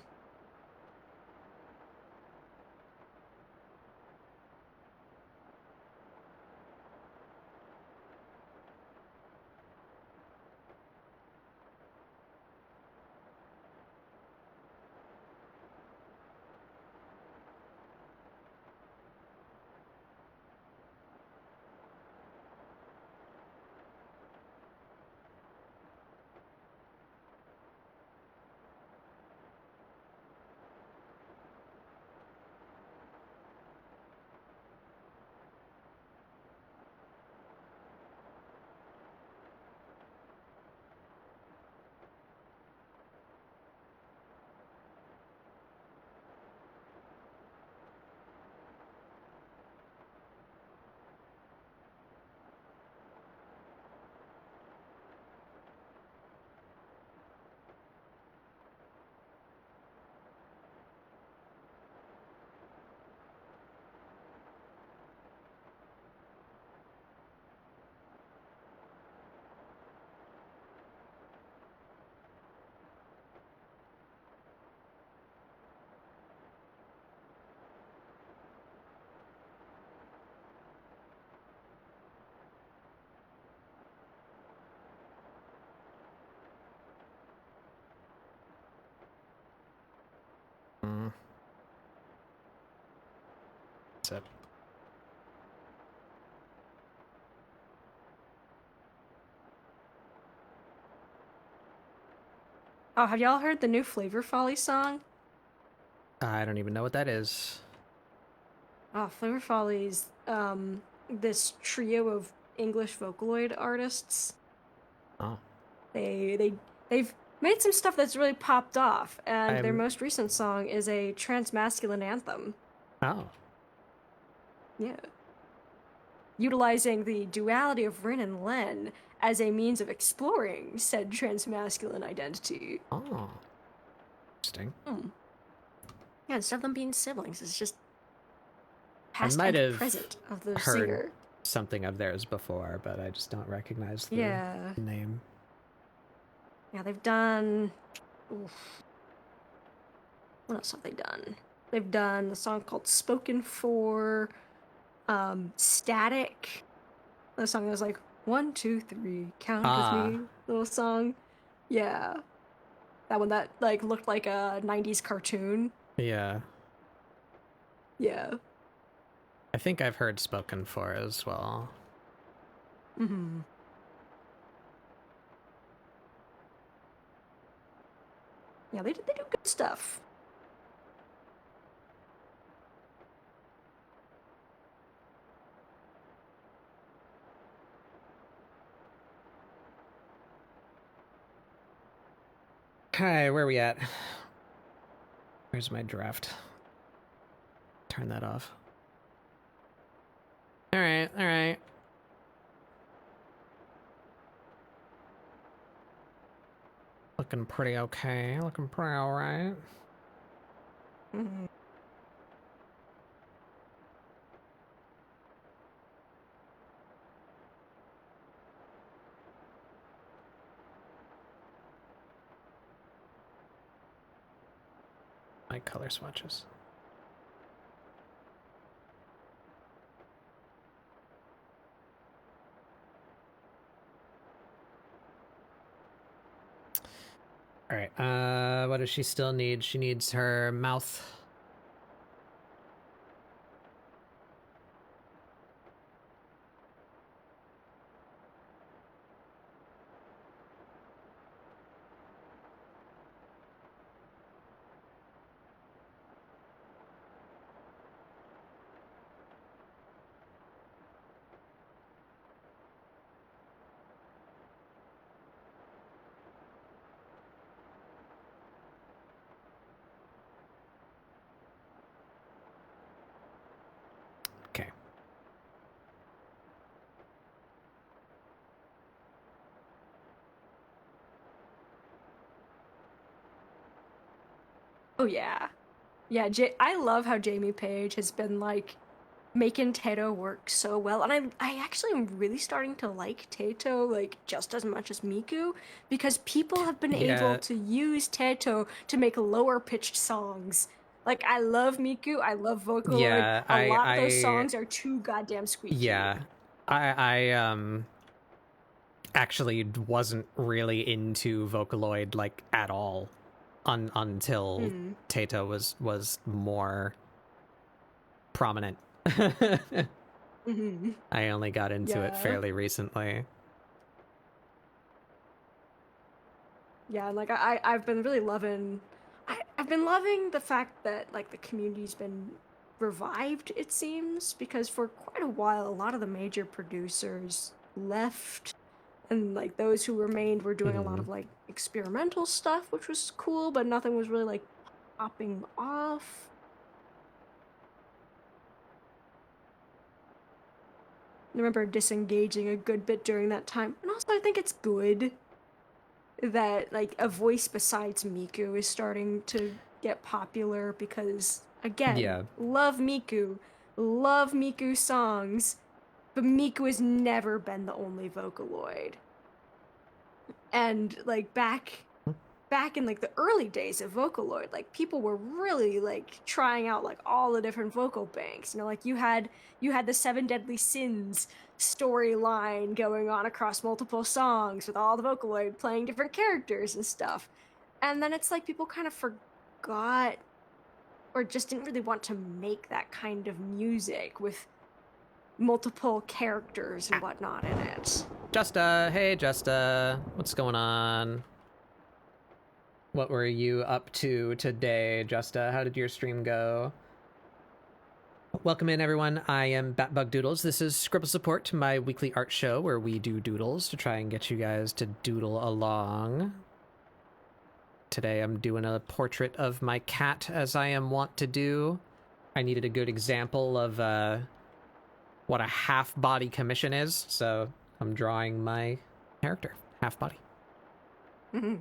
That's it. Oh, have y'all heard the new Flavor Folly song? I don't even know what that is. Oh, Flavor Folly's this trio of English Vocaloid artists. Oh. They've made some stuff that's really popped off, and their I'm- most recent song is a transmasculine anthem. Oh. Yeah. Utilizing the duality of Rin and Len as a means of exploring said transmasculine identity. Oh. Interesting. Yeah, instead of them being siblings, it's just past might and have present of the heard singer. something of theirs before, but I just don't recognize the Yeah. name. Yeah, they've done. Oof. What else have they done? They've done a song called "Spoken For," "Static." The song that was like 1, 2, 3, count with me. Little song. Yeah, that one that like looked like a '90s cartoon. Yeah. Yeah. I think I've heard Spoken For as well. Mm-hmm. Yeah, they do good stuff. Okay, where are we at? Where's my draft? Turn that off. Alright, alright. Looking pretty okay. Looking pretty alright. Mm-hmm. My color swatches. Alright, what does she still need? She needs her mouth. Okay. Oh yeah. Yeah, I love how Jamie Page has been like making Tato work so well. And I actually am really starting to like Tato like just as much as Miku because people have been Yeah. able to use Tato to make lower pitched songs. Like I love Miku, I love Vocaloid. Yeah, a lot of those I- songs are too goddamn squeaky. Yeah. I actually wasn't really into Vocaloid like at all until Tato was more prominent. Mm-hmm. I only got into it Yeah. fairly recently. Yeah, and like I've been really loving I've been loving the fact that like the community's been revived, it seems, because for quite a while a lot of the major producers left and like those who remained were doing a lot of like experimental stuff, which was cool, but nothing was really like popping off. I remember disengaging a good bit during that time. And also I think it's good that like a voice besides Miku is starting to get popular because again, Yeah. love Miku songs, but Miku has never been the only Vocaloid. And like back in like the early days of Vocaloid, like people were really like trying out like all the different vocal banks. You know, like you had the Seven Deadly Sins storyline going on across multiple songs with all the Vocaloid playing different characters and stuff. And then it's like people kind of forgot or just didn't really want to make that kind of music with multiple characters and whatnot in it. Justa, hey Justa, what's going on? What were you up to today, Justa? How did your stream go? Welcome in, everyone. I am Batbug Doodles. This is ScribbleSupport, my weekly art show where we do doodles to try and get you guys to doodle along. Today I'm doing a portrait of my cat, as I am wont to do. I needed a good example of what a half-body commission is, so I'm drawing my character, half-body. Mm-hmm.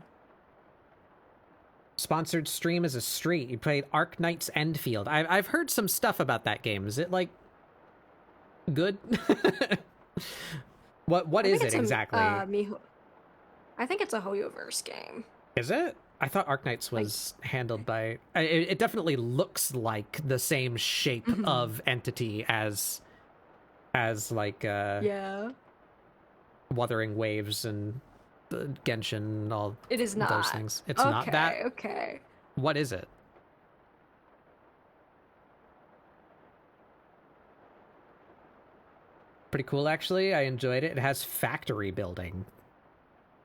Sponsored stream is a street. You played Arknight's Endfield. I've heard some stuff about that game. Is it, like, good? What is it exactly? I think it's a Hoyoverse game. Is it? I thought Arknights was handled by... It definitely looks like the same shape of entity as like, yeah, Wuthering Waves and the Genshin and all it is not those things. It's not that? Okay. What is it? Pretty cool, actually. I enjoyed it. It has factory building.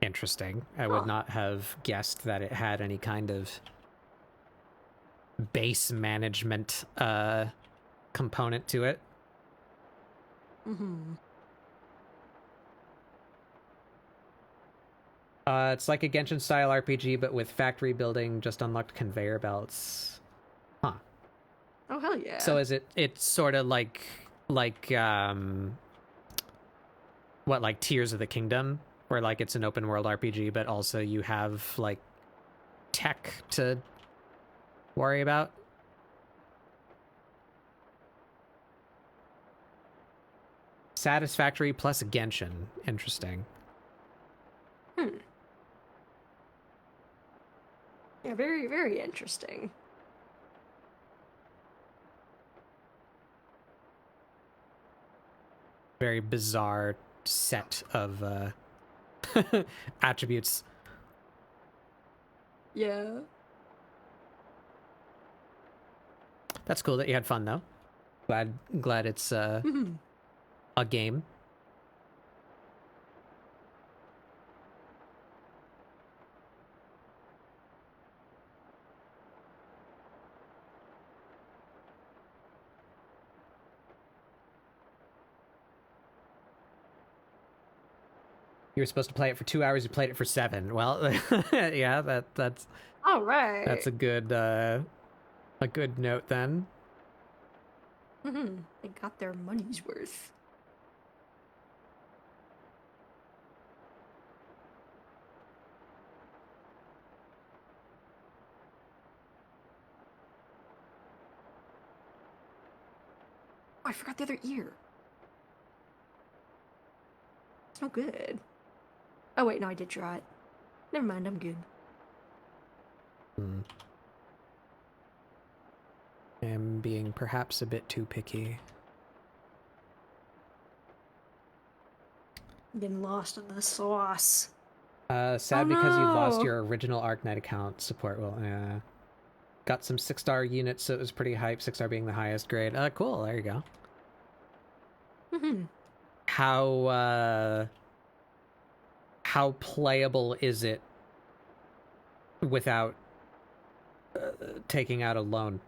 Interesting. I would not have guessed that it had any kind of base management component to it. Mm-hmm. It's like a Genshin-style RPG, but with factory building, just unlocked conveyor belts. Huh. Oh, hell yeah. So is it's sort of like what, like Tears of the Kingdom? Where, like, it's an open-world RPG, but also you have, like, tech to worry about? Satisfactory plus Genshin. Interesting. Yeah, very, very interesting. Very bizarre set of attributes. Yeah. That's cool that you had fun, though. Glad it's a game. You were supposed to play it for 2 hours. You played it for 7. Well, yeah, that's All right. that's a good note then. They got their money's worth. Oh, I forgot the other ear. It's no good. Oh wait, no, I did draw it. Never mind, I'm good. I'm being perhaps a bit too picky. Getting lost in the sauce. Sad because you lost your original Arknight account. Support will, got some 6-star units, so it was pretty hype. 6-star being the highest grade. Cool. There you go. How playable is it without taking out a loan?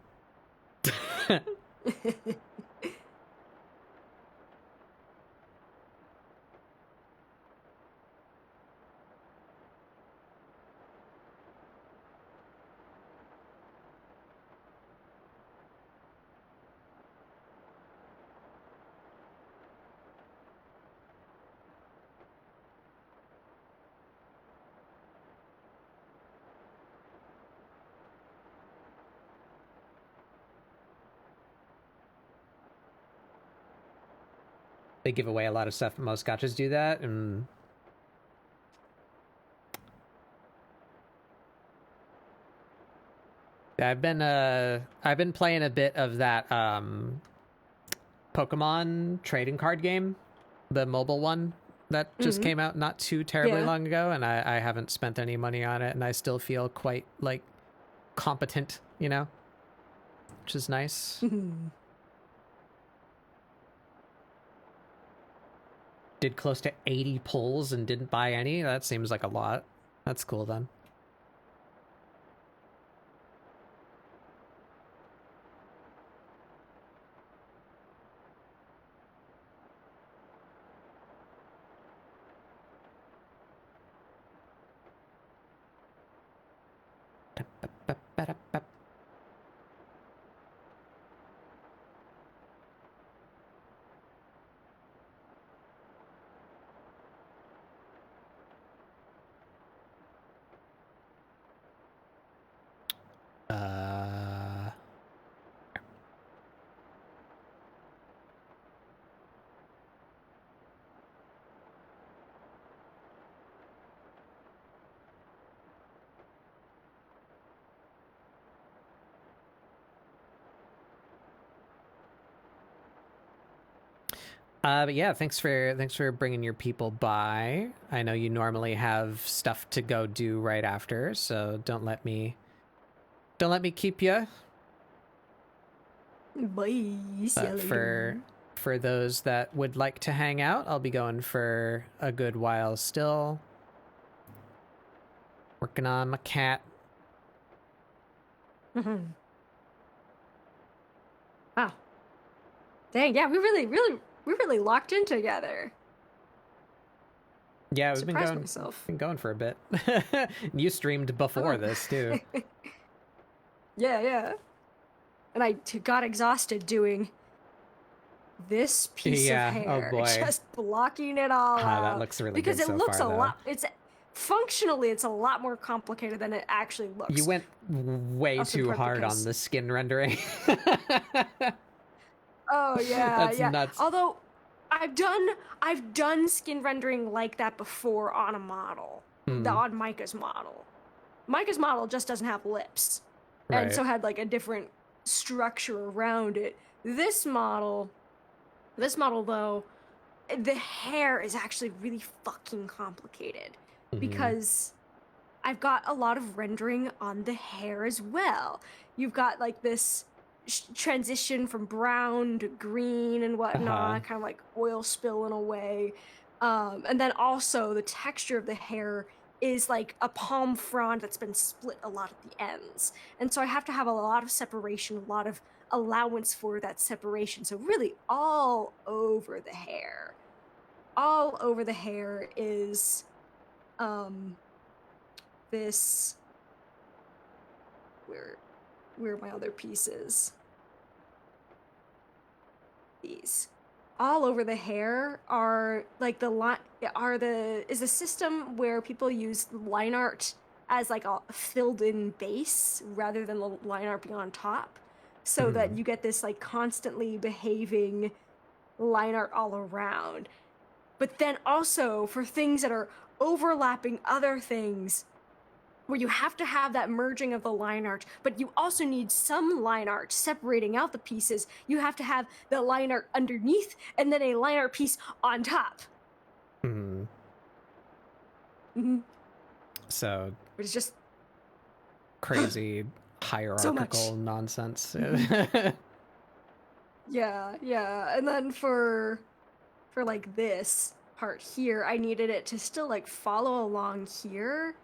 They give away a lot of stuff. Most gachas do that, and I've been playing a bit of that Pokemon trading card game, the mobile one that just came out not too terribly long ago, and I haven't spent any money on it, and I still feel quite like competent, you know. which is nice. Did close to 80 pulls and didn't buy any? That seems like a lot. That's cool then. But yeah, thanks for bringing your people by. I know you normally have stuff to go do right after, so don't let me keep you. Bye. But for those that would like to hang out, I'll be going for a good while still. Working on my cat. Wow. Dang, yeah, we really locked in together. Yeah, we've Myself. been going for a bit. You streamed before this too. Yeah. And I got exhausted doing this piece of hair. Oh boy. Just blocking it all out. That looks really because good so it looks far, a though. lot. It's functionally it's a lot more complicated than it actually looks. You went way too hard on the skin rendering. Oh yeah, That's yeah. nuts. Although I've done skin rendering like that before on a model, on Micah's model. Micah's model just doesn't have lips, and so had like a different structure around it. This model though, the hair is actually really fucking complicated because I've got a lot of rendering on the hair as well. You've got like this transition from brown to green and whatnot, kind of like oil spill in a way. And then also the texture of the hair is like a palm frond that's been split a lot at the ends. And so I have to have a lot of separation, a lot of allowance for that separation. So really all over the hair. All over the hair is this, where are my other pieces? These. All over the hair are like is a system where people use line art as like a filled in base rather than the line art being on top, so that you get this like constantly behaving line art all around. But then also for things that are overlapping other things, where you have to have that merging of the line art, but you also need some line art separating out the pieces. You have to have the line art underneath and then a line art piece on top. So it's just crazy hierarchical nonsense. Yeah. And then for like this part here, I needed it to still like follow along here,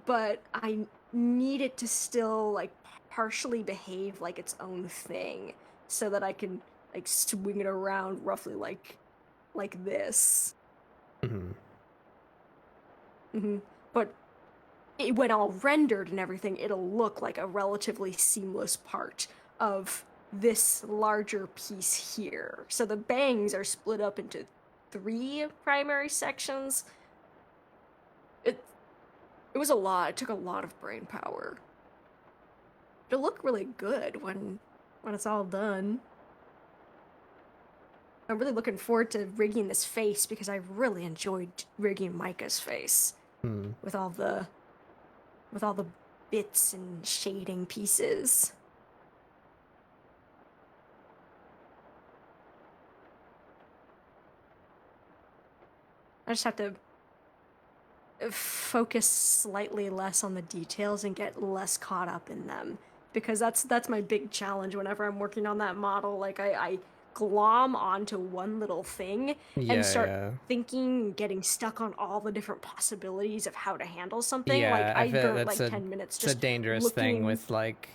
but I need it to still like partially behave like its own thing, so that I can like swing it around roughly like this. But when all rendered and everything, it'll look like a relatively seamless part of this larger piece here. So the bangs are split up into 3 primary sections. It was a lot. It took a lot of brain power. It'll look really good when it's all done. I'm really looking forward to rigging this face, because I really enjoyed rigging Micah's face with all the bits and shading pieces. I just have to focus slightly less on the details and get less caught up in them, because that's my big challenge whenever I'm working on that model. Like I glom onto one little thing and start thinking, getting stuck on all the different possibilities of how to handle something. Yeah, like I feel burnt like 10 minutes just it's a dangerous thing with like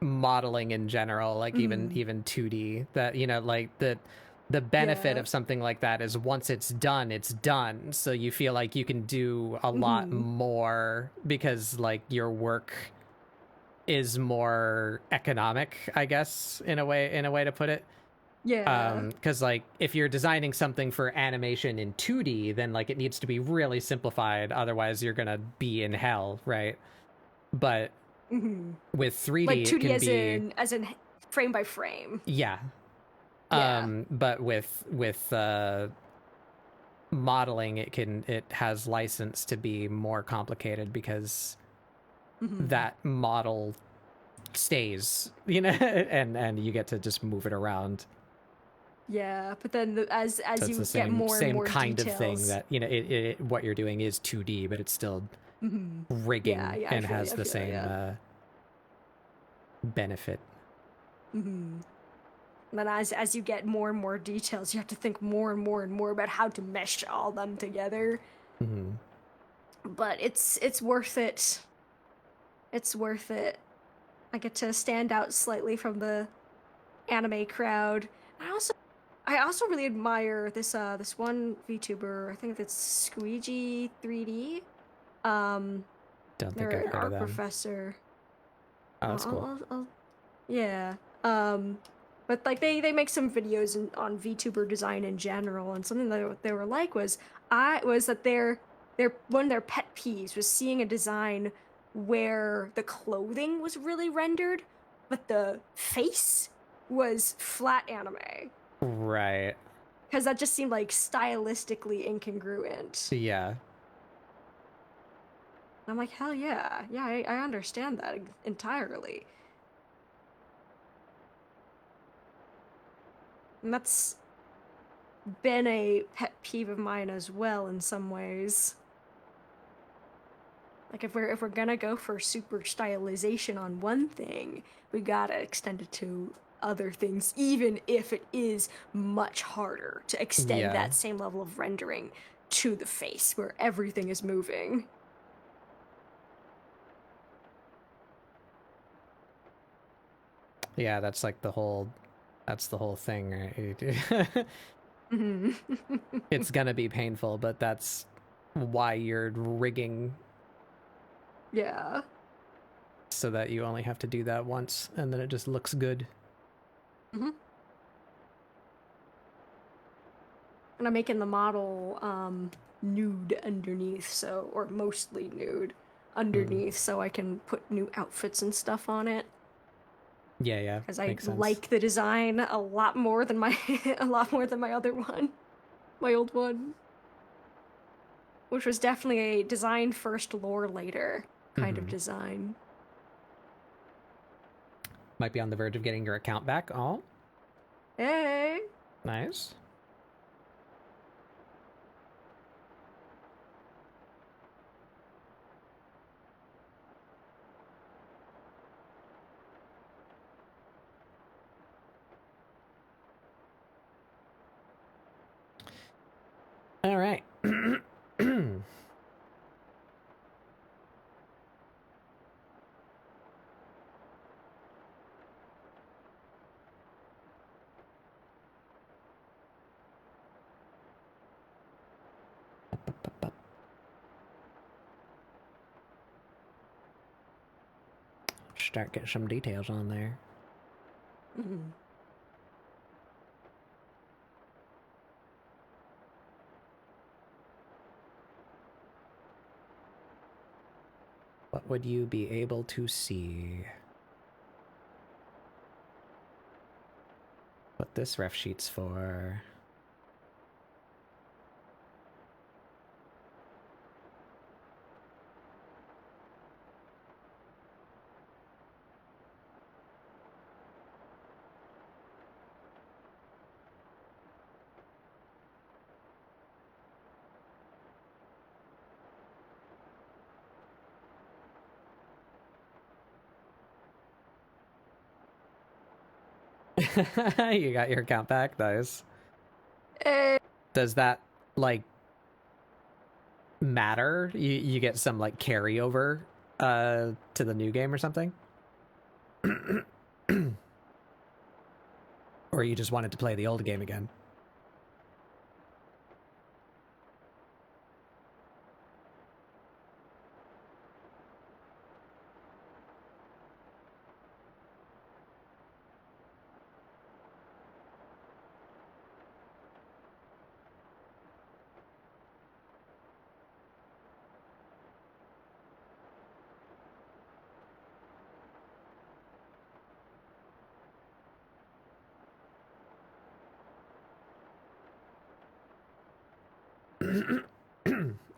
modeling in general, like even 2D, that like the benefit of something like that is once it's done, so you feel like you can do a lot more because like your work is more economic, I guess, in a way to put it. Because like if you're designing something for animation in 2D, then like it needs to be really simplified, otherwise you're gonna be in hell, right? But with 3D, like 2D it can as be as in frame by frame. Yeah. But with modeling, it has license to be more complicated because that model stays, and you get to just move it around. Yeah, but then as So you it's get more and more kind details, of thing that what you're doing is 2D, but it's still rigging and has the same benefit. And then as you get more and more details, you have to think more and more and more about how to mesh all them together. But it's worth it. It's worth it. I get to stand out slightly from the anime crowd. I also really admire this this one VTuber. I think it's Squeegee 3D. Don't think I've heard an art of them. professor. Oh, that's cool. Yeah. But like they make some videos on VTuber design in general, and something that they were like was that their one of their pet peeves was seeing a design where the clothing was really rendered, but the face was flat anime. Right. Because that just seemed like stylistically incongruent. Yeah. I'm like, hell yeah. Yeah, I understand that entirely. And that's been a pet peeve of mine as well in some ways. Like if we're gonna go for super stylization on one thing, we gotta extend it to other things, even if it is much harder to extend that same level of rendering to the face where everything is moving. Yeah, that's like the whole thing, right? It's gonna be painful, but that's why you're rigging. Yeah. So that you only have to do that once, and then it just looks good. And I'm making the model nude underneath, or mostly nude underneath, so I can put new outfits and stuff on it. Yeah, because I like the design a lot more than my other one, my old one, which was definitely a design first, lore later kind of design. Might be on the verge of getting your account back. Oh, hey, nice. All right. Start getting some details on there. What would you be able to see? What this ref sheet's for? You got your account back, nice. Does that like matter? You get some like carryover to the new game or something? Or you just wanted to play the old game again?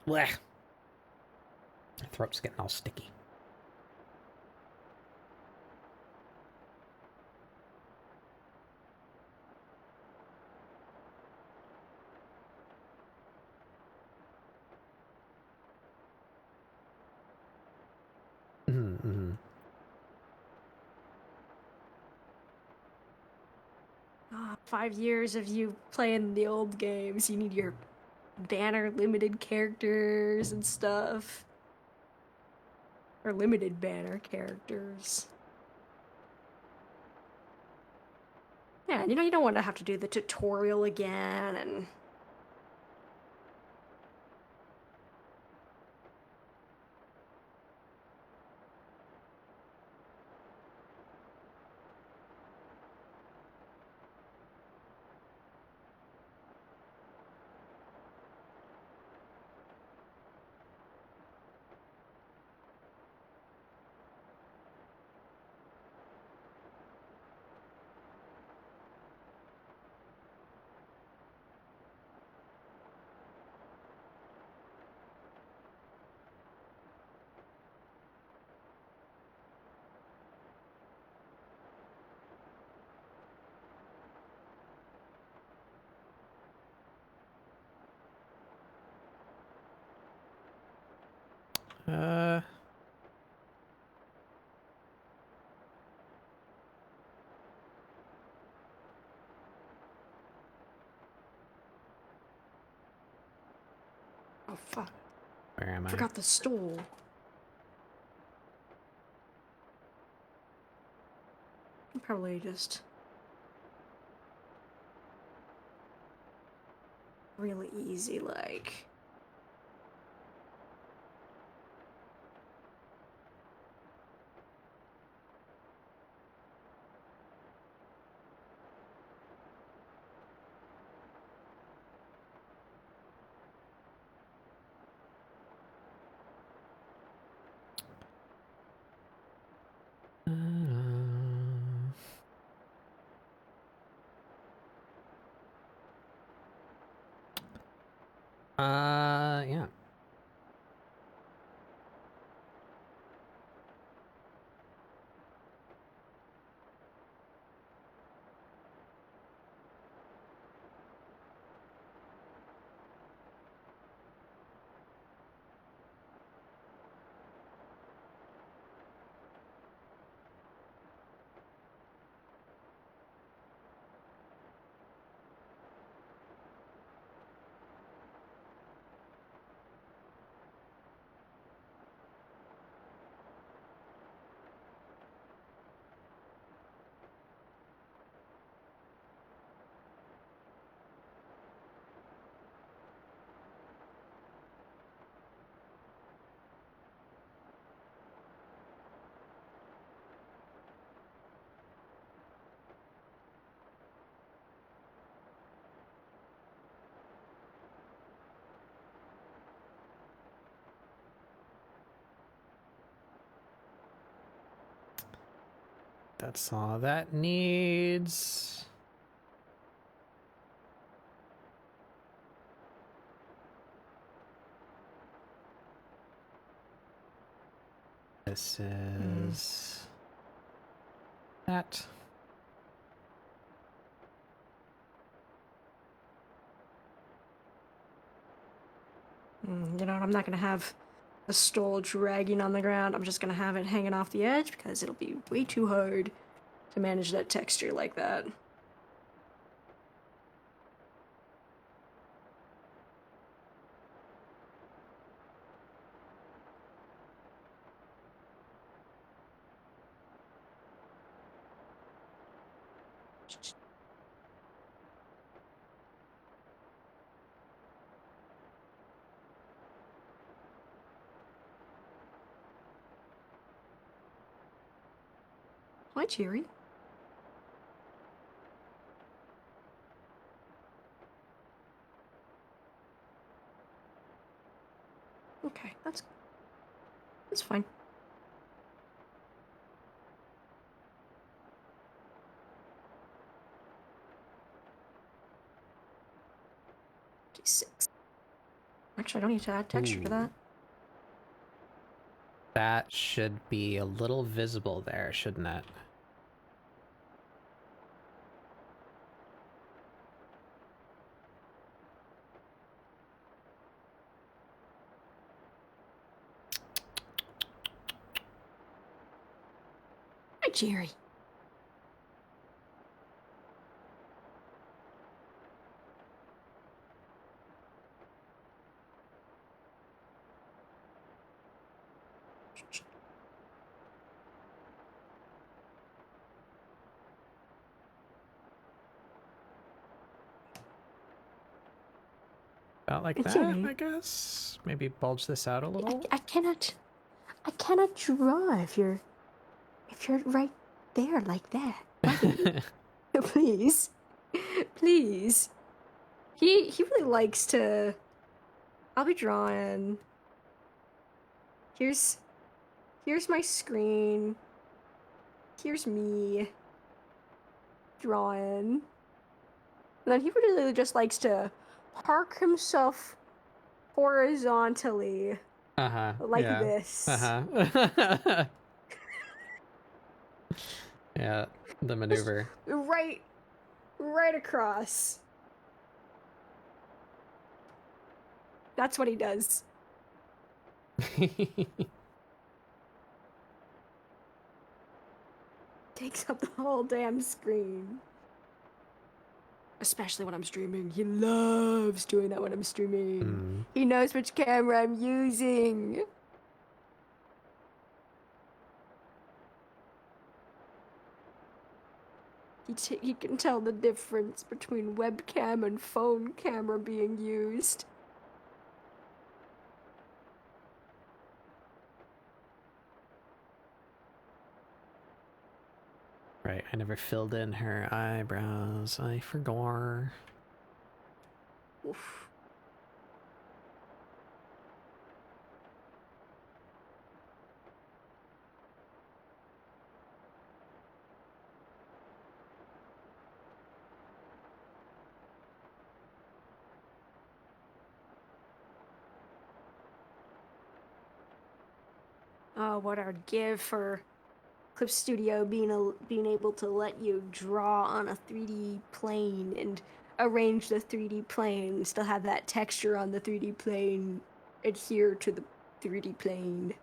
Blech. My throat's getting all sticky. Mm-hmm. 5 years of you playing the old games. You need your banner limited characters and stuff. Or limited banner characters. Yeah, you know, you don't want to have to do the tutorial again and... Oh, fuck. Where am I? Forgot the stool. Probably just... really easy, like... Yeah. That's all that needs. This is that. You know what, I'm not gonna have a stole dragging on the ground. I'm just gonna have it hanging off the edge because it'll be way too hard to manage that texture like that. Hi, Jerry. Okay, that's fine. D6. Actually, I don't need to add texture to Ooh. that. That should be a little visible there, shouldn't it? Hi, Jerry. About like It's that, alright. I guess. Maybe bulge this out a little. I cannot draw if you're right there like that, buddy. Please, please. He really likes to. I'll be drawing. Here's my screen. Here's me drawing. And then he really just likes to park himself horizontally like yeah. this. Yeah, the maneuver. Right across. That's what he does. Takes up the whole damn screen. Especially when I'm streaming. He loves doing that when I'm streaming. He knows which camera I'm using. He can tell the difference between webcam and phone camera being used. Right, I never filled in her eyebrows. I forgot. Oof. What I'd give for Clip Studio being able to let you draw on a 3D plane and arrange the 3D plane and still have that texture on the 3D plane adhere to the 3D plane.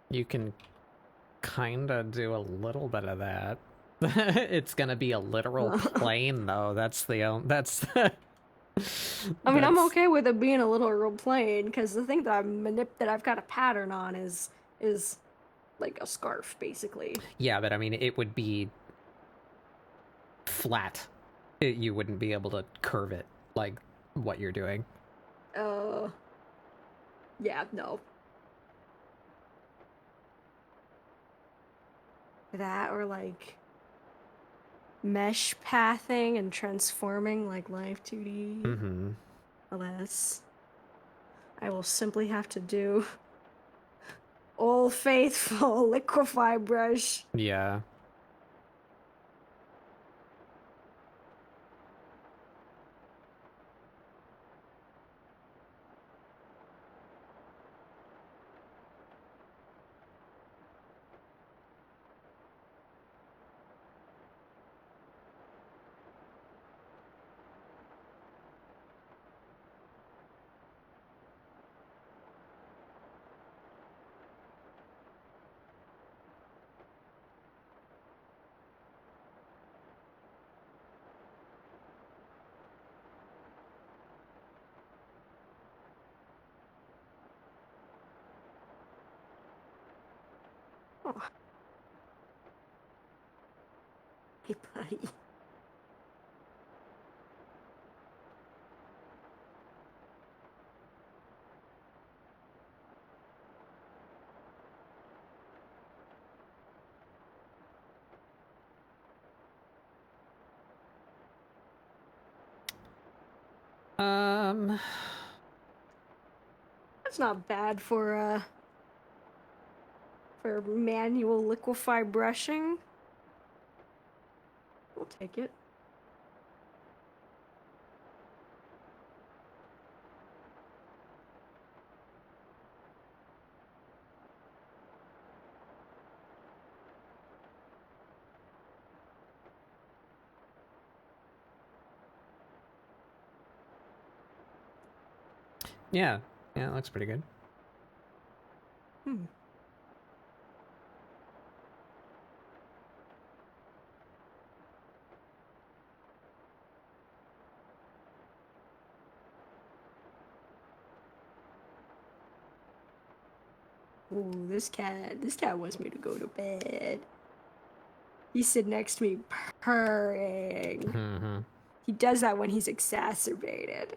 You can kinda do a little bit of that. It's gonna be a literal plane, though. That's I mean, I'm okay with it being a little real plain because the thing that I've got a pattern on is like a scarf, basically. Yeah, but I mean, it would be flat. You wouldn't be able to curve it like what you're doing. Yeah, no. That or like mesh pathing and transforming like Live 2D. Alas, I will simply have to do Old Faithful liquefy brush. Yeah. Oh. Hey, buddy. That's not bad for manual liquefy brushing. We'll take it. Yeah, it looks pretty good. Ooh, this cat wants me to go to bed. He's sitting next to me purring. Mm-hmm. He does that when he's exacerbated.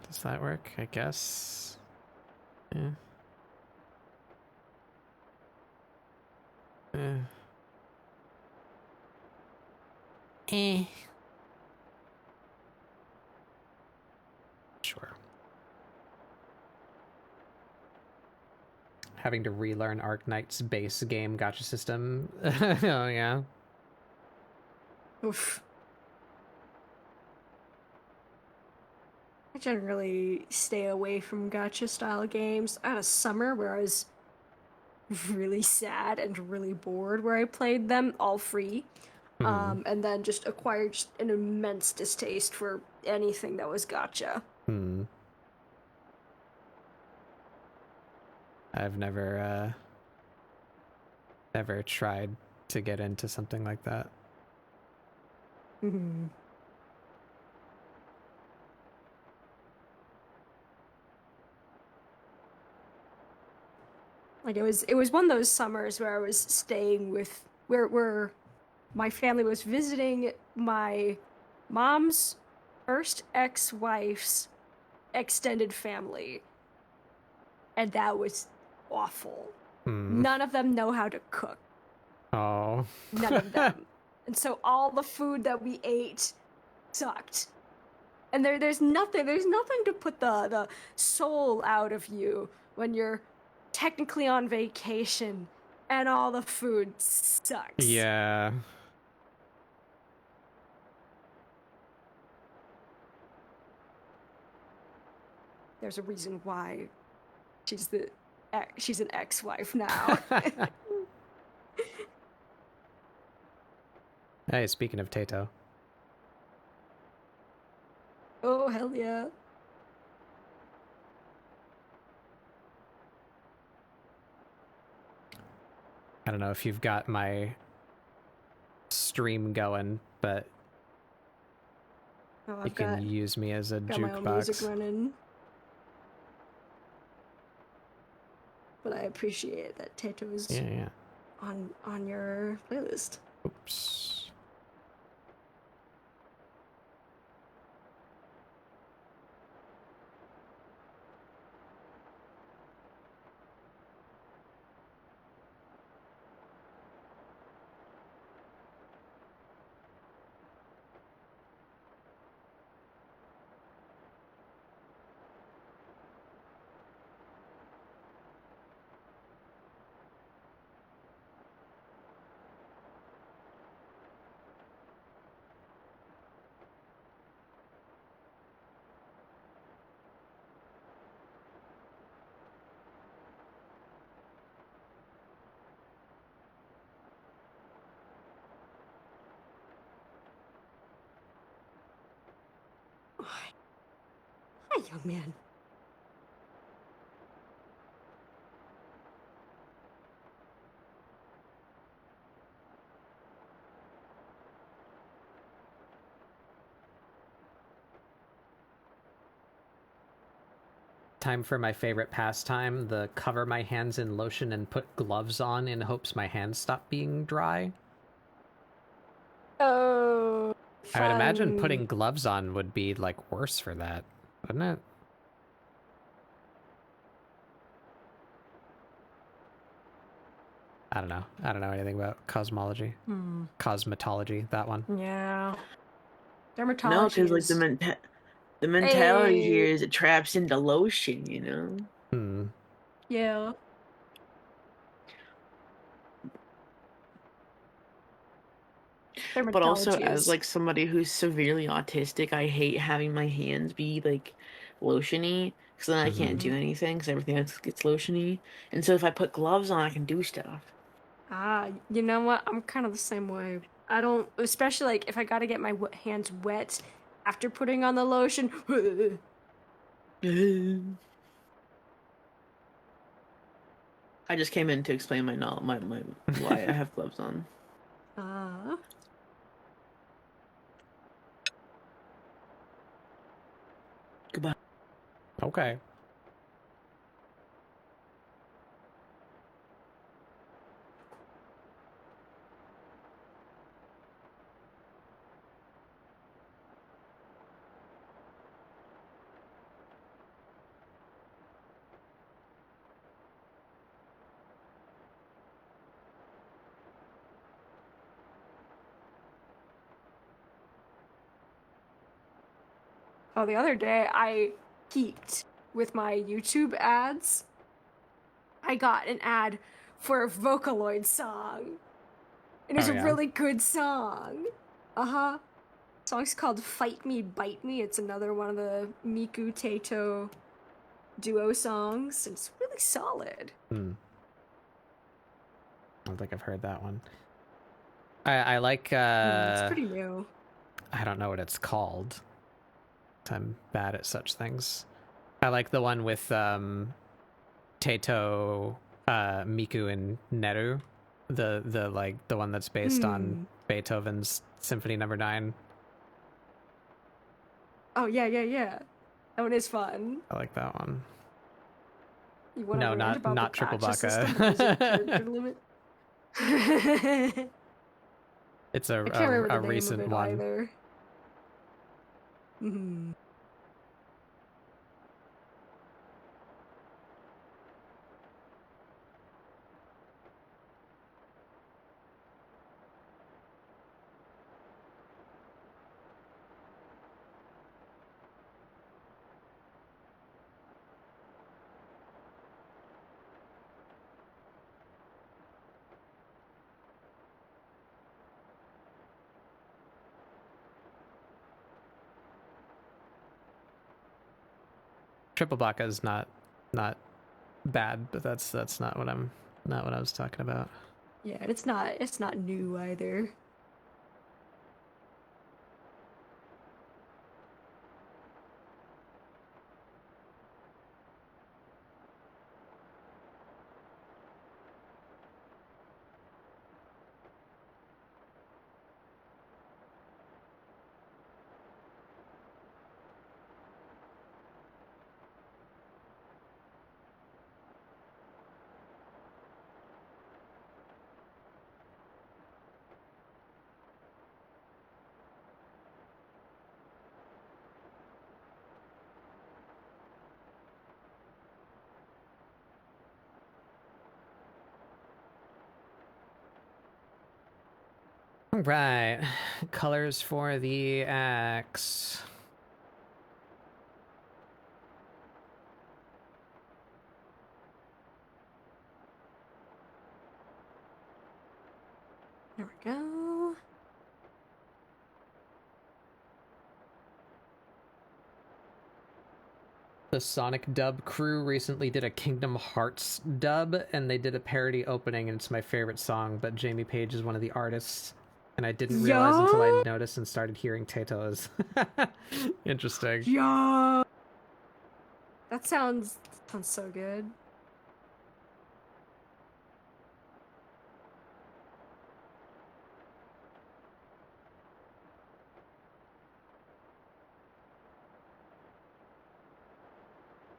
Does that work? I guess. Yeah. Sure. Having to relearn Arknight's base game gacha system. Oh, yeah. Oof. I generally stay away from gacha style games. I had a summer where I was really sad and really bored where I played them all free. And then just acquired just an immense distaste for anything that was gacha. I've never tried to get into something like that. Like it was one of those summers where I was staying with where my family was visiting my mom's first ex-wife's extended family, and that was awful. None of them know how to cook. Oh. None of them. And so all the food that we ate sucked. And there's nothing to put the soul out of you when you're technically on vacation and all the food sucks. Yeah. There's a reason why she's an ex-wife now. Hey, speaking of Tato. Oh, hell yeah. I don't know if you've got my stream going, but Oh, you can use me as a got my own music jukebox. running. But I appreciate that Tato's Yeah. on your playlist. Oops. young man. Time for my favorite pastime, the cover my hands in lotion and put gloves on in hopes my hands stop being dry. Oh, I would imagine fun. putting gloves on would be, like, worse for that, wouldn't it? I don't know. I don't know anything about cosmology. Cosmetology, that one. Yeah. No, Dermatology because like is... the mentality here Hey. is it traps into lotion, you know. Hmm. Yeah. But also, Dermatology as is... like somebody who's severely autistic, I hate having my hands be like lotiony, because then I can't do anything because everything else gets lotiony. And so if I put gloves on, I can do stuff. Ah, you know what? I'm kind of the same way. I don't, especially like if I gotta get my hands wet after putting on the lotion. I just came in to explain my why I have gloves on. Ah. Goodbye. Okay. Oh, the other day I peeked with my YouTube ads. I got an ad for a Vocaloid song. And it's Oh, a yeah? really good song. Uh-huh. Song's called Fight Me, Bite Me. It's another one of the Miku Taito duo songs. It's really solid. Hmm. I don't think I've heard that one. I like, It's pretty new. I don't know what it's called. I'm bad at such things. I like the one with, Taito, Miku, and Neru. The one that's based on Beethoven's Symphony No. 9. Oh, yeah. That one is fun. I like that one. You want to No, rant about not the Triple gacha system Baka. because of character limit? I It's can't remember a the name recent of it one. either. Mhm. Triple Baka is not bad, but that's not what I was talking about. Yeah, and it's not new either. Right. Colors for the axe. There we go. The Sonic dub crew recently did a Kingdom Hearts dub, and they did a parody opening, and it's my favorite song, but Jamie Page is one of the artists, and I didn't realize until I noticed and started hearing Tato's. Interesting. Yeah. That sounds so good.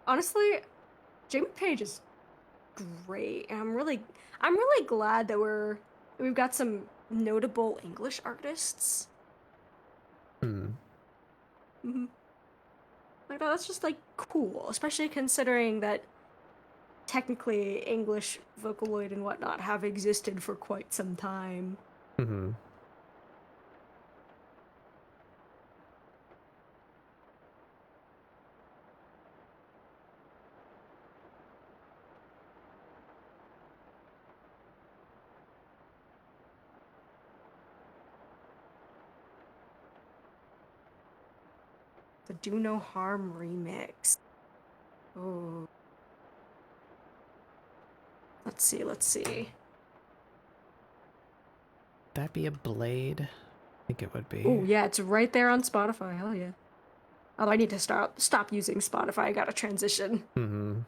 Honestly, Jamie Page is great, and I'm really glad that we've got some notable English artists. Hmm. Like that's just like cool, especially considering that technically English Vocaloid and whatnot have existed for quite some time. Mm-hmm. The Do No Harm remix. Oh. Let's see. That be a Blade? I think it would be. Oh yeah, it's right there on Spotify. Hell yeah. Oh, I need to stop using Spotify. I gotta transition. Mm-hmm.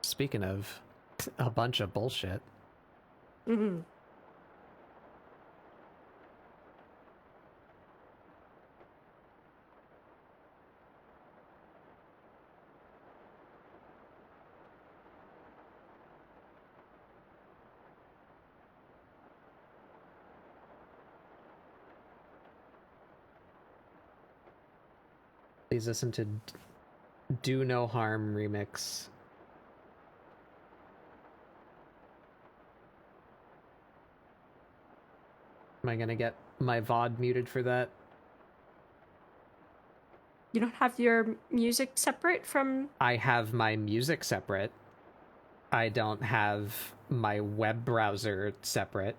Speaking of a bunch of bullshit. Mm-hmm. Please listen to Do No Harm remix. Am I gonna get my VOD muted for that? You don't have your music separate from... I have my music separate. I don't have my web browser separate.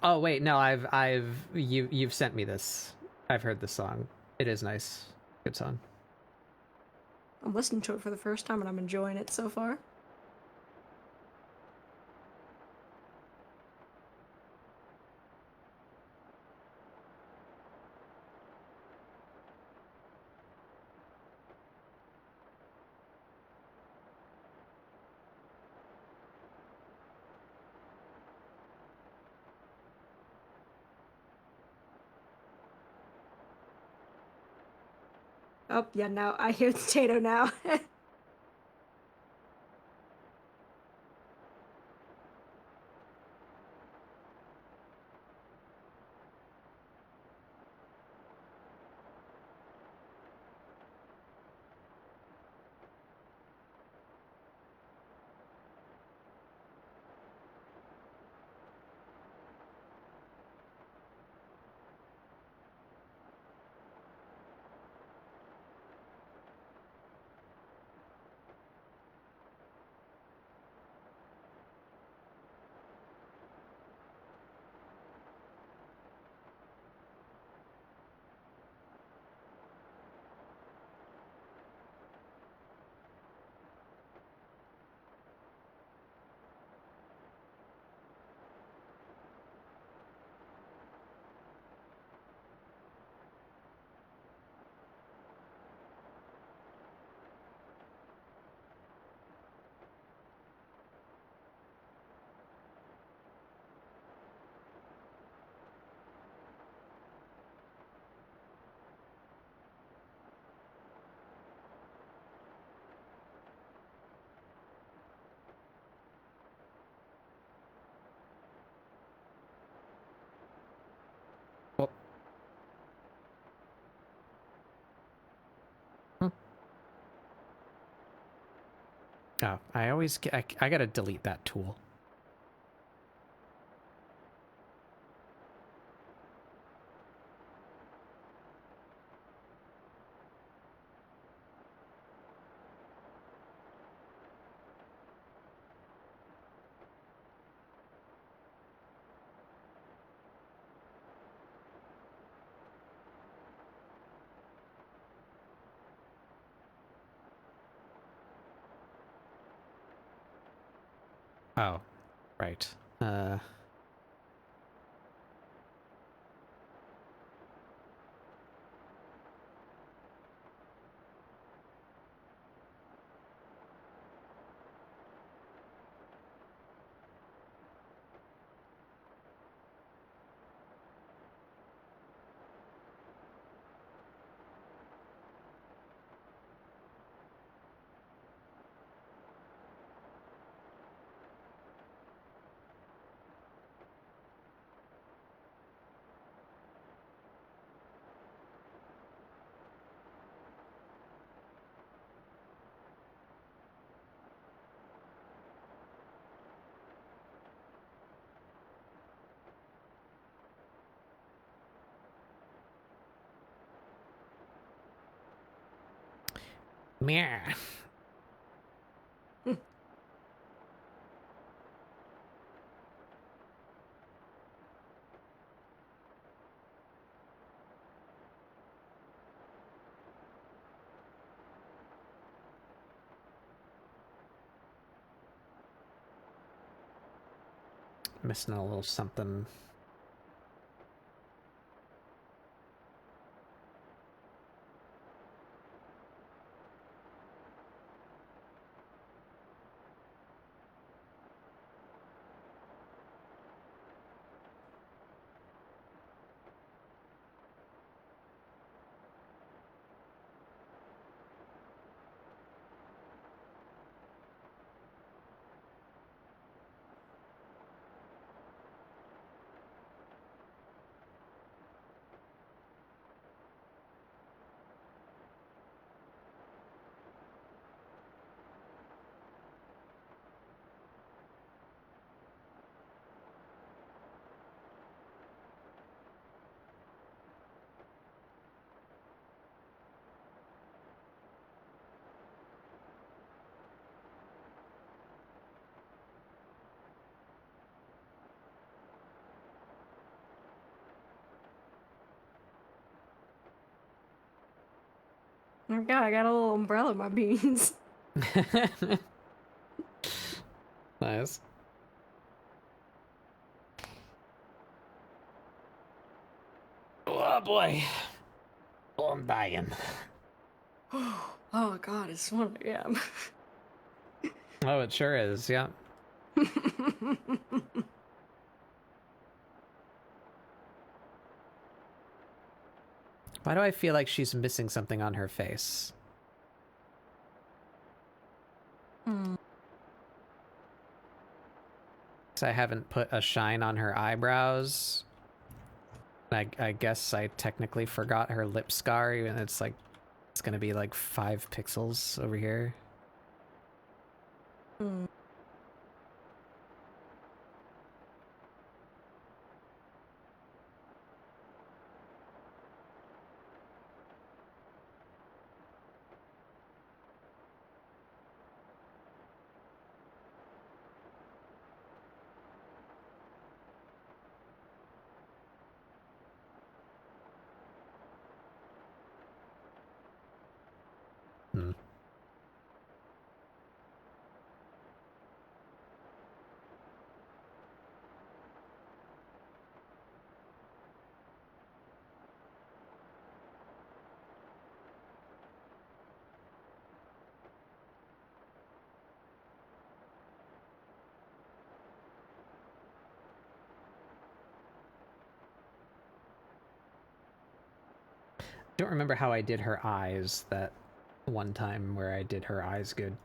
Oh wait, no, you've sent me this. I've heard this song. It is nice. Good song. I'm listening to it for the first time and I'm enjoying it so far. Oh, yeah, now I hear the potato now. Well, oh, I gotta delete that tool. Oh, right. Meh. Missing a little something. Oh god, I got a little umbrella in my beans. Nice. Oh boy. Oh, I'm dying. Oh god, it's 1 a.m. Oh, it sure is, yeah. Why do I feel like she's missing something on her face? Hmm. 'Cause I haven't put a shine on her eyebrows. I guess I technically forgot her lip scar, even it's like, it's gonna be like 5 pixels over here. Hmm. Hmm. Don't remember how I did her eyes that one time where I did her eyes good.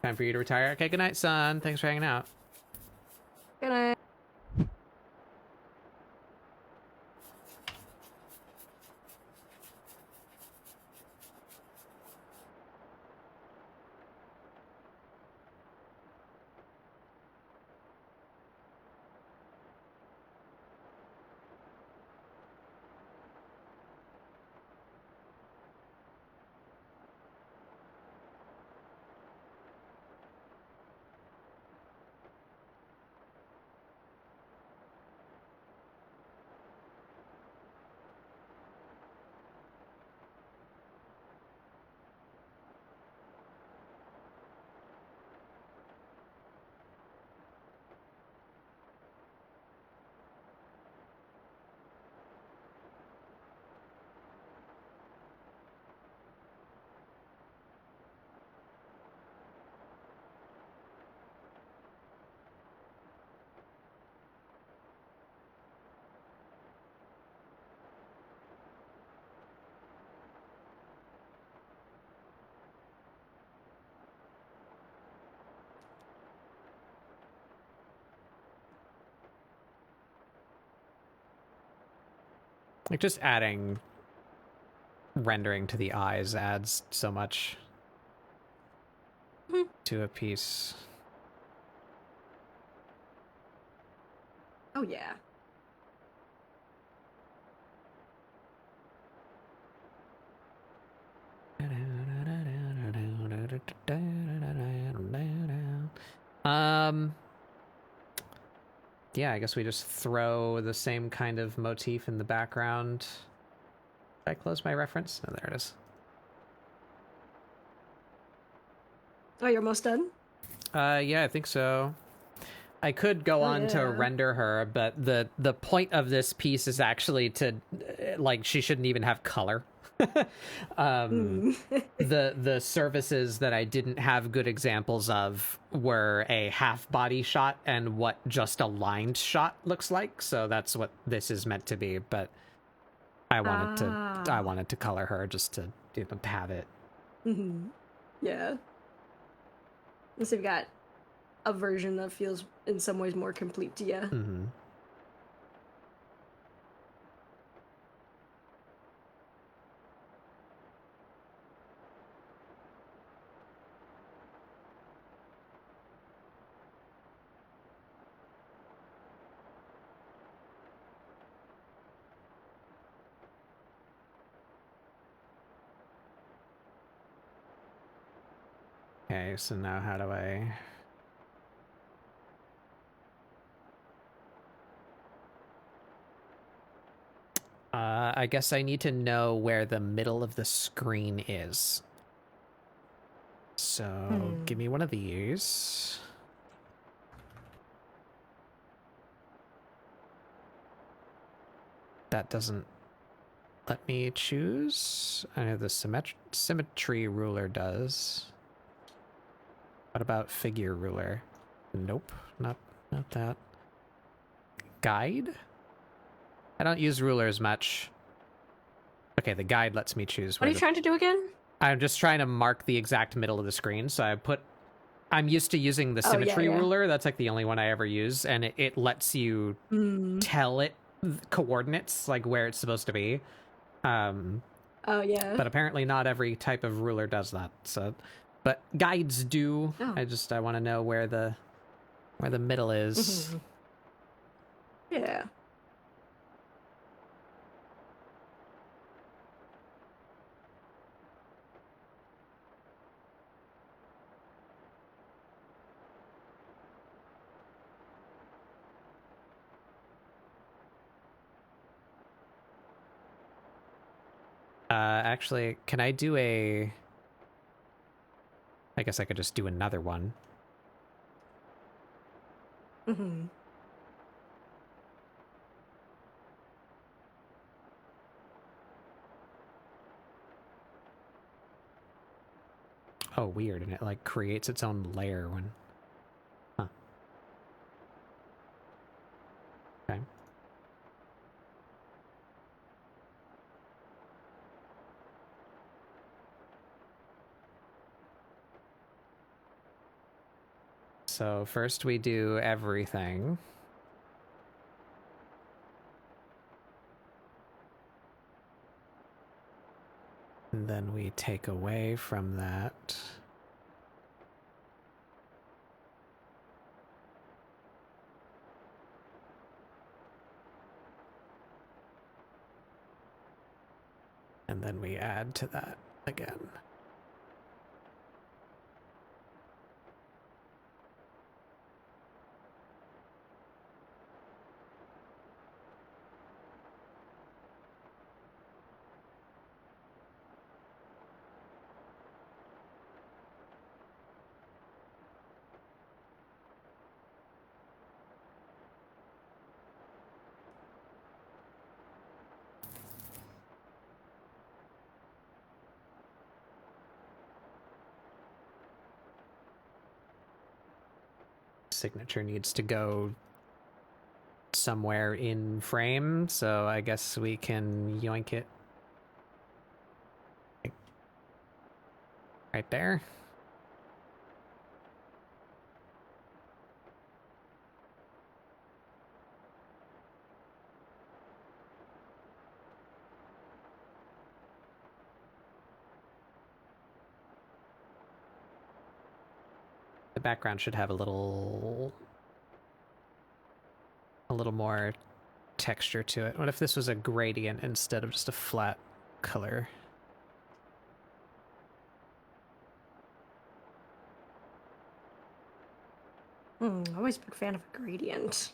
Time for you to retire. Okay, good night, son. Thanks for hanging out. Good night. Like, just adding rendering to the eyes adds so much to a piece. Oh yeah. Yeah, I guess we just throw the same kind of motif in the background. Did I close my reference? Oh, there it is. Oh, you're almost done? Yeah, I think so. I could go on to render her, but the point of this piece is actually to, like, she shouldn't even have color. The services that I didn't have good examples of were a half body shot and what just a lined shot looks like. So that's what this is meant to be. But I wanted to color her just to have it. Yeah. Unless you've got a version that feels in some ways more complete to you. Okay, so now how do I guess I need to know where the middle of the screen is. So give me one of these. That doesn't let me choose. I know the symmetry ruler does. What about figure ruler? Nope, not that. Guide? I don't use rulers much. Okay, the guide lets me choose. What are you trying to do again? I'm just trying to mark the exact middle of the screen. So I'm used to using the symmetry ruler. That's like the only one I ever use. And it lets you tell it coordinates, like where it's supposed to be. Oh yeah. But apparently not every type of ruler does that. So, but guides do. Oh. I want to know where the middle is. Yeah. Actually, can I do I guess I could just do another one. Oh, weird. And it like creates its own layer when... Huh. Okay. So first we do everything. And then we take away from that. And then we add to that again. Signature needs to go somewhere in frame, so I guess we can yoink it right there. background should have a little more texture to it. What if this was a gradient instead of just a flat color? Always a big fan of a gradient.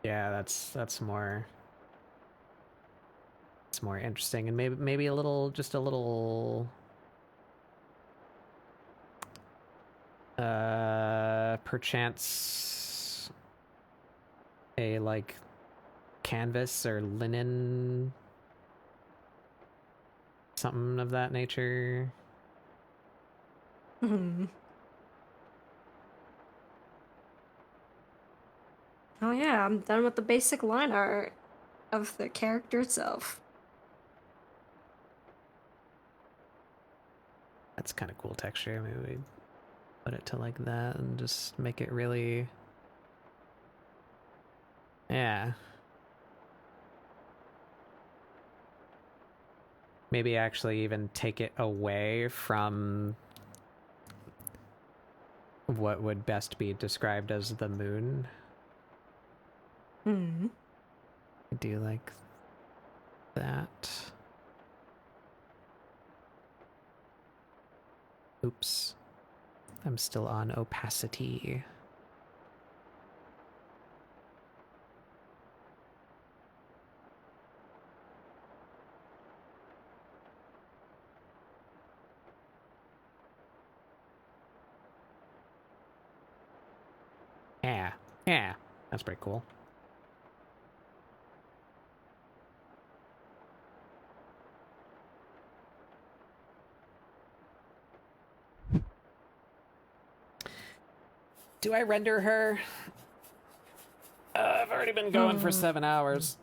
Yeah, that's more. It's more interesting, and maybe a little, just a little. Perchance a like canvas or linen, something of that nature. Oh yeah, I'm done with the basic line art of the character itself. That's kind of cool texture. Maybe we put it to like that and just make it really, yeah. Maybe actually even take it away from what would best be described as the moon. Do like that. Oops. I'm still on opacity. Yeah, that's pretty cool. Do I render her? I've already been going for 7 hours.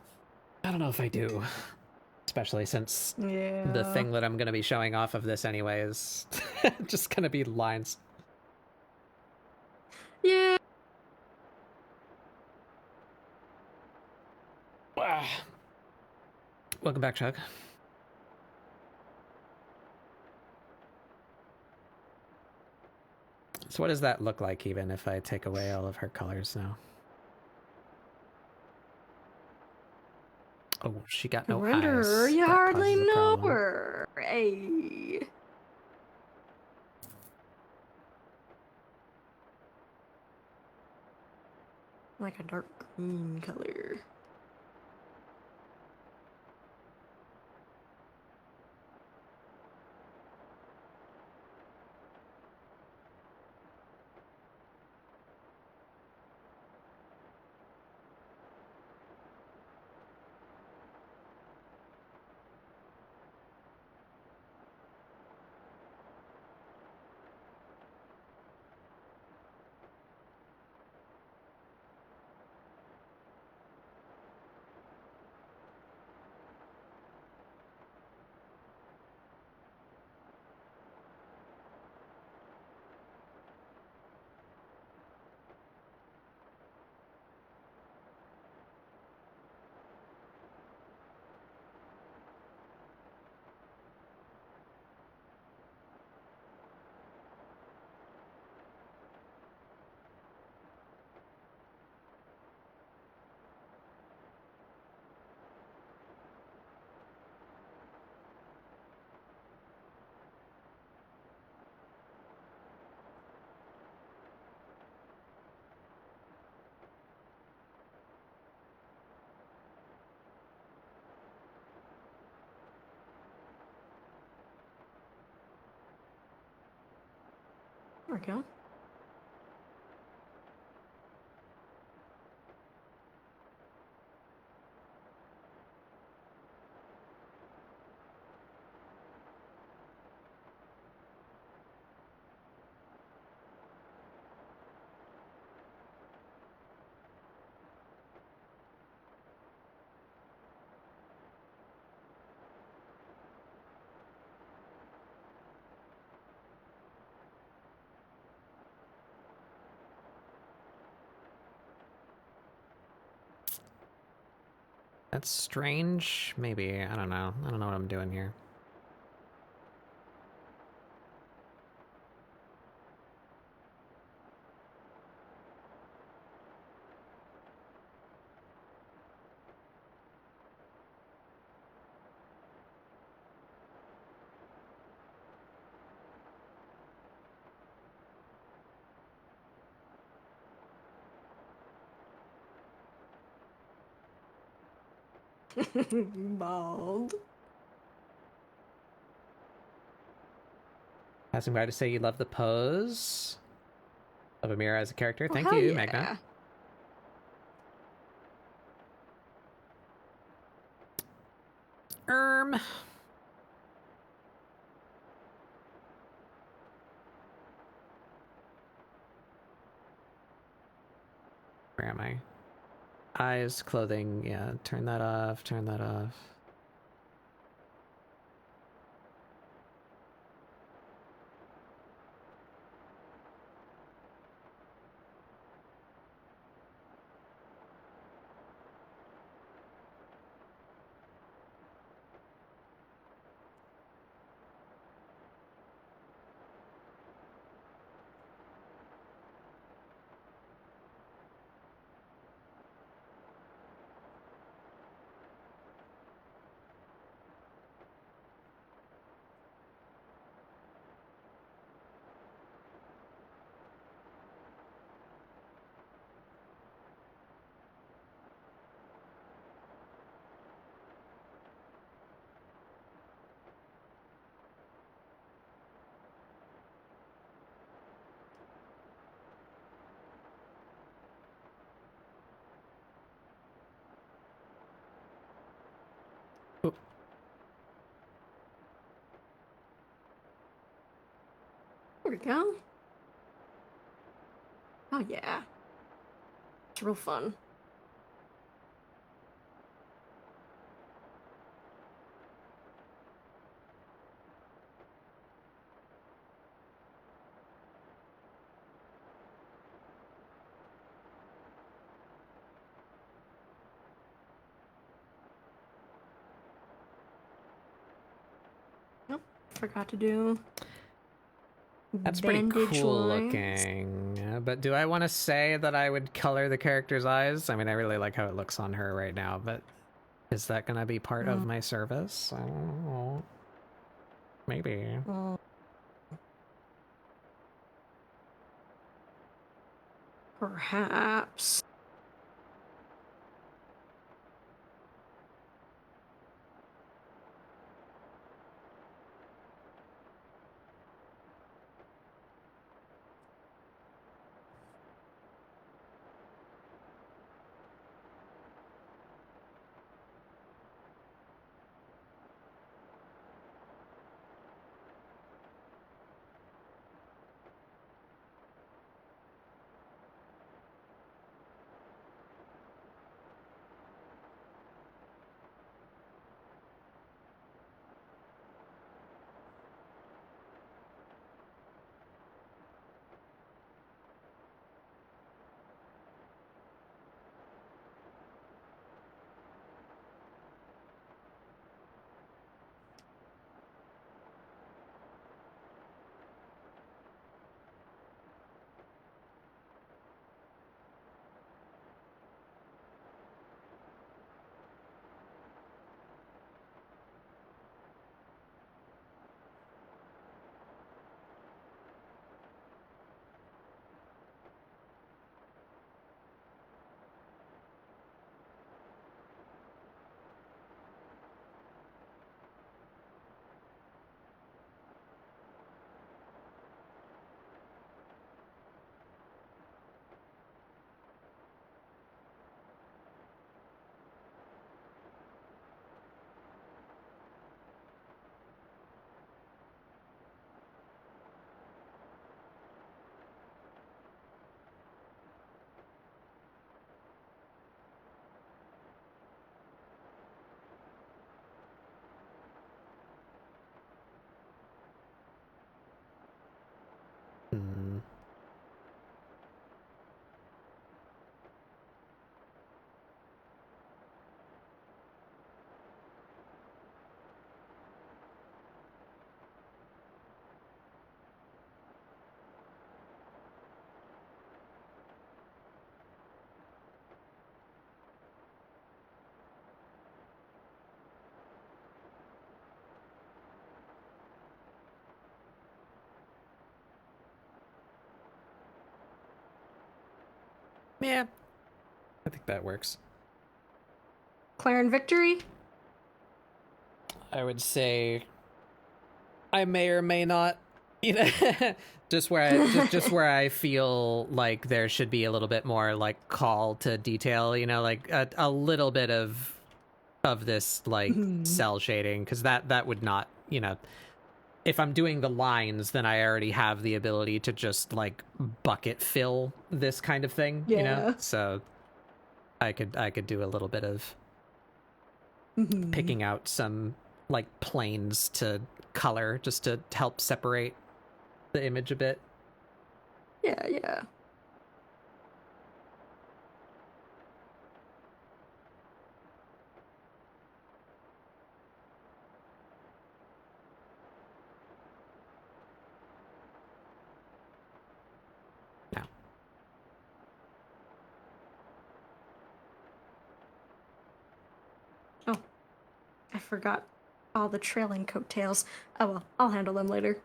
I don't know if I do. Especially since the thing that I'm going to be showing off of this anyway is just going to be lines. Yeah. Welcome back, Chuck. So what does that look like even if I take away all of her colors now? Oh, she got no Renderer, eyes. you That hardly causes a know problem. her. Hey. Like a dark green color. There we go. That's strange. Maybe. I don't know. I don't know what I'm doing here. Bald. Passing by to say you love the pose of Amirah as a character. Oh, Thank hell you, yeah. Magna. Where am I? Eyes, clothing, yeah, turn that off, turn that off. There we go. Oh yeah. It's real fun. Nope. Forgot to do. That's pretty bandage cool lines. looking. But do I want to say that I would color the character's eyes? I mean, I really like how it looks on her right now, but is that going to be part of my service? I don't know. Maybe. Perhaps. Yeah, I think that works. Claire and Victory? I would say I may or may not, you know, just where I feel like there should be a little bit more like call to detail, you know, like a little bit of this like cell shading, because that would not, you know, if I'm doing the lines, then I already have the ability to just like bucket fill this kind of thing, you know? Yeah. So I could do a little bit of picking out some like planes to color just to help separate the image a bit. Yeah, yeah. Now, Oh, I forgot all the trailing coattails. Oh well, I'll handle them later.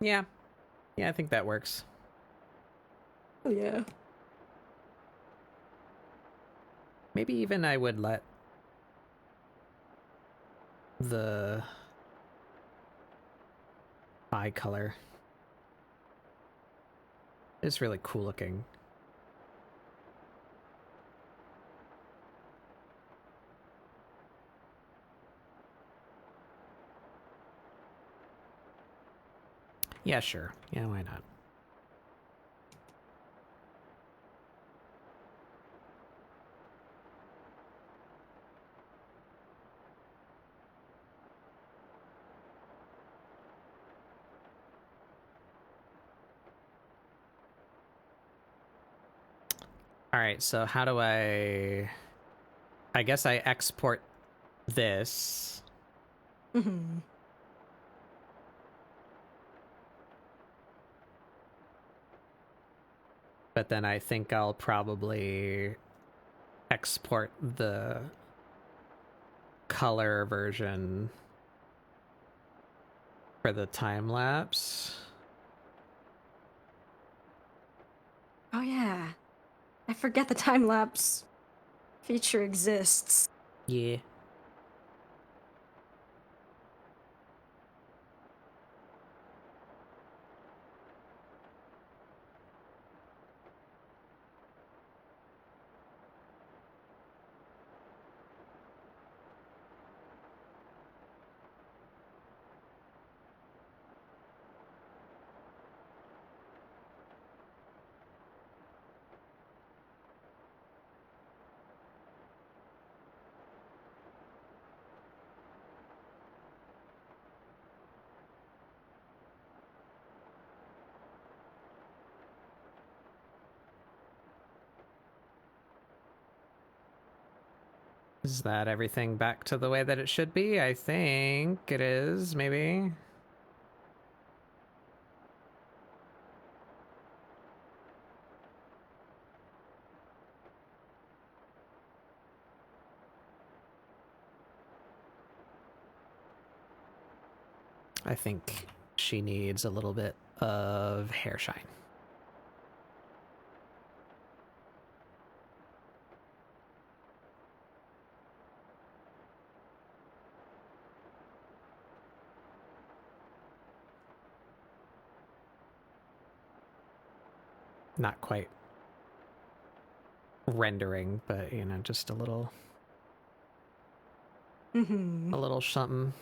yeah, I think that works. Oh yeah. Maybe even I would let the eye color. It's really cool looking. Yeah, sure. Yeah, why not? All right, so how do I guess I export this. Mm-hmm. But then I think I'll probably export the color version for the time lapse. Oh yeah. I forget the time lapse feature exists. Yeah. Is that everything back to the way that it should be? I think it is, maybe. I think she needs a little bit of hair shine. Not quite rendering, but you know, just a little Mm-hmm. something.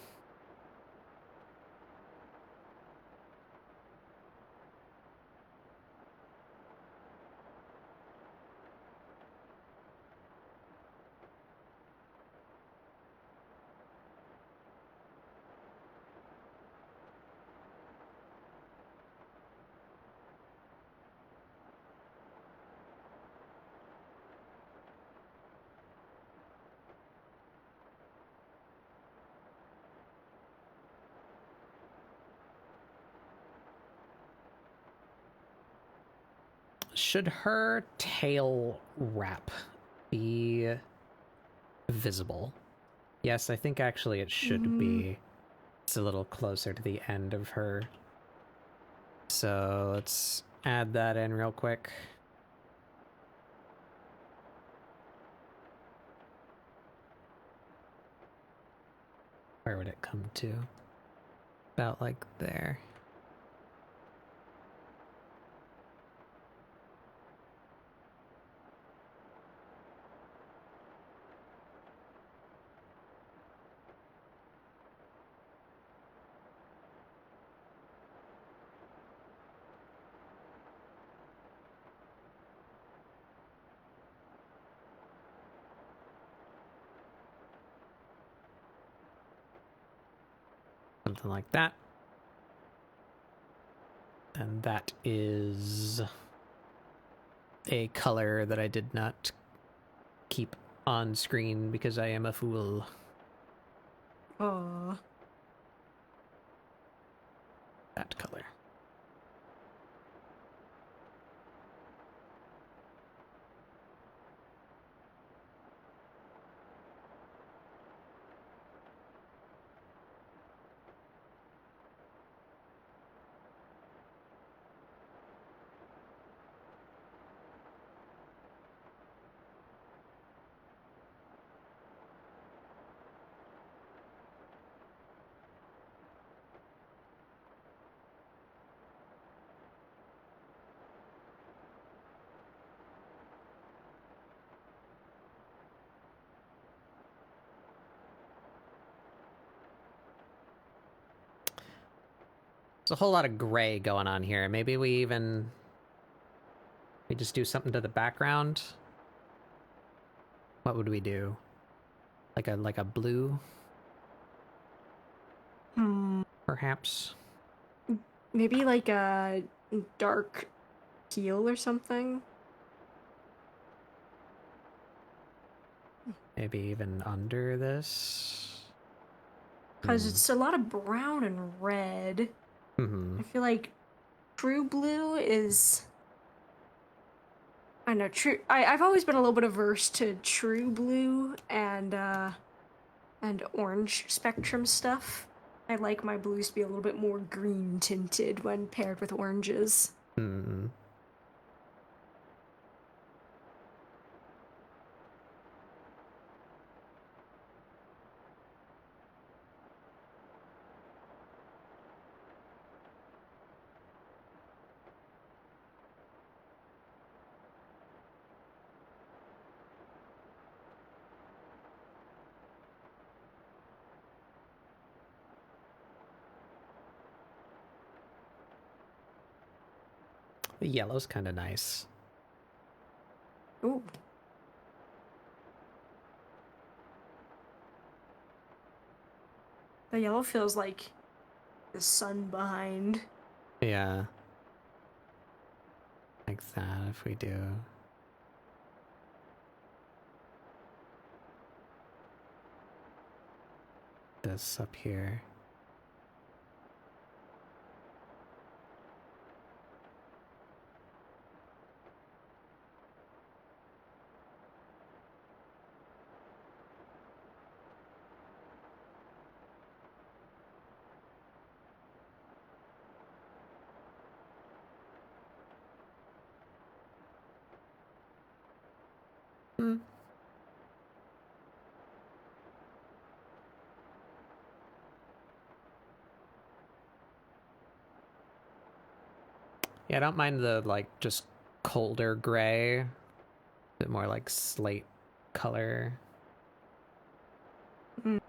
Should her tail wrap be visible? Yes, I think actually it should be. It's a little closer to the end of her. So let's add that in real quick. Where would it come to? About like there. Something like that. And that is a color that I did not keep on screen because I am a fool. Aww. That color. There's a whole lot of gray going on here. Maybe we just do something to the background. What would we do? Like a blue? Perhaps? Maybe like a dark teal or something. Maybe even under this? Because it's a lot of brown and red. Mm-hmm. I feel like true blue is... I know, true... I've always been a little bit averse to true blue and orange spectrum stuff. I like my blues to be a little bit more green tinted when paired with oranges. Mm-hmm. The yellow's kind of nice. Ooh. The yellow feels like the sun behind. Yeah. Like that, if we do. This up here. Hmm. Yeah, I don't mind the, like, just colder gray. bit more like slate color. Mm.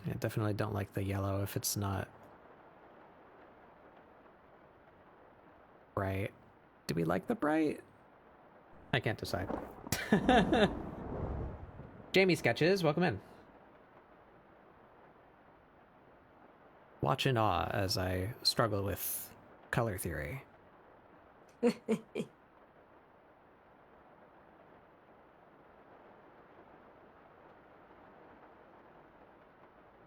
I definitely don't like the yellow if it's not bright. Do we like the bright? I can't decide. Jamie Sketches, welcome in. Watch in awe as I struggle with color theory.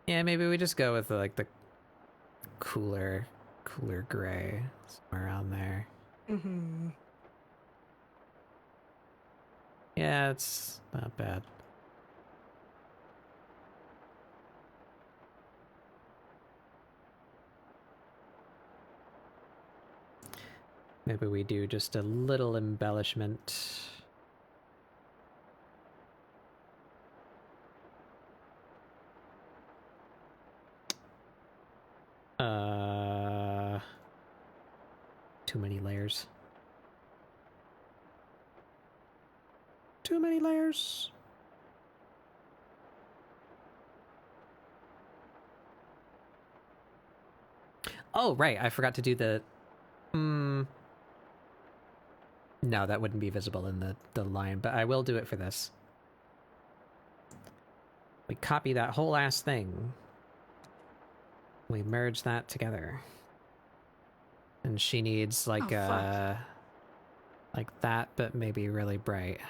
Yeah, maybe we just go with like the cooler gray, somewhere around there. Mm-hmm. Yeah, it's not bad. Maybe we do just a little embellishment. Too many layers. Too many layers. Oh, right. I forgot to do the... No, that wouldn't be visible in the line, but I will do it for this. We copy that whole ass thing. We merge that together. And she needs like fuck. like that, but maybe really bright.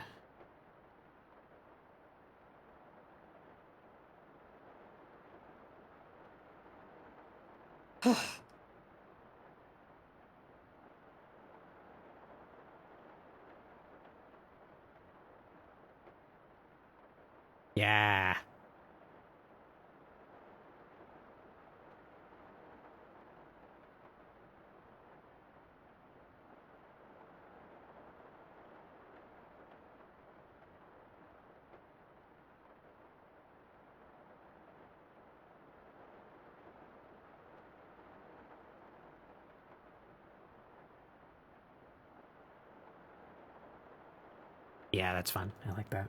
Yeah. Yeah, that's fun. I like that.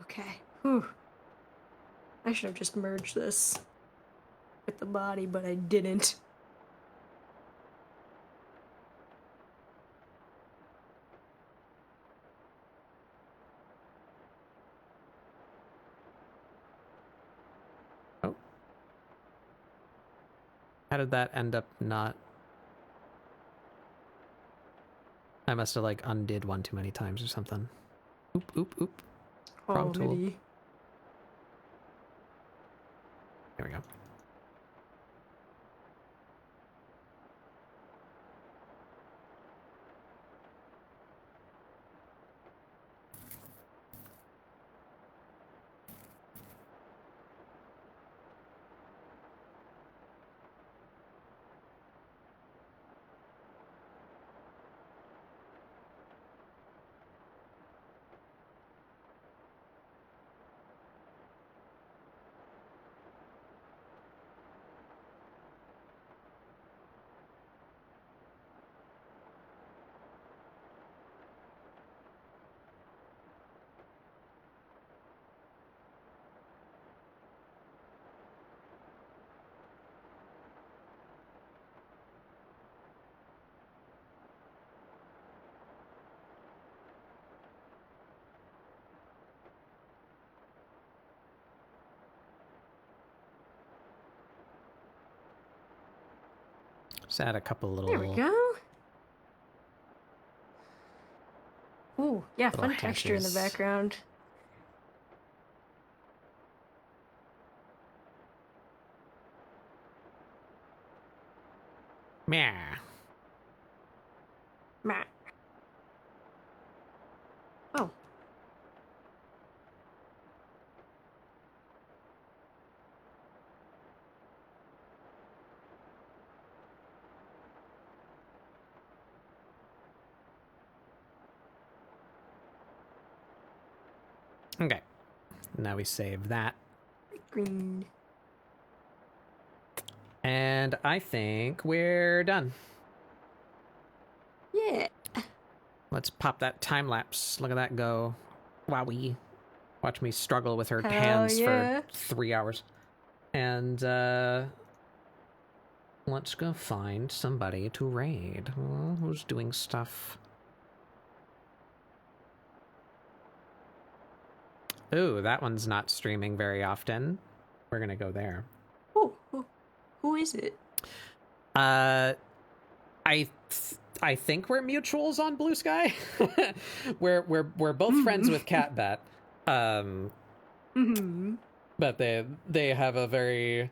Okay. Whew. I should have just merged this with the body, but I didn't. Oh. How did that end up not... I must have like undid one too many times or something. Oop, oop, oop. Wrong tool. Maybe. There we go. Just add a couple little... There we go. Ooh, yeah, Little fun texture in the hashes. background. Meow. Meh. Oh. Okay. Now we save that. Green. And I think we're done. Yeah. Let's pop that time lapse. Look at that go. Wowie. Watch me struggle with her Hell hands yeah. for 3 hours. And, let's go find somebody to raid. Who's doing stuff? Ooh, that one's not streaming very often. We're gonna go there. Who is it? I think we're mutuals on Blue Sky. we're both friends with Catbat. Mm-hmm. But they have a very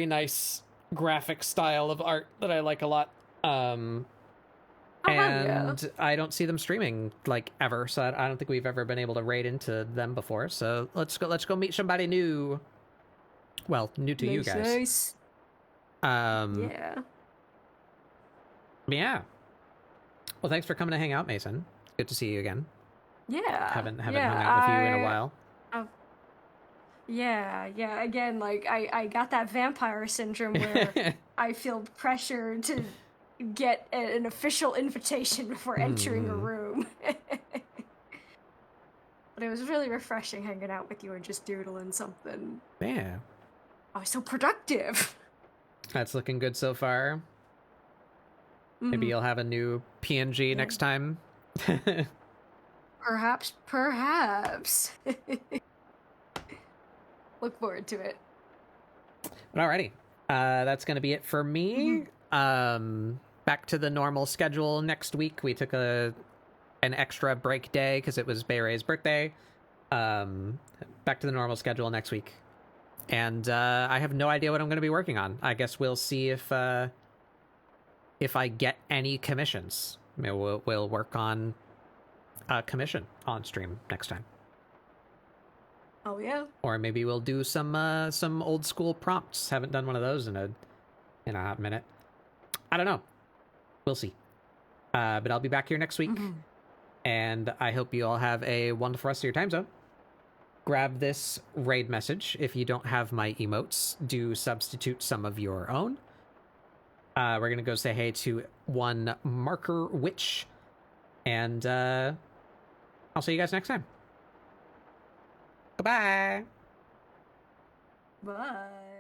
nice graphic style of art that I like a lot. And yeah. I don't see them streaming like ever, so I don't think we've ever been able to raid into them before. So let's go meet somebody new. Well, new to you guys. Nice. Yeah. Yeah. Well, thanks for coming to hang out, Mason. Good to see you again. Yeah. Haven't hung out with you in a while. Yeah. Again, like I got that vampire syndrome where I feel pressure to get an official invitation before entering a room. But it was really refreshing hanging out with you and just doodling something. Yeah. I was so productive. That's looking good so far. Maybe you'll have a new PNG next time. Perhaps. Look forward to it. Alrighty. That's going to be it for me. Back to the normal schedule next week. We took an extra break day because it was Bay Ray's birthday. Back to the normal schedule next week. And I have no idea what I'm going to be working on. I guess we'll see if I get any commissions. Maybe we'll work on a commission on stream next time. Oh yeah. Or maybe we'll do some old school prompts. Haven't done one of those in a hot minute. I don't know. We'll see. But I'll be back here next week. And I hope you all have a wonderful rest of your time zone. Grab this raid message. If you don't have my emotes, do substitute some of your own. We're going to go say hey to one Marker Witch. And I'll see you guys next time. Goodbye. Bye.